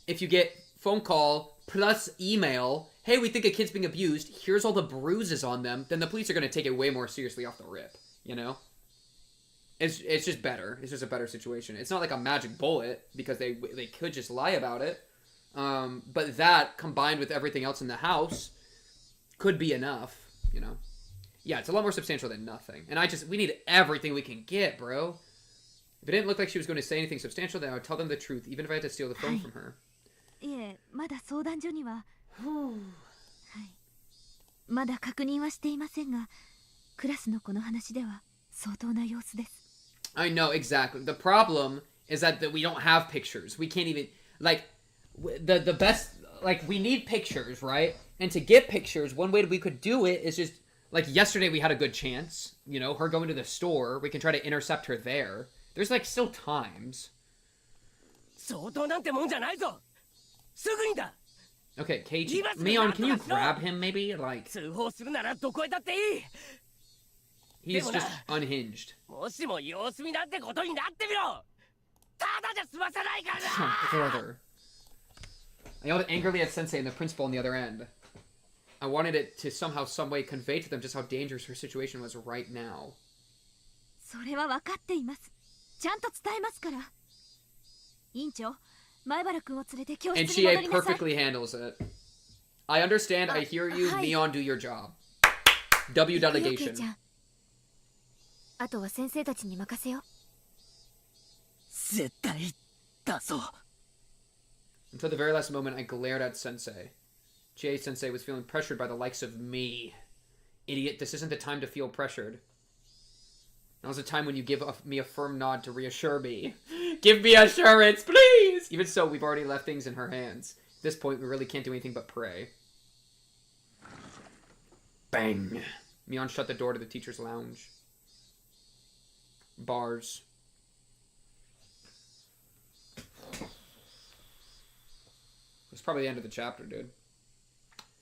if you get phone call plus email, hey, we think a kid's being abused, here's all the bruises on them, then the police are going to take it way more seriously off the rip, you know? It's just better. It's just a better situation. It's not like a magic bullet, because they could just lie about it. But that, combined with everything else in the house, could be enough, you know? Yeah, it's a lot more substantial than nothing. And we need everything we can get, bro. If it didn't look like she was going to say anything substantial, then I would tell them the truth, even if I had to steal the phone from her. いえ、まだ相談所には。はい。まだ確認はしていませんが、クラスのこの話では相当な様子です。 I know, exactly. The problem is that we don't have pictures. We can't even, like, the best, like, we need pictures, right? And to get pictures, one way we could do it is just, like, yesterday we had a good chance, you know, her going to the store, we can try to intercept her there. There's, like, still times. Okay, Keiichi, Mion, can you grab him, maybe? Like... He's just unhinged. Brother. I yelled angrily at Sensei and the principal on the other end. I wanted it to somehow, some way convey to them just how dangerous her situation was right now. And she perfectly handles it. I understand, I hear you, Mion, do your job. W delegation. あとは先生たちに任せよう。絶対だぞ。 Until the very last moment, I glared at Sensei. Chie-sensei was feeling pressured by the likes of me. Idiot, this isn't the time to feel pressured. Now's the time when you give me a firm nod to reassure me. Give me assurance, please! Even so, we've already left things in her hands. At this point, we really can't do anything but pray. Bang! Mion shut the door to the teacher's lounge. Bars. It's probably the end of the chapter, dude.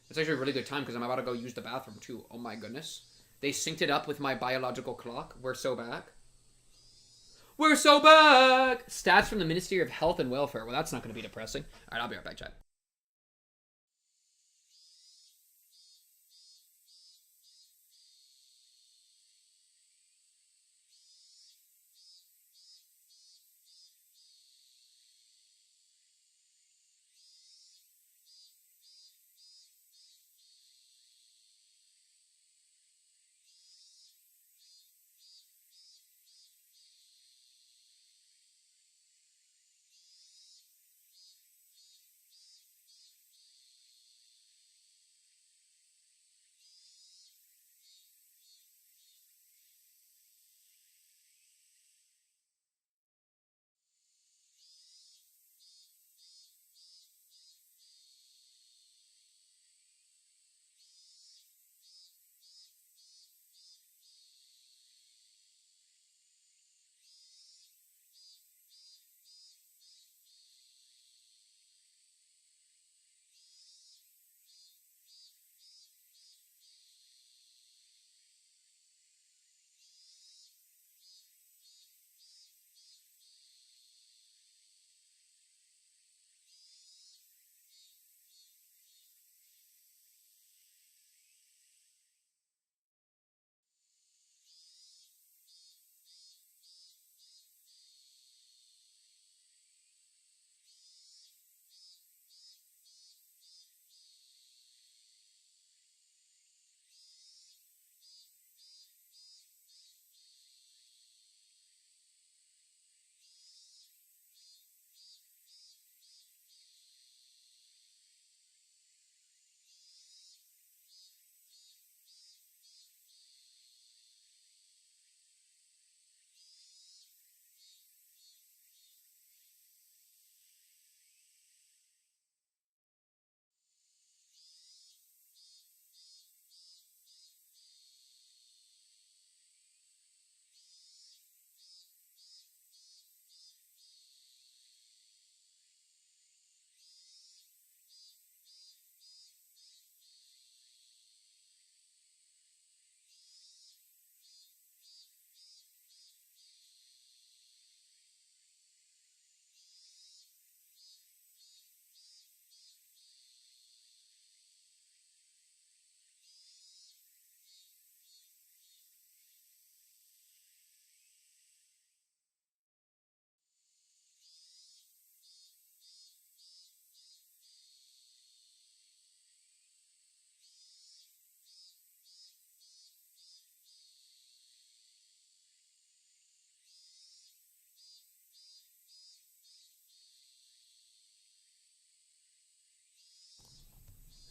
It's actually a really good time because I'm about to go use the bathroom too. Oh my goodness. They synced it up with my biological clock. We're so back. We're so back! Stats from the Ministry of Health and Welfare. Well, that's not going to be depressing. Alright, I'll be right back, chat.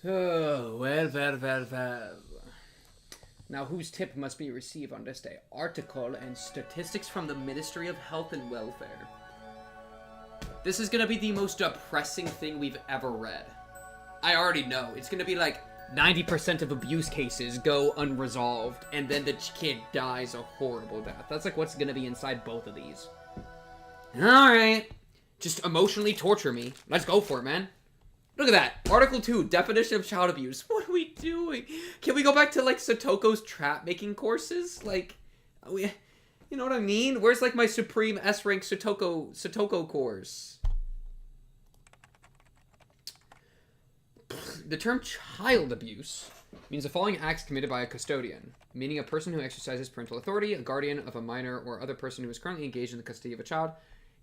Oh, well. Now, whose tip must we receive on this day? Article and statistics from the Ministry of Health and Welfare. This is gonna be the most depressing thing we've ever read. I already know. It's gonna be like 90% of abuse cases go unresolved, and then the kid dies a horrible death. That's like what's gonna be inside both of these. Alright. Just emotionally torture me. Let's go for it, man. Look at that. Article 2, definition of child abuse. What are we doing? Can we go back to, like, Satoko's trap-making courses? Like, you know what I mean? Where's, like, my supreme S-rank Satoko course? The term child abuse means the following acts committed by a custodian, meaning a person who exercises parental authority, a guardian of a minor, or other person who is currently engaged in the custody of a child.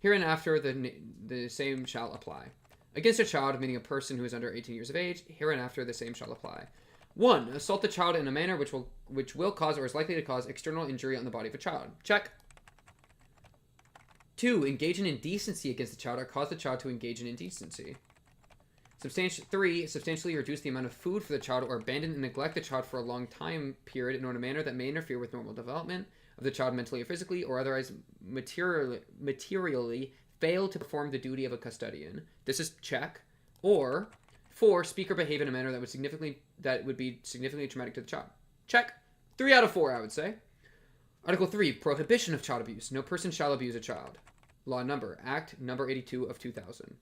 Hereinafter, the same shall apply. Against a child, meaning a person who is under 18 years of age, hereinafter the same shall apply. 1. Assault the child in a manner which will cause or is likely to cause external injury on the body of a child. Check. 2. Engage in indecency against the child or cause the child to engage in indecency. 3, substantially reduce the amount of food for the child or abandon and neglect the child for a long time period in a manner that may interfere with normal development of the child mentally or physically, or otherwise materially fail to perform the duty of a custodian. This is check. Or 4, speak or behave in a manner that would be significantly traumatic to the child. Check. 3 out of 4, I would say. Article 3, prohibition of child abuse. No person shall abuse a child. Law and Number, Act number 82 of 2000.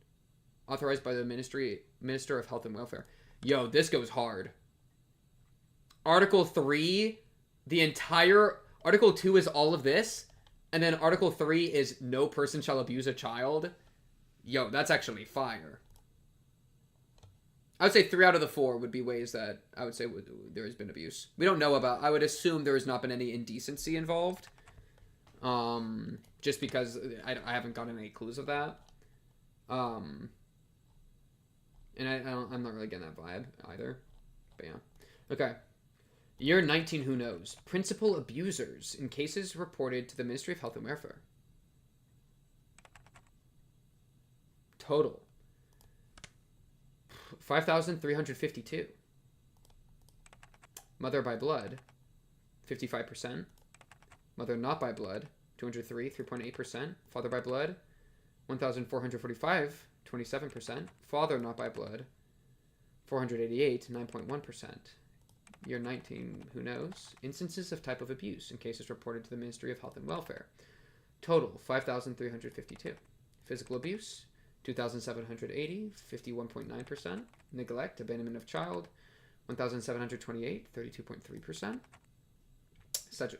Authorized by the Minister of Health and Welfare. Yo, this goes hard. Article 3, the entire... Article 2 is all of this, and then Article 3 is no person shall abuse a child. Yo, that's actually fire. I would say 3 out of the 4 would be ways that I would say there has been abuse. We don't know about... I would assume there has not been any indecency involved. Just because I haven't gotten any clues of that. And I'm not really getting that vibe either. But yeah. Okay. Year 19, who knows? Principal abusers in cases reported to the Ministry of Health and Welfare. Total. 5,352. Mother by blood, 55%. Mother not by blood, 203, 3.8%. Father by blood, 1,445, 27%. Father not by blood, 488, 9.1%. Year 19, who knows? Instances of type of abuse in cases reported to the Ministry of Health and Welfare. Total, 5,352. Physical abuse, 2,780, 51.9%. Neglect, abandonment of child, 1,728, 32.3%.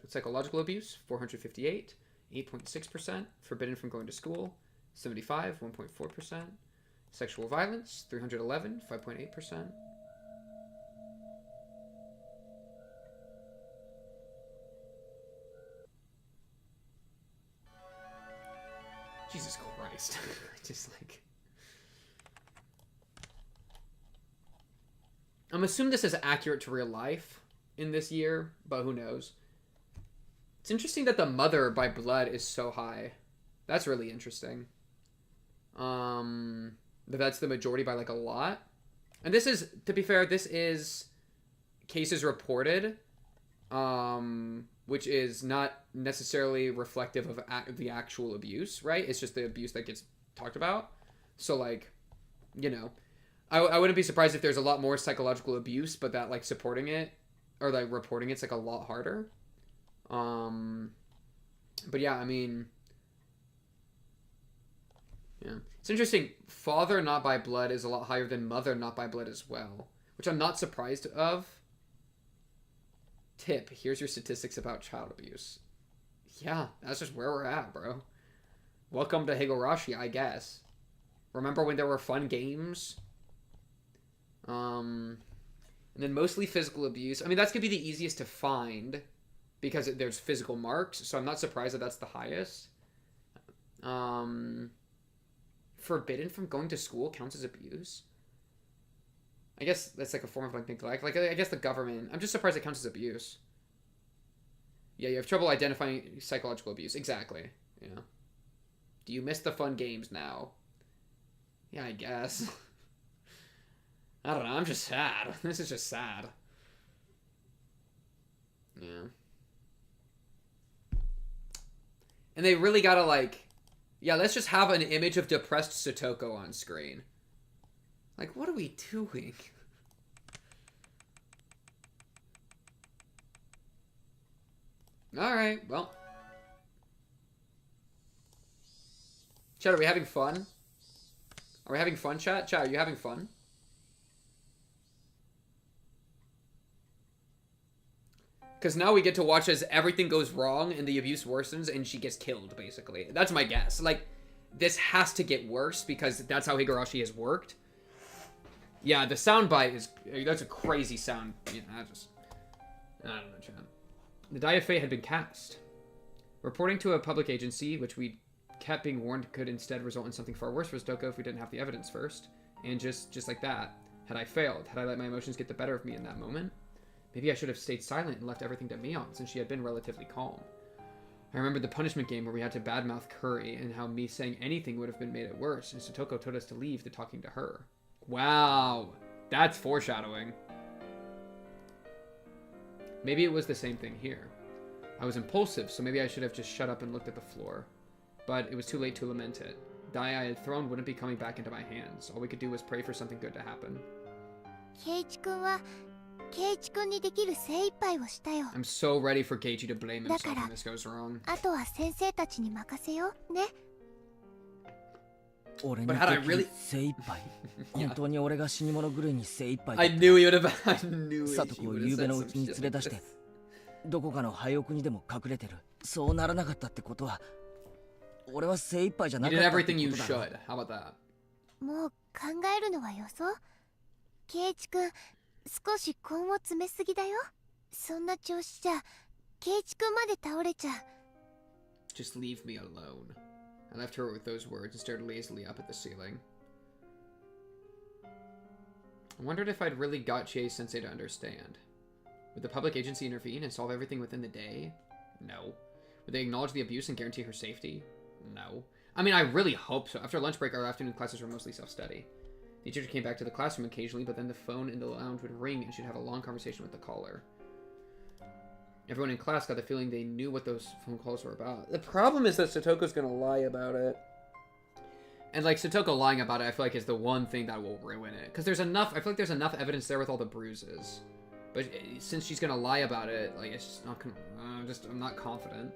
Psychological abuse, 458, 8.6%. Forbidden from going to school, 75, 1.4%. Sexual violence, 311, 5.8%. Jesus Christ. Just like... I'm assuming this is accurate to real life in this year, but who knows. It's interesting that the mother by blood is so high. That's really interesting. But that's the majority by like a lot. And this is, to be fair, this is cases reported, which is not necessarily reflective of the actual abuse, right? It's just the abuse that gets talked about. So like, you know, I wouldn't be surprised if there's a lot more psychological abuse, but that like supporting it or like reporting it's like a lot harder. But yeah, I mean, yeah, it's interesting. Father not by blood is a lot higher than mother not by blood as well, which I'm not surprised of. Tip, here's your statistics about child abuse. Yeah, that's just where we're at, bro. Welcome to Higurashi, I guess. Remember when there were fun games? And then mostly physical abuse. I mean, that's going to be the easiest to find because there's physical marks, so I'm not surprised that that's the highest. Forbidden from going to school counts as abuse. I guess that's like a form of like neglect. Like, I guess the government... I'm just surprised it counts as abuse. Yeah, you have trouble identifying psychological abuse. Exactly. Yeah. Do you miss the fun games now? Yeah, I guess. I don't know. I'm just sad. This is just sad. Yeah. And they really gotta like... Yeah, let's just have an image of depressed Satoko on screen. Like, what are we doing? Alright, well. Chat, are we having fun? Are we having fun, chat? Chat, are you having fun? Because now we get to watch as everything goes wrong and the abuse worsens and she gets killed, basically. That's my guess. Like, this has to get worse because that's how Higurashi has worked. Yeah, the soundbite is... That's a crazy sound. You know, I don't know, chat. The Die of Fate had been cast. Reporting to a public agency, which we kept being warned could instead result in something far worse for Satoko if we didn't have the evidence first. And just like that, had I failed, had I let my emotions get the better of me in that moment, maybe I should have stayed silent and left everything to Mion, since she had been relatively calm. I remembered the punishment game where we had to badmouth Curry, and how me saying anything would have been made it worse, and Satoko told us to leave the talking to her. Wow, that's foreshadowing. Maybe it was the same thing here. I was impulsive, so maybe I should have just shut up and looked at the floor. But it was too late to lament it. The die I had thrown wouldn't be coming back into my hands. All we could do was pray for something good to happen. I'm so ready for Keiichi to blame himself when this goes wrong. But had I really... I knew he would have... I knew he would have said some shit like this. どこかの廃屋にでも隠れてる。そうならなかったってことは、俺は精一杯じゃなかったってことだ。 You did everything you should. How about that? もう考えるのはよそ。ケイチ君、少し根を詰めすぎだよ。そんな調子じゃ、ケイチ君まで倒れちゃう。 Just leave me alone. I left her with those words and stared lazily up at the ceiling. I wondered if I'd really got Chie-sensei to understand. Would the public agency intervene and solve everything within the day? No. Would they acknowledge the abuse and guarantee her safety? No. I mean, I really hope so. After lunch break, our afternoon classes were mostly self-study. The teacher came back to the classroom occasionally, but then the phone in the lounge would ring and she'd have a long conversation with the caller. Everyone in class got the feeling they knew what those phone calls were about. The problem is that Satoko's gonna lie about it. And, like, Satoko lying about it, I feel like is the one thing that will ruin it. Because there's enough, I feel like there's enough evidence there with all the bruises. But since she's gonna lie about it, like, it's just not gonna, I'm not confident.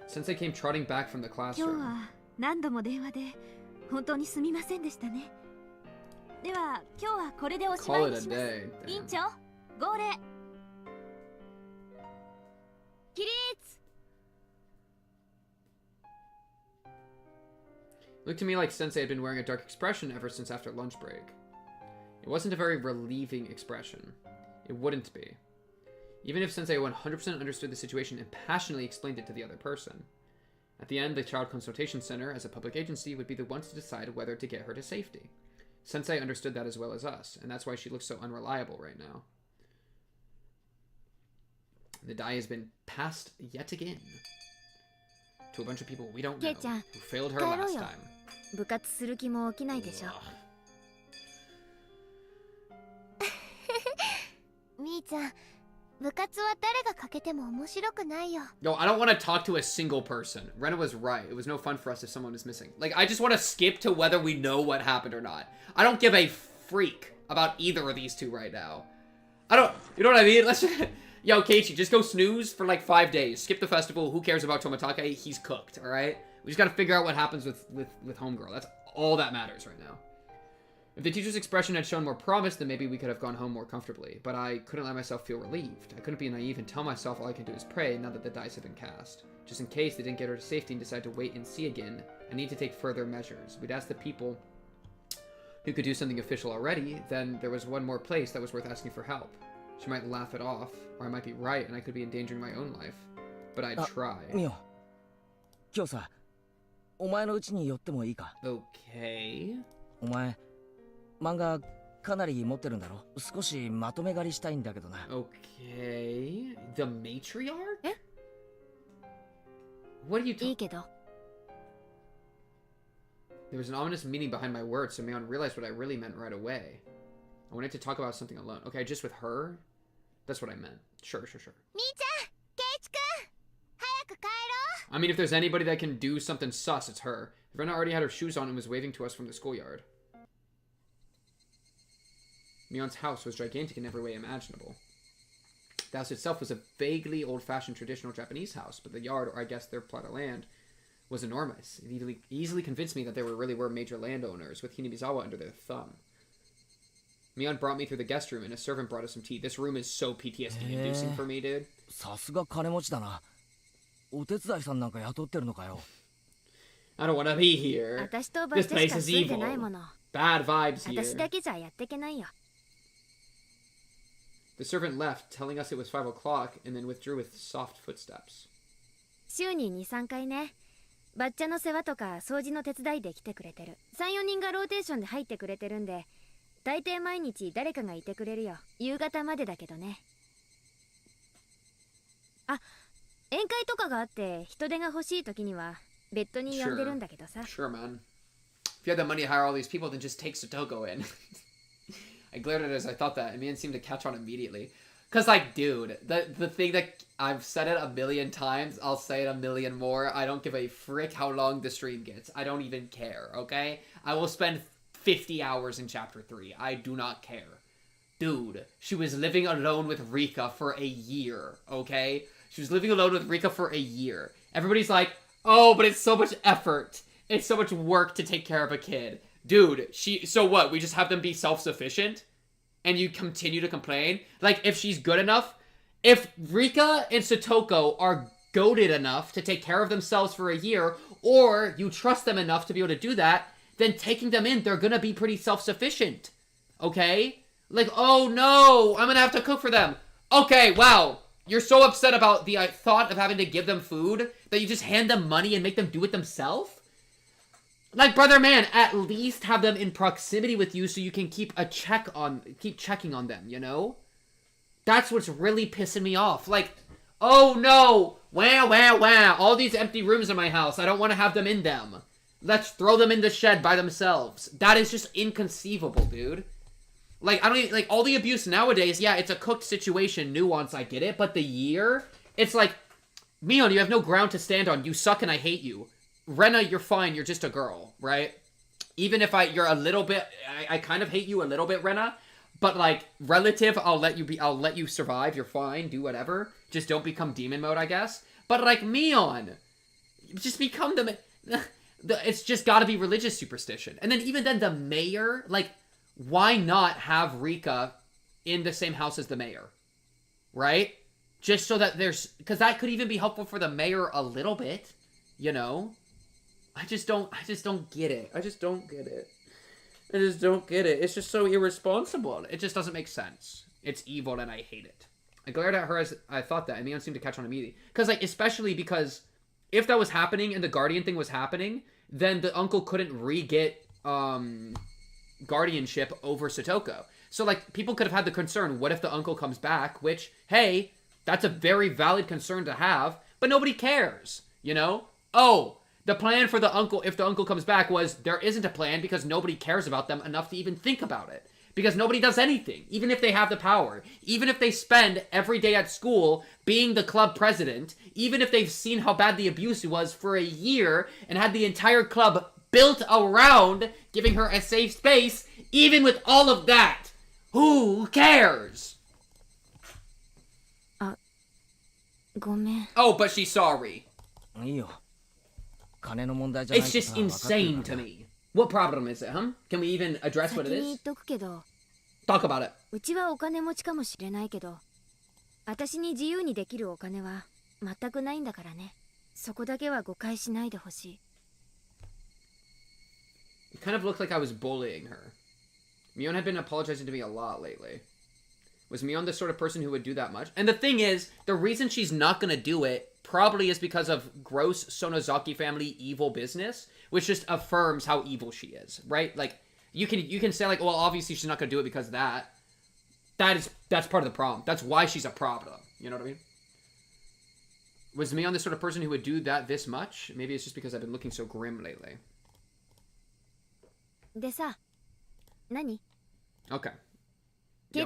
Sensei came trotting back from the classroom. Call it a day. Looked to me like Sensei had been wearing a dark expression ever since after lunch break. It wasn't a very relieving expression. It wouldn't be. Even if Sensei 100% understood the situation and passionately explained it to the other person. At the end, the Child Consultation Center, as a public agency, would be the ones to decide whether to get her to safety. Sensei understood that as well as us, and that's why she looks so unreliable right now. The die has been passed yet again. To a bunch of people we don't know, who failed her last time. 部活する気も起きないでしょ。みーちゃん、部活は誰がかけても面白くないよ。 No, I don't want to talk to a single person. Rena was right. It was no fun for us if someone is missing. Like, I just want to skip to whether we know what happened or not. I don't give a freak about either of these two right now. I don't, you know what I mean? Let's just, yo, Keiichi, just go snooze for like 5 days. Skip the festival. Who cares about Tomitake? He's cooked, all right? We just got to figure out what happens with Homegirl. That's all that matters right now. If the teacher's expression had shown more promise, then maybe we could have gone home more comfortably. But I couldn't let myself feel relieved. I couldn't be naive and tell myself all I can do is pray now that the dice have been cast. Just in case they didn't get her to safety and decide to wait and see again, I need to take further measures. We'd ask the people who could do something official already, then there was one more place that was worth asking for help. She might laugh it off, or I might be right and I could be endangering my own life. But I'd try. Mio, 今日さ、お前の家に寄ってもいいか? Okay. お前、漫画かなり持ってるんだろ? 少しまとめ狩りしたいんだけどな。Okay. The matriarch? What are you talking? いいけど。There was an ominous meaning behind my words, so Mion realized what I really meant right away. I wanted to talk about something alone. Okay, just with her? That's what I meant. Sure. みーちゃん、ケイチくん、早く帰ろう。 I mean, if there's anybody that can do something sus, it's her. Rena already had her shoes on and was waving to us from the schoolyard. Mion's house was gigantic in every way imaginable. The house itself was a vaguely old-fashioned traditional Japanese house, but the yard, or I guess their plot of land, was enormous. It easily convinced me that they really were major landowners, with Hinamizawa under their thumb. Mion brought me through the guest room, and a servant brought us some tea. This room is so PTSD-inducing for me, dude. さすが金持ちだな。お手伝いさんなんか雇ってるのかよ。I don't want to be here. 私とバスしか住んでないもの。 Bad vibes here. 私だけじゃやってけないよ。 The servant left, telling us it was 5 o'clock, and then withdrew with soft footsteps. 週に 2,3 回ね。バッチャの世話とか掃除の手伝いで来てくれてる。3、4人がローテーションで入ってくれてるんで、大抵毎日誰かがいてくれるよ。夕方までだけどね。あ、宴会とかがあって人手が欲しい時には別途に呼んでるんだけどさ。Sure, man. If you had the money to hire all these people, then just take Satoko in. I glared at it as I thought that, and Mion seemed to catch on immediately. Because, like, dude, the thing that I've said it a million times, I'll say it a million more. I don't give a frick how long the stream gets. I don't even care, okay? I will spend 50 hours in Chapter 3. I do not care. Dude, she was living alone with Rika for a year, okay? She was living alone with Rika for a year. Everybody's like, oh, but it's so much effort. It's so much work to take care of a kid. Dude, so what? We just have them be self-sufficient? And you continue to complain? Like, if she's good enough, if Rika and Satoko are goated enough to take care of themselves for a year, or you trust them enough to be able to do that, then taking them in, they're gonna be pretty self-sufficient. Okay? Like, oh no, I'm gonna have to cook for them. Okay, wow. You're so upset about the thought of having to give them food that you just hand them money and make them do it themselves? Like, brother man, at least have them in proximity with you so you can keep checking on them, you know? That's what's really pissing me off. Like, oh no, wah, all these empty rooms in my house, I don't want to have them in them. Let's throw them in the shed by themselves. That is just inconceivable, dude. Like, I don't even, like, all the abuse nowadays, yeah, it's a cooked situation, nuance, I get it, but the year, it's like, Mion, you have no ground to stand on, you suck and I hate you. Rena, you're fine, you're just a girl, right? Even if you're a little bit, I kind of hate you a little bit, Rena, but, like, relative, I'll let you survive, you're fine, do whatever, just don't become demon mode, I guess. But, like, Mion, just become it's just gotta be religious superstition. And then even then, the mayor, like, why not have Rika in the same house as the mayor? Right? Just so that because that could even be helpful for the mayor a little bit, you know? I just don't get it. I just don't get it. It's just so irresponsible. It just doesn't make sense. It's evil and I hate it. I glared at her as I thought that, and Mion seemed to catch on immediately. Because, like, especially because if that was happening and the guardian thing was happening, then the uncle couldn't re-get, guardianship over Satoko. So, like, people could have had the concern, what if the uncle comes back? Which, hey, that's a very valid concern to have, but nobody cares, you know? Oh, the plan for the uncle, if the uncle comes back, was there isn't a plan because nobody cares about them enough to even think about it. Because nobody does anything, even if they have the power. Even if they spend every day at school being the club president, even if they've seen how bad the abuse was for a year and had the entire club built around giving her a safe space, even with all of that, who cares? Oh, but she's sorry. It's just insane to me. What problem is it, huh? Can we even address what it is? Talk about it. うちはお金持ちかもしれないけど、私に自由にできるお金は全くないんだからね。そこだけは誤解しないでほしい。It kind of looked like I was bullying her. Mion had been apologizing to me a lot lately. Was Mion the sort of person who would do that much? And the thing is, the reason she's not gonna do it probably is because of gross Sonozaki family evil business, which just affirms how evil she is, right? Like, you can say, like, well, obviously she's not gonna do it because of that. That's part of the problem. That's why she's a problem. You know what I mean? Was Mion the sort of person who would do that this much? Maybe it's just because I've been looking so grim lately. でさ、何? Okay. Yeah,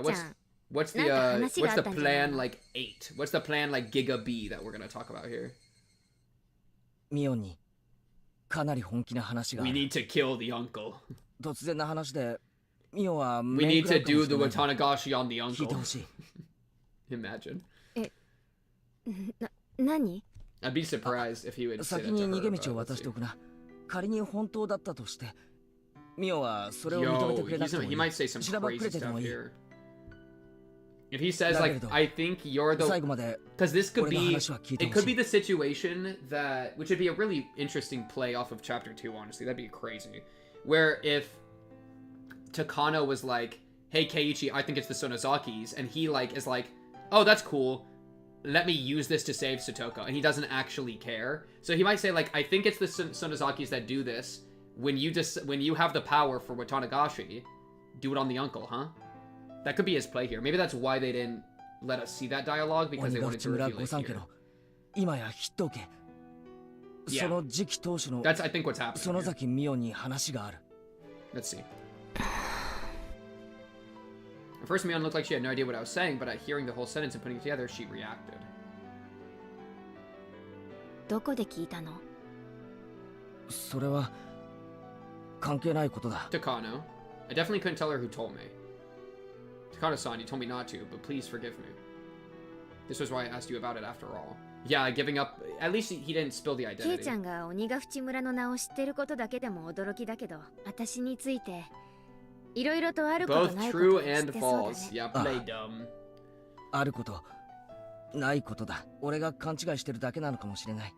what's the plan like 8? What's the plan like Giga B that we're gonna talk about here? ミオンにかなり本気な話がある。 We need to kill the uncle. 突然な話でミオンは We need to do the Watanagashi on the uncle. 聞いてほしい。Imagine. 何? I'd be surprised if he would say that to her. 先に逃げ道を渡しておくな。仮に本当だったとして、ミオンはそれを認めてくれなくてもいい。 He might say some しらばっく crazy れてで stuff もいい。 here. If he says like, I think you're the, because this could be, it could be the situation that, which would be a really interesting play off of chapter 2, honestly, that'd be crazy, where if Takano was like, hey Keiichi, I think it's the Sonozakis, and he like is like, oh that's cool, let me use this to save Satoko, and he doesn't actually care. So he might say like, I think it's the Sonozakis that do this. When you have the power for Watanagashi, do it on the uncle, huh? That could be his play here. Maybe that's why they didn't let us see that dialogue, because they wanted to reveal it here. Yeah. That's, I think, what's happening here. Let's see. At first, Mion looked like she had no idea what I was saying, but at hearing the whole sentence and putting it together, she reacted. どこで聞いたの？それは関係ないことだ。Takano. I definitely couldn't tell her who told me. Takano-san, you told me not to, but please forgive me. This was why I asked you about it after all. Yeah, giving up. At least he didn't spill the ケイ identity. ちゃんが鬼ヶ淵村の名を知ってることだけでも驚きだけど、私についていろいろとあること Both ないこと true を知って and そうだ false. ね。 Yeah, play dumb. あることないことだ。俺が勘違いしてるだけなのかもしれない。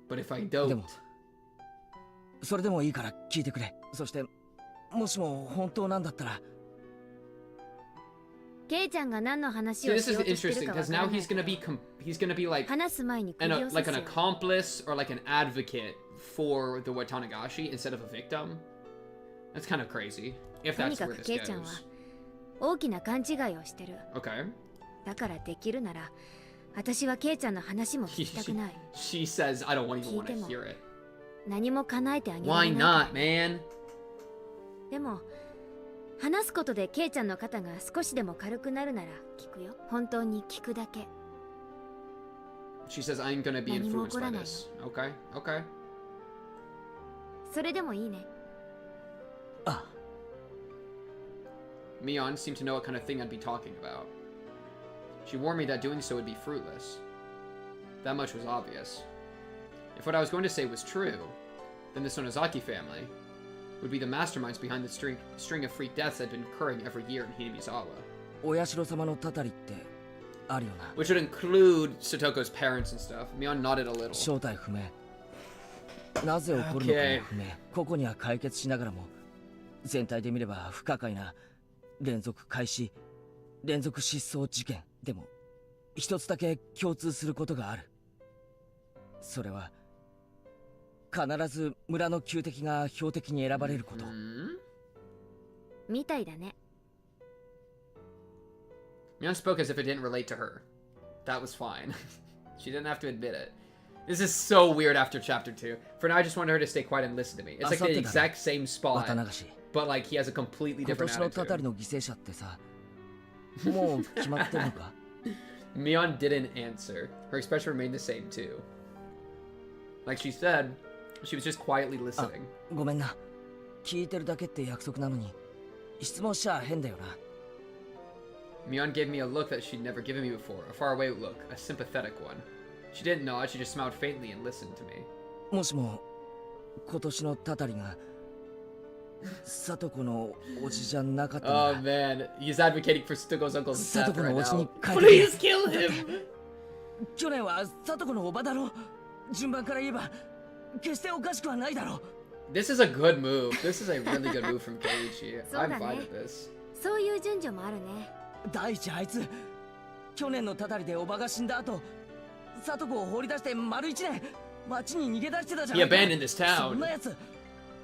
But if I で don't. もそれでもいいから聞いてくれ。そしてもしも本当なんだったら。ケイちゃんが何の話 See, を this しよ is うとして interesting るかわ because から now ない he's gonna be like 話す前に首を like 刺 an すよ。 accomplice or like an advocate for the Watanagashi instead of a victim. That's kind of crazy. If とに that's か where く this ケイちゃんは goes. 大きな勘違いをしてる。 Okay. だからできるなら私はケイちゃんの話も聞きたくない。 She says, I don't even want to 聞いても hear it. 何も叶えてあげら Why れない not, man? でも話すことでケイちゃんの肩が少しでも軽くなるなら聞くよ。本当に聞くだけ。 She says, I'm gonna be 何も influenced 起こら by ないよ。 this. Okay, okay. それでもいいね。あ、 Mion seemed to know what kind of thing I'd be talking about. She warned me that doing so would be fruitless. That much was obvious. If what I was going to say was true, then the Sonozaki family would be the masterminds behind the string of freak deaths that had been occurring every year in Hinamizawa. お社様のたたりってあるよな。 Which would include Satoko's parents and stuff. Mion nodded a little. 正体不明。なぜ起こるのかも不明。個々には解決しながらも、全体で見れば不可解な連続開始、連続失踪事件。でも、一つだけ共通することがある。それは、必ず村の旧敵が標的に選ばれること。みたいだね。Mion spoke as if it didn't relate to her. That was fine. She didn't have to admit it. This is so weird after chapter 2. For now, I just wanted her to stay quiet and listen to me. It's like the exact same spot, but like he has a completely 今 different 年のたたり attitude. の犠牲者ってさ、もう決まってるのか？ Mion didn't answer. Her expression remained the same too. Like she said, she was just quietly listening. ごめんな。聞いてるだけって約束なのに、質問しちゃ変だよな。Mion gave me a look that she'd never given me before, a faraway look, a sympathetic one. She didn't nod, she just smiled faintly and listened to me. もしも今年のたたりがサトコのおじじゃなかったら。 Oh man, he's advocating for Satoko's uncle's death Satoko right のお家に now. 帰って。 Please kill him! 去年はサトコのおばだろ。順番から言えば決しておかしくはないだろう。 This is a good move. This is a really good move from Keiichi. I'm fine with this. そういう順序もあるね。第一あいつ去年のたたりでおばが死んだ後、サトコを放り出して丸1年町に逃げ出してたじゃないか。 He abandoned this town. そんなやつ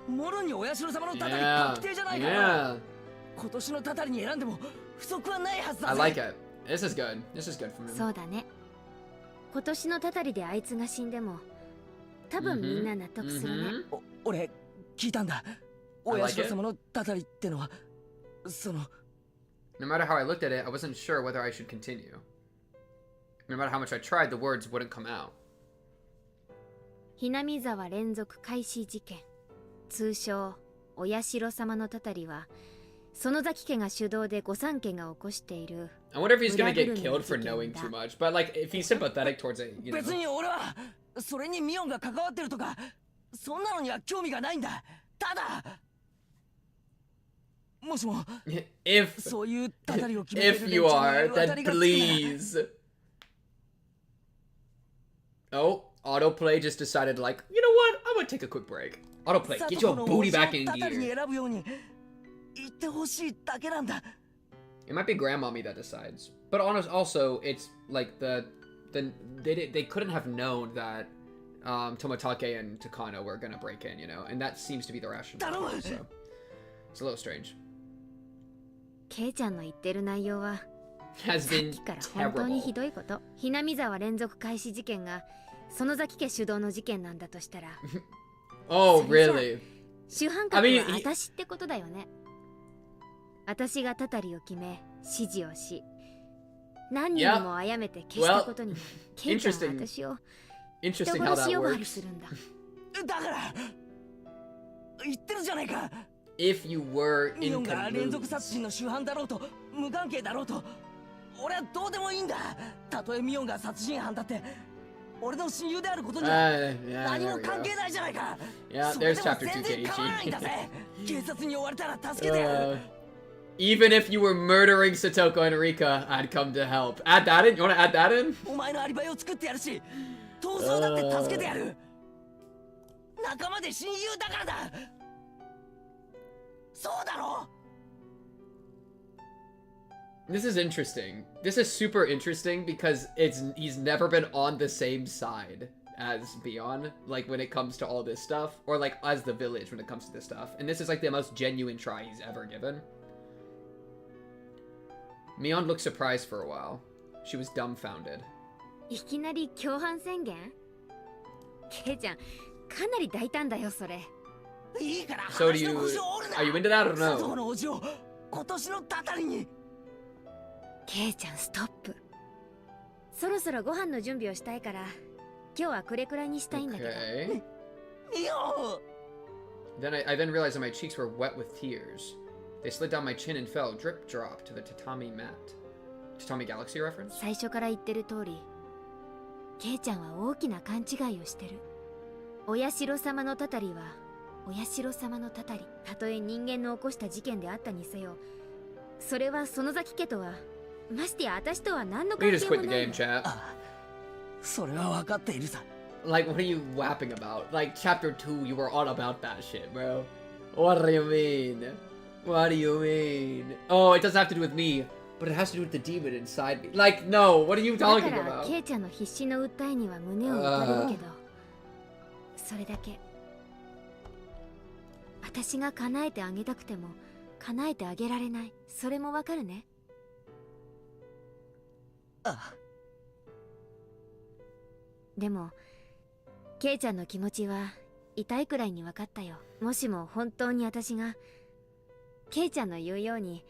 もろにお社様のたたり Yeah, 確定じゃないか。 yeah. 今年のたたりに選んでも不足はないはずだぜ。 I like it. This is good. This is good from him. そうだね。今年のたたりであいつが死んでも多分みんな納得するね。俺聞いたんだ。お社様のたたりってのはその。 No matter how I looked at it, I wasn't sure whether I should continue. No matter how much I tried, the words wouldn't come out. ひなみ沢連続開始事件、通称お社様のたたりは園崎家が主導で御三家が起こしている。 I wonder if he's gonna get killed for knowing too much. But like, if he's sympathetic towards it, you know. 別に俺はそれにミオンが関わってるとかそんなのには興味がないんだ。ただもしも if そういうたたりを決めて if る you 連中 are, に渡 then りがつくなら please. Oh, autoplay just decided like, you know what? I'm gonna take a quick break. Autoplay, get your booty back in たたりに gear. 選ぶように言ってほしいだけなんだ。 It might be grandmommy that decides, but also it's like they couldn't have known that Tomatake and Takano were gonna break in, you know, and that seems to be the rationale. So it's a little strange. ケイちゃんの言ってる内容は Has さっ been きから本当に terrible. ひどいこと。ひなみ沢連続開始事件が園崎家主導の事件なんだとしたら Oh, それじゃ really? 主犯格は私ってことだよね。私がたたりを決め指示をし、何人も殺めて消したことになる。ケイちゃんは私を人殺し呼ばわりするんだ。だから言ってるじゃないか。If you were ミオンが連続殺人の主犯だろうと無関係だろうと、俺はどうでもいいんだ。たとえミオンが殺人犯だって俺の親友であることには何も関係ないじゃないか。それでも全然構わないんだぜ。警察に追われたら助けてやる。Even if you were murdering Satoko and Rika, I'd come to help. Add that in? You wanna add that in? お前のアリバイを作ってやるし、逃走だって助けてやる。仲間で親友だからだ。そうだろ。 This is interesting. This is super interesting because he's never been on the same side as Mion, like when it comes to all this stuff, or like as the village when it comes to this stuff. And this is like the most genuine try he's ever given. Mion looked surprised for a while. She was dumbfounded. いきなり共犯宣言？ケイちゃん、かなり大胆だよそれ。いいから So are you into that or no? そのおじを今年のたたりに。ケイちゃんストップ。そろそろご飯の準備をしたいから、今日はこれくらいにしたいんだけど。Then I then realized that my cheeks were wet with tears. They slid down my chin and fell drip drop to the tatami mat. Tatami Galaxy reference? 最初から言ってる通り、ケイちゃんは大きな勘違いをしてる。お社様のたたりはお社様のたたり。たとえ人間の起こした事件であったにせよ、それは園崎家とは、ましてや私とは何の関係もないの。それは分かっているさ。Like, what are you wapping about? Like, chapter 2, you were all about that shit, bro. What do you mean? What do you mean? Oh, it doesn't have to do with me, but it has to do with the demon inside me. Like, no, what are you talking だから about? ケイちゃんの必死の訴えには胸を打たれるけど、それだけ。私が叶えてあげたくても叶えてあげられない。それもわかるね。ああ。でもケイちゃんの気持ちは痛いくらいに分かったよ。もしも本当に私がケイちゃんの言うように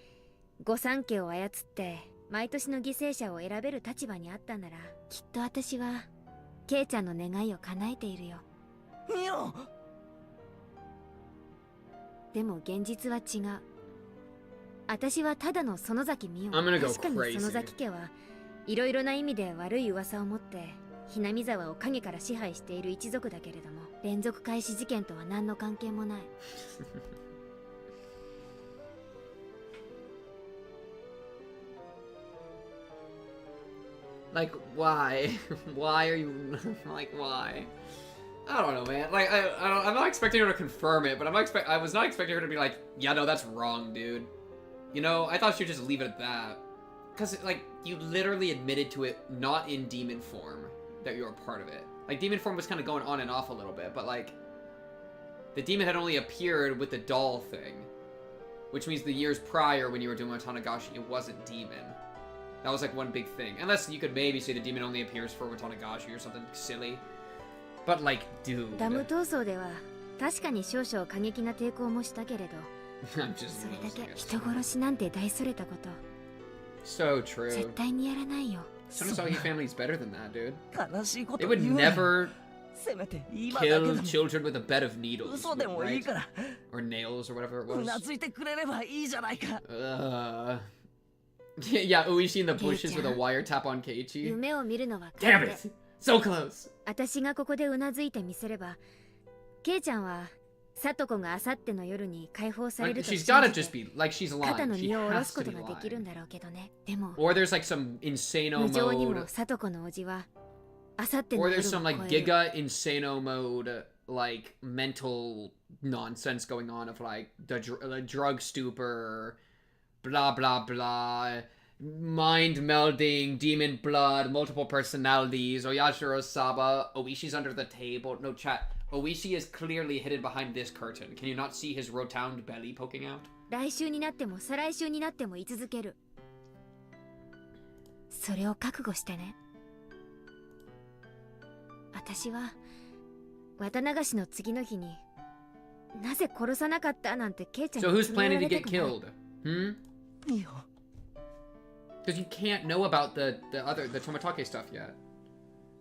御三家を操って毎年の犠牲者を選べる立場にあったなら、きっと私はケイちゃんの願いを叶えているよ。ミオン。でも現実は違う。私はただの園崎美音。 I'm gonna go 確かに crazy. 園崎家はいろいろな意味で悪い噂を持ってひなみ沢を影から支配している一族だけれども、連続開始事件とは何の関係もない。Like, why? Why are you like, why? I don't know, man. Like, I'm not expecting her to confirm it, but I was not expecting her to be like, yeah, no, that's wrong, dude. You know, I thought she'd just leave it at that. Because, like, you literally admitted to it not in demon form that you were a part of it. Like, demon form was kind of going on and off a little bit, but, like, the demon had only appeared with the doll thing. Which means the years prior when you were doing Watanagashi, it wasn't demon. That was, like, one big thing. Unless you could maybe say the demon only appears for Watanagashi or something silly. But, like, dude. ダム闘争では確かに少々過激な抵抗もしたけれど、 I'm just それだけ人殺しなんて大それたこと So true. 絶対にやらないよ。 Sonosaki family's better than that, dude. 悲しいこ They と would 言うな。 never せめて今だけで kill も children with a bed of needles, 嘘でもいい right? から Or nails or whatever it うな was. ずいてくれればいいじゃないか。 Yeah, Uishi in the bushes with a wiretap on Keiichi. 夢を見るのは Damn it! So close! 私がここでうなずいてみせれば、ケイちゃんはサトコがあさっての夜に解放されると She's 信 gotta じ just て be like she's 肩 lying. の She 荷を下ろ has すこ to と be ができるん lying. だろうけどね。でも Or there's like some insano 無情にも mode. サトコのおじはあさっての Or 夜 there's を some like 超える。 giga insano mode, like mental nonsense going on of like the drug stupor, blah blah blah, mind melding, demon blood, multiple personalities, Oyashiro Saba, Oishi's under the table. No, chat. Oishi is clearly hidden behind this curtain. Can you not see his rotund belly poking out? 来週になっても再来週になっても居続ける。それを覚悟してね。私は綿流しの次の日になぜ殺さなかったなんてケイちゃん So に who's 詰め planning ら to れ get たくない。killed? Hmm? Because you can't know about the Tomatake stuff yet.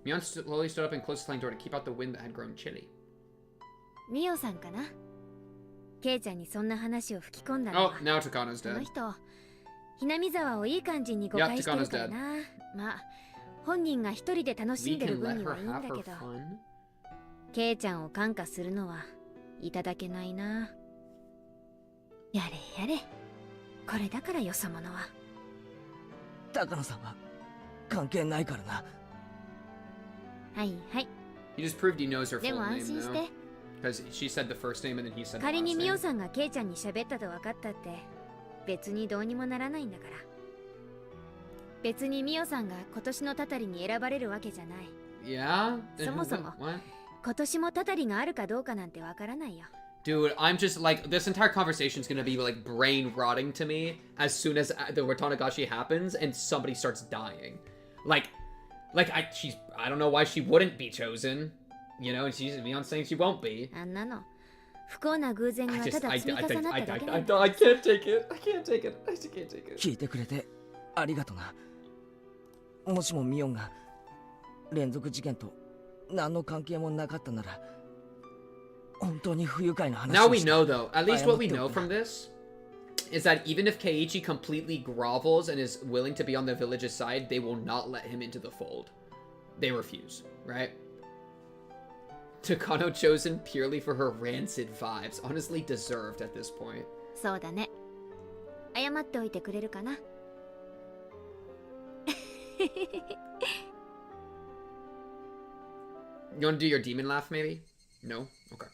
Mion slowly stood up and closed the sliding door to keep out the wind that had grown chilly. ミオさんかな。ケイちゃんにそんな話を吹き込んだの Oh, は。now Takano's その dead. 人、ひなみ沢をいい感じに誤解してるからな。まあ、本人が一人で楽しん We でる can 分 let に her はいいん have だ her けど、 fun. ケイちゃんを感化するのはいただけないな。やれやれ。これだからよそ者は。高野さんは関係ないからな。はいはい。 He just proved he knows her で full も安 name 心し now. て。 Because she said the first name and then he said the 仮に last ミオ name. さんがケイちゃんに喋ったと分かったって別にどうにもならないんだから。別にミオさんが今年のたたりに選ばれるわけじゃない。 Yeah? そもそも What? 今年もたたりがあるかどうかなんて分からないよ。 Dude, I'm just like, this entire conversation is gonna be like brain rotting to me as soon as the Watanagashi happens and somebody starts dying. I don't know why she wouldn't be chosen. You know, and she's Mion saying she won't be. あんなの不幸な偶然が I た just, だ I 積み重なっただけなんだ。 can't take it. I can't take it. I just can't take it. 聞いてくれてありがとな。もしもミオンが連続事件と何の関係もなかったなら、本当に不愉快な話 Now を we した。 know though, at least what we know from this is that even if Keiichi completely grovels and is willing to be on the village's side, they will not let him into the fold. They refuse, right? Takano chosen purely for her rancid vibes. Honestly deserved at this point. そうだね。謝っておいてくれるかな。You want to do your demon laugh, maybe? No? Okay.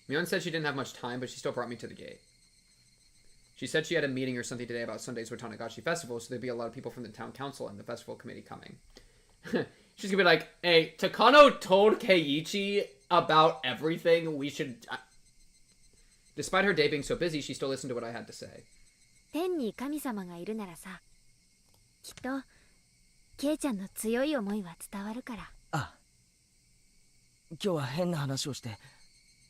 Mion said she didn't have much time, but she still brought me to the gate. She said she had a meeting or something today about Sunday's Watanagashi Festival, so there'd be a lot of people from the town council and the festival committee coming. She's gonna be like, hey, Takano told Keiichi about everything. We should... Despite her day being so busy, she still listened to what I had to say. 天に神様がいるならさ、きっとケイちゃんの強い思いは伝わるから。ああ。今日は変な話をして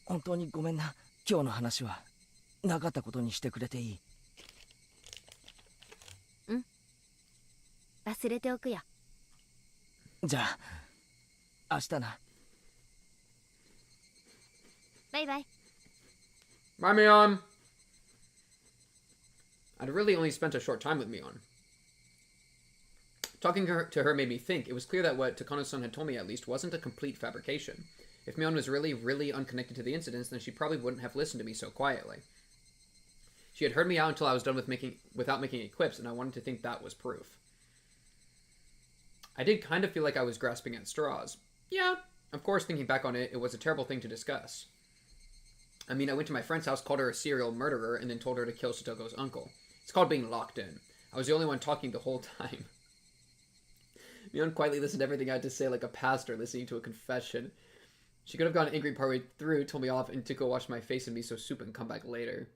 本当にごめんな。今日の話はなかったことにしてくれていい？うん。忘れておくよ。じゃあ明日な。バイバイ。Bye, Mion. I'd really only spent a short time with Mion. Talking to her made me think. It was clear that what Takano-san had told me, at least, wasn't a complete fabrication. If Mion was really, really unconnected to the incidents, then she probably wouldn't have listened to me so quietly. She had heard me out until I was done without making any quips, and I wanted to think that was proof. I did kind of feel like I was grasping at straws. Yeah, of course, thinking back on it, it was a terrible thing to discuss. I mean, I went to my friend's house, called her a serial murderer, and then told her to kill Satoko's uncle. It's called being locked in. I was the only one talking the whole time. Mion quietly listened to everything I had to say like a pastor listening to a confession. She could have gone angry partway through, told me off, and to go wash my face in miso soup and come back later.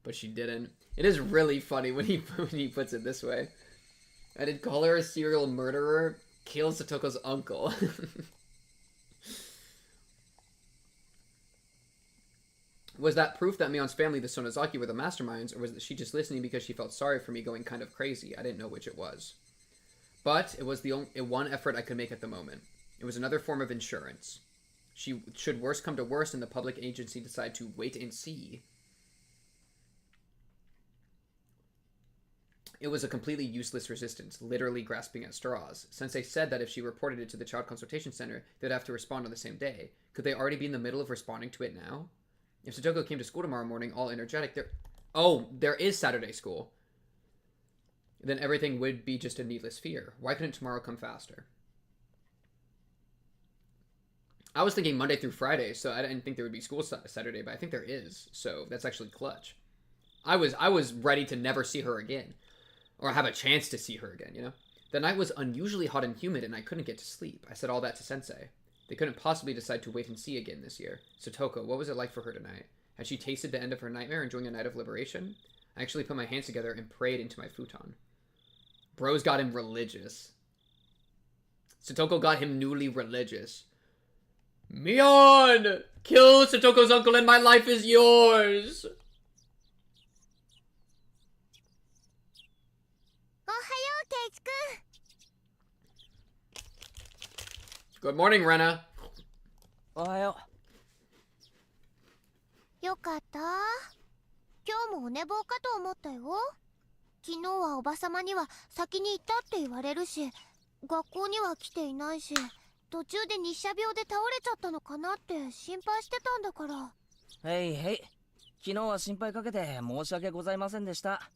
But she didn't. It is really funny when he puts it this way. I did call her a serial murderer, kill Satoko's uncle. Was that proof that Mion's family, the Sonozaki, were the masterminds, or was she just listening because she felt sorry for me going kind of crazy? I didn't know which it was. But it was the only one effort I could make at the moment. It was another form of insurance. Should worse come to worse and the public agency decide to wait and see, it was a completely useless resistance, literally grasping at straws. Sensei said that if she reported it to the Child Consultation Center, they'd have to respond on the same day. Could they already be in the middle of responding to it now? If Satoko came to school tomorrow morning all energetic, there is Saturday school. Then everything would be just a needless fear. Why couldn't tomorrow come faster? I was thinking Monday through Friday, so I didn't think there would be school Saturday, but I think there is, so that's actually clutch. I was ready to never see her again, or have a chance to see her again, you know? The night was unusually hot and humid, and I couldn't get to sleep. I said all that to Sensei. They couldn't possibly decide to wait and see again this year. Satoko, what was it like for her tonight? Had she tasted the end of her nightmare, enjoying a night of liberation? I actually put my hands together and prayed into my futon. Bros got him religious. Satoko got him newly religious. Mion! Kill Satoko's uncle and my life is yours! Good morning, Rena. おはよう。よかった。今日もお寝坊かと思ったよ。昨日はおばさまには先に行ったって言われるし、学校には来ていないし、途中で日射病で倒れちゃったのかなって心配してたんだから。へいへい。昨日は心配かけて申し訳ございませんでした。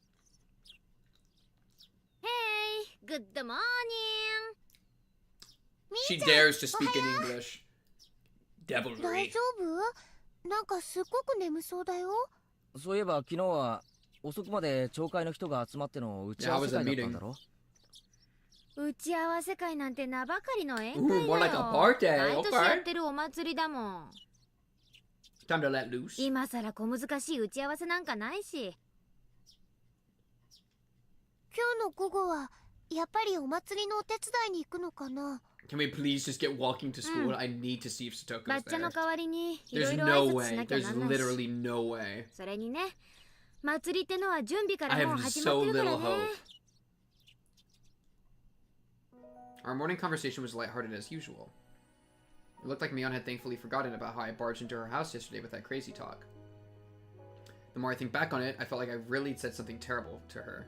Hey, good morning. She dares to speak in English. Devilry. 大丈夫？なんかすっごく眠そうだよ。そういえば昨日は遅くまで町会の人が集まっての打ち合わせ会だったんだろ？打ち合わせ会なんて名ばかりの宴会 Ooh, more like a party. 毎年やっ Okay. てるお祭りだもん。Time to let loose. 今さら小難しい打ち合わせなんかないし。今日の午後はやっぱりお祭りのお手伝いに行くのかな？ Can we please just get walking to school? I need to see if Satoko's 抹茶 there. の代わりにいろ There's いろ挨 no 拶し way. なきゃ There's なんないし。 literally no way. それにね、祭りってのは準備か I らもう have 始まっ so てるから little ね。 hope. Our morning conversation was lighthearted as usual. It looked like Mion had thankfully forgotten about how I barged into her house yesterday with that crazy talk. The more I think back on it, I felt like I really said something terrible to her.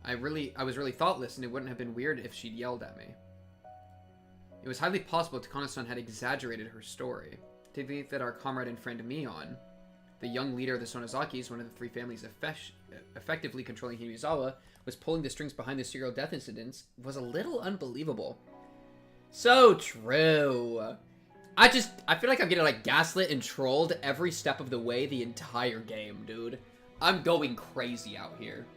I was really thoughtless, and it wouldn't have been weird if she'd yelled at me. It was highly possible Takano-san had exaggerated her story, to think that our comrade and friend Mion, the young leader of the Sonozakis, one of the three families effectively controlling Himizawa, was pulling the strings behind the serial death incidents, was a little unbelievable. So true. I feel like I'm getting like gaslit and trolled every step of the way the entire game, dude. I'm going crazy out here.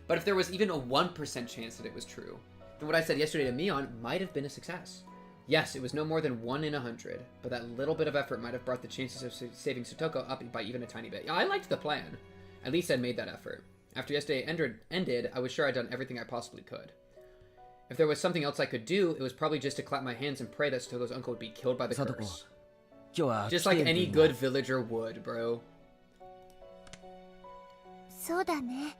But if there was even a 1% chance that it was true, then what I said yesterday to Mion might have been a success. Yes, it was no more than 1 in 100, but that little bit of effort might have brought the chances of saving Satoko up by even a tiny bit. Yeah, I liked the plan. At least I'd made that effort. After yesterday ended, I was sure I'd done everything I possibly could. If there was something else I could do, it was probably just to clap my hands and pray that Satoko's uncle would be killed by the curse. Just like any good villager would, bro. そうだね。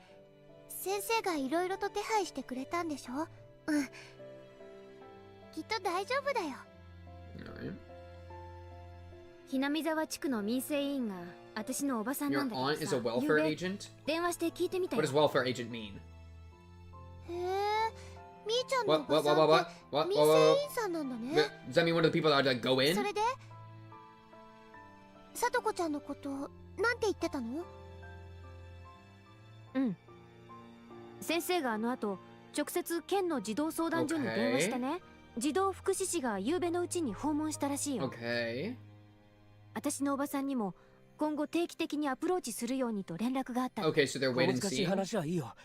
先生がいろいろと手配してくれたんでしょ？うん。きっと大丈夫だよ。ひなみ沢地区の民生委員が私のおばさんなんだけど Your aunt is a さ、 welfare agent? 電話して聞いてみたよ。 What does welfare agent mean? へえ、みーちゃんのおばさんって民生委員さんなんだね。Does that mean one of the people that go in? それで、さとこちゃんのことなんて言ってたの？うん。先生があの後、直接県の児童相談所に電話してね、児童福祉士が夕べのうちに訪問したらしいよ。Okay. 私のおばさんにも今後定期的にアプローチするようにと連絡があった。Okay, so they're waiting and 難しい seeing. 話はいいよ。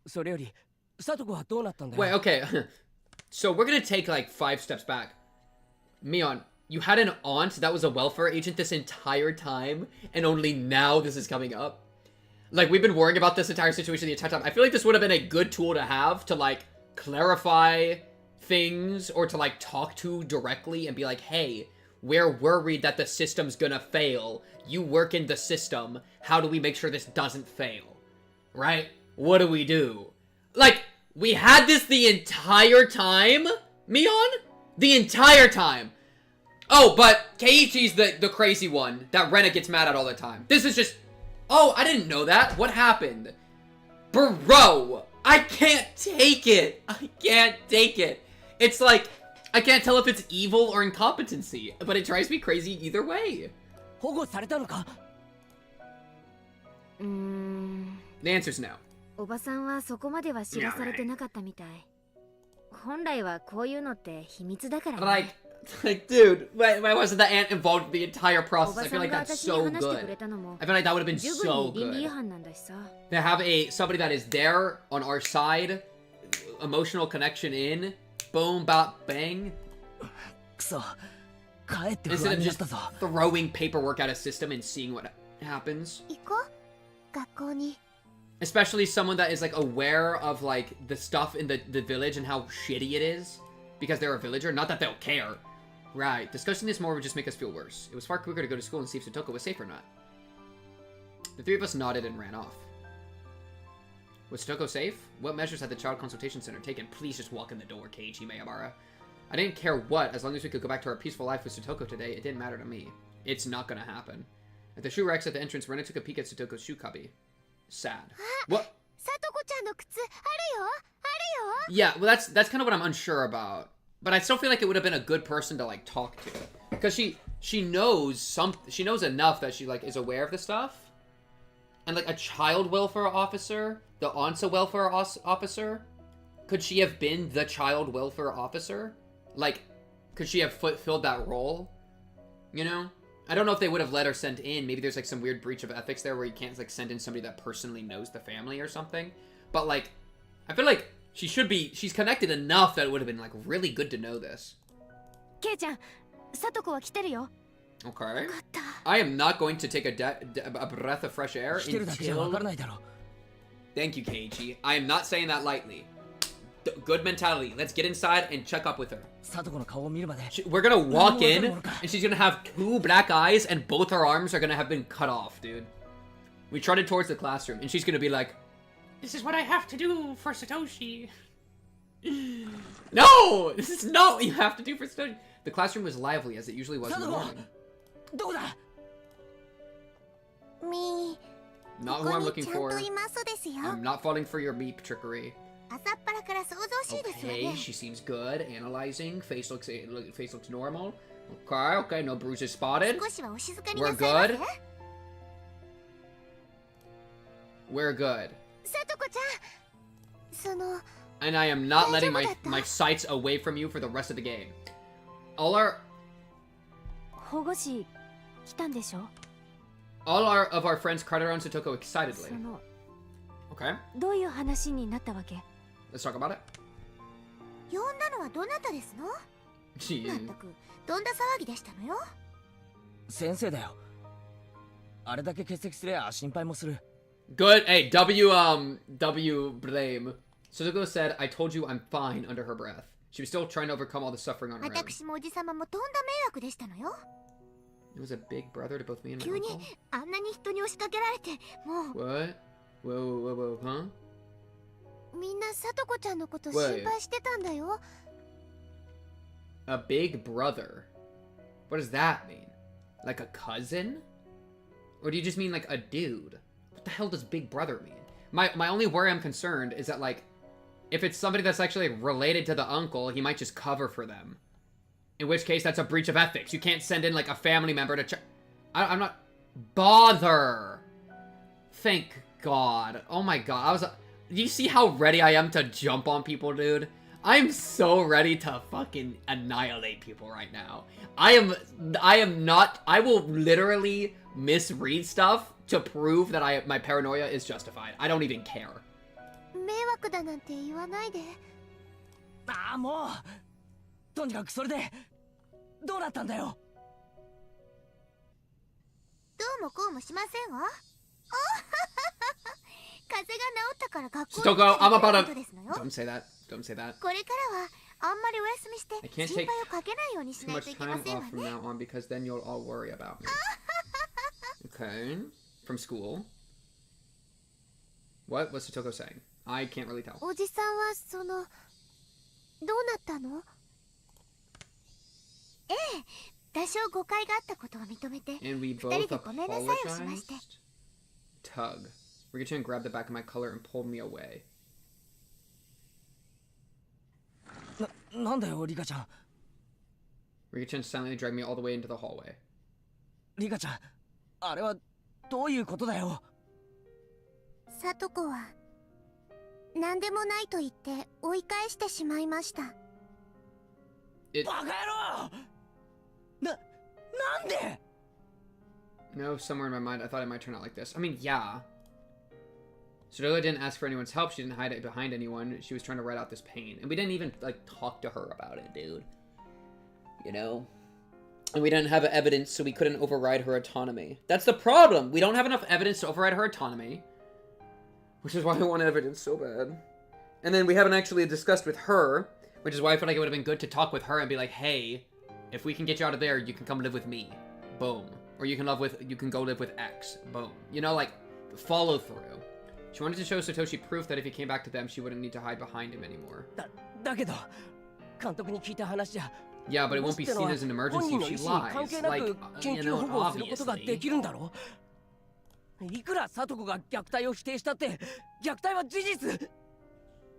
それより、さとこはどうなったんだよ。 Wait, okay. So we're gonna take like 5 steps back. Mion, you had an aunt that was a welfare agent this entire time, and only now this is coming up? Like, we've been worrying about this entire situation the entire time. I feel like this would have been a good tool to have to, like, clarify things or to, like, talk to directly and be like, hey, we're worried that the system's gonna fail. You work in the system. How do we make sure this doesn't fail? Right? What do we do? Like, we had this the entire time, Mion? The entire time. Oh, but Keiichi's the crazy one that Rena gets mad at all the time. This is just... Oh, I didn't know that. What happened? Bro, I can't take it. I can't take it. It's like, I can't tell if it's evil or incompetency, but it drives me crazy either way. 保護されたのか? The answer's no. おばさんはそこまでは知らされてなかったみたい。本来はこういうのって秘密だからね。Like, dude, why wasn't the aunt involved in the entire process? I feel like that's so good. I feel like that would have been so good. To have somebody that is there on our side, emotional connection in, boom, bop, bang. Instead of just throwing paperwork at a system and seeing what happens. Especially someone that is like aware of like the stuff in the village and how shitty it is because they're a villager. Not that they'll care. Right. Discussing this more would just make us feel worse. It was far quicker to go to school and see if Satoko was safe or not. The three of us nodded and ran off. Was Satoko safe? What measures had the Child Consultation Center taken? Please just walk in the door, Keiichi Miyamara. I didn't care what, as long as we could go back to our peaceful life with Satoko today, it didn't matter to me. It's not gonna happen. At the shoe racks at the entrance, Rena took a peek at Satoko's shoe cubby. Sad. What? Yeah, well that's kind of what I'm unsure about. But I still feel like it would have been a good person to like talk to. Because she knows she knows enough that she like is aware of the stuff. And like a child welfare officer, the Onsa welfare officer, could she have been the child welfare officer? Like, could she have filled that role? You know? I don't know if they would have let her send in. Maybe there's like some weird breach of ethics there where you can't like send in somebody that personally knows the family or something. But like, I feel like she's connected enough that it would have been like really good to know this. Kei-chan, Satoko wa kiteru yo. Okay. I am not going to take a breath of fresh air until... Thank you, Keiichi. I am not saying that lightly. Good mentality. Let's get inside and check up with her. We're gonna walk in, and she's gonna have 2 black eyes, and both her arms are gonna have been cut off, dude. We trotted towards the classroom, and she's gonna be like, "This is what I have to do for Satoshi." No! This is not what you have to do for Satoshi. The classroom was lively, as it usually was in the morning. Me. Not who I'm looking for. I'm not falling for your beep trickery. Okay, she seems good. Analyzing. Face looks normal. Okay, no bruises spotted. We're good. We're good. And I am not letting my sights away from you for the rest of the game. All of our friends crowded around Satoko excitedly. Okay. Let's talk about it. Good. Hey, W blame. Satoko said, "I told you I'm fine," under her breath. She was still trying to overcome all the suffering on her own. It was a big brother to both me and my uncle. What? Whoa, huh? Wait. A big brother? What does that mean? Like a cousin? Or do you just mean like a dude? What the hell does big brother mean? My only worry I'm concerned is that like, if it's somebody that's actually related to the uncle, he might just cover for them. In which case, that's a breach of ethics. You can't send in like a family member to I'm not... Bother! Thank God. Oh my God. Do you see how ready I am to jump on people, dude? I'm so ready to fucking annihilate people right now. I will literally misread stuff to prove that my paranoia is justified. I don't even care. Satoko, I'm about to... Don't say that. Don't say that. I can't take too much time off from now on because then you'll all worry about me. Okay. From school. What was Satoko saying? I can't really tell. And we both apologized. Tug. Rika-chan grabbed the back of my collar and pulled me away. Rika-chan silently dragged me all the way into the hallway. Rika-chan, あれはどういうことだよ? Satoko は何でもないと言って追い返してしまいました。バカ野郎! なんで? No, somewhere in my mind I thought it might turn out like this. I mean, yeah. Satoko didn't ask for anyone's help. She didn't hide it behind anyone. She was trying to write out this pain. And we didn't even, like, talk to her about it, dude. You know? And we didn't have evidence, so we couldn't override her autonomy. That's the problem! We don't have enough evidence to override her autonomy. Which is why I want evidence so bad. And then we haven't actually discussed with her, which is why I feel like it would have been good to talk with her and be like, hey, If we can get you out of there, you can come live with me. Boom. Or you can go live with X. Boom. You know, like, follow through. She wanted to show Satoshi proof that if he came back to them, she wouldn't need to hide behind him anymore. Yeah, but it won't be seen as an emergency if she lies. Like, you know, obviously. いくらサトコが虐待を否定したって虐待は事実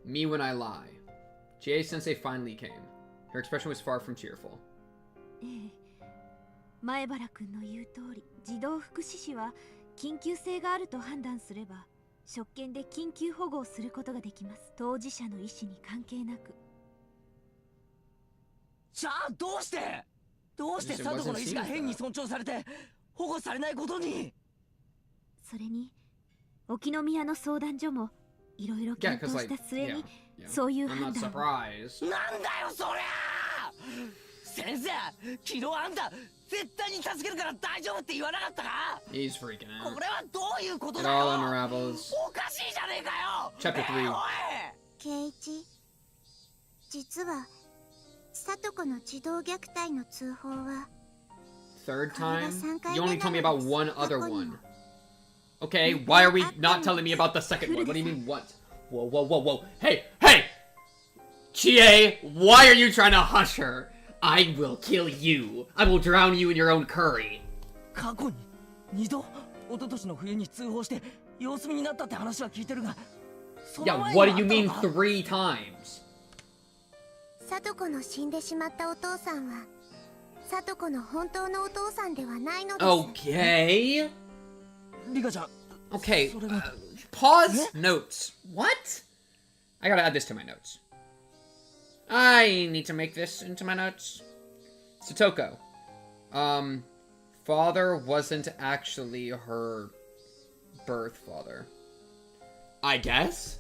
Me when I lie. Chie-sensei finally came. Her expression was far from cheerful. 前原君の言う通り、児童福祉士は緊急性があると判断すれば職権で緊急保護をすることができます。当事者の意思に関係なく。じゃあどうしてサトコの意思が変に尊重されて保護されないことに。それに沖宮の相談所もいろいろ検討した末にそういう判断を。なんだよそりゃ先生、昨日あんた絶対に助けるから大丈夫って言わなかったか。 He's freaking out. これはどういうことだよ。 It all unravels. おかしいじゃねえかよ。 Chapter 3. ケイチ、実はサトコの児童虐待の通報は Third time? You only told me about one other one. Okay, why are we not telling me about the second one? What do you mean what? Whoa, whoa, whoa, whoa. Hey, hey! Chie, why are you trying to hush her? I will kill you. I will drown you in your own curry. 過去に2度、一昨年の冬に通報して様子見になったって話は聞いてるが。Yeah, what do you mean 3 times? サトコの死んでしまったお父さんはサトコの本当のお父さんではないのです。 Okay. リカちゃん。 Okay, pause notes. What? I gotta add this to my notes. I need to make this into my notes. Satoko. Father wasn't actually her birth father. I guess?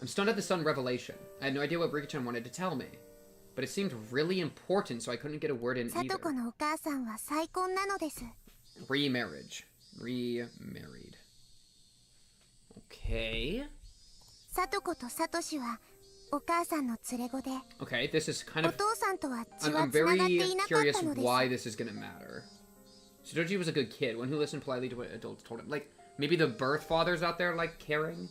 I'm stunned at the sudden revelation. I had no idea what Rika-chan wanted to tell me. But it seemed really important, so I couldn't get a word in either. Remarriage. Remarried. Okay. Okay, this is kind of... I'm very curious why this is gonna matter. Satoshi was a good kid, one who listened politely to what adults told him. Like, maybe the birth fathers out there, like, caring?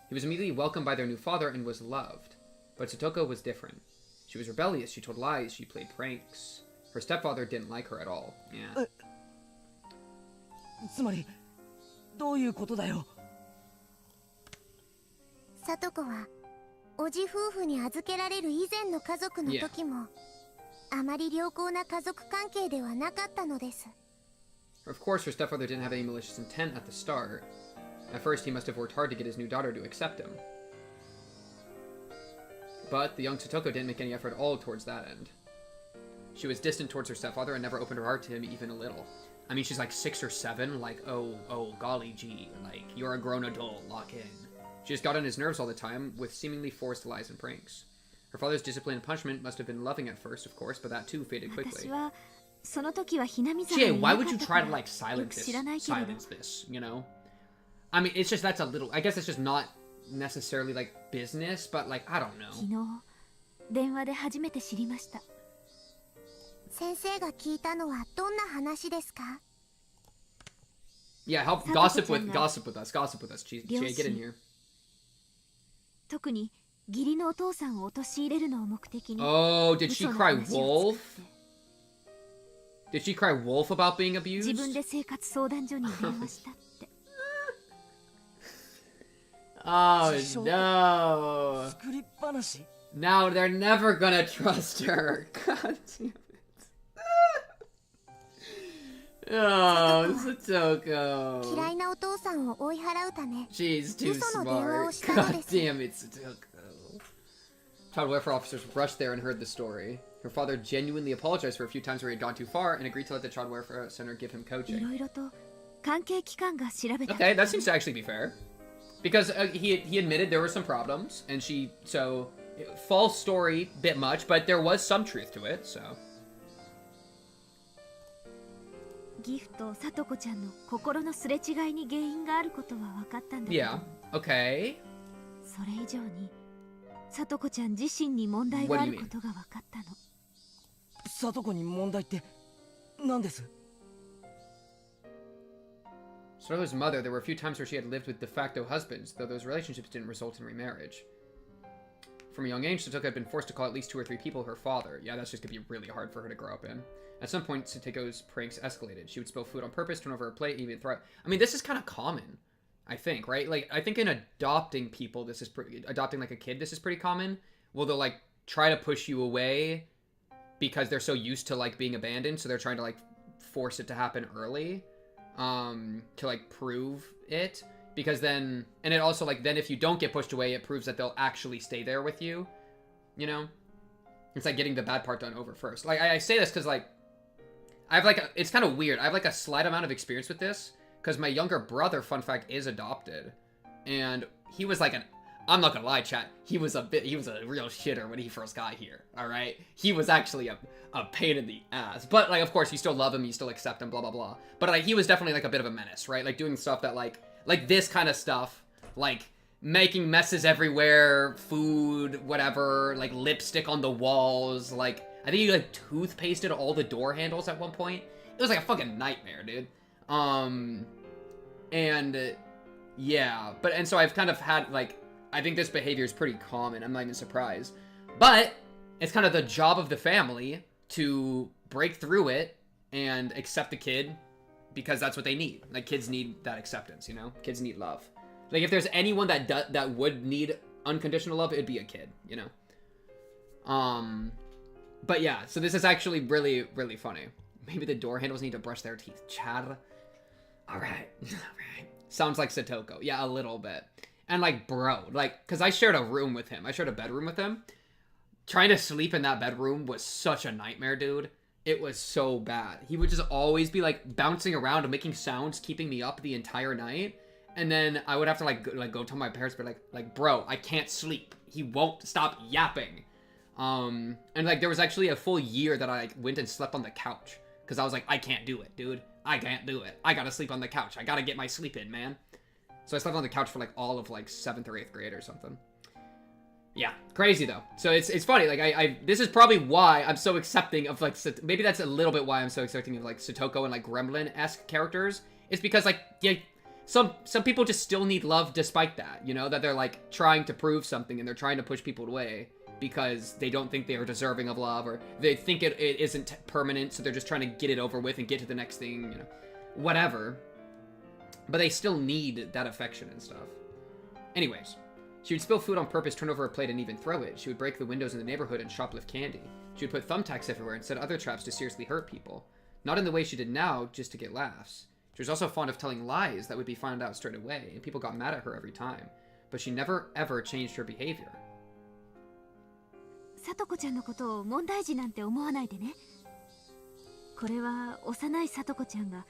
He was immediately welcomed by their new father and was loved. But Satoko was different. She was rebellious, she told lies, she played pranks. Her stepfather didn't like her at all. Yeah. つまりどういうことだよ。サトコはおじ夫婦に預けられる以前の家族の時もあまり良好な家族関係ではなかったのです。Of course, her stepfather didn't have any malicious intent at the start. At first, he must have worked hard to get his new daughter to accept him. But the young Satoko didn't make any effort at all towards that end. She was distant towards her stepfather and never opened her heart to him even a little. I mean, she's like 6 or 7, like, oh, golly gee, like, you're a grown adult, lock in. She just got on his nerves all the time with seemingly forced lies and pranks. Her father's discipline and punishment must have been loving at first, of course, but that too faded quickly. Chie, why would you try to, like, silence this, you know? I mean, it's just, that's a little, I guess it's just not necessarily, like, business, but, like, I don't know. 電話で初めて知りました。先生が聞いたのはどんな話ですか? Yeah, help gossip with us. Chie, get in here. 特に義理のお父さんを陥れるのを目的に。 Oh, did she cry wolf? Did she cry wolf about being abused? 自分で生活相談所に電話したって。Oh no. Now they're never gonna trust her. God damn it. Oh, Satoko. She's too smart. God damn it, Satoko. Child welfare officers rushed there and heard the story. Her father genuinely apologized for a few times where he had gone too far and agreed to let the child welfare center give him coaching. Okay, that seems to actually be fair. Because he admitted there were some problems, and so, false story, bit much, but there was some truth to it, so. ギフとサトコちゃんの心のすれ違いに原因があることは分かったんだけど。Yeah, okay. それ以上にサトコちゃん自身に問題があることが分かったの。Satokoに問題って何です？ Satoko's mother, there were a few times where she had lived with de facto husbands, though those relationships didn't result in remarriage. From a young age, Satoko had been forced to call at least 2 or 3 people her father. Yeah, that's just gonna be really hard for her to grow up in. At some point, Satoko's pranks escalated. She would spill food on purpose, turn over her plate, even throw it. I mean, this is kind of common, I think, right? Like, I think in adopting people, this is adopting like a kid, this is pretty common. Well, they'll like try to push you away because they're so used to like being abandoned, so they're trying to like force it to happen early, to like prove it. Because then, and it also like, then if you don't get pushed away, it proves that they'll actually stay there with you, you know? It's like getting the bad part done over first. Like, I say this because like, I have like, it's kind of weird. I have like a slight amount of experience with this because my younger brother, fun fact, is adopted. And he was like I'm not gonna lie, chat, he was a real shitter when he first got here, alright? He was actually a pain in the ass. But like, of course, you still love him, you still accept him, blah, blah, blah. But like, he was definitely like a bit of a menace, right? Like doing stuff that like this kind of stuff, like making messes everywhere, food, whatever, like lipstick on the walls, like, I think he like toothpasted all the door handles at one point. It was like a fucking nightmare, dude. And yeah, and so I've kind of had like, I think this behavior is pretty common. I'm not even surprised. But it's kind of the job of the family to break through it and accept the kid because that's what they need. Like, kids need that acceptance, you know? Kids need love. Like, if there's anyone that would need unconditional love, it'd be a kid, you know? But yeah, so this is actually really, really funny. Maybe the door handles need to brush their teeth. Chad. Alright. Alright. Sounds like Satoko. Yeah, a little bit. And like, bro, like, because I shared a room with him. I shared a bedroom with him. Trying to sleep in that bedroom was such a nightmare, dude. It was so bad. He would just always be like bouncing around and making sounds, keeping me up the entire night. And then I would have to go tell my parents, but like, bro, I can't sleep. He won't stop yapping. And like, there was actually a full year that I like went and slept on the couch because I was like, I can't do it, dude. I can't do it. I gotta sleep on the couch. I gotta get my sleep in, man. So I slept on the couch for like all of like 7th or 8th grade or something. Yeah, crazy though. So it's funny. Like this is probably why I'm so accepting of like, maybe that's a little bit why I'm so accepting of like Satoko and like Gremlin-esque characters. It's because like, yeah, some people just still need love despite that, you know, that they're like trying to prove something and they're trying to push people away because they don't think they are deserving of love, or they think it isn't permanent, so they're just trying to get it over with and get to the next thing, you know, whatever. But they still need that affection and stuff. Anyways, she would spill food on purpose, turn over her plate, and even throw it. She would break the windows in the neighborhood and shoplift candy. She would put thumbtacks everywhere and set other traps to seriously hurt people. Not in the way she did now, just to get laughs. She was also fond of telling lies that would be found out straight away, and people got mad at her every time. But she never, ever changed her behavior. さとこちゃんのことを問題児なんて思わないでね。これは幼いさとこちゃんが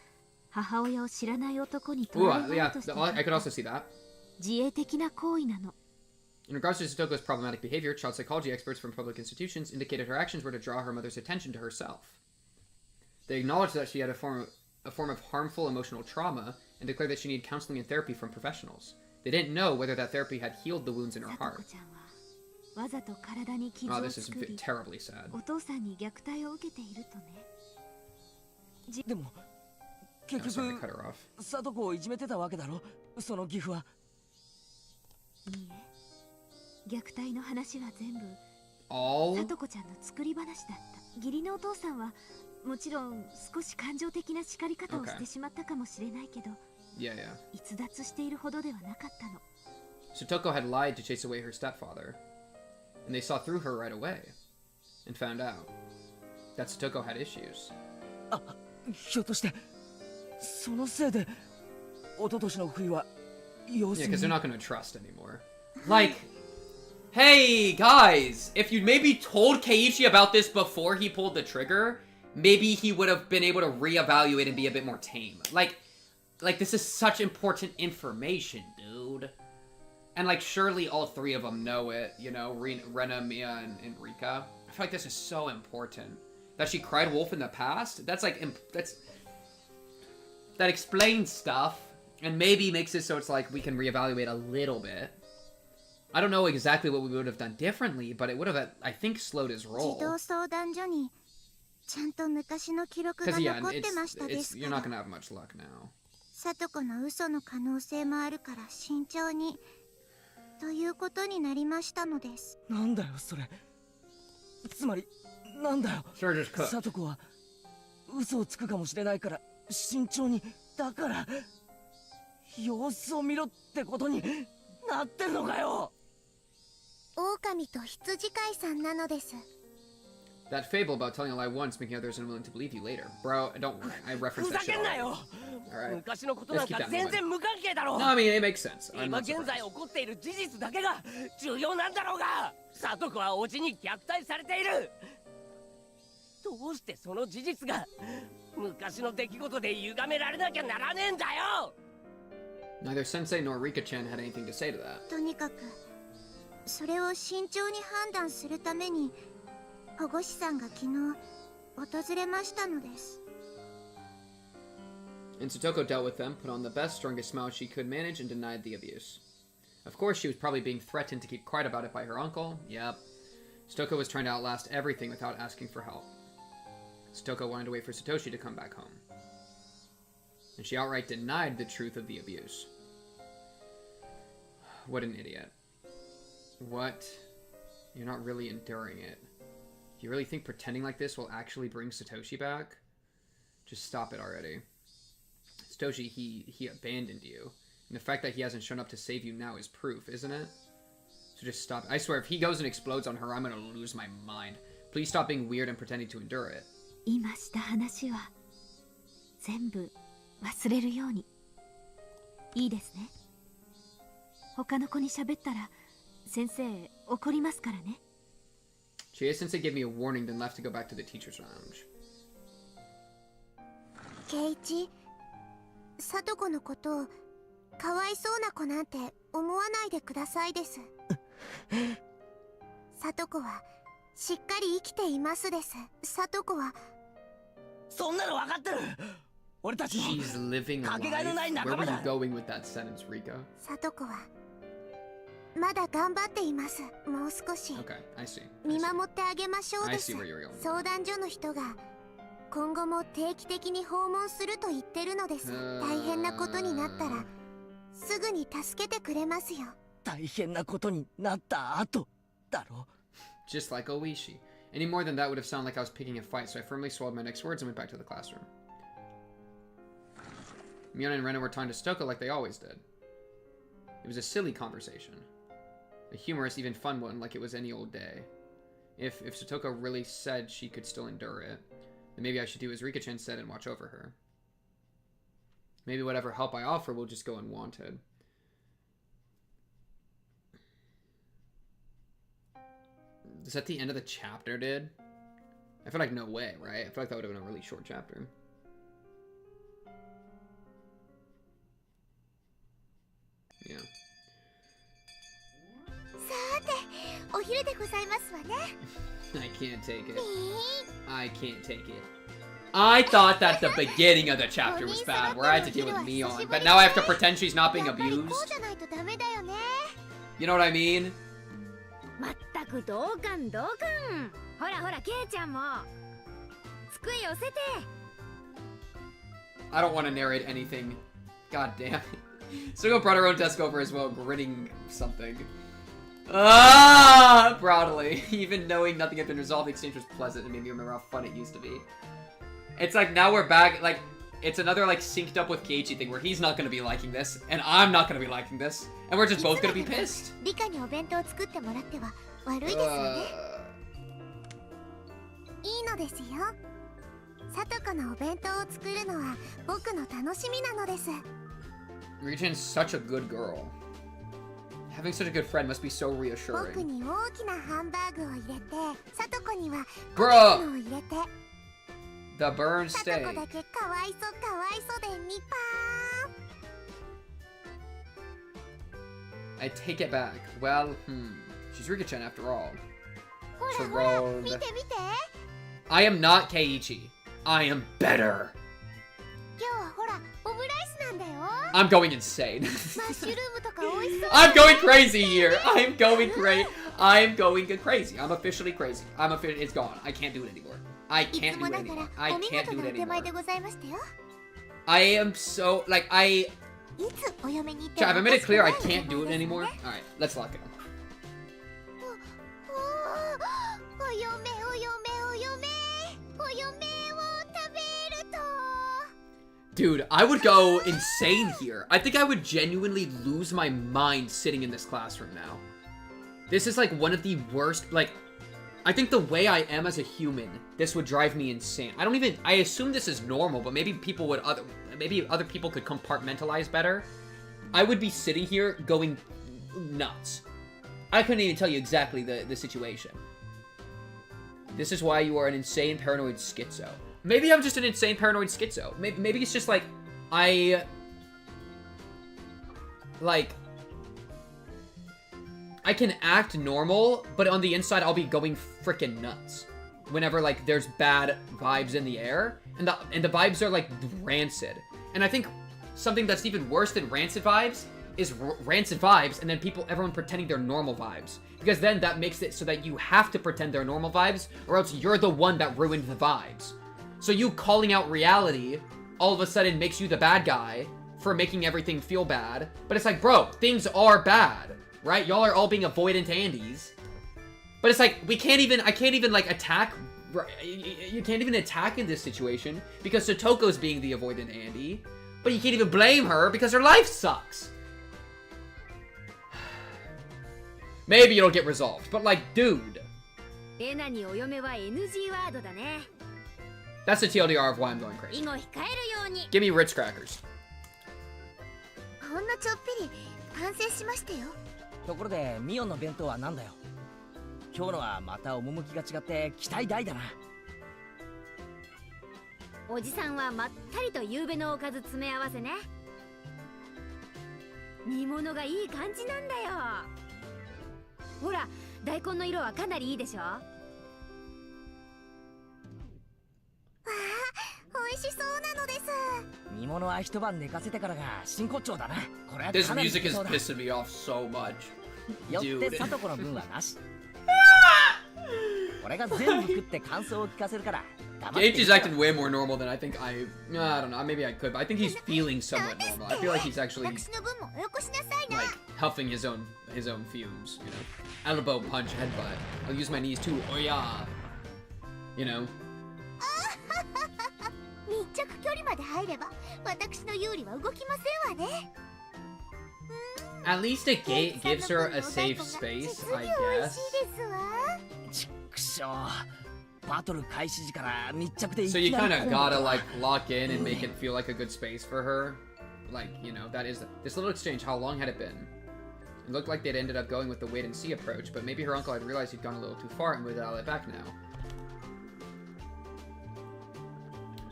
母親を知らない男に取られようとしていた I could also see that. 自衛的な行為なの。 In regards to Satoko's problematic behavior, child psychology experts from public institutions indicated her actions were to draw her mother's attention to herself. They acknowledged that she had a form of harmful emotional trauma and declared that she needed counseling and therapy from professionals. They didn't know whether that therapy had healed the wounds in her heart. Wow, this is terribly sad. お父さんに虐待を受けているとね。でも結局サトコをいじめてたわけだろ、そのギフは。いいえ、虐待の話は全部サトコちゃんの作り話だった。義理のお父さんはもちろん少し感情的な叱り方をしてしまったかもしれないけど、逸脱しているほどではなかったの。Satoko had lied to chase away her stepfather, and they saw through her right away, and found out that Satoko had issues. あ、ひょっとしてそのせいで一昨年の冬は様子に。 Yeah, because they're not going to trust anymore. Like, hey guys, if you maybe told Keiichi about this before he pulled the trigger, maybe he would have been able to reevaluate and be a bit more tame. Like this is such important information, dude. And like, surely all three of them know it, you know, Rena, Mia, and Rika. I feel like this is so important. That she cried wolf in the past? That's like, that explains stuff, and maybe makes it so it's like we can reevaluate a little bit. I don't know exactly what we would have done differently, but it would have, I think, slowed his roll. 児童相談所にちゃんと昔の記録が Because yeah, 残ってましたで it's す you're か not ら。 gonna have much luck now. サトコの嘘の可能性もあるから慎重にということになりましたのです。なんだよそれ。つまりなんだよ。 Sure, just cook. サトコは嘘をつくかもしれないから慎重に。だから様子を見ろってことになってるのかよ。狼と羊飼いさんなのです。 That fable about telling a lie once, making others unwilling to believe you later. Bro, don't worry. I referenced that shit already. Alright. 昔のことなんか全然無関係だろう。 No, I mean, it makes sense. I'm 今 not 現在 surprised. 起こっている事実だけが重要なんだろうが。サトコはおじに虐待されている。どうしてその事実が昔の出来事で歪められなきゃならねえんだよ。 Neither Sensei nor Rika-chan had anything to say to that. とにかくそれを慎重に判断するために保護士さんが昨日訪れましたのです。 And Satoko dealt with them, put on the best, strongest smile she could manage, and denied the abuse. Of course, she was probably being threatened to keep quiet about it by her uncle. Yep. Satoko was trying to outlast everything without asking for help. Satoko wanted to wait for Satoshi to come back home. And she outright denied the truth of the abuse. What an idiot. What? You're not really enduring it. Do you really think pretending like this will actually bring Satoshi back? Just stop it already. Satoshi, he abandoned you. And the fact that he hasn't shown up to save you now is proof, isn't it? So just stop. I swear, if he goes and explodes on her, I'm gonna lose my mind. Please stop being weird and pretending to endure it. 今した話は全部忘れるように。いいですね。他の子に喋ったら先生怒りますからね。Chie-sensei gave me a warning, then left to go back to the teacher's lounge. ケイチ、サトコのことをかわいそうな子なんて思わないでくださいです。サトコはしっかり生きていますです。サトコはそんなの分かってる。俺たちの She's living a かけがえのない life. 仲 Where 間 were だ。 you going with that sentence, Rika? サトコはまだ頑張っています。もう少し Okay, I see. 見守ってあげましょう I です。 see where you're going. 相談所の人が今後も定期的に訪問すると言ってるのです。大変なことになったらすぐに助けてくれますよ。大変なことになった後だろ。 Just like Oishi. Any more than that would have sounded like I was picking a fight, so I firmly swallowed my next words and went back to the classroom. Mion and Rena were talking to Satoko like they always did. It was a silly conversation. A humorous, even fun one, like it was any old day. If Satoko really said she could still endure it, then maybe I should do as Rika-chan said and watch over her. Maybe whatever help I offer will just go unwanted. Is that the end of the chapter, dude? I feel like no way, right? I feel like that would have been a really short chapter. Yeah. さて、お昼でございますわね。I can't take it. I can't take it. I thought that the beginning of the chapter was bad, where I had to deal with Mion, but now I have to pretend she's not being abused. You know what I mean? まったく同感同感。ほらほらケイちゃんも机寄せて。 I don't want to narrate anything. God damn it. Satoko brought her own desk over as well, gritting something. Ah, proudly. Even knowing nothing had been resolved, the exchange was pleasant and made me remember how fun it used to be. It's like now we're back, like, it's another like synced up with Keiichi thing where he's not gonna be liking this, and I'm not gonna be liking this, and we're just both gonna be pissed. リカにお弁当を作ってもらっては悪いですよね。いいのですよ。サトコのお弁当を作るのは僕の楽しみなのです。Rika-chan's such a good girl. Having such a good friend must be so 僕 reassuring. に大きなハンバーグを入れて、サトコには Bruh! 小のを入れて。 The burn サト steak. コだけかわいそうでニパーン。 I take it back. Well, she's Rika-chan after all. ほらほら、 Trolled. 見て見て。 I am not Keiichi. I am better. 今日はほら、オムライスなんだよ。 I'm going insane. マッシュルームとか美味しそう。 I'm going crazy here. I'm going crazy. I'm officially crazy. It's gone. I can't do it anymore. I can't do it anymore. I can't do it anymore. I am so, like, Chat, have I made it clear I can't do it anymore? Alright, let's lock it. Dude, I would go insane here. I think I would genuinely lose my mind sitting in this classroom now. This is like one of the worst, like, I think the way I am as a human, this would drive me insane. I assume this is normal, but maybe maybe other people could compartmentalize better. I would be sitting here going nuts. I couldn't even tell you exactly the situation. This is why you are an insane paranoid schizo. Maybe I'm just an insane paranoid schizo. Maybe it's just like, I can act normal, but on the inside I'll be going freaking nuts whenever like there's bad vibes in the air, and the vibes are like rancid. And I think something that's even worse than rancid vibes is rancid vibes, and then everyone pretending they're normal vibes, because then that makes it so that you have to pretend they're normal vibes, or else you're the one that ruined the vibes. So you calling out reality all of a sudden makes you the bad guy for making everything feel bad. But it's like, bro, things are bad, right? Y'all are all being avoidant Andes. But it's like, I can't even like attack. You can't even attack in this situation because Satoko's being the avoidant Andy. But you can't even blame her because her life sucks. Maybe it'll get resolved, but like, dude. That's the TLDR of why I'm going crazy. Give me Ritz crackers. ほんのちょっぴり完成しましたよ。ところでミオンの弁当は何だよ。今日のはまた趣が違って期待大だな。おじさんはまったりと夕べのおかず詰め合わせね。煮物がいい感じなんだよ。ほら、大根の色はかなりいいでしょ。美味しそうなのです。煮物は一晩寝かせてからが真骨頂だな。これは This music is pissing me off so much. よってサトコの分はなし。俺が全部食って感想を聞かせるから。Keiichi's acting way more normal than I think I don't know, maybe I could, but I think he's feeling somewhat normal. I feel like he's actually like huffing his own fumes, you know. Elbow punch, headbutt. I'll use my knees too. Oh yeah. You know. 密着距離まで入れば私の有利は動きませんわね。At least it gives her a safe space, I guess. So you kind of gotta like lock in and make it feel like a good space for her. Like, you know, that is this little exchange. How long had it been? It looked like they'd ended up going with the wait and see approach, but maybe her uncle had realized he'd gone a little too far and would dial it back now.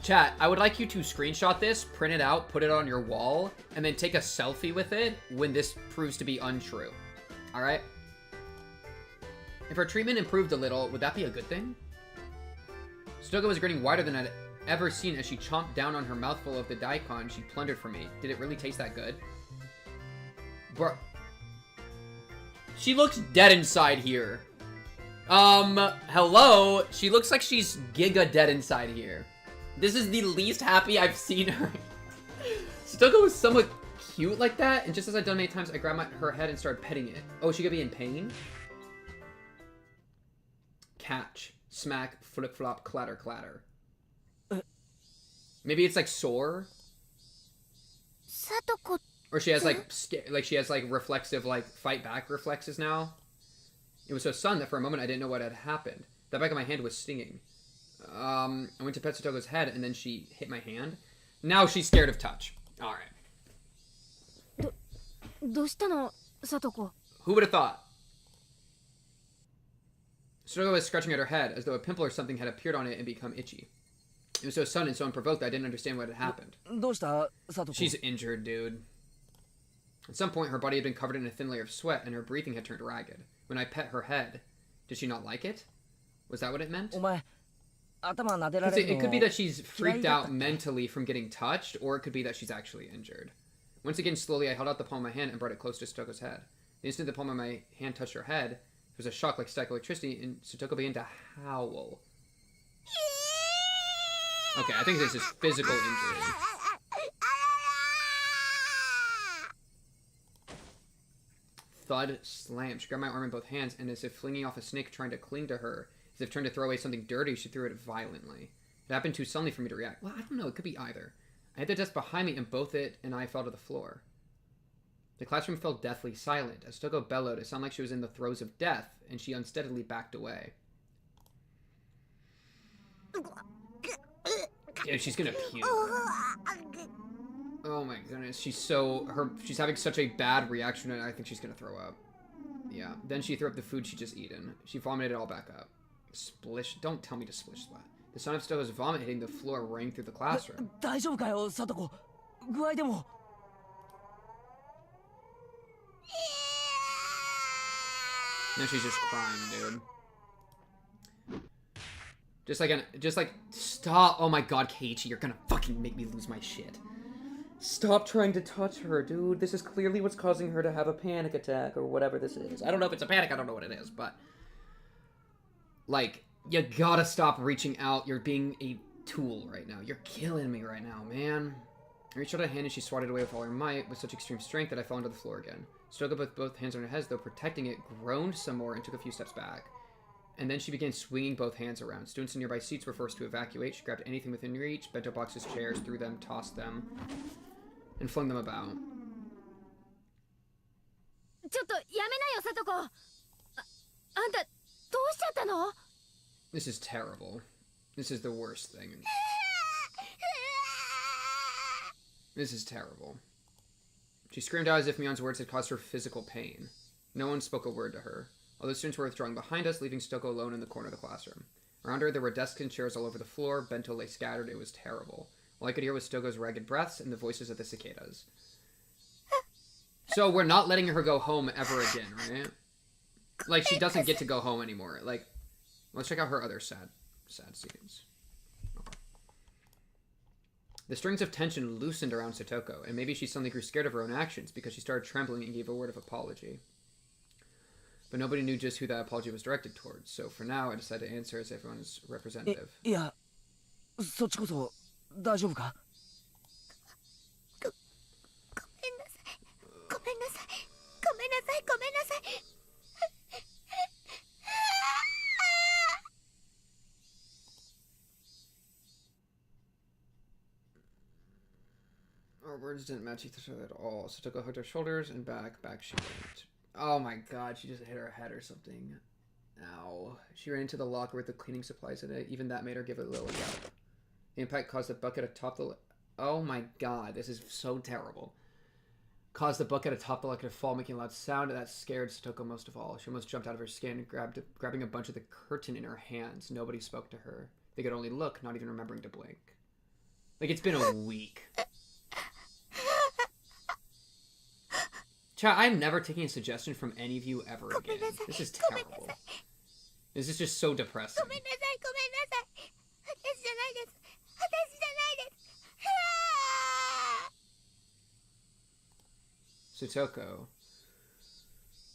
Chat, I would like you to screenshot this, print it out, put it on your wall, and then take a selfie with it when this proves to be untrue. Alright? If her treatment improved a little, would that be a good thing? Satoko was grinning wider than I'd ever seen as she chomped down on her mouthful of the daikon she plundered for me. Did it really taste that good? Bro. She looks dead inside here. Hello? She looks like she's giga dead inside here. This is the least happy I've seen her. Satoko was somewhat cute like that, and just as I'd done many times, I grabbed her head and started petting it. Oh, she could be in pain? Catch. Smack. Flip-flop. Clatter, clatter. Maybe it's like sore? Satoko. Or she has like reflexive, like fight back reflexes now. It was so sudden that for a moment I didn't know what had happened. The back of my hand was stinging. I went to pet Satoko's head and then she hit my hand. Now she's scared of touch. Alright. どうしたの、Satoko? Who would have thought? Satoko was scratching at her head as though a pimple or something had appeared on it and become itchy. It was so sudden and so unprovoked that I didn't understand what had happened. どうした、Satoko? She's injured, dude. At some point, her body had been covered in a thin layer of sweat and her breathing had turned ragged. When I pet her head, did she not like it? Was that what it meant? It could be that she's freaked out mentally from getting touched, or it could be that she's actually injured. Once again, slowly, I held out the palm of my hand and brought it close to Satoko's head. The instant the palm of my hand touched her head, there was a shock like static electricity, and Satoko began to howl. Okay, I think this is physical injury. Thud, slam. She grabbed my arm in both hands, and as if flinging off a snake trying to cling to her, as if trying to throw away something dirty, she threw it violently. It happened too suddenly for me to react. Well, I don't know. It could be either. I had the desk behind me, and both it and I fell to the floor. The classroom fell deathly silent. As Satoko bellowed, it sounded like she was in the throes of death, and she unsteadily backed away. Yeah, she's gonna puke. Oh my goodness, she's having such a bad reaction, and I think she's gonna throw up. Yeah, then she threw up the food she'd just eaten. She vomited it all back up. Splish, don't tell me to splish splat. The sound of Satoko's vomit hitting the floor rang through the classroom. Now she's just crying, dude. Just like, stop. Oh my god, Keiichi, you're gonna fucking make me lose my shit. Stop trying to touch her, dude. This is clearly what's causing her to have a panic attack, or whatever this is. I don't know if it's a panic, I don't know what it is, but... like, you gotta stop reaching out. You're being a tool right now. You're killing me right now, man. I reached out a hand and she swatted away with all her might, with such extreme strength that I fell onto the floor again. Satoko, with both hands on her head, though protecting it, groaned some more and took a few steps back. And then she began swinging both hands around. Students in nearby seats were forced to evacuate. She grabbed anything within reach, bento boxes, chairs, threw them, tossed them, and flung them about. This is terrible. This is the worst thing. This is terrible. She screamed out as if Mion's words had caused her physical pain. No one spoke a word to her. All the students were withdrawing behind us, leaving Satoko alone in the corner of the classroom. Around her, there were desks and chairs all over the floor. Bento lay scattered. It was terrible. All I could hear was Satoko's ragged breaths and the voices of the cicadas. So we're not letting her go home ever again, right? Like, she doesn't get to go home anymore. Like, let's check out her other sad scenes. Okay. The strings of tension loosened around Satoko, and maybe she suddenly grew scared of her own actions because she started trembling and gave a word of apology. But nobody knew just who that apology was directed towards, so for now I decided to answer as everyone's representative. Yeah, そっちこそ大丈夫か? Our words didn't match each other at all. Satoko hugged her shoulders and back she went. Oh my god, she just hit her head or something. Ow. She ran into the locker with the cleaning supplies in it. Even that made her give a little yelp. The impact caused the bucket atop the... Oh my god, this is so terrible. Caused the bucket atop the locker to fall, making a loud sound, and that scared Satoko most of all. She almost jumped out of her skin, grabbing a bunch of the curtain in her hands. Nobody spoke to her. They could only look, not even remembering to blink. Like, it's been a week. Chat, I'm never taking a suggestion from any of you ever again. This is terrible. This is just so depressing. Satoko.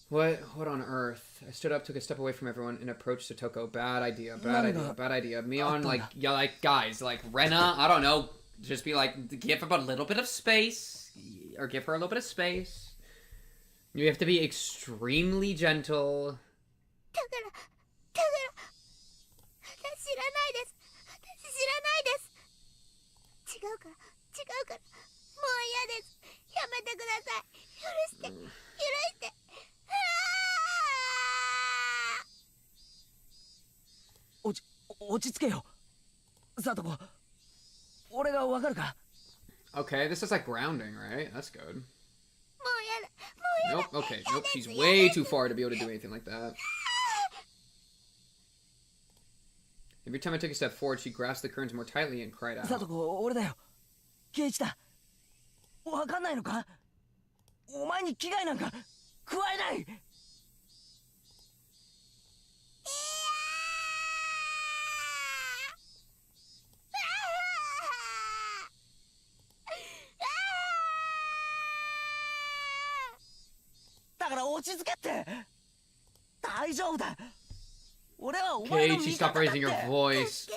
What on earth? I stood up, took a step away from everyone, and approached Satoko. Bad idea. Mion, like, guys, like, Rena, I don't know, just be like, give her a little bit of space. Or give her a little bit of space. You have to be extremely gentle. Okay, this is like grounding, right? That's good. Nope, okay, nope, she's way too far to be able to do anything like that. Every time I took a step forward, she grasped the curtains more tightly and cried out. Satoko, Keiichi. Keiichi, stop raising your voice.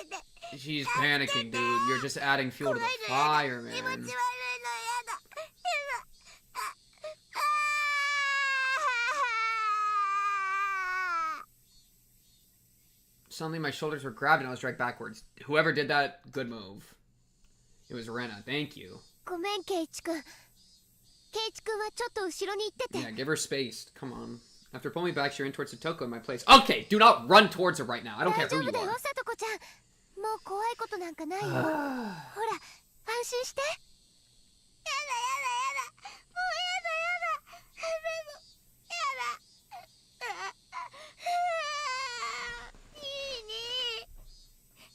She's panicking, dude. You're just adding fuel to the fire, man. Suddenly my shoulders were grabbed and I was dragged backwards. Whoever did that, good move. It was Rena. Thank you. Yeah, give her space. Come on. After pulling me back, she ran towards Satoko in my place. Okay, do not run towards her right now. I don't care who you are.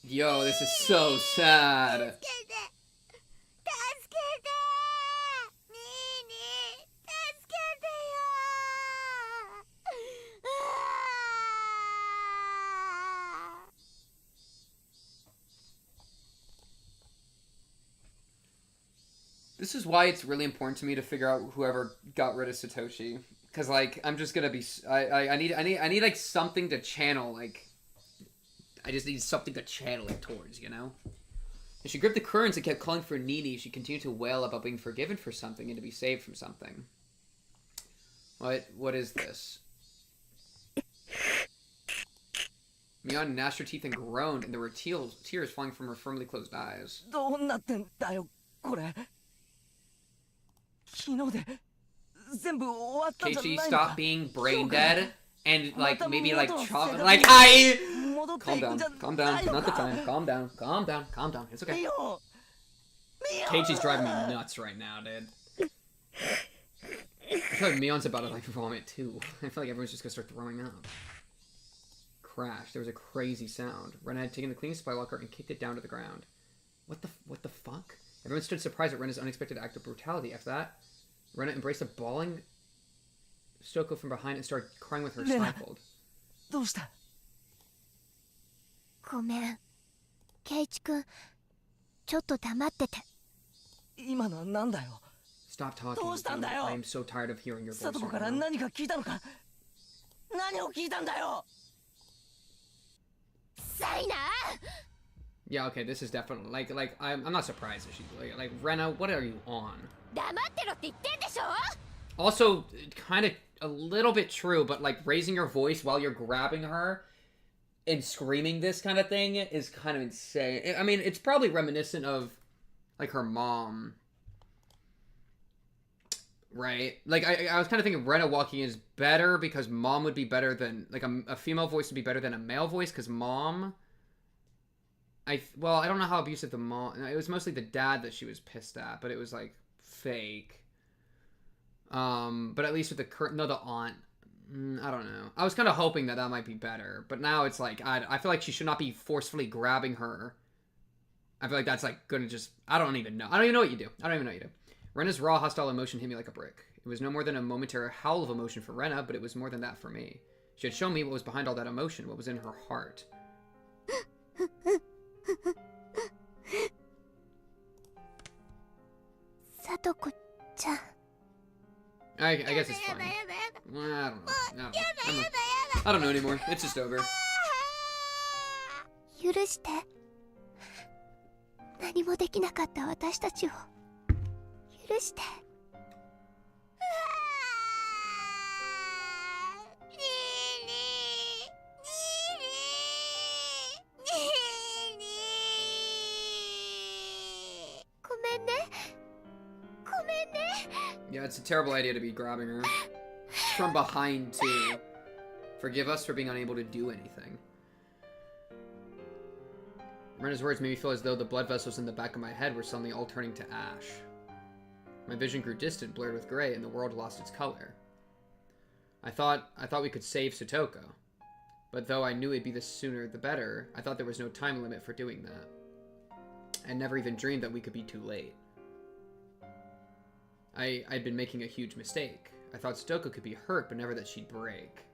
Yo, this is so sad. This is why it's really important to me to figure out whoever got rid of Satoshi, because like I'm just gonna be I need like something to channel, like I just need something to channel it towards, you know. As she gripped the currents and kept calling for Nini, she continued to wail about being forgiven for something and to be saved from something. What is this? Mion gnashed her teeth and groaned, and there were tears falling from her firmly closed eyes. Keiichi, stop being brain dead and like maybe like chop like calm down, not the time, calm down, it's okay. Keiichi's driving me nuts right now, dude. I feel like Mion's about to like vomit too. I feel like everyone's just gonna start throwing up. Crash, there was a crazy sound. Rena had taken the cleaning supply locker and kicked it down to the ground. What the fuck? Everyone stood surprised at Rena's unexpected act of brutality. After that, Rena embraced a bawling Satoko from behind and started crying with her stifled. Stop talking. I am so tired of hearing your voice right now. Yeah, okay, this is definitely like I'm not surprised if she's like Rena, what are you on? Also, kind of a little bit true, but like raising your voice while you're grabbing her and screaming this kind of thing is kind of insane. I mean, it's probably reminiscent of like her mom, right? Like I was kind of thinking Rena walking is better because mom would be better than like a female voice would be better than a male voice because mom. I don't know how abusive the mom. It was mostly the dad that she was pissed at, but it was like fake. But at least with the aunt. I don't know. I was kind of hoping that might be better, but now it's like I feel like she should not be forcefully grabbing her. I feel like that's like gonna just. I don't even know what you do. Rena's raw, hostile emotion hit me like a brick. It was no more than a momentary howl of emotion for Rena, but it was more than that for me. She had shown me what was behind all that emotion, what was in her heart. Satoko-chan. I guess it's fine. I don't know anymore. It's just over. 許して。何もできなかった私たちを許して。Yeah, it's a terrible idea to be grabbing her from behind too. Forgive us for being unable to do anything. Rena's words made me feel as though the blood vessels in the back of my head were suddenly all turning to ash. My vision grew distant, blurred with gray, and the world lost its color. I thought we could save Satoko, but though I knew it'd be the sooner the better, I thought there was no time limit for doing that. I never even dreamed that we could be too late. I'd been making a huge mistake. I thought Satoko could be hurt, but never that she'd break.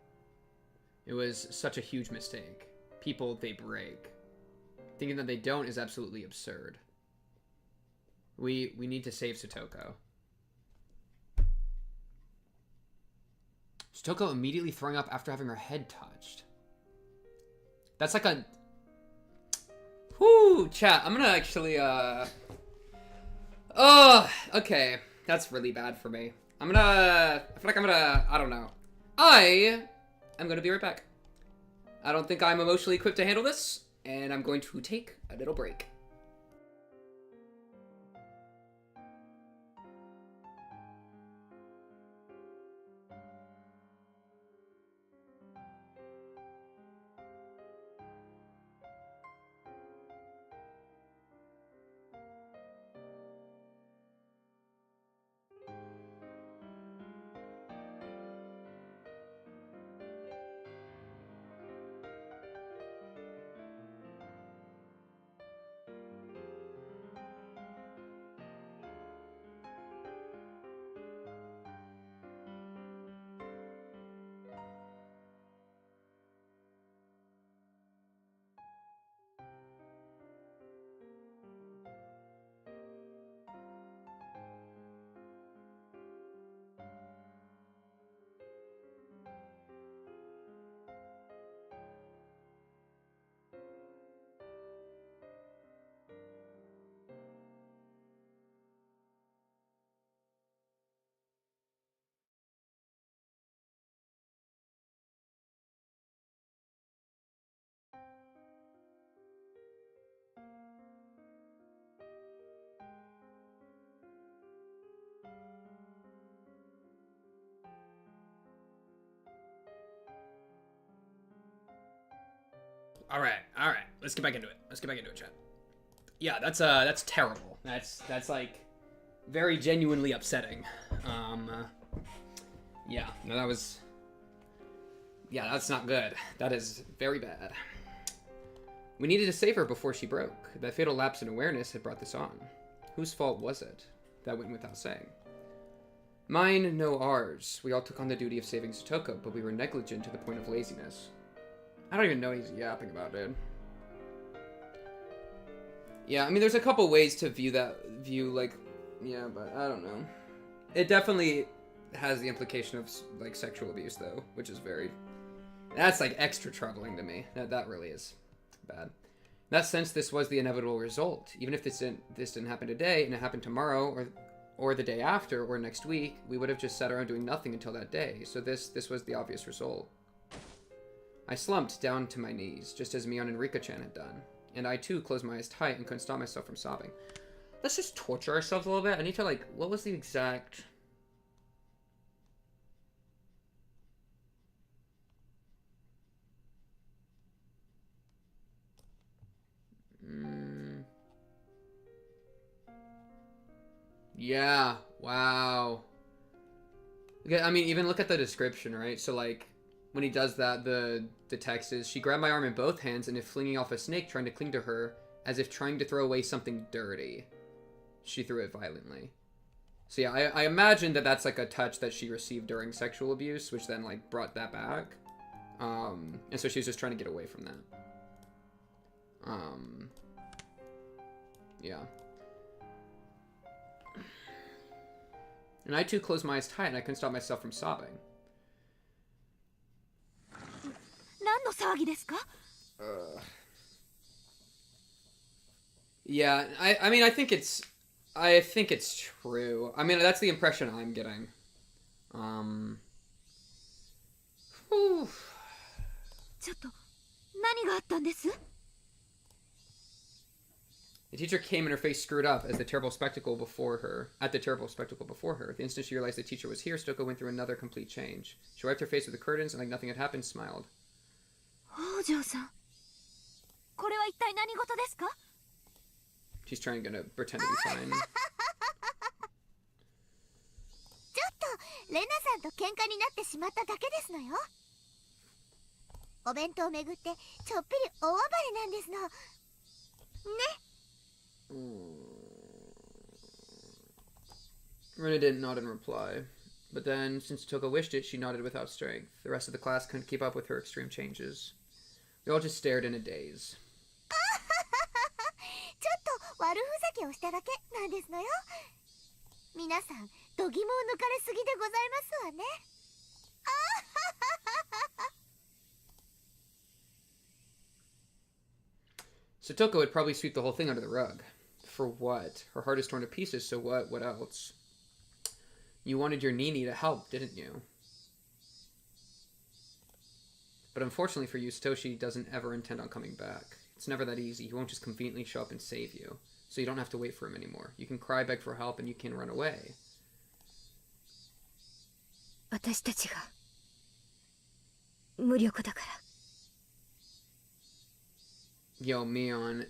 It was such a huge mistake. People, they break. Thinking that they don't is absolutely absurd. We need to save Satoko. Satoko immediately throwing up after having her head touched. That's like a... Whoo, chat. I'm gonna actually, oh, okay. That's really bad for me. I feel like I'm gonna, I don't know. I am gonna be right back. I don't think I'm emotionally equipped to handle this, and I'm going to take a little break. All right. Let's get back into it. Chat. Yeah, that's terrible. That's like very genuinely upsetting. Yeah, no, that's not good. That is very bad. We needed to save her before she broke. That fatal lapse in awareness had brought this on. Whose fault was it? That went without saying. Mine, no ours. We all took on the duty of saving Satoko, but we were negligent to the point of laziness. I don't even know what he's yapping about, dude. Yeah, I mean, there's a couple ways to view, like, yeah, but I don't know. It definitely has the implication of, like, sexual abuse, though, which is that's, like, extra troubling to me. That really is bad. In that sense, this was the inevitable result. Even if this didn't happen today, and it happened tomorrow, or the day after, or next week, we would have just sat around doing nothing until that day. So this was the obvious result. I slumped down to my knees, just as Mion and Rika-chan had done. And I, too, closed my eyes tight and couldn't stop myself from sobbing. Let's just torture ourselves a little bit. I need to, like, what was the exact... Yeah, wow. Okay, I mean, even look at the description, right? So, like, when he does that, the text is, she grabbed my arm in both hands and if flinging off a snake, trying to cling to her, as if trying to throw away something dirty. She threw it violently. So yeah, I imagine that that's like a touch that she received during sexual abuse, which then like brought that back. And so she was just trying to get away from that. Yeah. And I too closed my eyes tight and I couldn't stop myself from sobbing. Yeah, I mean, I think it's true. I mean, that's the impression I'm getting. Whew. The teacher came and her face screwed up at the terrible spectacle before her. The instant she realized the teacher was here, Satoko went through another complete change. She wiped her face with the curtains and like nothing had happened, smiled. She's trying to pretend to be fine. Rena didn't nod in reply. But then, since Satoko wished it, she nodded without strength. The rest of the class couldn't keep up with her extreme changes. We all just stared in a daze. Satoko would probably sweep the whole thing under the rug. For what? Her heart is torn to pieces, so what? What else? You wanted your Nini to help, didn't you? But unfortunately for you, Satoshi doesn't ever intend on coming back. It's never that easy. He won't just conveniently show up and save you. So you don't have to wait for him anymore. You can cry, beg for help, and you can run away. Yo, Mion.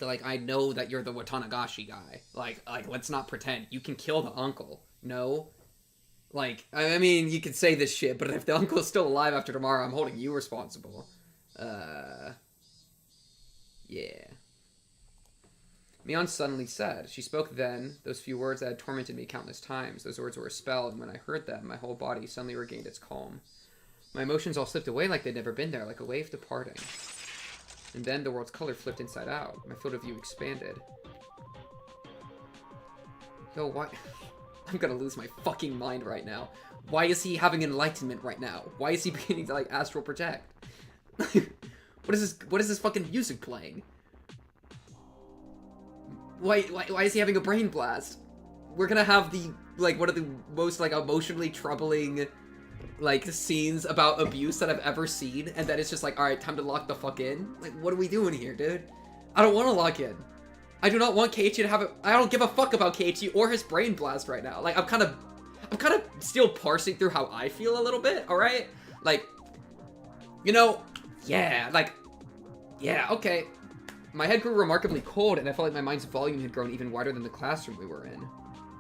Like, I know that you're the Watanagashi guy. Like, let's not pretend. You can kill the uncle. No? Like, I mean, you can say this shit, but if the uncle's still alive after tomorrow, I'm holding you responsible. Yeah. Mion suddenly said. She spoke then, those few words that had tormented me countless times. Those words were a spell, and when I heard them, my whole body suddenly regained its calm. My emotions all slipped away like they'd never been there, like a wave departing. And then the world's color flipped inside out. My field of view expanded. Yo, why? I'm gonna lose my fucking mind right now. Why is he having enlightenment right now? Why is he beginning to, like, astral project? What is this fucking music playing? Why is he having a brain blast? We're gonna have the, like, one of the most, like, emotionally troubling, like, scenes about abuse that I've ever seen, and then it's just like, alright, time to lock the fuck in? Like, what are we doing here, dude? I don't want to lock in. I do not want Keiichi to have a... I don't give a fuck about Keiichi or his brain blast right now. Like, I'm kind of still parsing through how I feel a little bit, alright? Like, you know, yeah, like, yeah, okay. My head grew remarkably cold, and I felt like my mind's volume had grown even wider than the classroom we were in.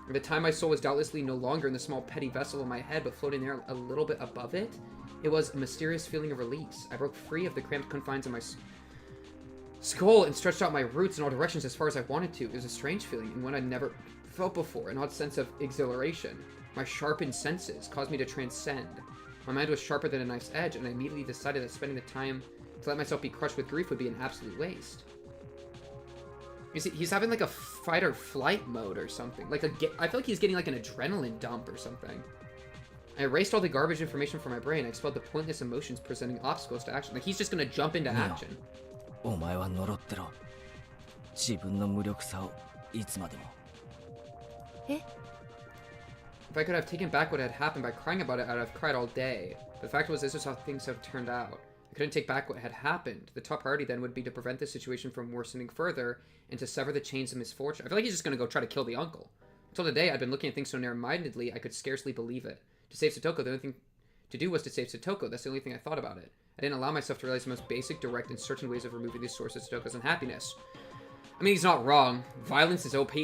At the time, my soul was doubtlessly no longer in the small petty vessel of my head, but floating there a little bit above it. It was a mysterious feeling of release. I broke free of the cramped confines of my skull and stretched out my roots in all directions as far as I wanted to. It was a strange feeling, and one I'd never felt before, an odd sense of exhilaration. My sharpened senses caused me to transcend. My mind was sharper than a knife's edge, and I immediately decided that spending the time to let myself be crushed with grief would be an absolute waste. You see, he's having like a fight or flight mode or something. Like I feel like he's getting like an adrenaline dump or something. I erased all the garbage information from my brain. I expelled the pointless emotions presenting obstacles to action. Like he's just gonna jump into action. If I could have taken back what had happened by crying about it, I'd have cried all day. But the fact was, this is how things have turned out. I couldn't take back what had happened. The top priority then would be to prevent the situation from worsening further and to sever the chains of misfortune. I feel like he's just going to go try to kill the uncle. Until today, I'd been looking at things so narrow-mindedly, I could scarcely believe it. To save Satoko, the only thing to do was to save Satoko. That's the only thing I thought about it. I didn't allow myself to realize the most basic, direct, and certain ways of removing the source of Satoko's unhappiness. I mean, he's not wrong. Violence is OP.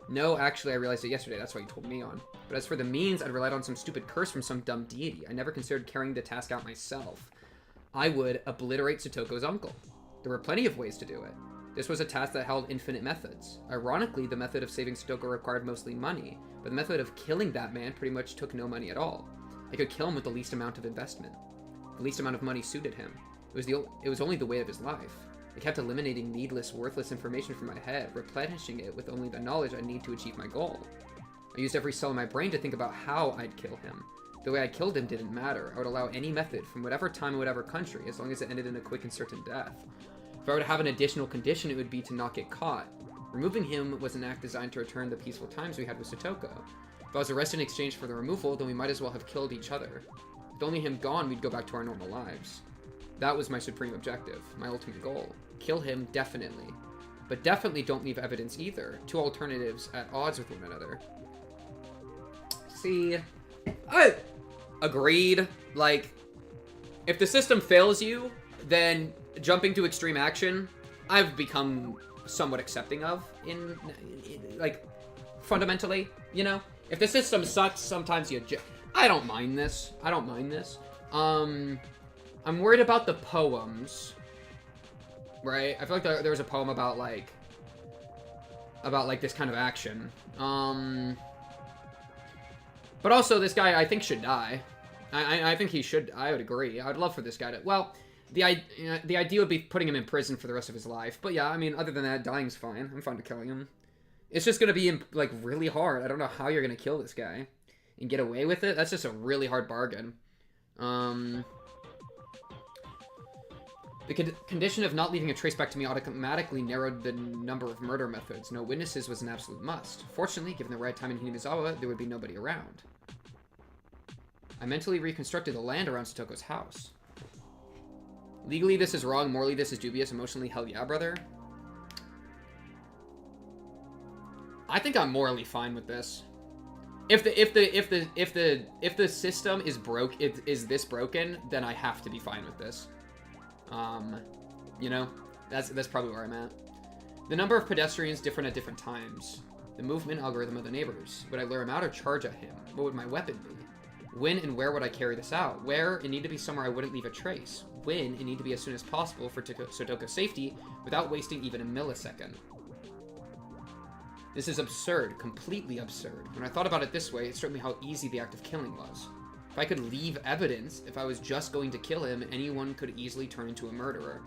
No, actually, I realized it yesterday. That's why you told me on. But as for the means, I'd relied on some stupid curse from some dumb deity. I never considered carrying the task out myself. I would obliterate Satoko's uncle. There were plenty of ways to do it. This was a task that held infinite methods. Ironically, the method of saving Satoko required mostly money, but the method of killing that man pretty much took no money at all. I could kill him with the least amount of investment. The least amount of money suited him. It was only the way of his life. I kept eliminating needless, worthless information from my head, replenishing it with only the knowledge I need to achieve my goal. I used every cell in my brain to think about how I'd kill him. The way I killed him didn't matter. I would allow any method, from whatever time and whatever country, as long as it ended in a quick and certain death. If I were to have an additional condition, it would be to not get caught. Removing him was an act designed to return the peaceful times we had with Satoko. If I was arrested in exchange for the removal, then we might as well have killed each other. With only him gone, we'd go back to our normal lives. That was my supreme objective, my ultimate goal. Kill him, definitely. But definitely don't leave evidence either. Two alternatives at odds with one another. See, I agreed. Like, if the system fails you, then jumping to extreme action, I've become somewhat accepting of like, fundamentally, you know? If the system sucks, sometimes I don't mind this. I don't mind this. I'm worried about the poems, right? I feel like there was a poem about this kind of action. But also, this guy, I think, should die. I think he should. I would agree. I would love for this guy to... Well, the idea would be putting him in prison for the rest of his life. But yeah, I mean, other than that, dying's fine. I'm fine with killing him. It's just going to be, like, really hard. I don't know how you're going to kill this guy and get away with it. That's just a really hard bargain. The condition of not leaving a trace back to me automatically narrowed the number of murder methods. No witnesses was an absolute must. Fortunately, given the right time in Hinamizawa, there would be nobody around. I mentally reconstructed the land around Satoko's house. Legally, this is wrong. Morally, this is dubious. Emotionally, hell yeah, brother. I think I'm morally fine with this. If the system is this broken, then I have to be fine with this. You know, that's probably where I'm at. The number of pedestrians different at different times. The movement algorithm of the neighbors. Would I lure him out or charge at him? What would my weapon be? When and where would I carry this out? Where? It need to be somewhere I wouldn't leave a trace. When? It need to be as soon as possible for Satoko's safety without wasting even a millisecond. This is absurd, completely absurd. When I thought about it this way, it struck me how easy the act of killing was. If I could leave evidence, if I was just going to kill him, anyone could easily turn into a murderer.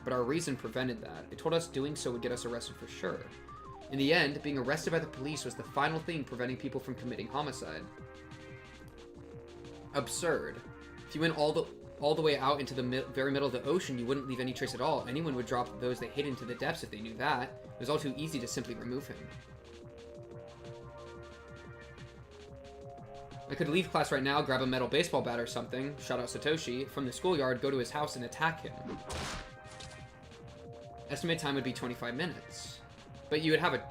But our reason prevented that. It told us doing so would get us arrested for sure. In the end, being arrested by the police was the final thing preventing people from committing homicide. Absurd. If you went all the way out into the very middle of the ocean, you wouldn't leave any trace at all. Anyone would drop those they hid into the depths if they knew that. It was all too easy to simply remove him. I could leave class right now, grab a metal baseball bat or something, shout out Satoshi, from the schoolyard, go to his house and attack him. Estimated time would be 25 minutes. But you would have a...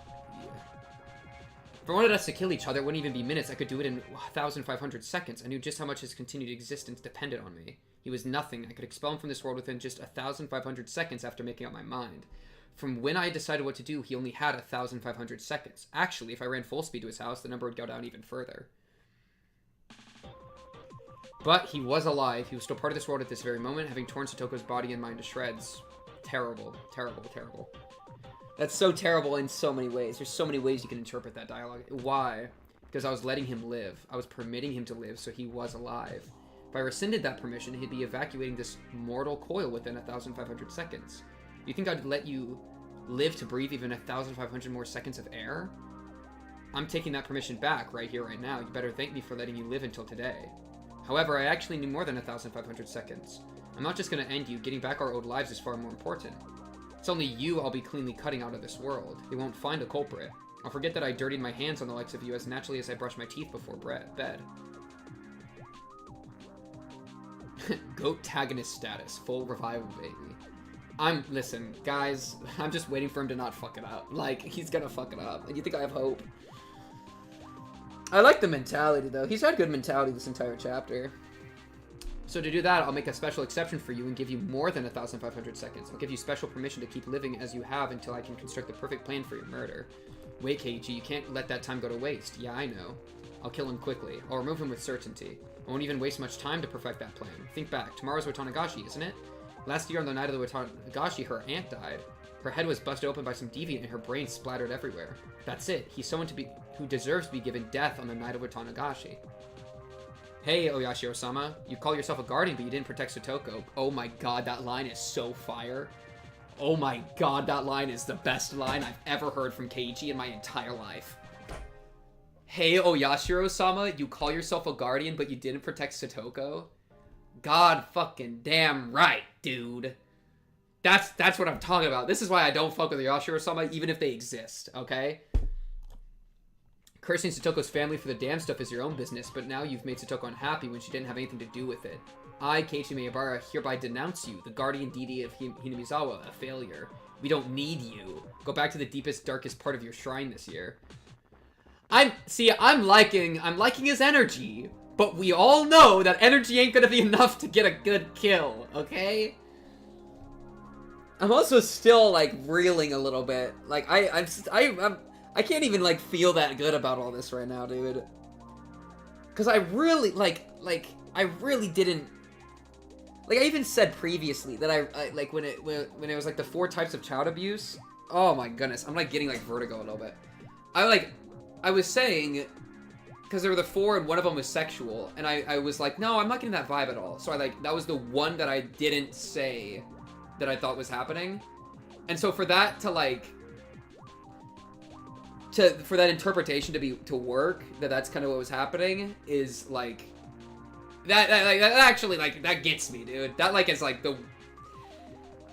If I wanted us to kill each other, it wouldn't even be minutes. I could do it in 1,500 seconds. I knew just how much his continued existence depended on me. He was nothing. I could expel him from this world within just 1,500 seconds after making up my mind. From when I decided what to do, he only had 1,500 seconds. Actually, if I ran full speed to his house, the number would go down even further. But he was alive. He was still part of this world at this very moment, having torn Satoko's body and mind to shreds. Terrible, terrible, terrible. That's so terrible in so many ways. There's so many ways you can interpret that dialogue. Why? Because I was letting him live. I was permitting him to live, so he was alive. If I rescinded that permission, he'd be evacuating this mortal coil within 1,500 seconds. Do you think I'd let you live to breathe even 1,500 more seconds of air? I'm taking that permission back right here, right now. You better thank me for letting you live until today. However, I actually need more than 1,500 seconds. I'm not just going to end you. Getting back our old lives is far more important. It's only you I'll be cleanly cutting out of this world. They won't find a culprit. I'll forget that I dirtied my hands on the likes of you as naturally as I brush my teeth before bed. Goat-tagonist status. Full revival, baby. Listen, guys, I'm just waiting for him to not fuck it up. Like, he's gonna fuck it up. And you think I have hope? I like the mentality, though. He's had good mentality this entire chapter. So to do that, I'll make a special exception for you and give you more than 1,500 seconds. I'll give you special permission to keep living as you have until I can construct the perfect plan for your murder. Wait, Keiichi, you can't let that time go to waste. Yeah, I know. I'll kill him quickly. I'll remove him with certainty. I won't even waste much time to perfect that plan. Think back. Tomorrow's Watanagashi, isn't it? Last year on the night of the Watanagashi, her aunt died. Her head was busted open by some deviant and her brain splattered everywhere. That's it. He's someone who deserves to be given death on the night of Watanagashi. Hey, Oyashiro-sama. You call yourself a guardian, but you didn't protect Satoko. Oh my god, that line is so fire. Oh my god, that line is the best line I've ever heard from Keiichi in my entire life. Hey, Oyashiro-sama. You call yourself a guardian, but you didn't protect Satoko. God fucking damn right, dude. That's what I'm talking about. This is why I don't fuck with Oyashiro-sama, even if they exist, okay? Cursing Satoko's family for the damn stuff is your own business, but now you've made Satoko unhappy when she didn't have anything to do with it. I, Keiichi Miyabara, hereby denounce you, the guardian deity of Hinamizawa, a failure. We don't need you. Go back to the deepest, darkest part of your shrine this year. I'm liking his energy, but we all know that energy ain't gonna be enough to get a good kill, okay? I'm also still, like, reeling a little bit. Like, I can't even, like, feel that good about all this right now, dude. Because I really, I really didn't... Like, I even said previously that I like, when it was, like, the 4 types of child abuse. Oh, my goodness. I'm, like, getting, like, vertigo a little bit. I was saying... Because there were the 4 and one of them was sexual. And I was like, no, I'm not getting that vibe at all. So that was the one that I didn't say that I thought was happening. And so for that to, like... for that interpretation to work, that's kind of what was happening, is, like... That actually, like, that gets me, dude. That, like, is, like,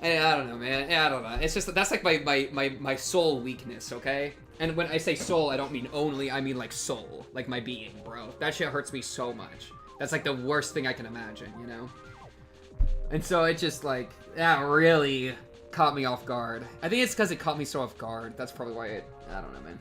I don't know, man. I don't know. It's just, that's like my soul weakness, okay? And when I say soul, I don't mean only, I mean like soul. Like my being, bro. That shit hurts me so much. That's like the worst thing I can imagine, you know? And so it just like, that really caught me off guard. I think it's because it caught me so off guard. That's probably why it, I don't know, man.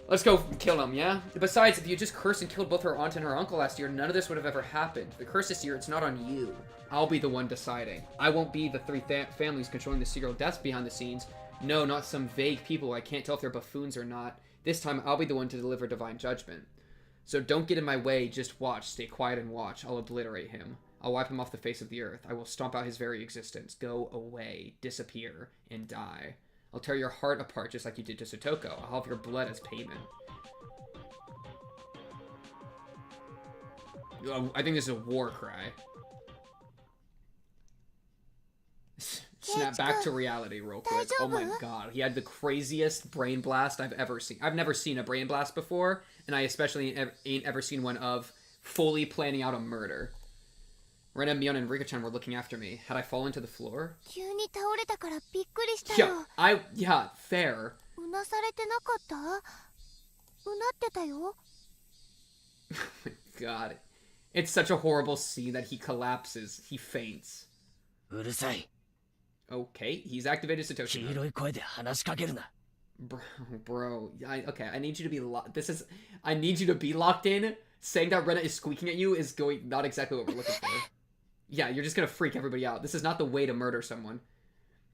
Let's go kill him, yeah? Besides, if you just cursed and killed both her aunt and her uncle last year, none of this would have ever happened. The curse this year, it's not on you. I'll be the one deciding. I won't be the three families controlling the serial deaths behind the scenes. No, not some vague people I can't tell if they're buffoons or not. This time, I'll be the one to deliver divine judgment. So don't get in my way, just watch. Stay quiet and watch. I'll obliterate him. I'll wipe him off the face of the earth. I will stomp out his very existence. Go away, disappear, and die. I'll tear your heart apart just like you did to Satoko. I'll have your blood as payment. I think this is a war cry. Snap back to reality real quick. Oh my god. He had the craziest brain blast I've ever seen. I've never seen a brain blast before, and I especially ain't ever seen one of fully planning out a murder. Rena, Mion, and Rika-chan were looking after me. Had I fallen to the floor? Yeah, fair. Oh my god. It's such a horrible scene that he collapses. He faints. Okay, he's activated Satoshi. Bro, okay, I need you to be I need you to be locked in. Saying that Rena is squeaking at you is not exactly what we're looking for. Yeah, you're just gonna freak everybody out. This is not the way to murder someone.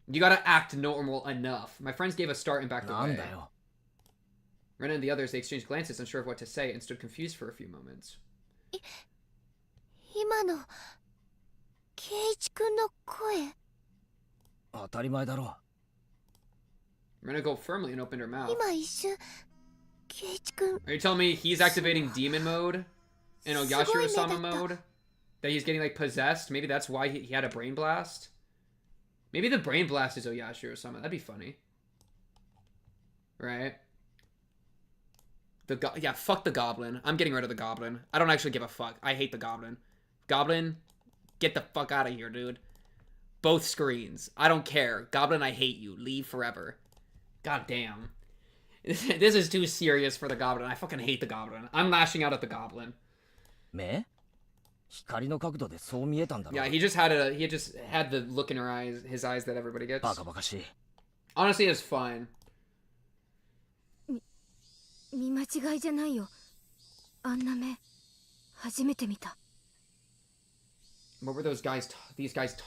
You gotta act normal enough. My friends gave a start and backed away. Rena and the others, they exchanged glances, unsure of what to say, and stood confused for a few moments. Rena go firmly and opened her mouth. Are you telling me he's activating demon mode? In Oyashiro-sama mode? That he's getting, like, possessed? Maybe that's why he had a brain blast? Maybe the brain blast is Oyashiro-sama. That'd be funny. Right? Yeah, fuck the goblin. I'm getting rid of the goblin. I don't actually give a fuck. I hate the goblin. Goblin, get the fuck out of here, dude. Both screens. I don't care. Goblin, I hate you. Leave forever. God damn. This is too serious for the goblin. I fucking hate the goblin. I'm lashing out at the goblin. Yeah, he just had the look in his eyes that everybody gets. Honestly, it's fine. What were these guys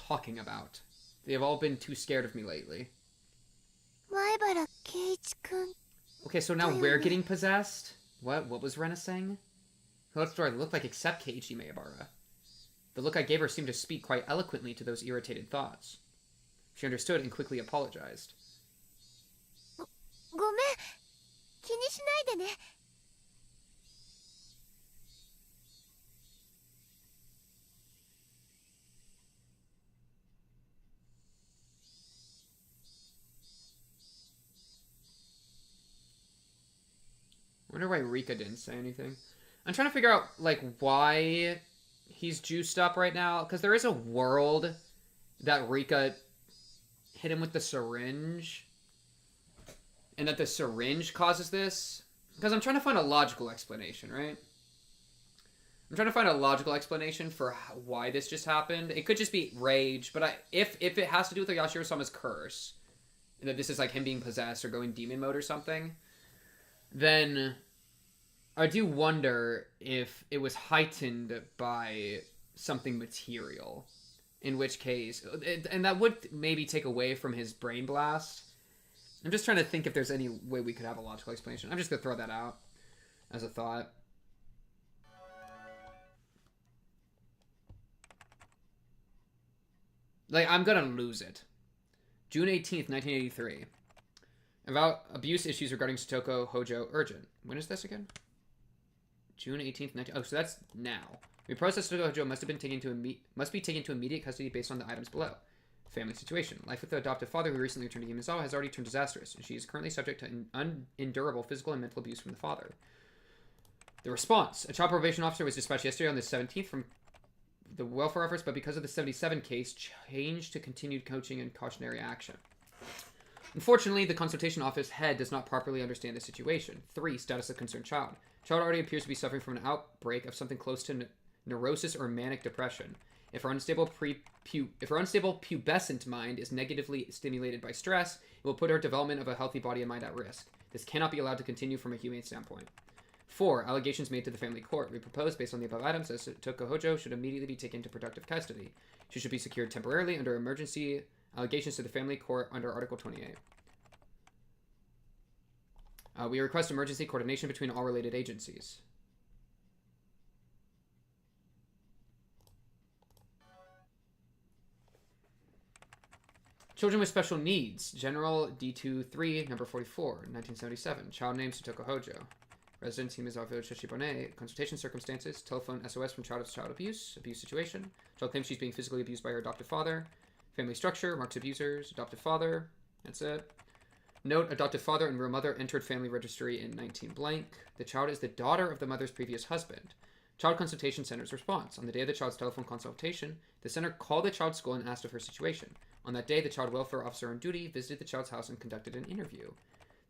talking about? They've all been too scared of me lately. Okay, so now we're getting possessed? What was Rena saying? Who else do I look like except Keiichi Maebara? The look I gave her seemed to speak quite eloquently to those irritated thoughts. She understood and quickly apologized. I wonder why Rika didn't say anything. I'm trying to figure out, like, why he's juiced up right now. Because there is a world that Rika hit him with the syringe. And that the syringe causes this. Because I'm trying to find a logical explanation, right? I'm trying to find a logical explanation for why this just happened. It could just be rage. But if it has to do with the Yashiro-sama's curse. And that this is, like, him being possessed or going demon mode or something. Then I do wonder if it was heightened by something material. In which case, and that would maybe take away from his brain blast. I'm just trying to think if there's any way we could have a logical explanation. I'm just going to throw that out as a thought. Like, I'm going to lose it. June 18th, 1983. About abuse issues regarding Satoko, Hojo, urgent. When is this again? June 18th, 19... Oh, so that's now. We process Satoko Hojo must be taken to immediate custody based on the items below. Family situation. Life with the adoptive father who recently returned to Gimazawa has already turned disastrous, and she is currently subject to unendurable physical and mental abuse from the father. The response. A child probation officer was dispatched yesterday on the 17th the welfare efforts, but because of the 77 case, changed to continued coaching and cautionary action. Unfortunately, the consultation office head does not properly understand the situation. 3. Status of concerned child. Child already appears to be suffering from an outbreak of something close to neurosis or manic depression. If her unstable pubescent mind is negatively stimulated by stress, it will put her development of a healthy body and mind at risk. This cannot be allowed to continue from a humane standpoint. 4. Allegations made to the family court. We propose, based on the above items, that Satoko Hojo should immediately be taken to protective custody. She should be secured temporarily under emergency allegations to the family court under Article 28. We request emergency coordination between all related agencies. Children with special needs. General D23, number 44, 1977. Child name Satoko Hojo. Residence Himezawa Village, Shishibone. Consultation circumstances. Telephone SOS from child abuse. Abuse situation. Child claims she's being physically abused by her adoptive father. Family structure. Marks abusers. Adoptive father. That's it. Note, adoptive father and real mother entered family registry in 19 blank. The child is the daughter of the mother's previous husband. Child Consultation Center's response. On the day of the child's telephone consultation, the center called the child's school and asked of her situation. On that day, the child welfare officer on duty visited the child's house and conducted an interview.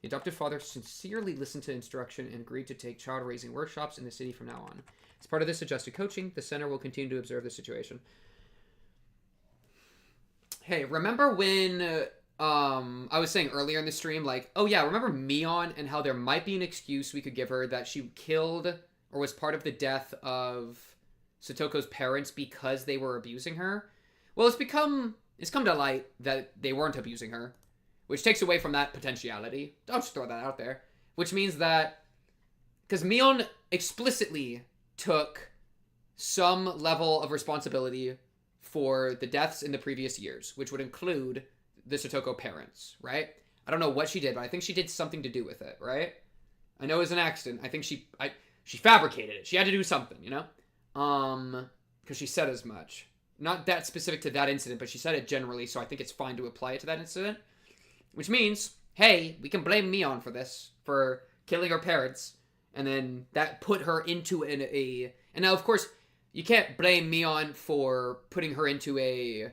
The adoptive father sincerely listened to instruction and agreed to take child-raising workshops in the city from now on. As part of this adjusted coaching, the center will continue to observe the situation. Hey, remember when I was saying earlier in the stream, like, oh yeah, remember Mion and how there might be an excuse we could give her that she killed or was part of the death of Satoko's parents because they were abusing her? Well, it's come to light that they weren't abusing her, which takes away from that potentiality. I'll just throw that out there. Which means that, because Mion explicitly took some level of responsibility for the deaths in the previous years, which would include the Satoko parents, right? I don't know what she did, but I think she did something to do with it, right? I know it was an accident. I think she fabricated it. She had to do something, you know? Because she said as much. Not that specific to that incident, but she said it generally, so I think it's fine to apply it to that incident. Which means, hey, we can blame Mion for this, for killing her parents, and then that put her into and now, of course, you can't blame Mion for putting her into a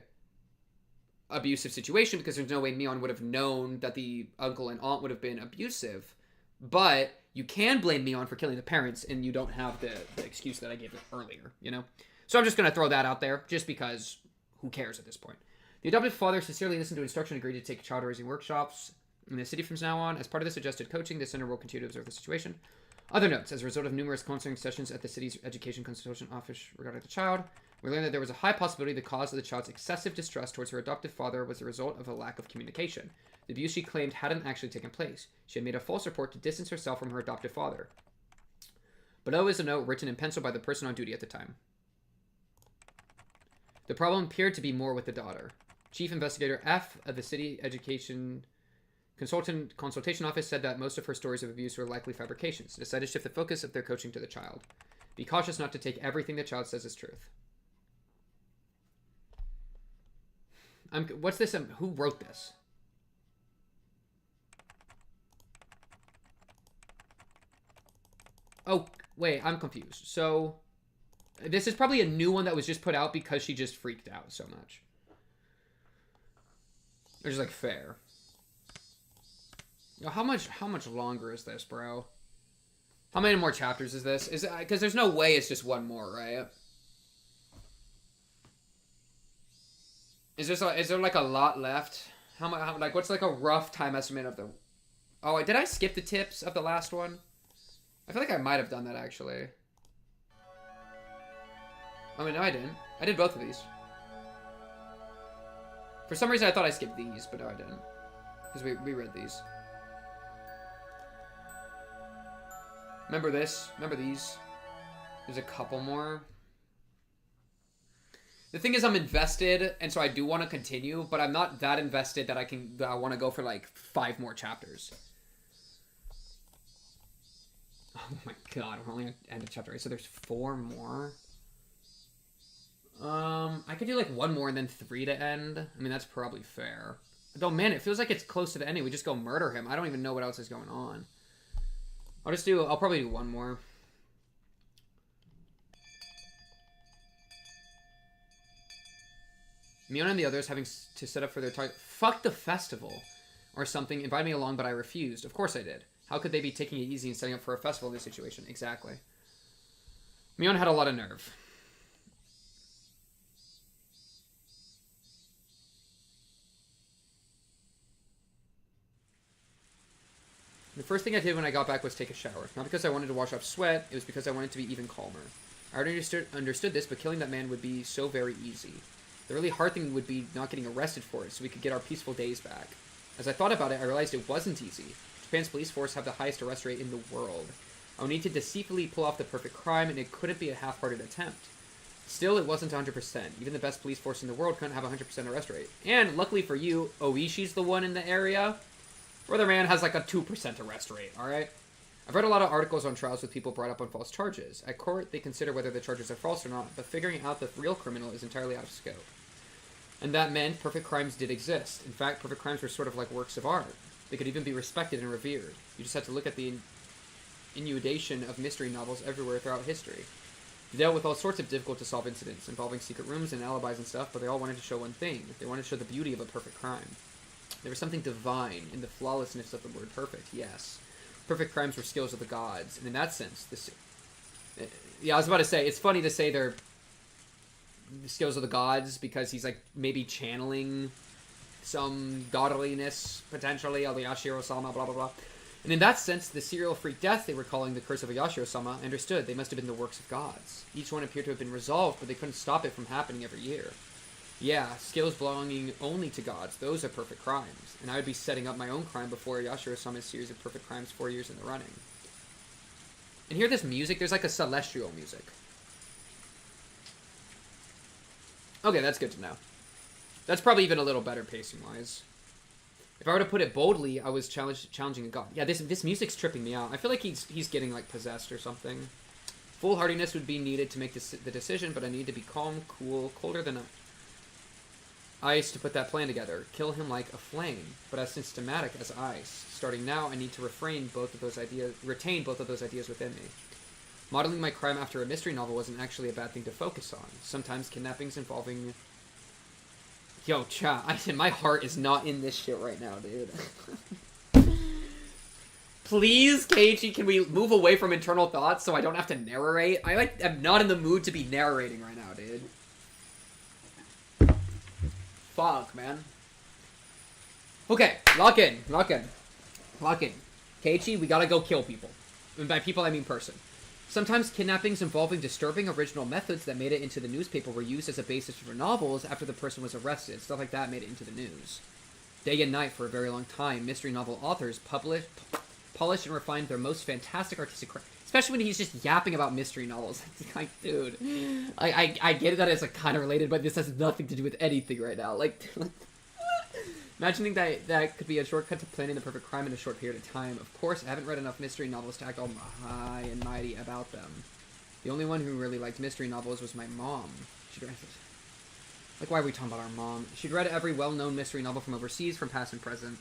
abusive situation, because there's no way Mion would have known that the uncle and aunt would have been abusive. But you can blame Mion for killing the parents, and you don't have the excuse that I gave earlier, you know? So I'm just going to throw that out there, just because who cares at this point. The adoptive father sincerely listened to instruction and agreed to take child-raising workshops in the city from now on. As part of this adjusted coaching, the center will continue to observe the situation. Other notes. As a result of numerous counseling sessions at the city's education consultation office regarding the child, we learned that there was a high possibility the cause of the child's excessive distrust towards her adoptive father was the result of a lack of communication. The abuse she claimed hadn't actually taken place. She had made a false report to distance herself from her adoptive father. Below is a note written in pencil by the person on duty at the time. The problem appeared to be more with the daughter. Chief Investigator F of the City Education Consultation Office said that most of her stories of abuse were likely fabrications. They decided to shift the focus of their coaching to the child. Be cautious not to take everything the child says as truth. What's this? Who wrote this? Oh, wait, I'm confused. So, this is probably a new one that was just put out because she just freaked out so much. Which is, like, fair. Yo, how much longer is this, bro? How many more chapters is this? Because there's no way it's just one more, right? Is there like a lot left? How like what's like a rough time estimate of the? Oh, did I skip the tips of the last one? I feel like I might have done that actually. I mean, no, I didn't. I did both of these. For some reason, I thought I skipped these, but no, I didn't. Because we read these. Remember this? Remember these? There's a couple more. The thing is, I'm invested, and so I do want to continue, but I'm not that invested that I want to go for like 5 more chapters. Oh my god, we're only at the end of chapter 8, so there's 4 more. I could do like 1 more and then 3 to end. I mean, that's probably fair. Though, man, it feels like it's close to the ending. We just go murder him. I don't even know what else is going on. I'll probably do 1 more. Mion and the others having to set up for their target. Fuck the festival or something. Invited me along, but I refused. Of course I did. How could they be taking it easy and setting up for a festival in this situation? Exactly. Mion had a lot of nerve. The first thing I did when I got back was take a shower. Not because I wanted to wash off sweat, it was because I wanted to be even calmer. I already understood this, but killing that man would be so very easy. The really hard thing would be not getting arrested for it, so we could get our peaceful days back. As I thought about it, I realized it wasn't easy. Japan's police force have the highest arrest rate in the world. I would need to deceitfully pull off the perfect crime, and it couldn't be a half-hearted attempt. Still, it wasn't 100%. Even the best police force in the world couldn't have a 100% arrest rate. And, luckily for you, Oishi's the one in the area where the man has like a 2% arrest rate, alright? I've read a lot of articles on trials with people brought up on false charges. At court, they consider whether the charges are false or not, but figuring out the real criminal is entirely out of scope. And that meant perfect crimes did exist. In fact, perfect crimes were sort of like works of art. They could even be respected and revered. You just had to look at the inundation of mystery novels everywhere throughout history. They dealt with all sorts of difficult-to-solve incidents involving secret rooms and alibis and stuff, but they all wanted to show one thing. They wanted to show the beauty of a perfect crime. There was something divine in the flawlessness of the word perfect, yes. Perfect crimes were skills of the gods, and in that sense, yeah, I was about to say, it's funny to say they're the skills of the gods, because he's, like, maybe channeling some godliness, potentially, Yashiro-sama, blah, blah, blah. And in that sense, the serial-freak death they were calling the curse of Yashiro-sama, I understood they must have been the works of gods. Each one appeared to have been resolved, but they couldn't stop it from happening every year. Yeah, skills belonging only to gods, those are perfect crimes. And I would be setting up my own crime before Yashiro-sama's series of perfect crimes 4 years in the running. And hear this music? There's like a celestial music. Okay, that's good to know. That's probably even a little better pacing-wise. If I were to put it boldly, I was challenging a god. Yeah, this music's tripping me out. I feel like he's getting, like, possessed or something. Foolhardiness would be needed to make the decision, but I need to be calm, cool, colder than ice to put that plan together. Kill him like a flame, but as systematic as ice. Starting now, I need to retain both of those ideas within me. Modeling my crime after a mystery novel wasn't actually a bad thing to focus on. Sometimes kidnappings involving... Yo, chat, my heart is not in this shit right now, dude. Please, Keiichi, can we move away from internal thoughts so I don't have to narrate? I'm not in the mood to be narrating right now, dude. Fuck, man. Okay, lock in. Keiichi, we gotta go kill people. And by people, I mean person. Sometimes kidnappings involving disturbing original methods that made it into the newspaper were used as a basis for novels after the person was arrested. Stuff like that made it into the news. Day and night for a very long time, mystery novel authors polished and refined their most fantastic artistic craft. Especially when he's just yapping about mystery novels. It's like, dude, I get it that it's like kind of related, but this has nothing to do with anything right now. Like, imagining that could be a shortcut to planning the perfect crime in a short period of time. Of course, I haven't read enough mystery novels to act all high and mighty about them. The only one who really liked mystery novels was my mom. Like, why are we talking about our mom? She'd read every well-known mystery novel from overseas, from past and present.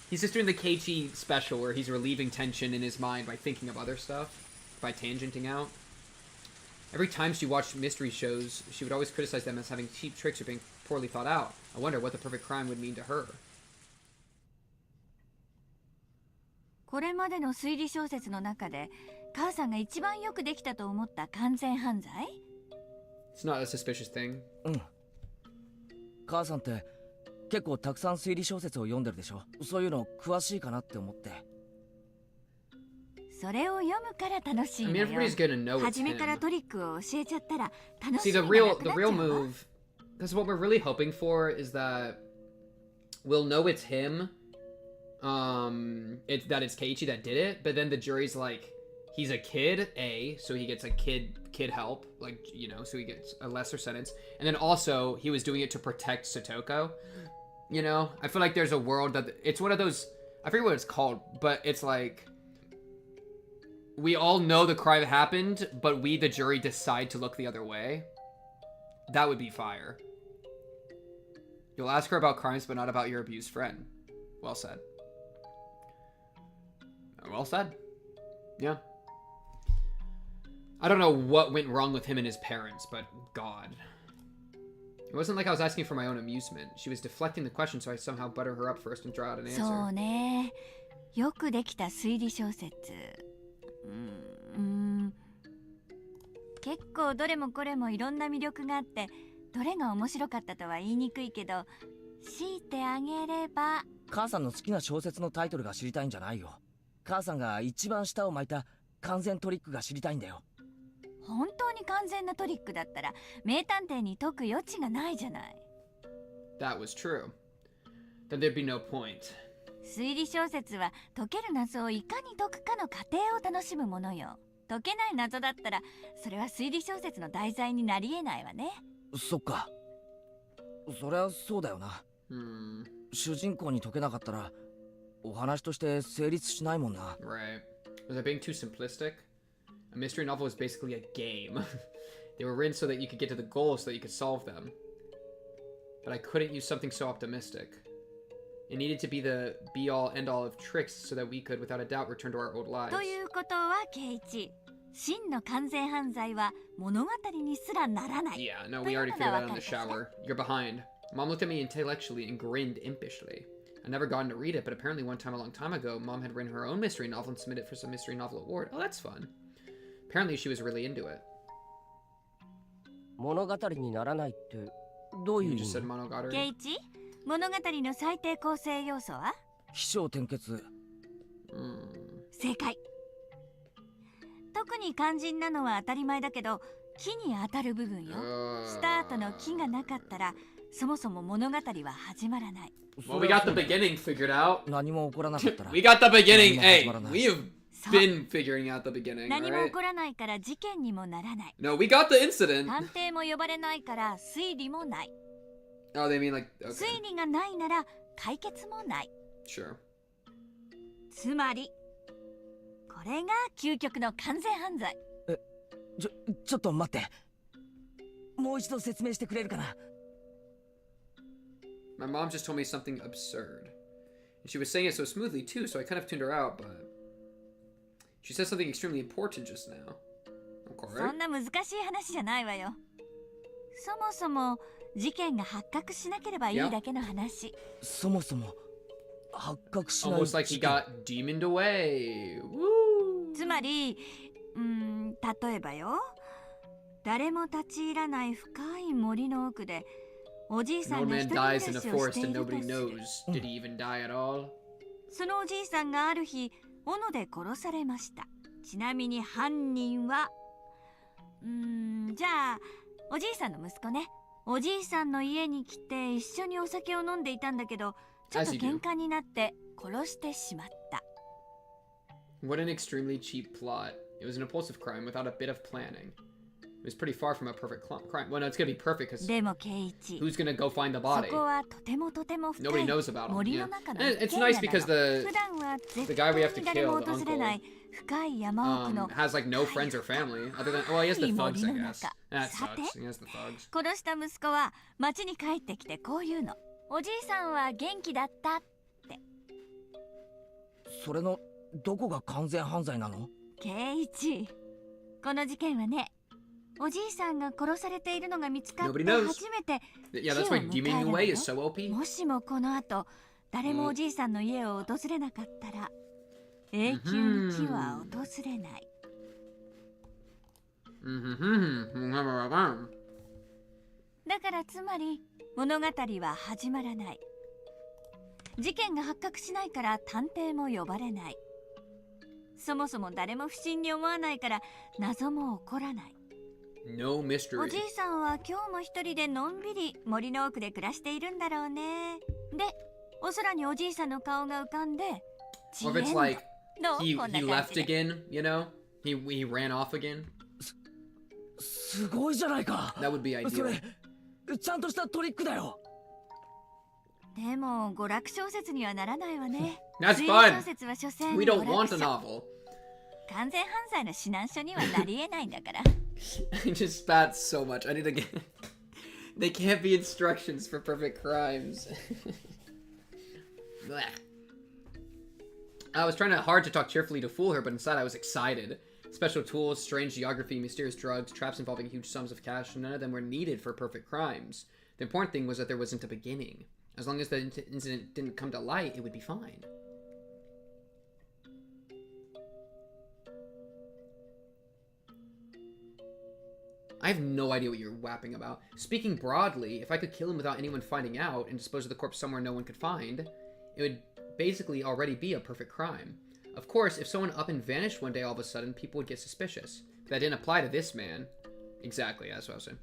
He's just doing the Keiichi special where he's relieving tension in his mind by thinking of other stuff, by tangenting out. Every time she watched mystery shows, she would always criticize them as having cheap tricks or being poorly thought out. I wonder what the perfect crime would mean to her. これまでの推理小説の中で、母さんが一番よくできたと思った完全犯罪? It's not a suspicious thing. 母さんって結構たくさん推理小説を読んでるでしょ。そういうの詳しいかなって思って。それを読むから楽しいのよ。 I mean, everybody's gonna know it's him. 初めからトリックを教えちゃったら楽し See, みがなくなっちゃうわ。 the real move, because what we're really hoping for is that we'll know it's him. That it's Keiichi that did it, but then the jury's like, he's a kid, so he gets a kid help, like, you know, so he gets a lesser sentence, and then also he was doing it to protect Satoko. You know, I feel like there's a world that it's one of those, I forget what it's called, but it's like we all know the crime happened, but we, the jury, decide to look the other way. That would be fire. You'll ask her about crimes, but not about your abused friend. Well said. Well said. Yeah. I don't know what went wrong with him and his parents, but God. It wasn't like I was asking for my own amusement. She was deflecting the question, so I somehow butter her up first and draw out an answer. そうね。よくできた推理小説。結構どれもこれもいろんな魅力があって、どれが面白かったとは言いにくいけど、強いてあげれば。母さんの好きな小説のタイトルが知りたいんじゃないよ。母さんが一番舌を巻いた完全トリックが知りたいんだよ。本当に完全なトリックだったら名探偵に解く余地がないじゃない。That was true. Then there'd be no point. 推理小説は解ける謎をいかに解くかの過程を楽しむものよ。解けない謎だったらそれは推理小説の題材になり得ないわね。そっか。そりゃそうだよな。主人公に解けなかったらお話として成立しないもんな。Right. Was I being too simplistic? A mystery novel is basically a game. They were written so that you could get to the goals so that you could solve them. But I couldn't use something so optimistic. It needed to be the be-all, end-all of tricks so that we could, without a doubt, return to our old lives. ということは、ケイチ、真の完全犯罪は物語にすらならない。Yeah, no, we already figured that out in the shower. You're behind. Mom looked at me intellectually and grinned impishly. I never gotten to read it, but apparently one time a long time ago, Mom had written her own mystery novel and submitted it for some mystery novel award. Oh, that's fun. Apparently she was really into it. 物語にならないってどういう意 You 味？ just said monogatari. ケイチ、物語の最低構成要素は？起承転結。正解。特に肝心なのは当たり前だけど、木に当たる部分よ。スタートの木がなかったら、そもそも物語は始まらない。Well, we got the beginning figured out. 何も起こらなかったら。We got the beginning. Hey, we have been figuring out the beginning, 何も right? 起こらないから事件にもならない。No, we got the incident. 探偵も呼ばれないから推理もない。Oh, they mean like, okay. 推理がないなら解決もない。Sure. つまり、これが究極の完全犯罪。ちょっと待って。もう一度説明してくれるかな。My mom just told me something absurd. And she was saying it so smoothly too, so I kind of tuned her out, but she said something extremely important just now. Okay. そんな難しい話じゃないわよ。そもそも事件が発覚しなければいいだけの話。そもそも発覚しない。 Almost like he got demoned away. Woo! つまり、例えばよ。誰も立ち入らない深い森の奥で。おじいさんが一人暮らしをしているとする。Did he even die at all? そのおじいさんがある日、斧で殺されました。ちなみに犯人は、じゃあ、おじいさんの息子ね。おじいさんの家に来て一緒にお酒を飲んでいたんだけど、ちょっと喧嘩になって殺してしまった。What an extremely cheap plot. It was an impulsive crime without a bit of planning. It was pretty far from a perfect crime. Well, no, it's gonna be perfect because who's gonna go find the body? Nobody knows about him. Yeah. And it's nice because the guy we have to kill, the uncle, has like no friends or family other than, well, he has the thugs, I guess. That sucks. He has the thugs. 殺した息子は町に帰ってきてこう言うの。おじいさんは元気だったって。それのどこが完全犯罪なの？ケイチ、この事件はね。おじいさんが殺されているのが見つかって初めて死を迎えるの。もしもこの後誰もおじいさんの家を訪れなかったら永久に木は訪れない。だからつまり物語は始まらない。事件が発覚しないから探偵も呼ばれない。そもそも誰も不審に思わないから謎も起こらない。No mystery. おじいさんは今日も一人でのんびり森の奥で暮らしているんだろうね。で、お空におじいさんの顔が浮かんで、Or if it's like he left again, you know? He ran off again. すごいじゃないか。That would be ideal. それちゃんとしたトリックだよ。でも娯楽小説にはならないわね。That's fun. 小説は所詮 We don't want a novel. 完全犯罪の指南書にはなり得ないんだから。I just spat so much. I need to get. They can't be instructions for perfect crimes. I was trying hard to talk cheerfully to fool her, but inside I was excited. Special tools, strange geography, mysterious drugs, traps involving huge sums of cash, none of them were needed for perfect crimes. The important thing was that there wasn't a beginning. As long as the incident didn't come to light, it would be fine. I have no idea what you're wapping about. Speaking broadly, if I could kill him without anyone finding out and dispose of the corpse somewhere no one could find, it would basically already be a perfect crime. Of course, if someone up and vanished one day all of a sudden, people would get suspicious. But that didn't apply to this man. Exactly, that's what I was saying.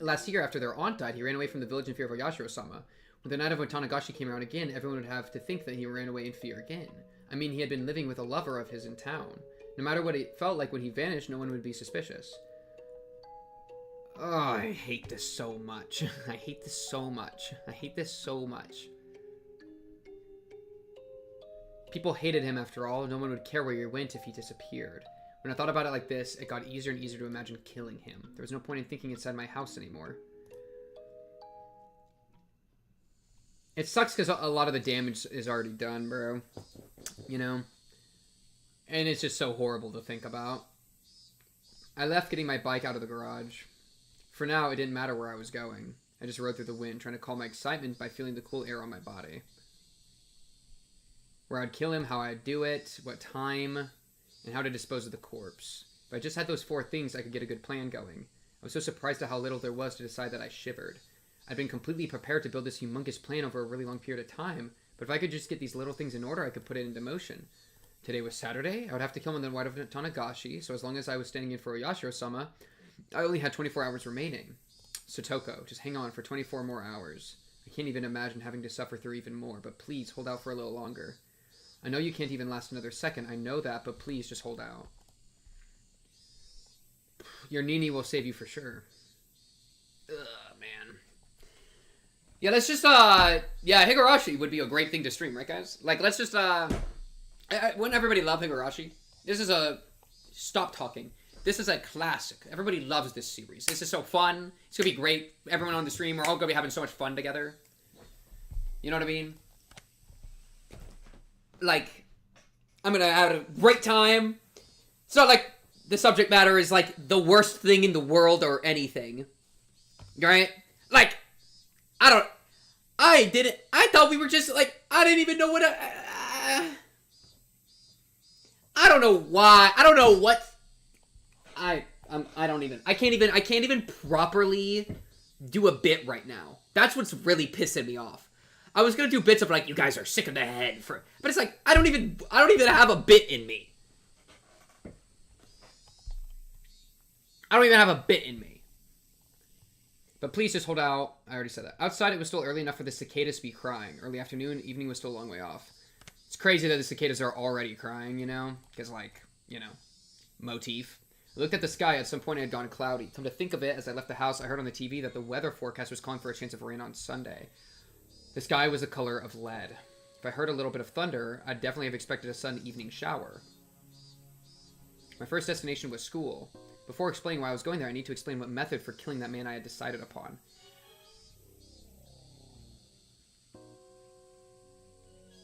Last year, after their aunt died, he ran away from the village in fear of Oyashiro-sama. When the night of Tanagashi came around again, everyone would have to think that he ran away in fear again. I mean, he had been living with a lover of his in town. No matter what it felt like when he vanished, no one would be suspicious. Oh, I hate this so much. I hate this so much. I hate this so much. People hated him after all. No one would care where he went if he disappeared. When I thought about it like this, it got easier and easier to imagine killing him. There was no point in thinking inside my house anymore. It sucks because a lot of the damage is already done, bro. You know? And it's just so horrible to think about. I left getting my bike out of the garage. For now, it didn't matter where I was going. I just rode through the wind, trying to calm my excitement by feeling the cool air on my body. Where I'd kill him, how I'd do it, what time, and how to dispose of the corpse. If I just had those 4 things, I could get a good plan going. I was so surprised at how little there was to decide that I shivered. I'd been completely prepared to build this humongous plan over a really long period of time, but if I could just get these little things in order, I could put it into motion. Today was Saturday. I would have to kill him in the white of Tanagashi, so as long as I was standing in for Oyashiro-sama, I only had 24 hours remaining. Satoko, just hang on for 24 more hours. I can't even imagine having to suffer through even more, but please hold out for a little longer. I know you can't even last another second, I know that, but please just hold out. Your Nini will save you for sure. Ugh, man. Yeah, let's just, yeah, Higurashi would be a great thing to stream, right, guys? Like, let's just, wouldn't everybody love Higurashi? This is a, stop talking. This is a classic. Everybody loves this series. This is so fun. It's gonna be great. Everyone on the stream, we're all gonna be having so much fun together. You know what I mean? Like, I'm gonna have a great time. It's not like the subject matter is like the worst thing in the world or anything. Right? Like, I thought we were just like, I didn't even know what I don't know why. I don't know what. I can't even properly do a bit right now. That's what's really pissing me off. I was gonna do bits of like, you guys are sick of the head but it's like, I don't even have a bit in me. I don't even have a bit in me. But please just hold out. I already said that. Outside, it was still early enough for the cicadas to be crying. Early afternoon, evening was still a long way off. It's crazy that the cicadas are already crying, you know? Because, like, you know, motif. I looked at the sky. At some point, it had gone cloudy. Come to think of it, as I left the house, I heard on the TV that the weather forecast was calling for a chance of rain on Sunday. The sky was the color of lead. If I heard a little bit of thunder, I'd definitely have expected a sudden evening shower. My first destination was school. Before explaining why I was going there, I need to explain what method for killing that man I had decided upon.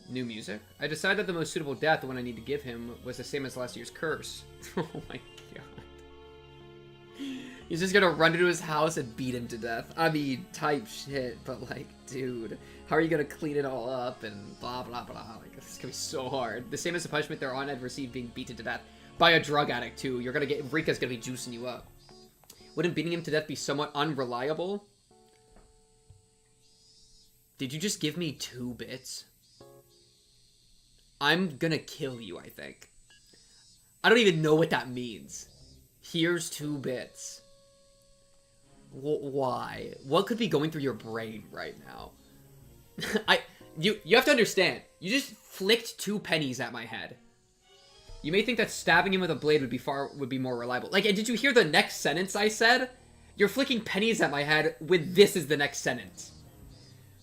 New music? I decided that the most suitable death, the one I need to give him, was the same as last year's curse. Oh my god. He's just gonna run into his house and beat him to death. I mean, type shit, but like, dude, how are you gonna clean it all up and blah blah blah? Like, this is gonna be so hard. The same as the punishment their aunt had received being beaten to death. By a drug addict, too. You're gonna get... Rika's gonna be juicing you up. Wouldn't beating him to death be somewhat unreliable? Did you just give me 2 bits? I'm gonna kill you, I think. I don't even know what that means. Here's 2 bits. Why? What could be going through your brain right now? You have to understand. You just flicked 2 pennies at my head. You may think that stabbing him with a blade would be more reliable. Like, and did you hear the next sentence I said? You're flicking pennies at my head when this is the next sentence.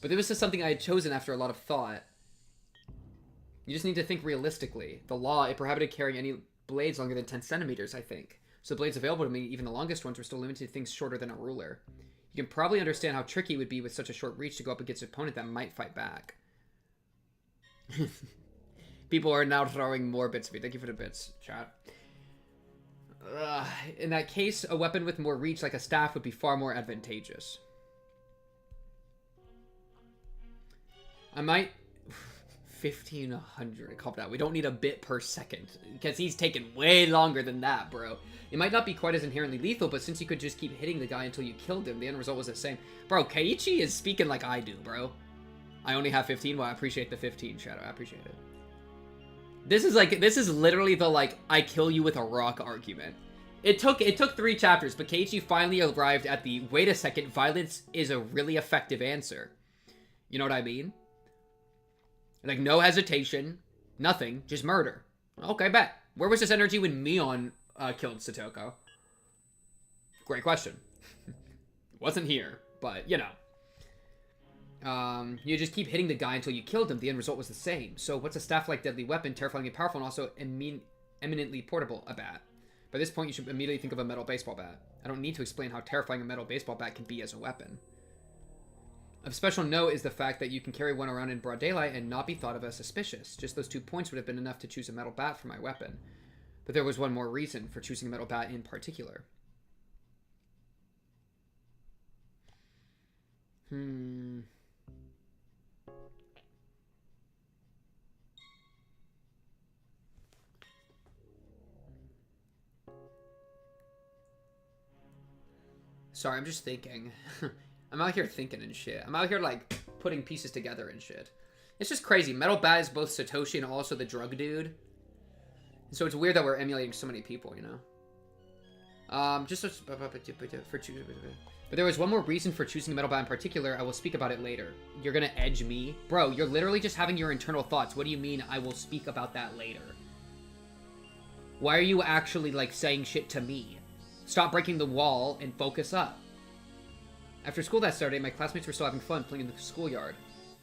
But this was something I had chosen after a lot of thought. You just need to think realistically. The law, it prohibited carrying any blades longer than 10 centimeters, I think. So the blades available to me, even the longest ones, were still limited to things shorter than a ruler. You can probably understand how tricky it would be with such a short reach to go up against an opponent that might fight back. People are now throwing more bits at me. Thank you for the bits, chat. In that case, a weapon with more reach like a staff would be far more advantageous. I might... 1500. Calm down. We don't need a bit per second. Because he's taking way longer than that, bro. It might not be quite as inherently lethal, but since you could just keep hitting the guy until you killed him, the end result was the same. Bro, Keiichi is speaking like I do, bro. I only have 15. Well, I appreciate the 15, Shadow. I appreciate it. This is literally the, like, I kill you with a rock argument. It took 3 chapters, but Keiichi finally arrived at the, wait a second, violence is a really effective answer. You know what I mean? Like, no hesitation, nothing, just murder. Okay, bet. Where was this energy when Mion killed Satoko? Great question. Wasn't here, but, you know. You just keep hitting the guy until you killed him. The end result was the same. So what's a staff-like deadly weapon, terrifyingly powerful, and also eminently portable? A bat. By this point, you should immediately think of a metal baseball bat. I don't need to explain how terrifying a metal baseball bat can be as a weapon. Of special note is the fact that you can carry one around in broad daylight and not be thought of as suspicious. Just those 2 points would have been enough to choose a metal bat for my weapon. But there was one more reason for choosing a metal bat in particular. Sorry, I'm just thinking. I'm out here thinking and shit. I'm out here, like, putting pieces together and shit. It's just crazy. Metal Bat is both Satoshi and also the drug dude. And so it's weird that we're emulating so many people, you know? But there was one more reason for choosing Metal Bat in particular. I will speak about it later. You're gonna edge me? Bro, you're literally just having your internal thoughts. What do you mean I will speak about that later? Why are you actually, like, saying shit to me? Stop breaking the wall and focus up. After school that Saturday, my classmates were still having fun playing in the schoolyard.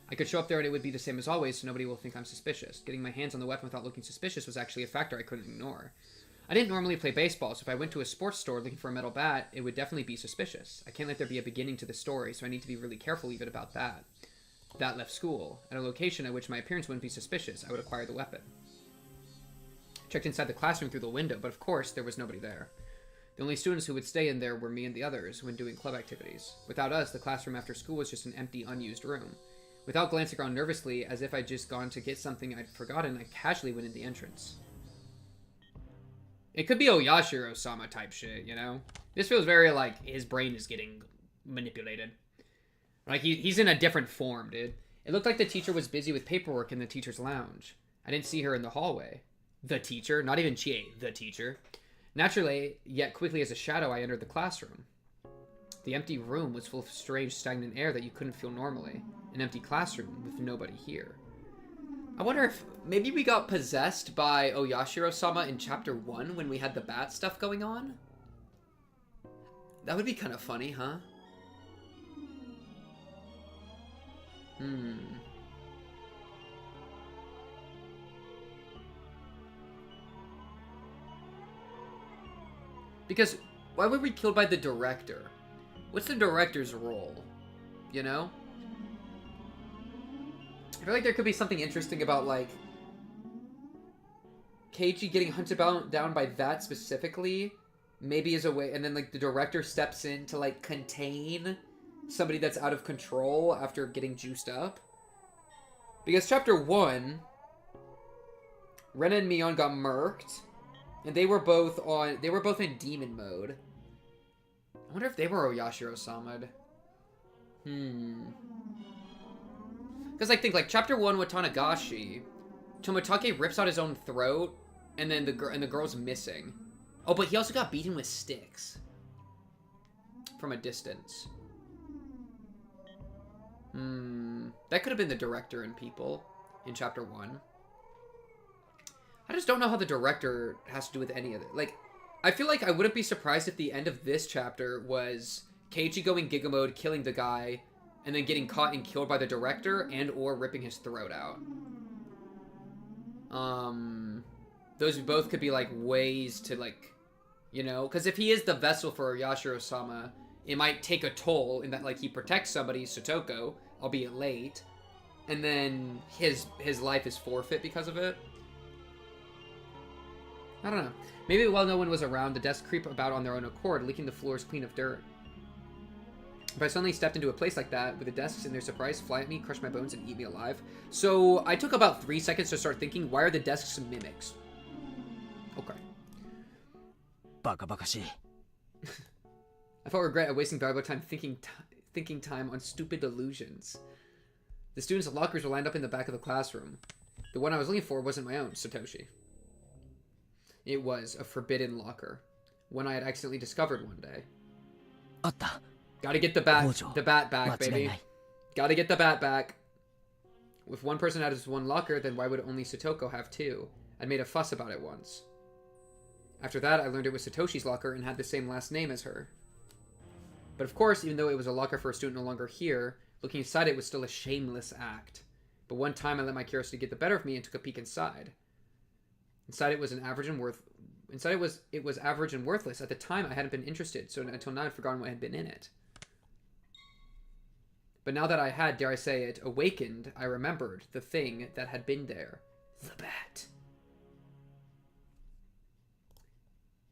I could show up there and it would be the same as always, so nobody will think I'm suspicious. Getting my hands on the weapon without looking suspicious was actually a factor I couldn't ignore. I didn't normally play baseball, so if I went to a sports store looking for a metal bat, it would definitely be suspicious. I can't let there be a beginning to the story, so I need to be really careful even about that. That left school. At a location at which my appearance wouldn't be suspicious, I would acquire the weapon. Checked inside the classroom through the window, but of course, there was nobody there. The only students who would stay in there were me and the others when doing club activities. Without us, the classroom after school was just an empty, unused room. Without glancing around nervously, as if I'd just gone to get something I'd forgotten, I casually went in the entrance. It could be Oyashiro-sama type shit, you know? This feels very like his brain is getting manipulated. Like, he's in a different form, dude. It looked like the teacher was busy with paperwork in the teacher's lounge. I didn't see her in the hallway. The teacher? Not even Chie, the teacher. Naturally, yet quickly as a shadow, I entered the classroom. The empty room was full of strange, stagnant air that you couldn't feel normally. An empty classroom with nobody here. I wonder if maybe we got possessed by Oyashiro-sama in Chapter 1 when we had the bat stuff going on? That would be kind of funny, huh? Because, why were we killed by the director? What's the director's role? You know? I feel like there could be something interesting about, like, Keiichi getting hunted down by that specifically, maybe as a way, and then, like, the director steps in to, like, contain somebody that's out of control after getting juiced up. Because Chapter 1, Ren and Mion got murked. And they were both in demon mode. I wonder if they were Oyashiro-sama. Because I think, like, Chapter 1 with Tanagashi, Tomotage rips out his own throat, and then the girl's missing. Oh, but he also got beaten with sticks. From a distance. That could have been the director and people in Chapter 1. I just don't know how the director has to do with any of it. Like, I feel like I wouldn't be surprised if the end of this chapter was Keiichi going Giga Mode, killing the guy, and then getting caught and killed by the director and or ripping his throat out. Those both could be, like, ways to, like, you know? Because if he is the vessel for Yashiro-sama, it might take a toll in that, like, he protects somebody, Satoko, albeit late, and then his life is forfeit because of it. I don't know. Maybe while no one was around, the desks creep about on their own accord, leaking the floors clean of dirt. If I suddenly stepped into a place like that, with the desks and their surprise fly at me, crush my bones, and eat me alive. So, I took about 3 seconds to start thinking, why are the desks mimics? Okay. Baka-bakashi. I felt regret at wasting valuable time thinking time on stupid illusions. The students' lockers were lined up in the back of the classroom. The one I was looking for wasn't my own, Satoshi. It was a forbidden locker. One I had accidentally discovered one day. Gotta get the bat back, baby. Gotta get the bat back. If one person had his one locker, then why would only Satoko have 2? I'd made a fuss about it once. After that, I learned it was Satoshi's locker and had the same last name as her. But of course, even though it was a locker for a student no longer here, looking inside it was still a shameless act. But one time I let my curiosity get the better of me and took a peek inside. Inside it was average and worthless. At the time I hadn't been interested, so until now I'd forgotten what had been in it. But now that I had, dare I say it, awakened, I remembered the thing that had been there. The bat.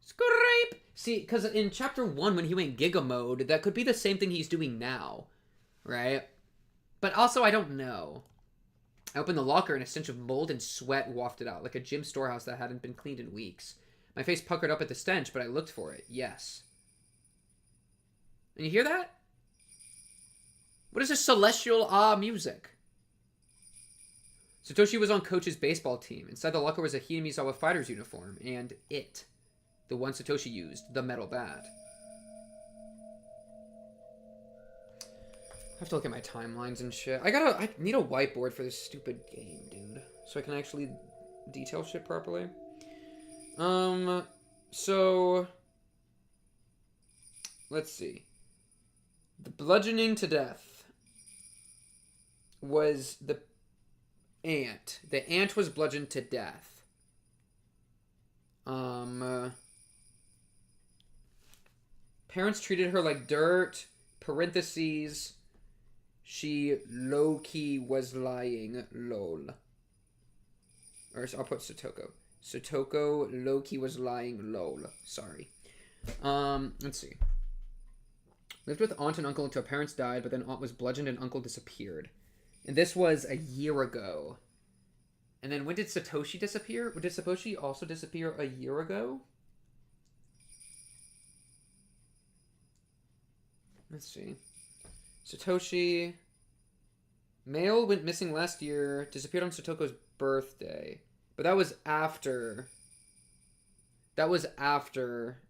Scrape! See, because in Chapter 1, when he went Giga Mode, that could be the same thing he's doing now. Right? But also, I don't know. I opened the locker and a stench of mold and sweat wafted out, like a gym storehouse that hadn't been cleaned in weeks. My face puckered up at the stench, but I looked for it. Yes. And you hear that? What is this celestial music? Satoshi was on Coach's baseball team. Inside the locker was a Hinamizawa fighter's uniform, and it. The one Satoshi used, the metal bat. I have to look at my timelines and shit. I need a whiteboard for this stupid game, dude. So I can actually detail shit properly. So... let's see. The bludgeoning to death was the ant. The ant was bludgeoned to death. Parents treated her like dirt. Parentheses... she low-key was lying, lol. Or I'll put Satoko. Satoko low-key was lying, lol. Sorry. Let's see. Lived with aunt and uncle until parents died, but then aunt was bludgeoned and uncle disappeared. And this was a year ago. And then when did Satoshi disappear? Did Satoshi also disappear a year ago? Let's see. Satoshi. Male went missing last year. Disappeared on Satoko's birthday. But that was after.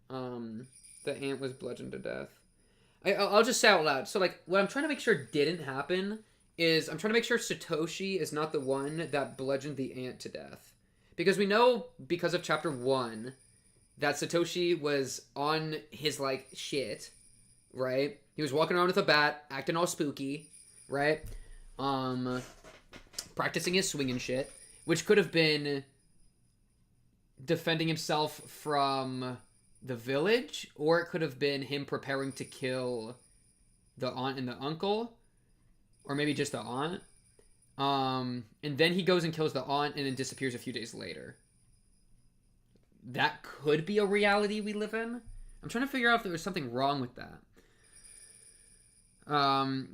The ant was bludgeoned to death. I'll just say out loud. So, like, what I'm trying to make sure didn't happen is I'm trying to make sure Satoshi is not the one that bludgeoned the ant to death. Because we know, because of Chapter 1, that Satoshi was on his, like, shit. Right? He was walking around with a bat, acting all spooky, right? Practicing his swing and shit, which could have been defending himself from the village, or it could have been him preparing to kill the aunt and the uncle, or maybe just the aunt. And then he goes and kills the aunt and then disappears a few days later. That could be a reality we live in. I'm trying to figure out if there was something wrong with that.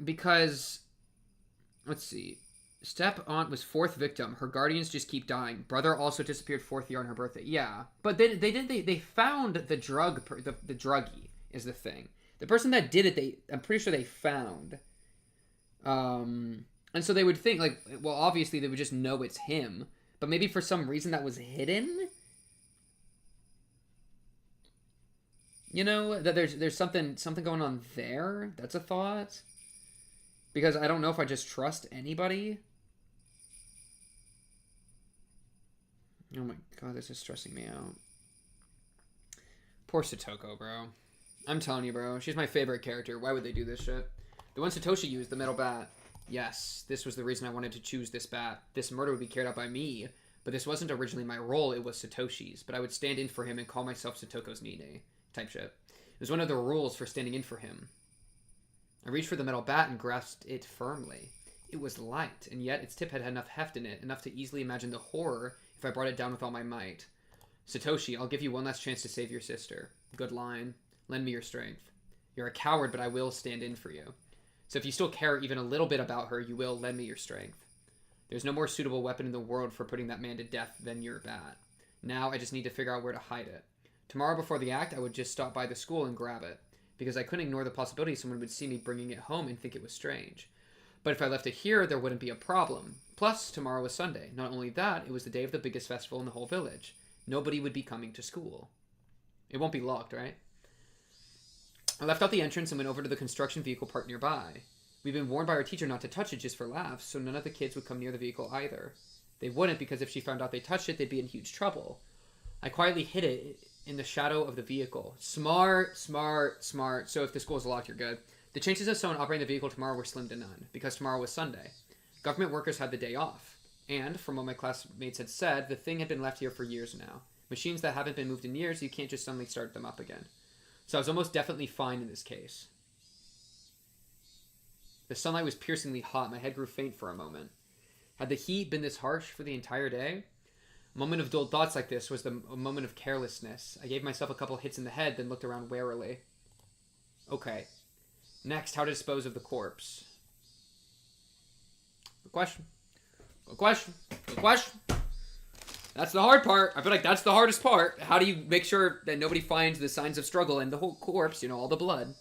Because, let's see. Step aunt was 4th victim. Her guardians just keep dying. Brother also disappeared 4th year on her birthday. Yeah, but they found the the druggie is the thing. The person that did it, I'm pretty sure they found. And so they would think, like, well, obviously they would just know it's him, but maybe for some reason that was hidden. You know, that there's something going on there. That's a thought. Because I don't know if I just trust anybody. Oh my god, this is stressing me out. Poor Satoko, bro. I'm telling you, bro. She's my favorite character. Why would they do this shit? The one Satoshi used, the metal bat. Yes, this was the reason I wanted to choose this bat. This murder would be carried out by me, but this wasn't originally my role. It was Satoshi's. But I would stand in for him and call myself Satoko's Nine. Type shit. It was one of the rules for standing in for him. I reached for the metal bat and grasped it firmly. It was light, and yet its tip had enough heft in it, enough to easily imagine the horror if I brought it down with all my might. Satoshi, I'll give you one last chance to save your sister. Good line. Lend me your strength. You're a coward, but I will stand in for you. So if you still care even a little bit about her, you will lend me your strength. There's no more suitable weapon in the world for putting that man to death than your bat. Now I just need to figure out where to hide it. Tomorrow before the act, I would just stop by the school and grab it, because I couldn't ignore the possibility someone would see me bringing it home and think it was strange. But if I left it here, there wouldn't be a problem. Plus, tomorrow was Sunday. Not only that, it was the day of the biggest festival in the whole village. Nobody would be coming to school. It won't be locked, right? I left out the entrance and went over to the construction vehicle parked nearby. We'd been warned by our teacher not to touch it just for laughs, so none of the kids would come near the vehicle either. They wouldn't, because if she found out they touched it, they'd be in huge trouble. I quietly hid it in the shadow of the vehicle. Smart, smart, smart. So if the school's locked, you're good. The chances of someone operating the vehicle tomorrow were slim to none, because tomorrow was Sunday. Government workers had the day off. And, from what my classmates had said, the thing had been left here for years now. Machines that haven't been moved in years, you can't just suddenly start them up again. So I was almost definitely fine in this case. The sunlight was piercingly hot. My head grew faint for a moment. Had the heat been this harsh for the entire day? A moment of dull thoughts like this was a moment of carelessness. I gave myself a couple hits in the head, then looked around warily. Okay. Next, how to dispose of the corpse. Good question. Good question. Good question. That's the hard part. I feel like that's the hardest part. How do you make sure that nobody finds the signs of struggle and the whole corpse, you know, all the blood?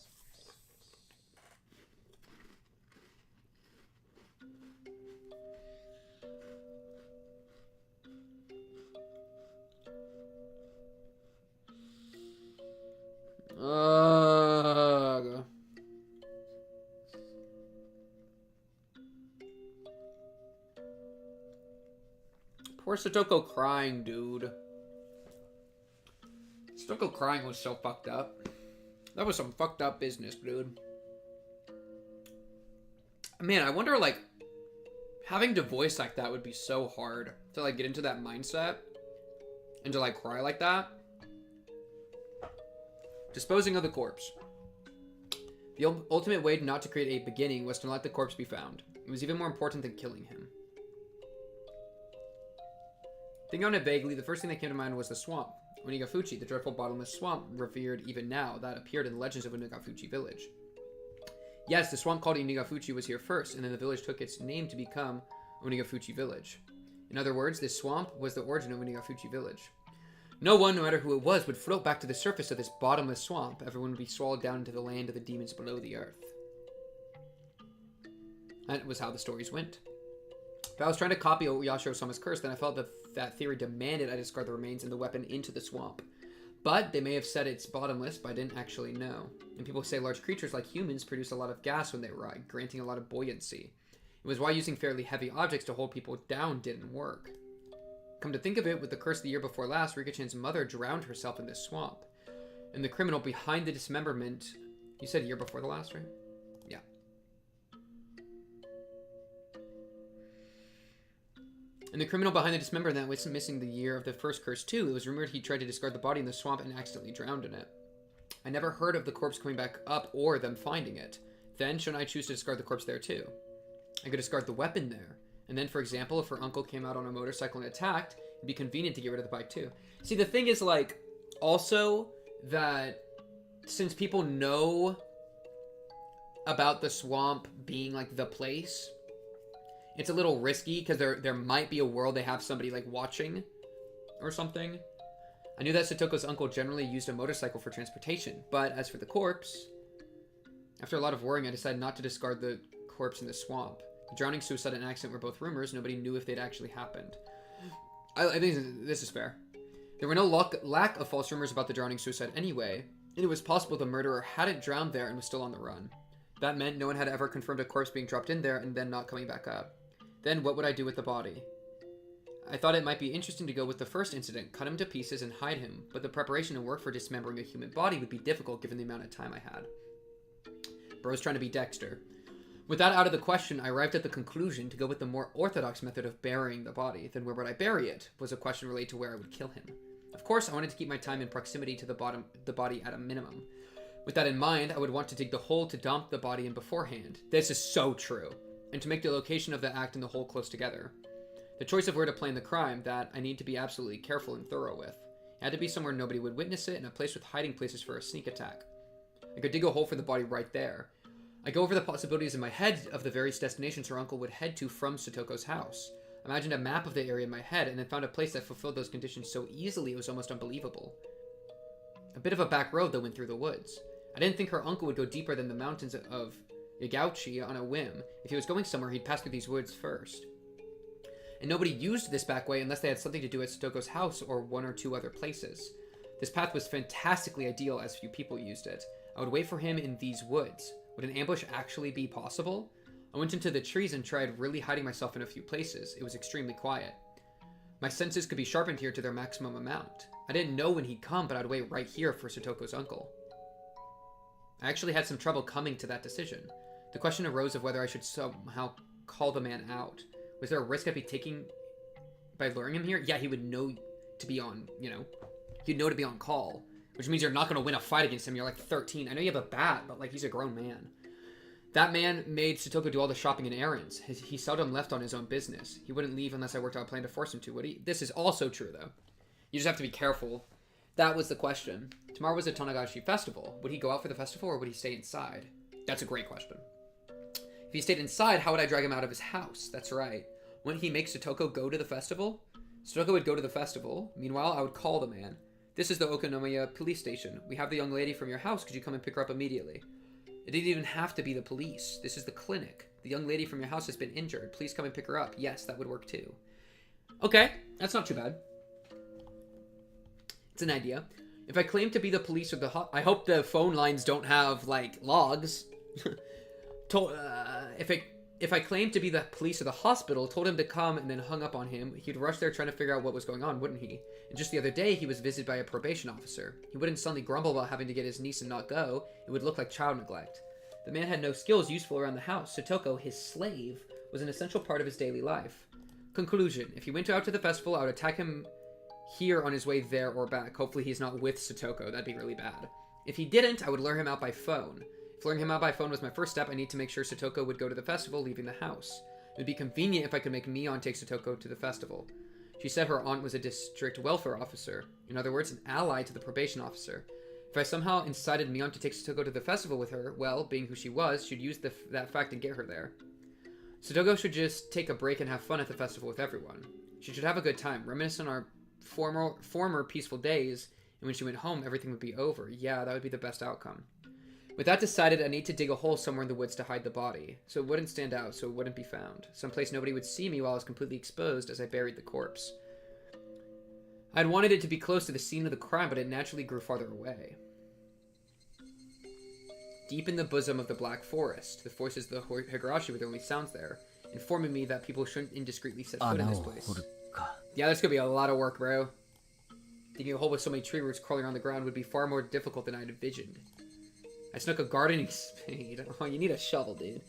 Poor Satoko crying, dude. Satoko crying was so fucked up. That was some fucked up business, dude. Man, I wonder, like, having to voice like that would be so hard. To, like, get into that mindset. And to, like, cry like that. Disposing of the corpse. The ultimate way not to create a beginning was to let the corpse be found. It was even more important than killing him. Thinking on it vaguely, the first thing that came to mind was the swamp. Onigafuchi, the dreadful bottomless swamp, revered even now, that appeared in the legends of Onigafuchi village. Yes, the swamp called Onigafuchi was here first, and then the village took its name to become Onigafuchi village. In other words, this swamp was the origin of Onigafuchi village. No one, no matter who it was, would float back to the surface of this bottomless swamp. Everyone would be swallowed down into the land of the demons below the earth. That was how the stories went. If I was trying to copy Yashiro-sama's curse, then I felt that theory demanded I discard the remains and the weapon into the swamp. But they may have said it's bottomless, but I didn't actually know. And people say large creatures like humans produce a lot of gas when they ride, granting a lot of buoyancy. It was why using fairly heavy objects to hold people down didn't work. Come to think of it, with the curse the year before last, Rika-chan's mother drowned herself in this swamp. And the criminal behind the dismemberment... You said year before the last, right? Yeah. And the criminal behind the dismemberment was missing the year of the first curse too. It was rumored he tried to discard the body in the swamp and accidentally drowned in it. I never heard of the corpse coming back up or them finding it. Then, shouldn't I choose to discard the corpse there too? I could discard the weapon there. And then, for example, if her uncle came out on a motorcycle and attacked, it'd be convenient to get rid of the bike too. See, the thing is, like, also that since people know about the swamp being, like, the place, it's a little risky because there might be a world they have somebody, like, watching or something. I knew that Satoko's uncle generally used a motorcycle for transportation, but as for the corpse, after a lot of worrying, I decided not to discard the corpse in the swamp. The drowning, suicide, and accident were both rumors. Nobody knew if they'd actually happened. I think this is fair. There were no lack of false rumors about the drowning suicide anyway, and it was possible the murderer hadn't drowned there and was still on the run. That meant no one had ever confirmed a corpse being dropped in there and then not coming back up. Then what would I do with the body? I thought it might be interesting to go with the first incident, cut him to pieces and hide him, but the preparation and work for dismembering a human body would be difficult given the amount of time I had. Bro's trying to be Dexter. With that out of the question, I arrived at the conclusion to go with the more orthodox method of burying the body. Then where would I bury it? Was a question related to where I would kill him. Of course, I wanted to keep my time in proximity to the body at a minimum. With that in mind, I would want to dig the hole to dump the body in beforehand. This is so true. And to make the location of the act and the hole close together. The choice of where to plan the crime, that I need to be absolutely careful and thorough with. It had to be somewhere nobody would witness it, and a place with hiding places for a sneak attack. I could dig a hole for the body right there. I go over the possibilities in my head of the various destinations her uncle would head to from Satoko's house. I imagined a map of the area in my head and then found a place that fulfilled those conditions so easily it was almost unbelievable. A bit of a back road that went through the woods. I didn't think her uncle would go deeper than the mountains of Keiichi on a whim. If he was going somewhere, he'd pass through these woods first. And nobody used this back way unless they had something to do at Satoko's house or one or two other places. This path was fantastically ideal as few people used it. I would wait for him in these woods. Would an ambush actually be possible? I went into the trees and tried really hiding myself in a few places. It was extremely quiet. My senses could be sharpened here to their maximum amount. I didn't know when he'd come, but I'd wait right here for Satoko's uncle. I actually had some trouble coming to that decision. The question arose of whether I should somehow call the man out. Was there a risk I'd be taking by luring him here? Yeah, he would know to be on, he'd know to be on call. Which means you're not going to win a fight against him. You're like 13. I know you have a bat, but like he's a grown man. That man made Satoko do all the shopping and errands. He seldom left on his own business. He wouldn't leave unless I worked out a plan to force him to, would he? This is also true, though. You just have to be careful. That was the question. Tomorrow was a Tonagashi festival. Would he go out for the festival or would he stay inside? That's a great question. If he stayed inside, how would I drag him out of his house? That's right. Wouldn't he make Satoko go to the festival? Satoko would go to the festival. Meanwhile, I would call the man. This is the Okonomiya police station. We have the young lady from your house. Could you come and pick her up immediately? It didn't even have to be the police. This is the clinic. The young lady from your house has been injured. Please come and pick her up. Yes, that would work too. Okay, that's not too bad. It's an idea. If I claim to be the police or the I hope the phone lines don't have, like, logs. If I claimed to be the police or the hospital, told him to come, and then hung up on him, he'd rush there trying to figure out what was going on, wouldn't he? And just the other day, he was visited by a probation officer. He wouldn't suddenly grumble about having to get his niece and not go. It would look like child neglect. The man had no skills useful around the house. Satoko, his slave, was an essential part of his daily life. Conclusion. If he went out to the festival, I would attack him here on his way there or back. Hopefully he's not with Satoko. That'd be really bad. If he didn't, I would lure him out by phone. If luring him out by phone was my first step, I need to make sure Satoko would go to the festival, leaving the house. It would be convenient if I could make Mion take Satoko to the festival. She said her aunt was a district welfare officer. In other words, an ally to the probation officer. If I somehow incited Mion to take Satoko to the festival with her, well, being who she was, she'd use that fact and get her there. Satoko should just take a break and have fun at the festival with everyone. She should have a good time, reminisce on our former peaceful days, and when she went home, everything would be over. Yeah, that would be the best outcome. With that decided, I need to dig a hole somewhere in the woods to hide the body, so it wouldn't stand out, so it wouldn't be found. Someplace nobody would see me while I was completely exposed as I buried the corpse. I'd wanted it to be close to the scene of the crime, but it naturally grew farther away. Deep in the bosom of the Black Forest, the voices of the Higurashi were the only sounds there, informing me that people shouldn't indiscreetly set foot in this place. Yeah, that's gonna be a lot of work, bro. Digging a hole with so many tree roots crawling on the ground would be far more difficult than I'd envisioned. I snuck a gardening spade. Oh, you need a shovel, dude.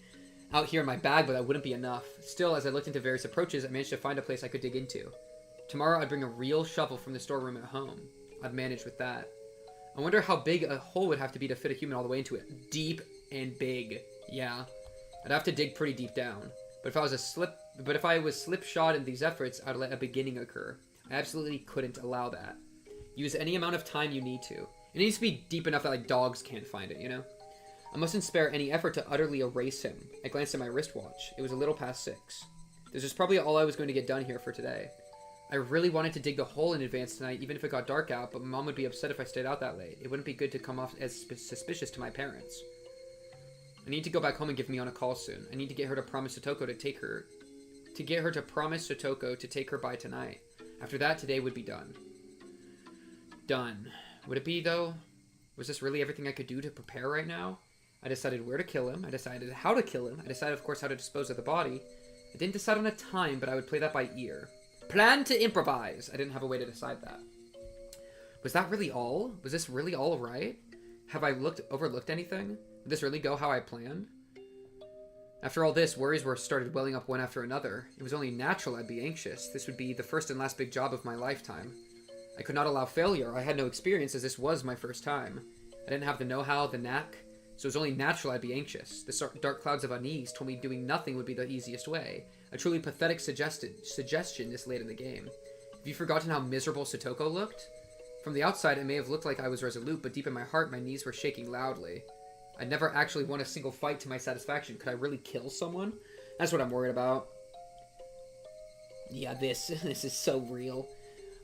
Out here in my bag, but that wouldn't be enough. Still, as I looked into various approaches, I managed to find a place I could dig into. Tomorrow, I'd bring a real shovel from the storeroom at home. I'd manage with that. I wonder how big a hole would have to be to fit a human all the way into it. Deep and big. Yeah. I'd have to dig pretty deep down. But if I was slipshod in these efforts, I'd let a beginning occur. I absolutely couldn't allow that. Use any amount of time you need to. It needs to be deep enough that, like, dogs can't find it, you know? I mustn't spare any effort to utterly erase him. I glanced at my wristwatch. It was a little past 6. This was probably all I was going to get done here for today. I really wanted to dig the hole in advance tonight, even if it got dark out, but Mom would be upset if I stayed out that late. It wouldn't be good to come off as suspicious to my parents. I need to go back home and give Mion a call soon. I need to get her to promise Satoko to take her... To get her to promise Satoko to take her by tonight. After that, today would be done. Done. Would it be, though? Was this really everything I could do to prepare right now? I decided where to kill him. I decided how to kill him. I decided, of course, how to dispose of the body. I didn't decide on a time, but I would play that by ear. Plan to improvise! I didn't have a way to decide that. Was that really all? Was this really all right? Have I overlooked anything? Did this really go how I planned? After all this, worries were started welling up one after another. It was only natural I'd be anxious. This would be the first and last big job of my lifetime. I could not allow failure. I had no experience, as this was my first time. I didn't have the know-how, the knack, so it was only natural I'd be anxious. The dark clouds of unease told me doing nothing would be the easiest way. A truly pathetic suggestion this late in the game. Have you forgotten how miserable Satoko looked? From the outside, it may have looked like I was resolute, but deep in my heart, my knees were shaking loudly. I never actually won a single fight to my satisfaction. Could I really kill someone? That's what I'm worried about. Yeah, this is so real.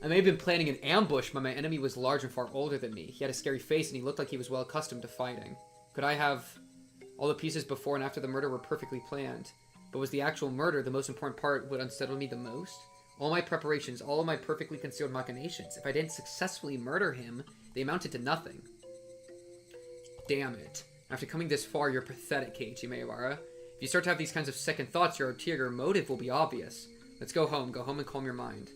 I may have been planning an ambush, but my enemy was large and far older than me. He had a scary face, and he looked like he was well accustomed to fighting. Could I have... All the pieces before and after the murder were perfectly planned. But was the actual murder the most important part? Would unsettle me the most? All my preparations, all of my perfectly concealed machinations. If I didn't successfully murder him, they amounted to nothing. Damn it. After coming this far, you're pathetic, Keiichi Maebara. If you start to have these kinds of second thoughts, your ulterior motive will be obvious. Let's go home. Go home and calm your mind.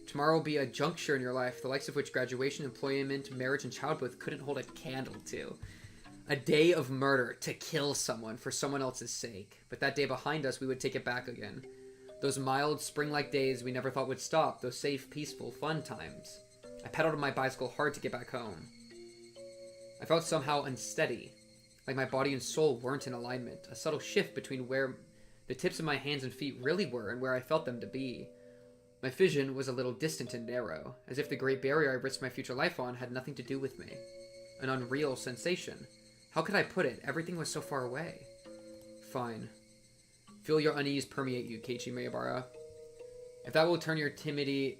Tomorrow will be a juncture in your life, the likes of which graduation, employment, marriage, and childbirth couldn't hold a candle to. A day of murder to kill someone for someone else's sake. But that day behind us, we would take it back again. Those mild, spring-like days we never thought would stop. Those safe, peaceful, fun times. I pedaled on my bicycle hard to get back home. I felt somehow unsteady. Like my body and soul weren't in alignment. A subtle shift between where the tips of my hands and feet really were and where I felt them to be. My vision was a little distant and narrow, as if the great barrier I risked my future life on had nothing to do with me. An unreal sensation. How could I put it? Everything was so far away. Fine. Feel your unease permeate you, Keiichi Maebara. If that will turn your timidity,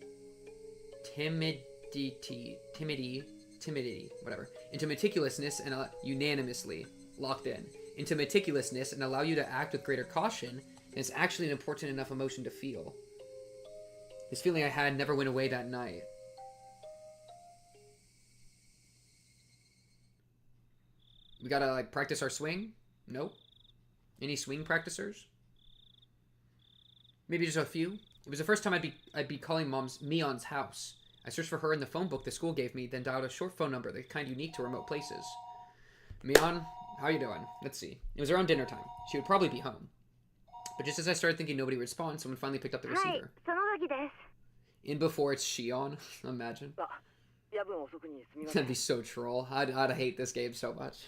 whatever, into meticulousness and unanimously locked in, into meticulousness and allow you to act with greater caution, then it's actually an important enough emotion to feel. This feeling I had never went away that night. We gotta, like, practice our swing? Nope. Any swing practicers? Maybe just a few? It was the first time I'd be calling Mion's house. I searched for her in the phone book the school gave me, then dialed a short phone number that's kind of unique to remote places. Mion, how you doing? Let's see. It was around dinner time. She would probably be home. But just as I started thinking nobody would respond, someone finally picked up the receiver. In before it's Shion. Imagine. That'd be so troll. I'd hate this game so much.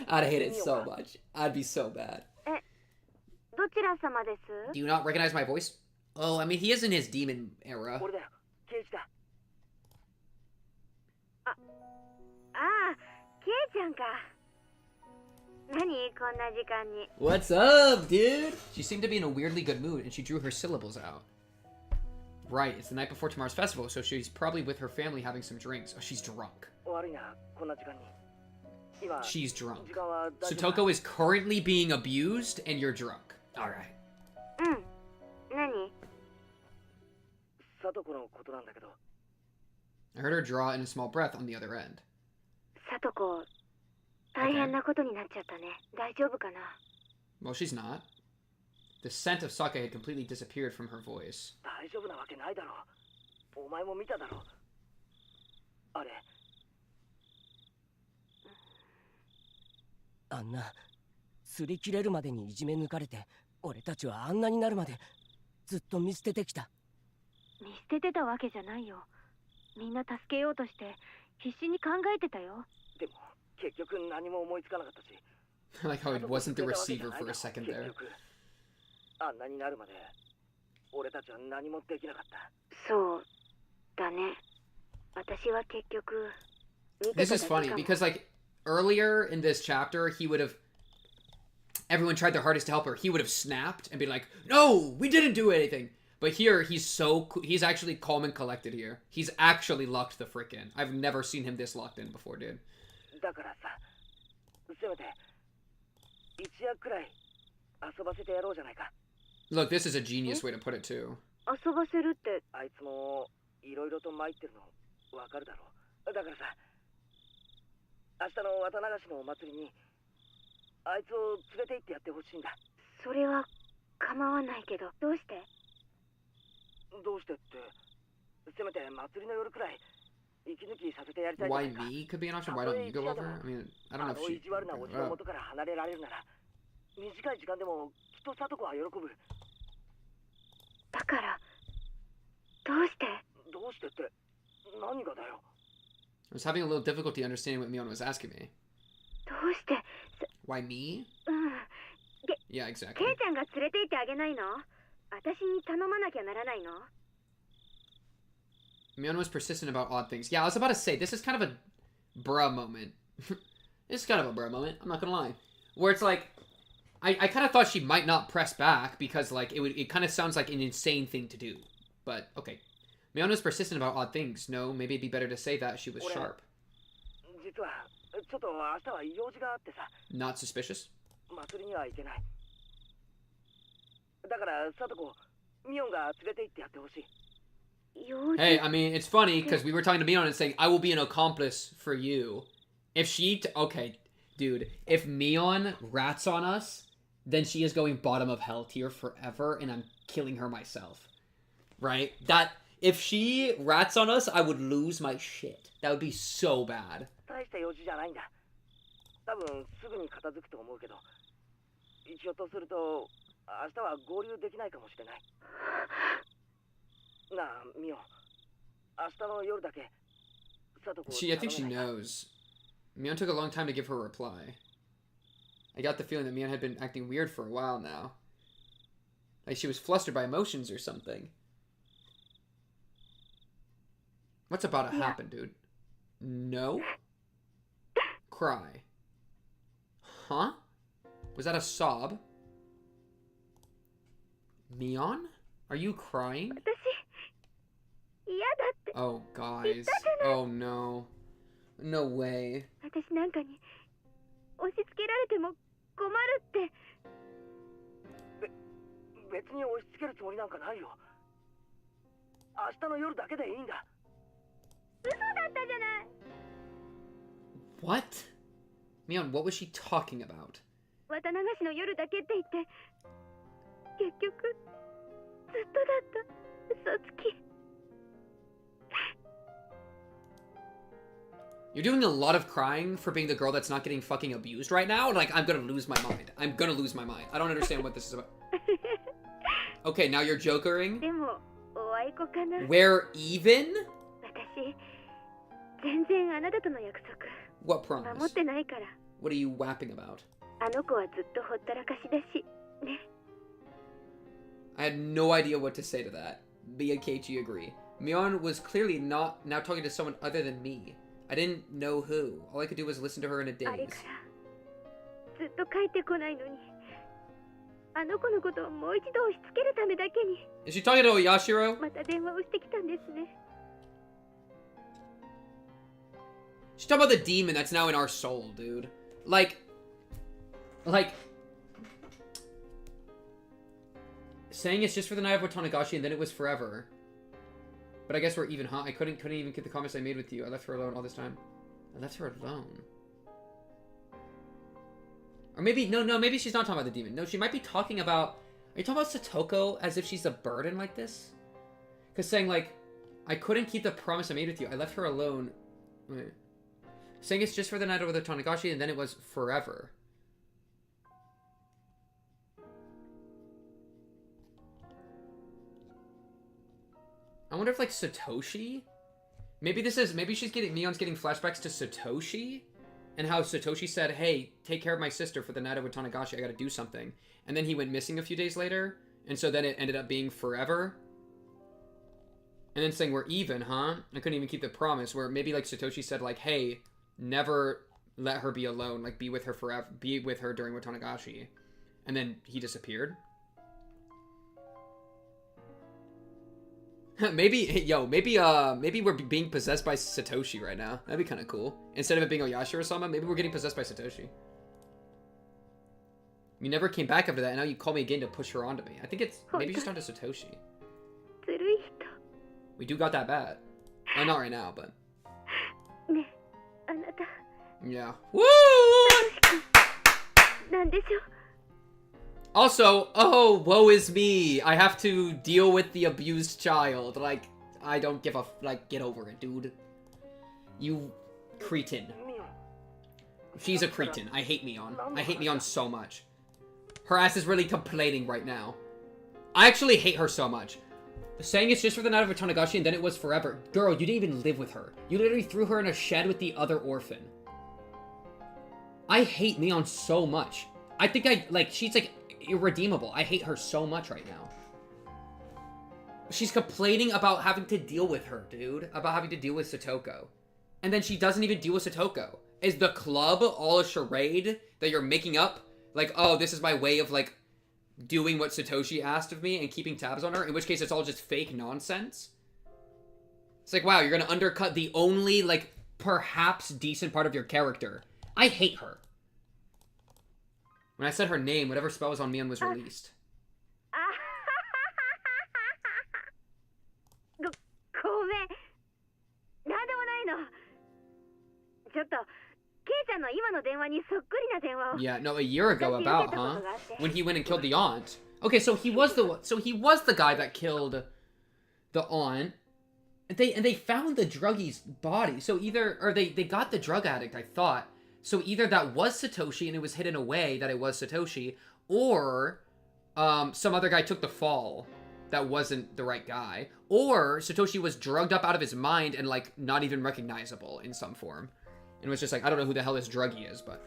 I'd hate it so much. I'd be so bad. Do you not recognize my voice? Oh, I mean, he is in his demon era. What's up, dude? She seemed to be in a weirdly good mood, and she drew her syllables out. Right, it's the night before tomorrow's festival, so she's probably with her family having some drinks. Oh, she's drunk. She's drunk. Satoko is currently being abused, and you're drunk. Alright. I heard her draw in a small breath on the other end. Satoko, Well, she's not. The scent of sake had completely disappeared from her voice. Anna, 擦り切れるまでにいじめ抜かれて、俺たちはあんなになるまでずっと見捨ててきた。見捨ててたわけじゃないよ。みんな助けようとして必死に考えてたよ。でも結局何も思いつかなかったし。I like how it wasn't the receiver for a second there. あんなになるまで俺たちは何もできなかった。そうだね。私は結局。This is funny because like earlier in this chapter he would have. Everyone tried their hardest to help her. He would have snapped and been like, "No, we didn't do anything." But here he's actually calm and collected here. He's actually locked the frick in. I've never seen him this locked in before, dude. Look, this is a genius way to put it too. Why me could be an option? Why don't you go over? I mean, I don't know if she... I was having a little difficulty understanding what Mion was asking me. Why me? Yeah, exactly. Mion was persistent about odd things. Yeah, I was about to say, this is kind of a bruh moment. It's kind of a bro moment, I'm not gonna lie. Where it's like, I kind of thought she might not press back because like it kind of sounds like an insane thing to do. But okay. Mion was persistent about odd things. No, maybe it'd be better to say that she was sharp. Not suspicious? Hey, I mean, it's funny because we were talking to Mion and saying, I will be an accomplice for you. If she... okay, dude. If Mion rats on us, then she is going bottom of hell tier forever, and I'm killing her myself. Right? That... if she rats on us, I would lose my shit. That would be so bad. I think she knows. Mion took a long time to give her a reply. I got the feeling that Mion had been acting weird for a while now. Like she was flustered by emotions or something. What's about to happen, dude? No? Cry. Huh? Was that a sob? Mion? Are you crying? Oh, guys. Oh, no. No way. What? Mion, what was she talking about? You're doing a lot of crying for being the girl that's not getting fucking abused right now? Like, I'm gonna lose my mind. I'm gonna lose my mind. I don't understand what this is about. Okay, now you're jokering? We're even? What promise? What are you wapping about? I had no idea what to say to that. Me and Keiichi agree. Mion was clearly not now talking to someone other than me. I didn't know who. All I could do was listen to her in a daze. Is she talking to Oyashiro? She's talking about the demon that's now in our soul, dude. Like... saying it's just for the night of Watanagashi and then it was forever. But I guess we're even, huh? I couldn't even get the comments I made with you. I left her alone all this time. I left her alone. Or maybe, no, maybe she's not talking about the demon. No, she might be talking about... Are you talking about Satoko as if she's a burden like this? Because saying, like, I couldn't keep the promise I made with you. I left her alone. Wait. Saying it's just for the night of the Watanagashi and then it was forever. I wonder if, like, Satoshi? Maybe she's getting... Mion's getting flashbacks to Satoshi? And how Satoshi said, hey, take care of my sister for the night of Watanagashi. I gotta do something. And then he went missing a few days later. And so then it ended up being forever. And then saying we're even, huh? I couldn't even keep the promise. Where maybe, like, Satoshi said, like, hey, never let her be alone. Like, be with her forever. Be with her during Watanagashi. And then he disappeared. maybe we're being possessed by Satoshi right now. That'd be kind of cool. Instead of it being Oyashiro-sama, maybe we're getting possessed by Satoshi. You never came back after that, and now you call me again to push her onto me. I think it's... maybe she's onto Satoshi. We do got that bad. Oh, not right now, but... yeah. Woo! Also, oh, woe is me. I have to deal with the abused child. Like, I don't give a... like, get over it, dude. You cretin. She's a cretin. I hate Mion. I hate Mion so much. Her ass is really complaining right now. I actually hate her so much. Saying it's just for the night of Watanagashi and then it was forever. Girl, you didn't even live with her. You literally threw her in a shed with the other orphan. I hate Mion so much. I think she's like irredeemable. I hate her so much right now. She's complaining about having to deal with her, dude. About having to deal with Satoko. And then she doesn't even deal with Satoko. Is the club all a charade that you're making up? Like, oh, this is my way of, like, doing what Satoshi asked of me and keeping tabs on her? In which case, it's all just fake nonsense? It's like, wow, you're gonna undercut the only, like, perhaps decent part of your character. I hate her. When I said her name, whatever spell was on Mion was released. Yeah, no, a year ago about, huh? When he went and killed the aunt. Okay, so he was the guy that killed the aunt. And they found the druggie's body. So they got the drug addict, I thought. So either that was Satoshi and it was hidden away that it was Satoshi, or some other guy took the fall that wasn't the right guy, or Satoshi was drugged up out of his mind and, like, not even recognizable in some form. And was just like, I don't know who the hell this druggie is, but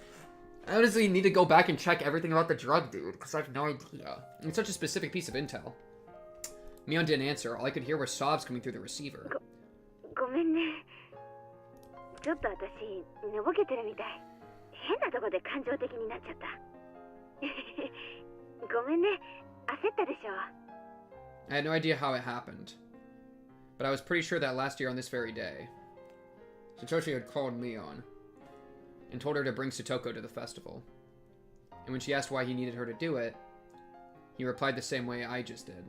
I honestly need to go back and check everything about the drug dude, because I have no idea. It's such a specific piece of intel. Mion didn't answer. All I could hear were sobs coming through the receiver. I had no idea how it happened, but I was pretty sure that last year on this very day, Satoshi had called Mion and told her to bring Satoko to the festival. And when she asked why he needed her to do it, he replied the same way I just did.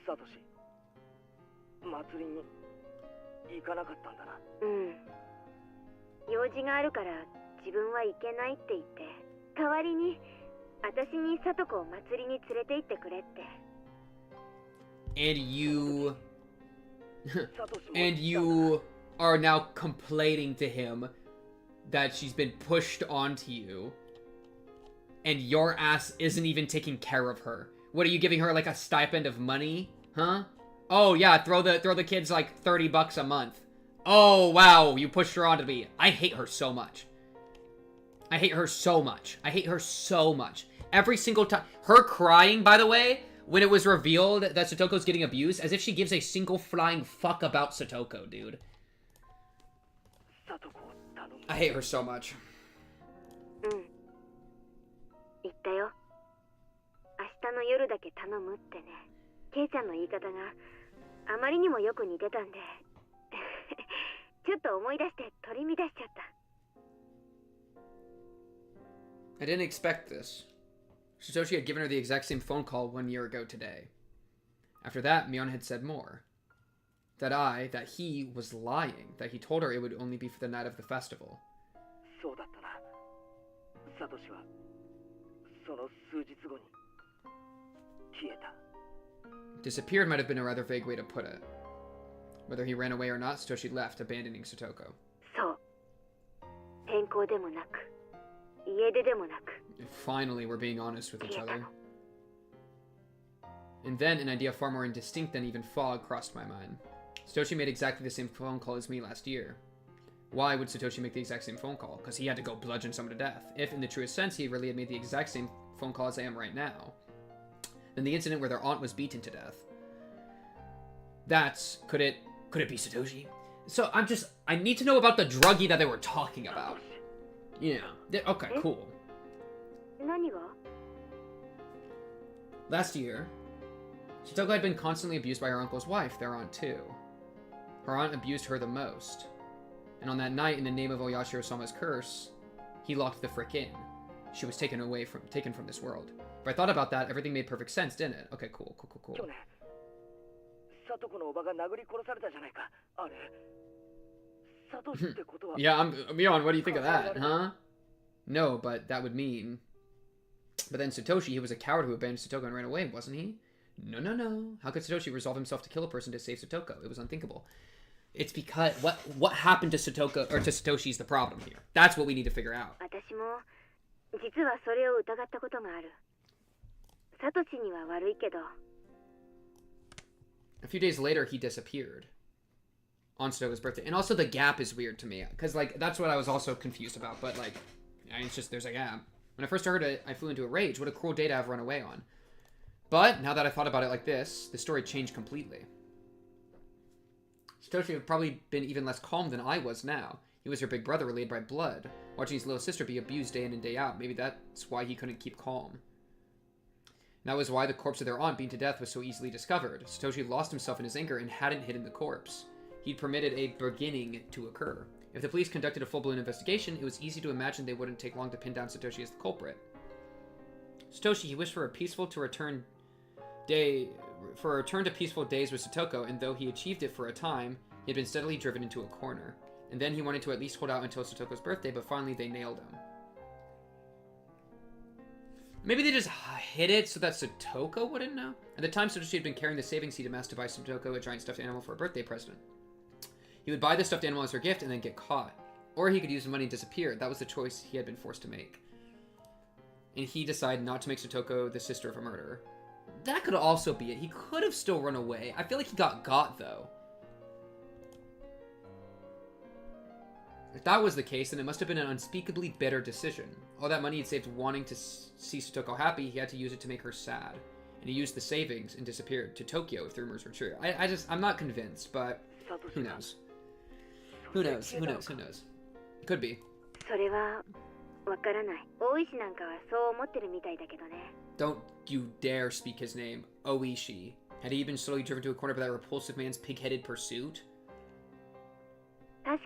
Satoshi, 祭りに行かなかったんだな。用事があるから自分は行けないって言って、代わりに私にSatokoを祭りに連れて行ってくれって。And you are now complaining to him that she's been pushed onto you, and your ass isn't even taking care of her. What are you giving her, like a stipend of money? Huh? Oh yeah, throw the kids like $30 a month. Oh wow, you pushed her onto me. I hate her so much. I hate her so much. I hate her so much. Every single time. Her crying, by the way, when it was revealed that Satoko's getting abused, as if she gives a single flying fuck about Satoko, dude. I hate her so much. I didn't expect this. Satoshi had given her the exact same phone call 1 year ago today. After that, Mion had said more. That he was lying. That he told her it would only be for the night of the festival. Disappeared might have been a rather vague way to put it. Whether he ran away or not, Satoshi left, abandoning Satoko. Finally, we're being honest with each other. And then an idea far more indistinct than even fog crossed my mind. Satoshi made exactly the same phone call as me last year. Why would Satoshi make the exact same phone call? Because he had to go bludgeon someone to death. If, in the truest sense, he really had made the exact same phone call as I am right now, then the incident where their aunt was beaten to death. Could it be Satoshi? So I need to know about the druggie that they were talking about. Yeah. Okay, cool. Last year, Satoko had been constantly abused by her uncle's wife, their aunt too. Her aunt abused her the most. And on that night, in the name of Oyashiro-sama's curse, he locked the frick in. She was taken from this world. If I thought about that, everything made perfect sense, didn't it? Okay, cool. Yeah, Mion, what do you think of that, huh? No, but that would mean... But then Satoshi, he was a coward who abandoned Satoko and ran away, wasn't he? No. How could Satoshi resolve himself to kill a person to save Satoko? It was unthinkable. It's because... What happened to Satoko, or to Satoshi is the problem here. That's what we need to figure out. A few days later, he disappeared. On Satoko's birthday. And also the gap is weird to me. Because, like, that's what I was also confused about. But, like, it's just, there's a gap. When I first heard it, I flew into a rage. What a cruel day to have run away on. But, now that I thought about it like this, the story changed completely. Satoshi had probably been even less calm than I was now. He was her big brother related by blood, watching his little sister be abused day in and day out. Maybe that's why he couldn't keep calm. And that was why the corpse of their aunt beaten to death was so easily discovered. Satoshi lost himself in his anger and hadn't hidden the corpse. He'd permitted a beginning to occur. If the police conducted a full-blown investigation, it was easy to imagine they wouldn't take long to pin down Satoshi as the culprit. Satoshi, he wished for a return to peaceful days with Satoko, and though he achieved it for a time, he had been steadily driven into a corner. And then he wanted to at least hold out until Satoko's birthday, but finally they nailed him. Maybe they just hid it so that Satoko wouldn't know? At the time, Satoshi had been carrying the savings he'd amassed to buy Satoko a giant stuffed animal for a birthday present. He would buy the stuffed animal as her gift and then get caught. Or he could use the money and disappear. That was the choice he had been forced to make. And he decided not to make Satoko the sister of a murderer. That could also be it. He could have still run away. I feel like he got, though. If that was the case, then it must have been an unspeakably bitter decision. All that money he'd saved wanting to see Satoko happy, he had to use it to make her sad. And he used the savings and disappeared to Tokyo if the rumors were true. I'm not convinced, but who knows? Who knows? Who knows? Who knows? Could be. Don't you dare speak his name, Oishi. Had he been slowly driven to a corner by that repulsive man's pig-headed pursuit? Yeah,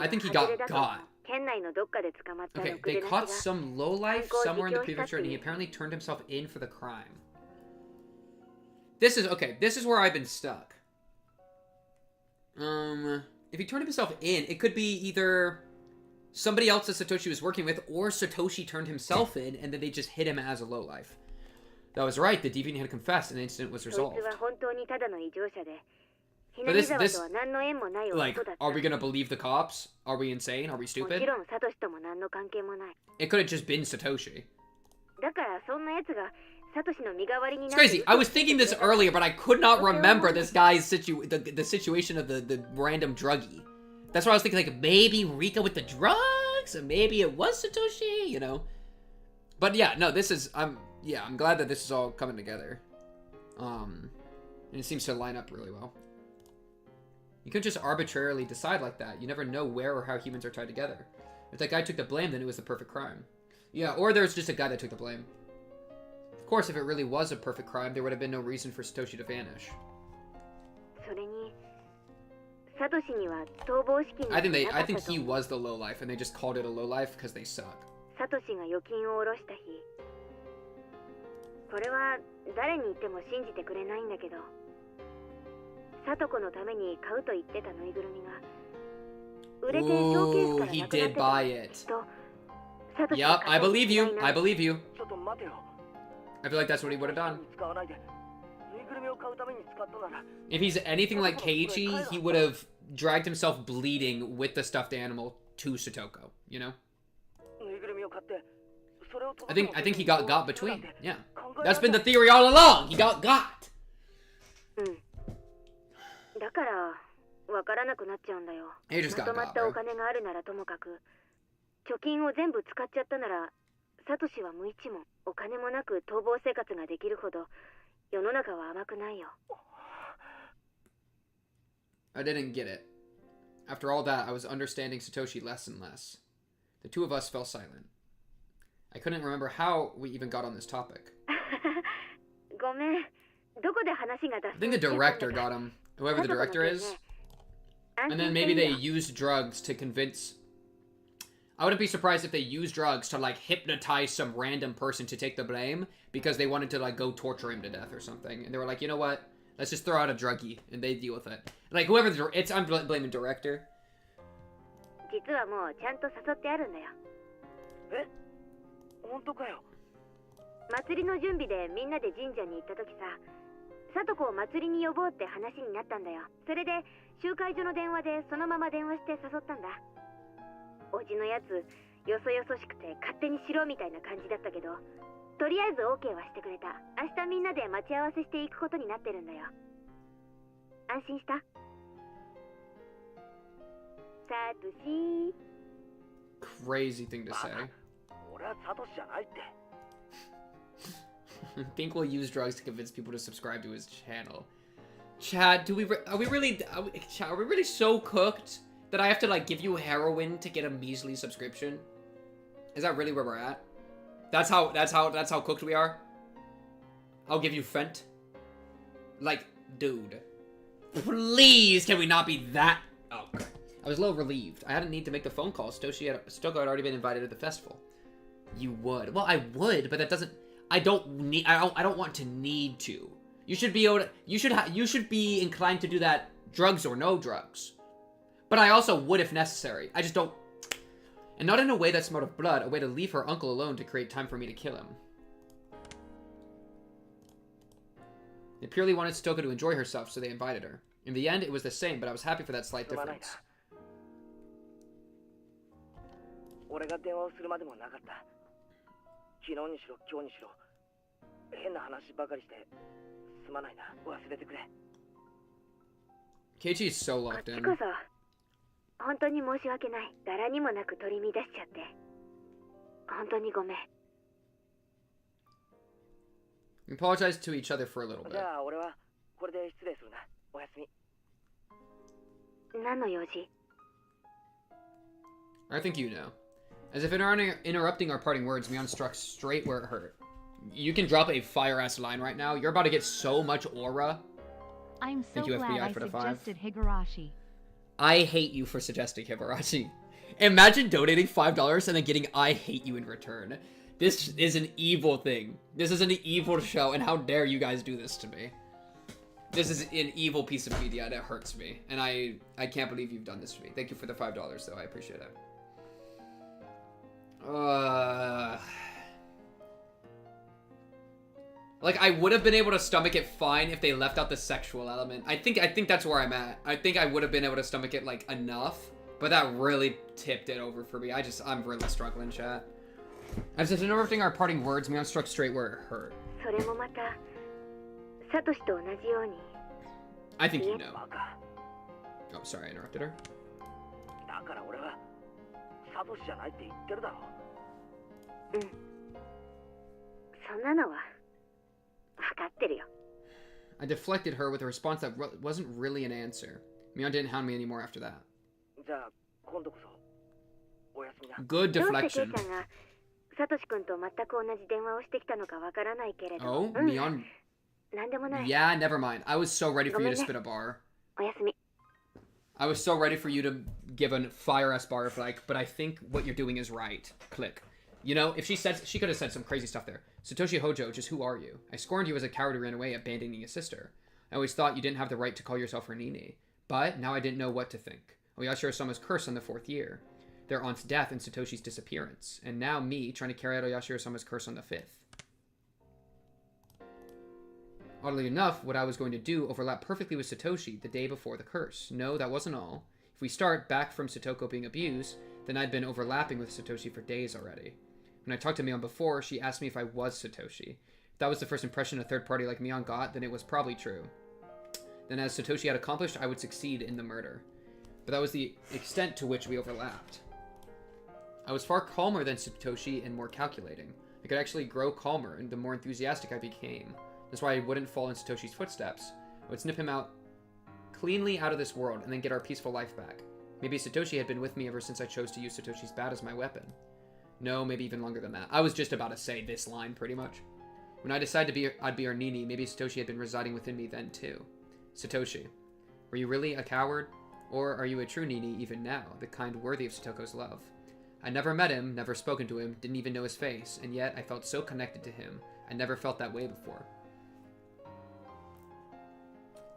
I think he got. Okay, they caught some lowlife somewhere in the prefecture, and he apparently turned himself in for the crime. This is where I've been stuck. If he turned himself in, it could be either somebody else that Satoshi was working with, or Satoshi turned himself in, and then they just hit him as a lowlife. That was right, the deviant had confessed, and the incident was resolved. But this, like, are we gonna believe the cops? Are we insane? Are we stupid? It could have just been Satoshi. It's crazy. I was thinking this earlier, but I could not remember this guy's the situation of the random druggie. That's why I was thinking, like, maybe Rika with the drugs, and maybe it was Satoshi, you know? But yeah, no, this is, I'm glad that this is all coming together. And it seems to line up really well. You couldn't just arbitrarily decide like that. You never know where or how humans are tied together. If that guy took the blame, then it was the perfect crime. Yeah, or there's just a guy that took the blame. Of course, if it really was a perfect crime, there would have been no reason for Satoshi to vanish. I think he was the lowlife, and they just called it a lowlife because they suck. Ooh, he did buy it. Yup, I believe you. I believe you. I feel like that's what he would have done. If he's anything like Keiichi, he would have dragged himself bleeding with the stuffed animal to Satoko, you know? I think he got between. Yeah. That's been the theory all along. He got. He just got, bro. サトシは無一文お金もなく逃亡生活ができるほど世の中は甘くないよ。I didn't get it. After all that, I was understanding Satoshi less and less. The two of us fell silent. I couldn't remember how we even got on this topic. ごめん。どこで話が脱 I think the director got him. Whoever the director is. And then maybe they used drugs to convince... I wouldn't be surprised if they used drugs to, like, hypnotize some random person to take the blame because they wanted to, like, go torture him to death or something. And they were like, you know what? Let's just throw out a druggie, and they deal with it. Like, whoever I'm blaming director. 実はもうちゃんと誘ってあるんだよ。え？本当かよ。祭りの準備でみんなで神社に行った時さ、里子を祭りに呼ぼうって話になったんだよ。それで集会所の電話でそのまま電話して誘ったんだ。おじのやつよそよそしくて勝手にしろみたいな感じだったけど、とりあえず OK はしてくれた。明日みんなで待ち合わせしていくことになってるんだよ。安心した？サトシ。Crazy thing to say. 俺はサトシじゃないって。Think we'll use drugs to convince people to subscribe to his channel. Chad, are we really so cooked that I have to like give you heroin to get a measly subscription? Is that really where we're at? That's how cooked we are? I'll give you Fent. Like, dude. Please, can we not be that? Oh, okay. I was a little relieved. I hadn't need to make the phone call. Satoko had already been invited to the festival. You would. Well, I would, but that doesn't. I don't want to need to. You should be able to. You should be inclined to do that, drugs or no drugs. But I also would if necessary. I just don't. And not in a way that's out of blood. A way to leave her uncle alone to create time for me to kill him. They purely wanted Satoko to enjoy herself, so they invited her. In the end, it was the same, but I was happy for that slight difference. Keiichi is so locked in. 本当に申し訳ない。誰にもなく取り乱しちゃって。本当にごめん。We apologize to each other for a little bit. じゃあ俺はこれで失礼するな。おやすみ。何の用事? I think you know. As if interrupting our parting words, Mion struck straight where it hurt. You can drop a fire-ass line right now. You're about to get so much aura. I'm so glad I suggested Higurashi. I hate you for suggesting Higurashi. Imagine donating $5 and then getting I hate you in return. This is an evil thing. This is an evil show, and how dare you guys do this to me. This is an evil piece of media, and it hurts me. And I can't believe you've done this to me. Thank you for the $5, though. I appreciate it. Like, I would have been able to stomach it fine if they left out the sexual element. I think that's where I'm at. I think I would have been able to stomach it, like, enough. But that really tipped it over for me. I'm really struggling, chat. As if interrupting our parting words, Mion struck straight where it hurt. I think you know. Oh, sorry, I interrupted her. I deflected her with a response that wasn't really an answer. Mion didn't hound me anymore after that. Good deflection. Oh, Mion. Yeah, never mind. I was so ready for you to spit a bar. I was so ready for you to give a fire-ass bar of like, but I think what you're doing is right. Click. You know, if she could have said some crazy stuff there. Satoshi Hojo, just who are you? I scorned you as a coward who ran away, abandoning a sister. I always thought you didn't have the right to call yourself her Nini. But now I didn't know what to think. Oyashiro-sama's curse on the 4th year. Their aunt's death and Satoshi's disappearance. And now me trying to carry out Oyashiro-sama's curse on the 5th. Oddly enough, what I was going to do overlapped perfectly with Satoshi the day before the curse. No, that wasn't all. If we start back from Satoko being abused, then I'd been overlapping with Satoshi for days already. When I talked to Mion before, she asked me if I was Satoshi. If that was the first impression a third party like Mion got, then it was probably true. Then as Satoshi had accomplished, I would succeed in the murder. But that was the extent to which we overlapped. I was far calmer than Satoshi and more calculating. I could actually grow calmer, and the more enthusiastic I became. That's why I wouldn't fall in Satoshi's footsteps. I would snip him out cleanly out of this world, and then get our peaceful life back. Maybe Satoshi had been with me ever since I chose to use Satoshi's bat as my weapon. No, maybe even longer than that. I was just about to say this line, pretty much. When I decided I'd be her Nini, maybe Satoshi had been residing within me then, too. Satoshi, were you really a coward? Or are you a true Nini even now, the kind worthy of Satoko's love? I never met him, never spoken to him, didn't even know his face, and yet I felt so connected to him. I never felt that way before.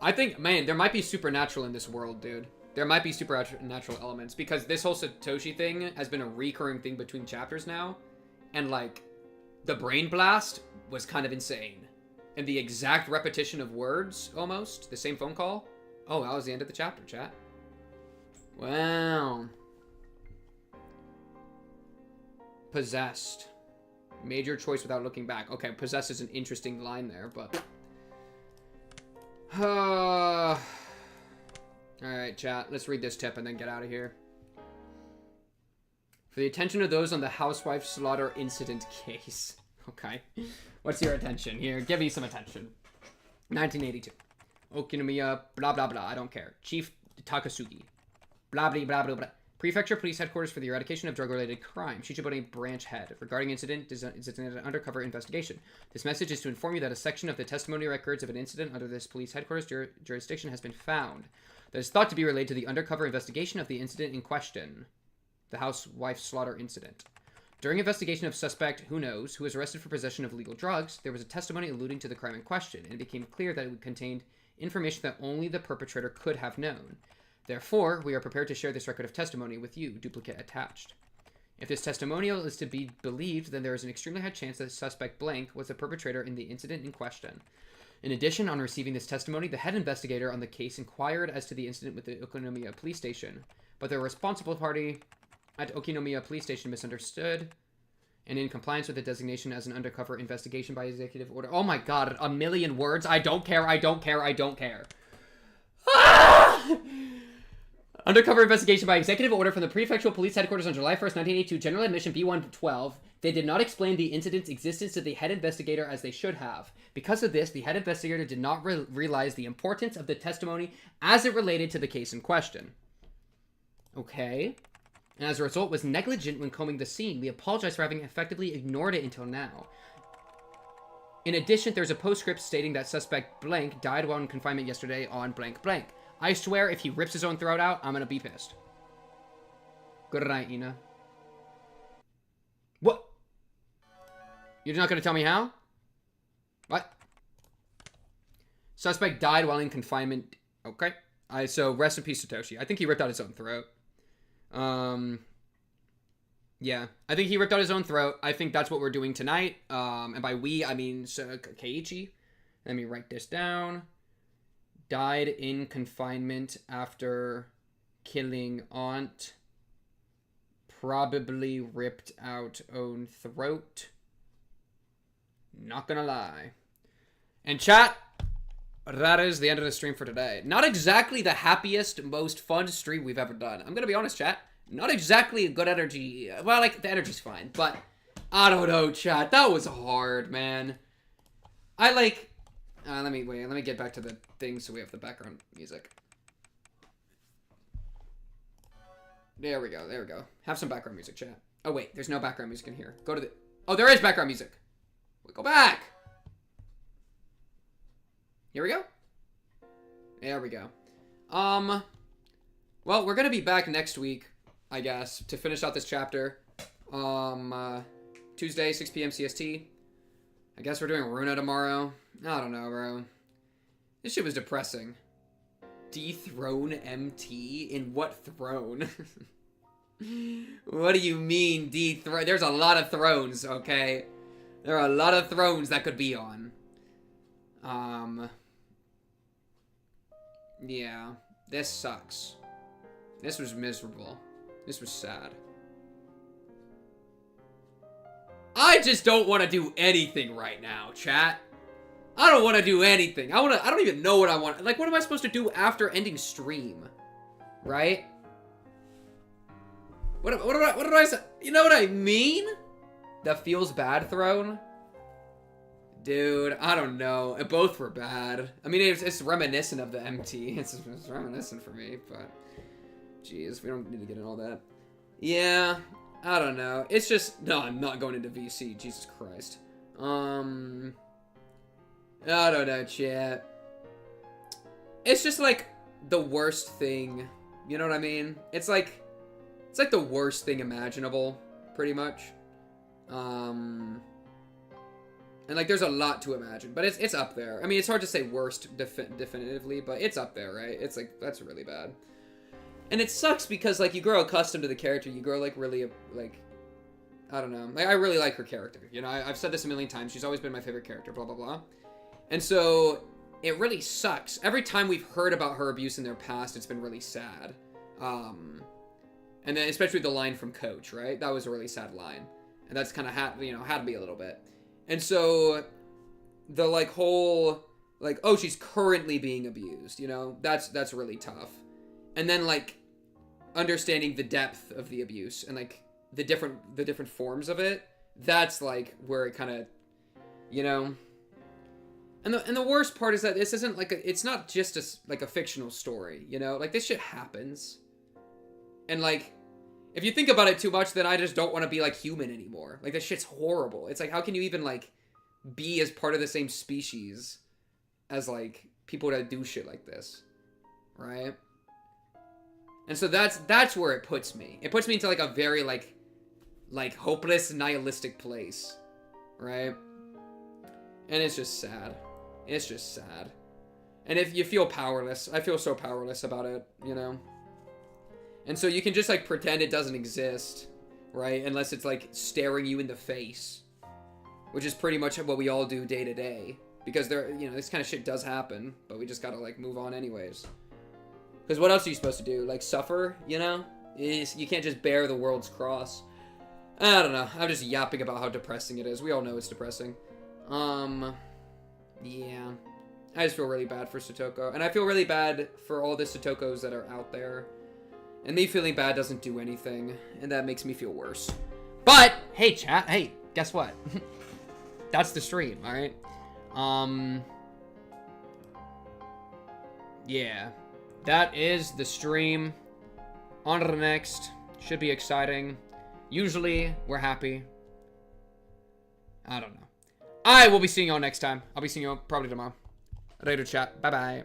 I think, man, there might be supernatural in this world, dude. There might be supernatural elements, because this whole Satoshi thing has been a recurring thing between chapters now, and, like, the brain blast was kind of insane. And the exact repetition of words, almost, the same phone call. Oh, that was the end of the chapter, chat. Wow. Possessed. Made your choice without looking back. Okay, possessed is an interesting line there, but... Alright, chat. Let's read this tip and then get out of here. For the attention of those on the housewife slaughter incident case. Okay. What's your attention? Here, give me some attention. 1982. Okinomiya, blah blah blah. I don't care. Chief Takasugi. Blah blah blah blah blah. Prefecture Police Headquarters for the Eradication of Drug-Related Crime. Shichibone Branch Head. Regarding incident, is an undercover investigation. This message is to inform you that a section of the testimony records of an incident under this police headquarters jurisdiction has been found that is thought to be related to the undercover investigation of the incident in question. The housewife slaughter incident. During investigation of suspect, who knows, who was arrested for possession of illegal drugs, there was a testimony alluding to the crime in question, and it became clear that it contained information that only the perpetrator could have known. Therefore, we are prepared to share this record of testimony with you, duplicate attached. If this testimonial is to be believed, then there is an extremely high chance that suspect blank was the perpetrator in the incident in question. In addition, on receiving this testimony, the head investigator on the case inquired as to the incident with the Okinomiya police station, but the responsible party at Okinomiya police station misunderstood, and in compliance with the designation as an undercover investigation by executive order. Oh my god, a million words. I don't care, I don't care, I don't care. Ah! Undercover investigation by executive order from the Prefectural Police Headquarters on July 1st, 1982, General Admission B112. They did not explain the incident's existence to the head investigator as they should have. Because of this, the head investigator did not realize the importance of the testimony as it related to the case in question. Okay. And as a result, was negligent when combing the scene. We apologize for having effectively ignored it until now. In addition, there's a postscript stating that suspect blank died while in confinement yesterday on blank blank. I swear, if he rips his own throat out, I'm gonna be pissed. Good night, Ina. What? You're not gonna tell me how? What? Suspect died while in confinement. Okay. So rest in peace, Satoshi. I think he ripped out his own throat. Yeah. I think he ripped out his own throat. I think that's what we're doing tonight. And by we, I mean Keiichi. Let me write this down. Died in confinement after killing aunt. Probably ripped out own throat. Not gonna lie. And chat, that is the end of the stream for today. Not exactly the happiest, most fun stream we've ever done. I'm gonna be honest, chat. Not exactly a good energy. Well, like, the energy's fine, but I don't know, chat. That was hard, man. I like... let me get back to the thing so we have the background music. There we go, there we go. Have some background music, chat. Oh, wait, there's no background music in here. Go to the... Oh, there is background music. Wait, go back! Here we go. There we go. Well, we're gonna be back next week, I guess, to finish out this chapter. Tuesday, 6 p.m. CST. I guess we're doing Runa tomorrow. I don't know, bro. This shit was depressing. Dethrone MT? In what throne? What do you mean, dethrone? There's a lot of thrones, okay? There are a lot of thrones that could be on. Yeah. This sucks. This was miserable. This was sad. I just don't want to do anything right now, chat. I don't want to do anything. I don't even know what I want. Like, what am I supposed to do after ending stream? Right? What did I say? You know what I mean? The feels bad throne? Dude, I don't know. Both were bad. I mean, it's reminiscent of the MT. It's reminiscent for me, but... Jeez, we don't need to get in all that. Yeah, I don't know. It's just... No, I'm not going into VC. Jesus Christ. I don't know, chat. It's just, like, the worst thing. You know what I mean? It's like the worst thing imaginable, pretty much. And, like, there's a lot to imagine, but it's up there. I mean, it's hard to say worst definitively, but it's up there, right? It's, like, that's really bad. And it sucks because, like, you grow accustomed to the character. You grow, like, really, like, I don't know. Like, I really like her character. You know, I've said this a million times. She's always been my favorite character, blah, blah, blah. And so, it really sucks. Every time we've heard about her abuse in their past, it's been really sad. And then, especially the line from Coach, right? That was a really sad line. And that's kind of had to be a little bit. And so, the, like, whole, like, oh, she's currently being abused, you know? That's really tough. And then, like, understanding the depth of the abuse and, like, the different forms of it, that's, like, where it kind of, you know? And the worst part is that this isn't like it's not just like a fictional story, you know? Like, this shit happens. And, like, if you think about it too much, then I just don't want to be, like, human anymore. Like, this shit's horrible. It's like, how can you even, like, be as part of the same species as, like, people that do shit like this? Right? And so that's where it puts me. It puts me into, like, a very, like hopeless, nihilistic place. Right? And it's just sad. It's just sad. And if you feel powerless, I feel so powerless about it, you know? And so you can just, like, pretend it doesn't exist, right? Unless it's, like, staring you in the face. Which is pretty much what we all do day to day. Because this kind of shit does happen, but we just gotta, like, move on anyways. Because what else are you supposed to do? Like, suffer, you know? You can't just bear the world's cross. I don't know. I'm just yapping about how depressing it is. We all know it's depressing. Yeah. I just feel really bad for Satoko. And I feel really bad for all the Satokos that are out there. And me feeling bad doesn't do anything. And that makes me feel worse. But, hey chat, hey, guess what? That's the stream, alright? Yeah. That is the stream. On to the next. Should be exciting. Usually, we're happy. I don't know. I will be seeing y'all next time. I'll be seeing y'all probably tomorrow. Later, chat. Bye-bye.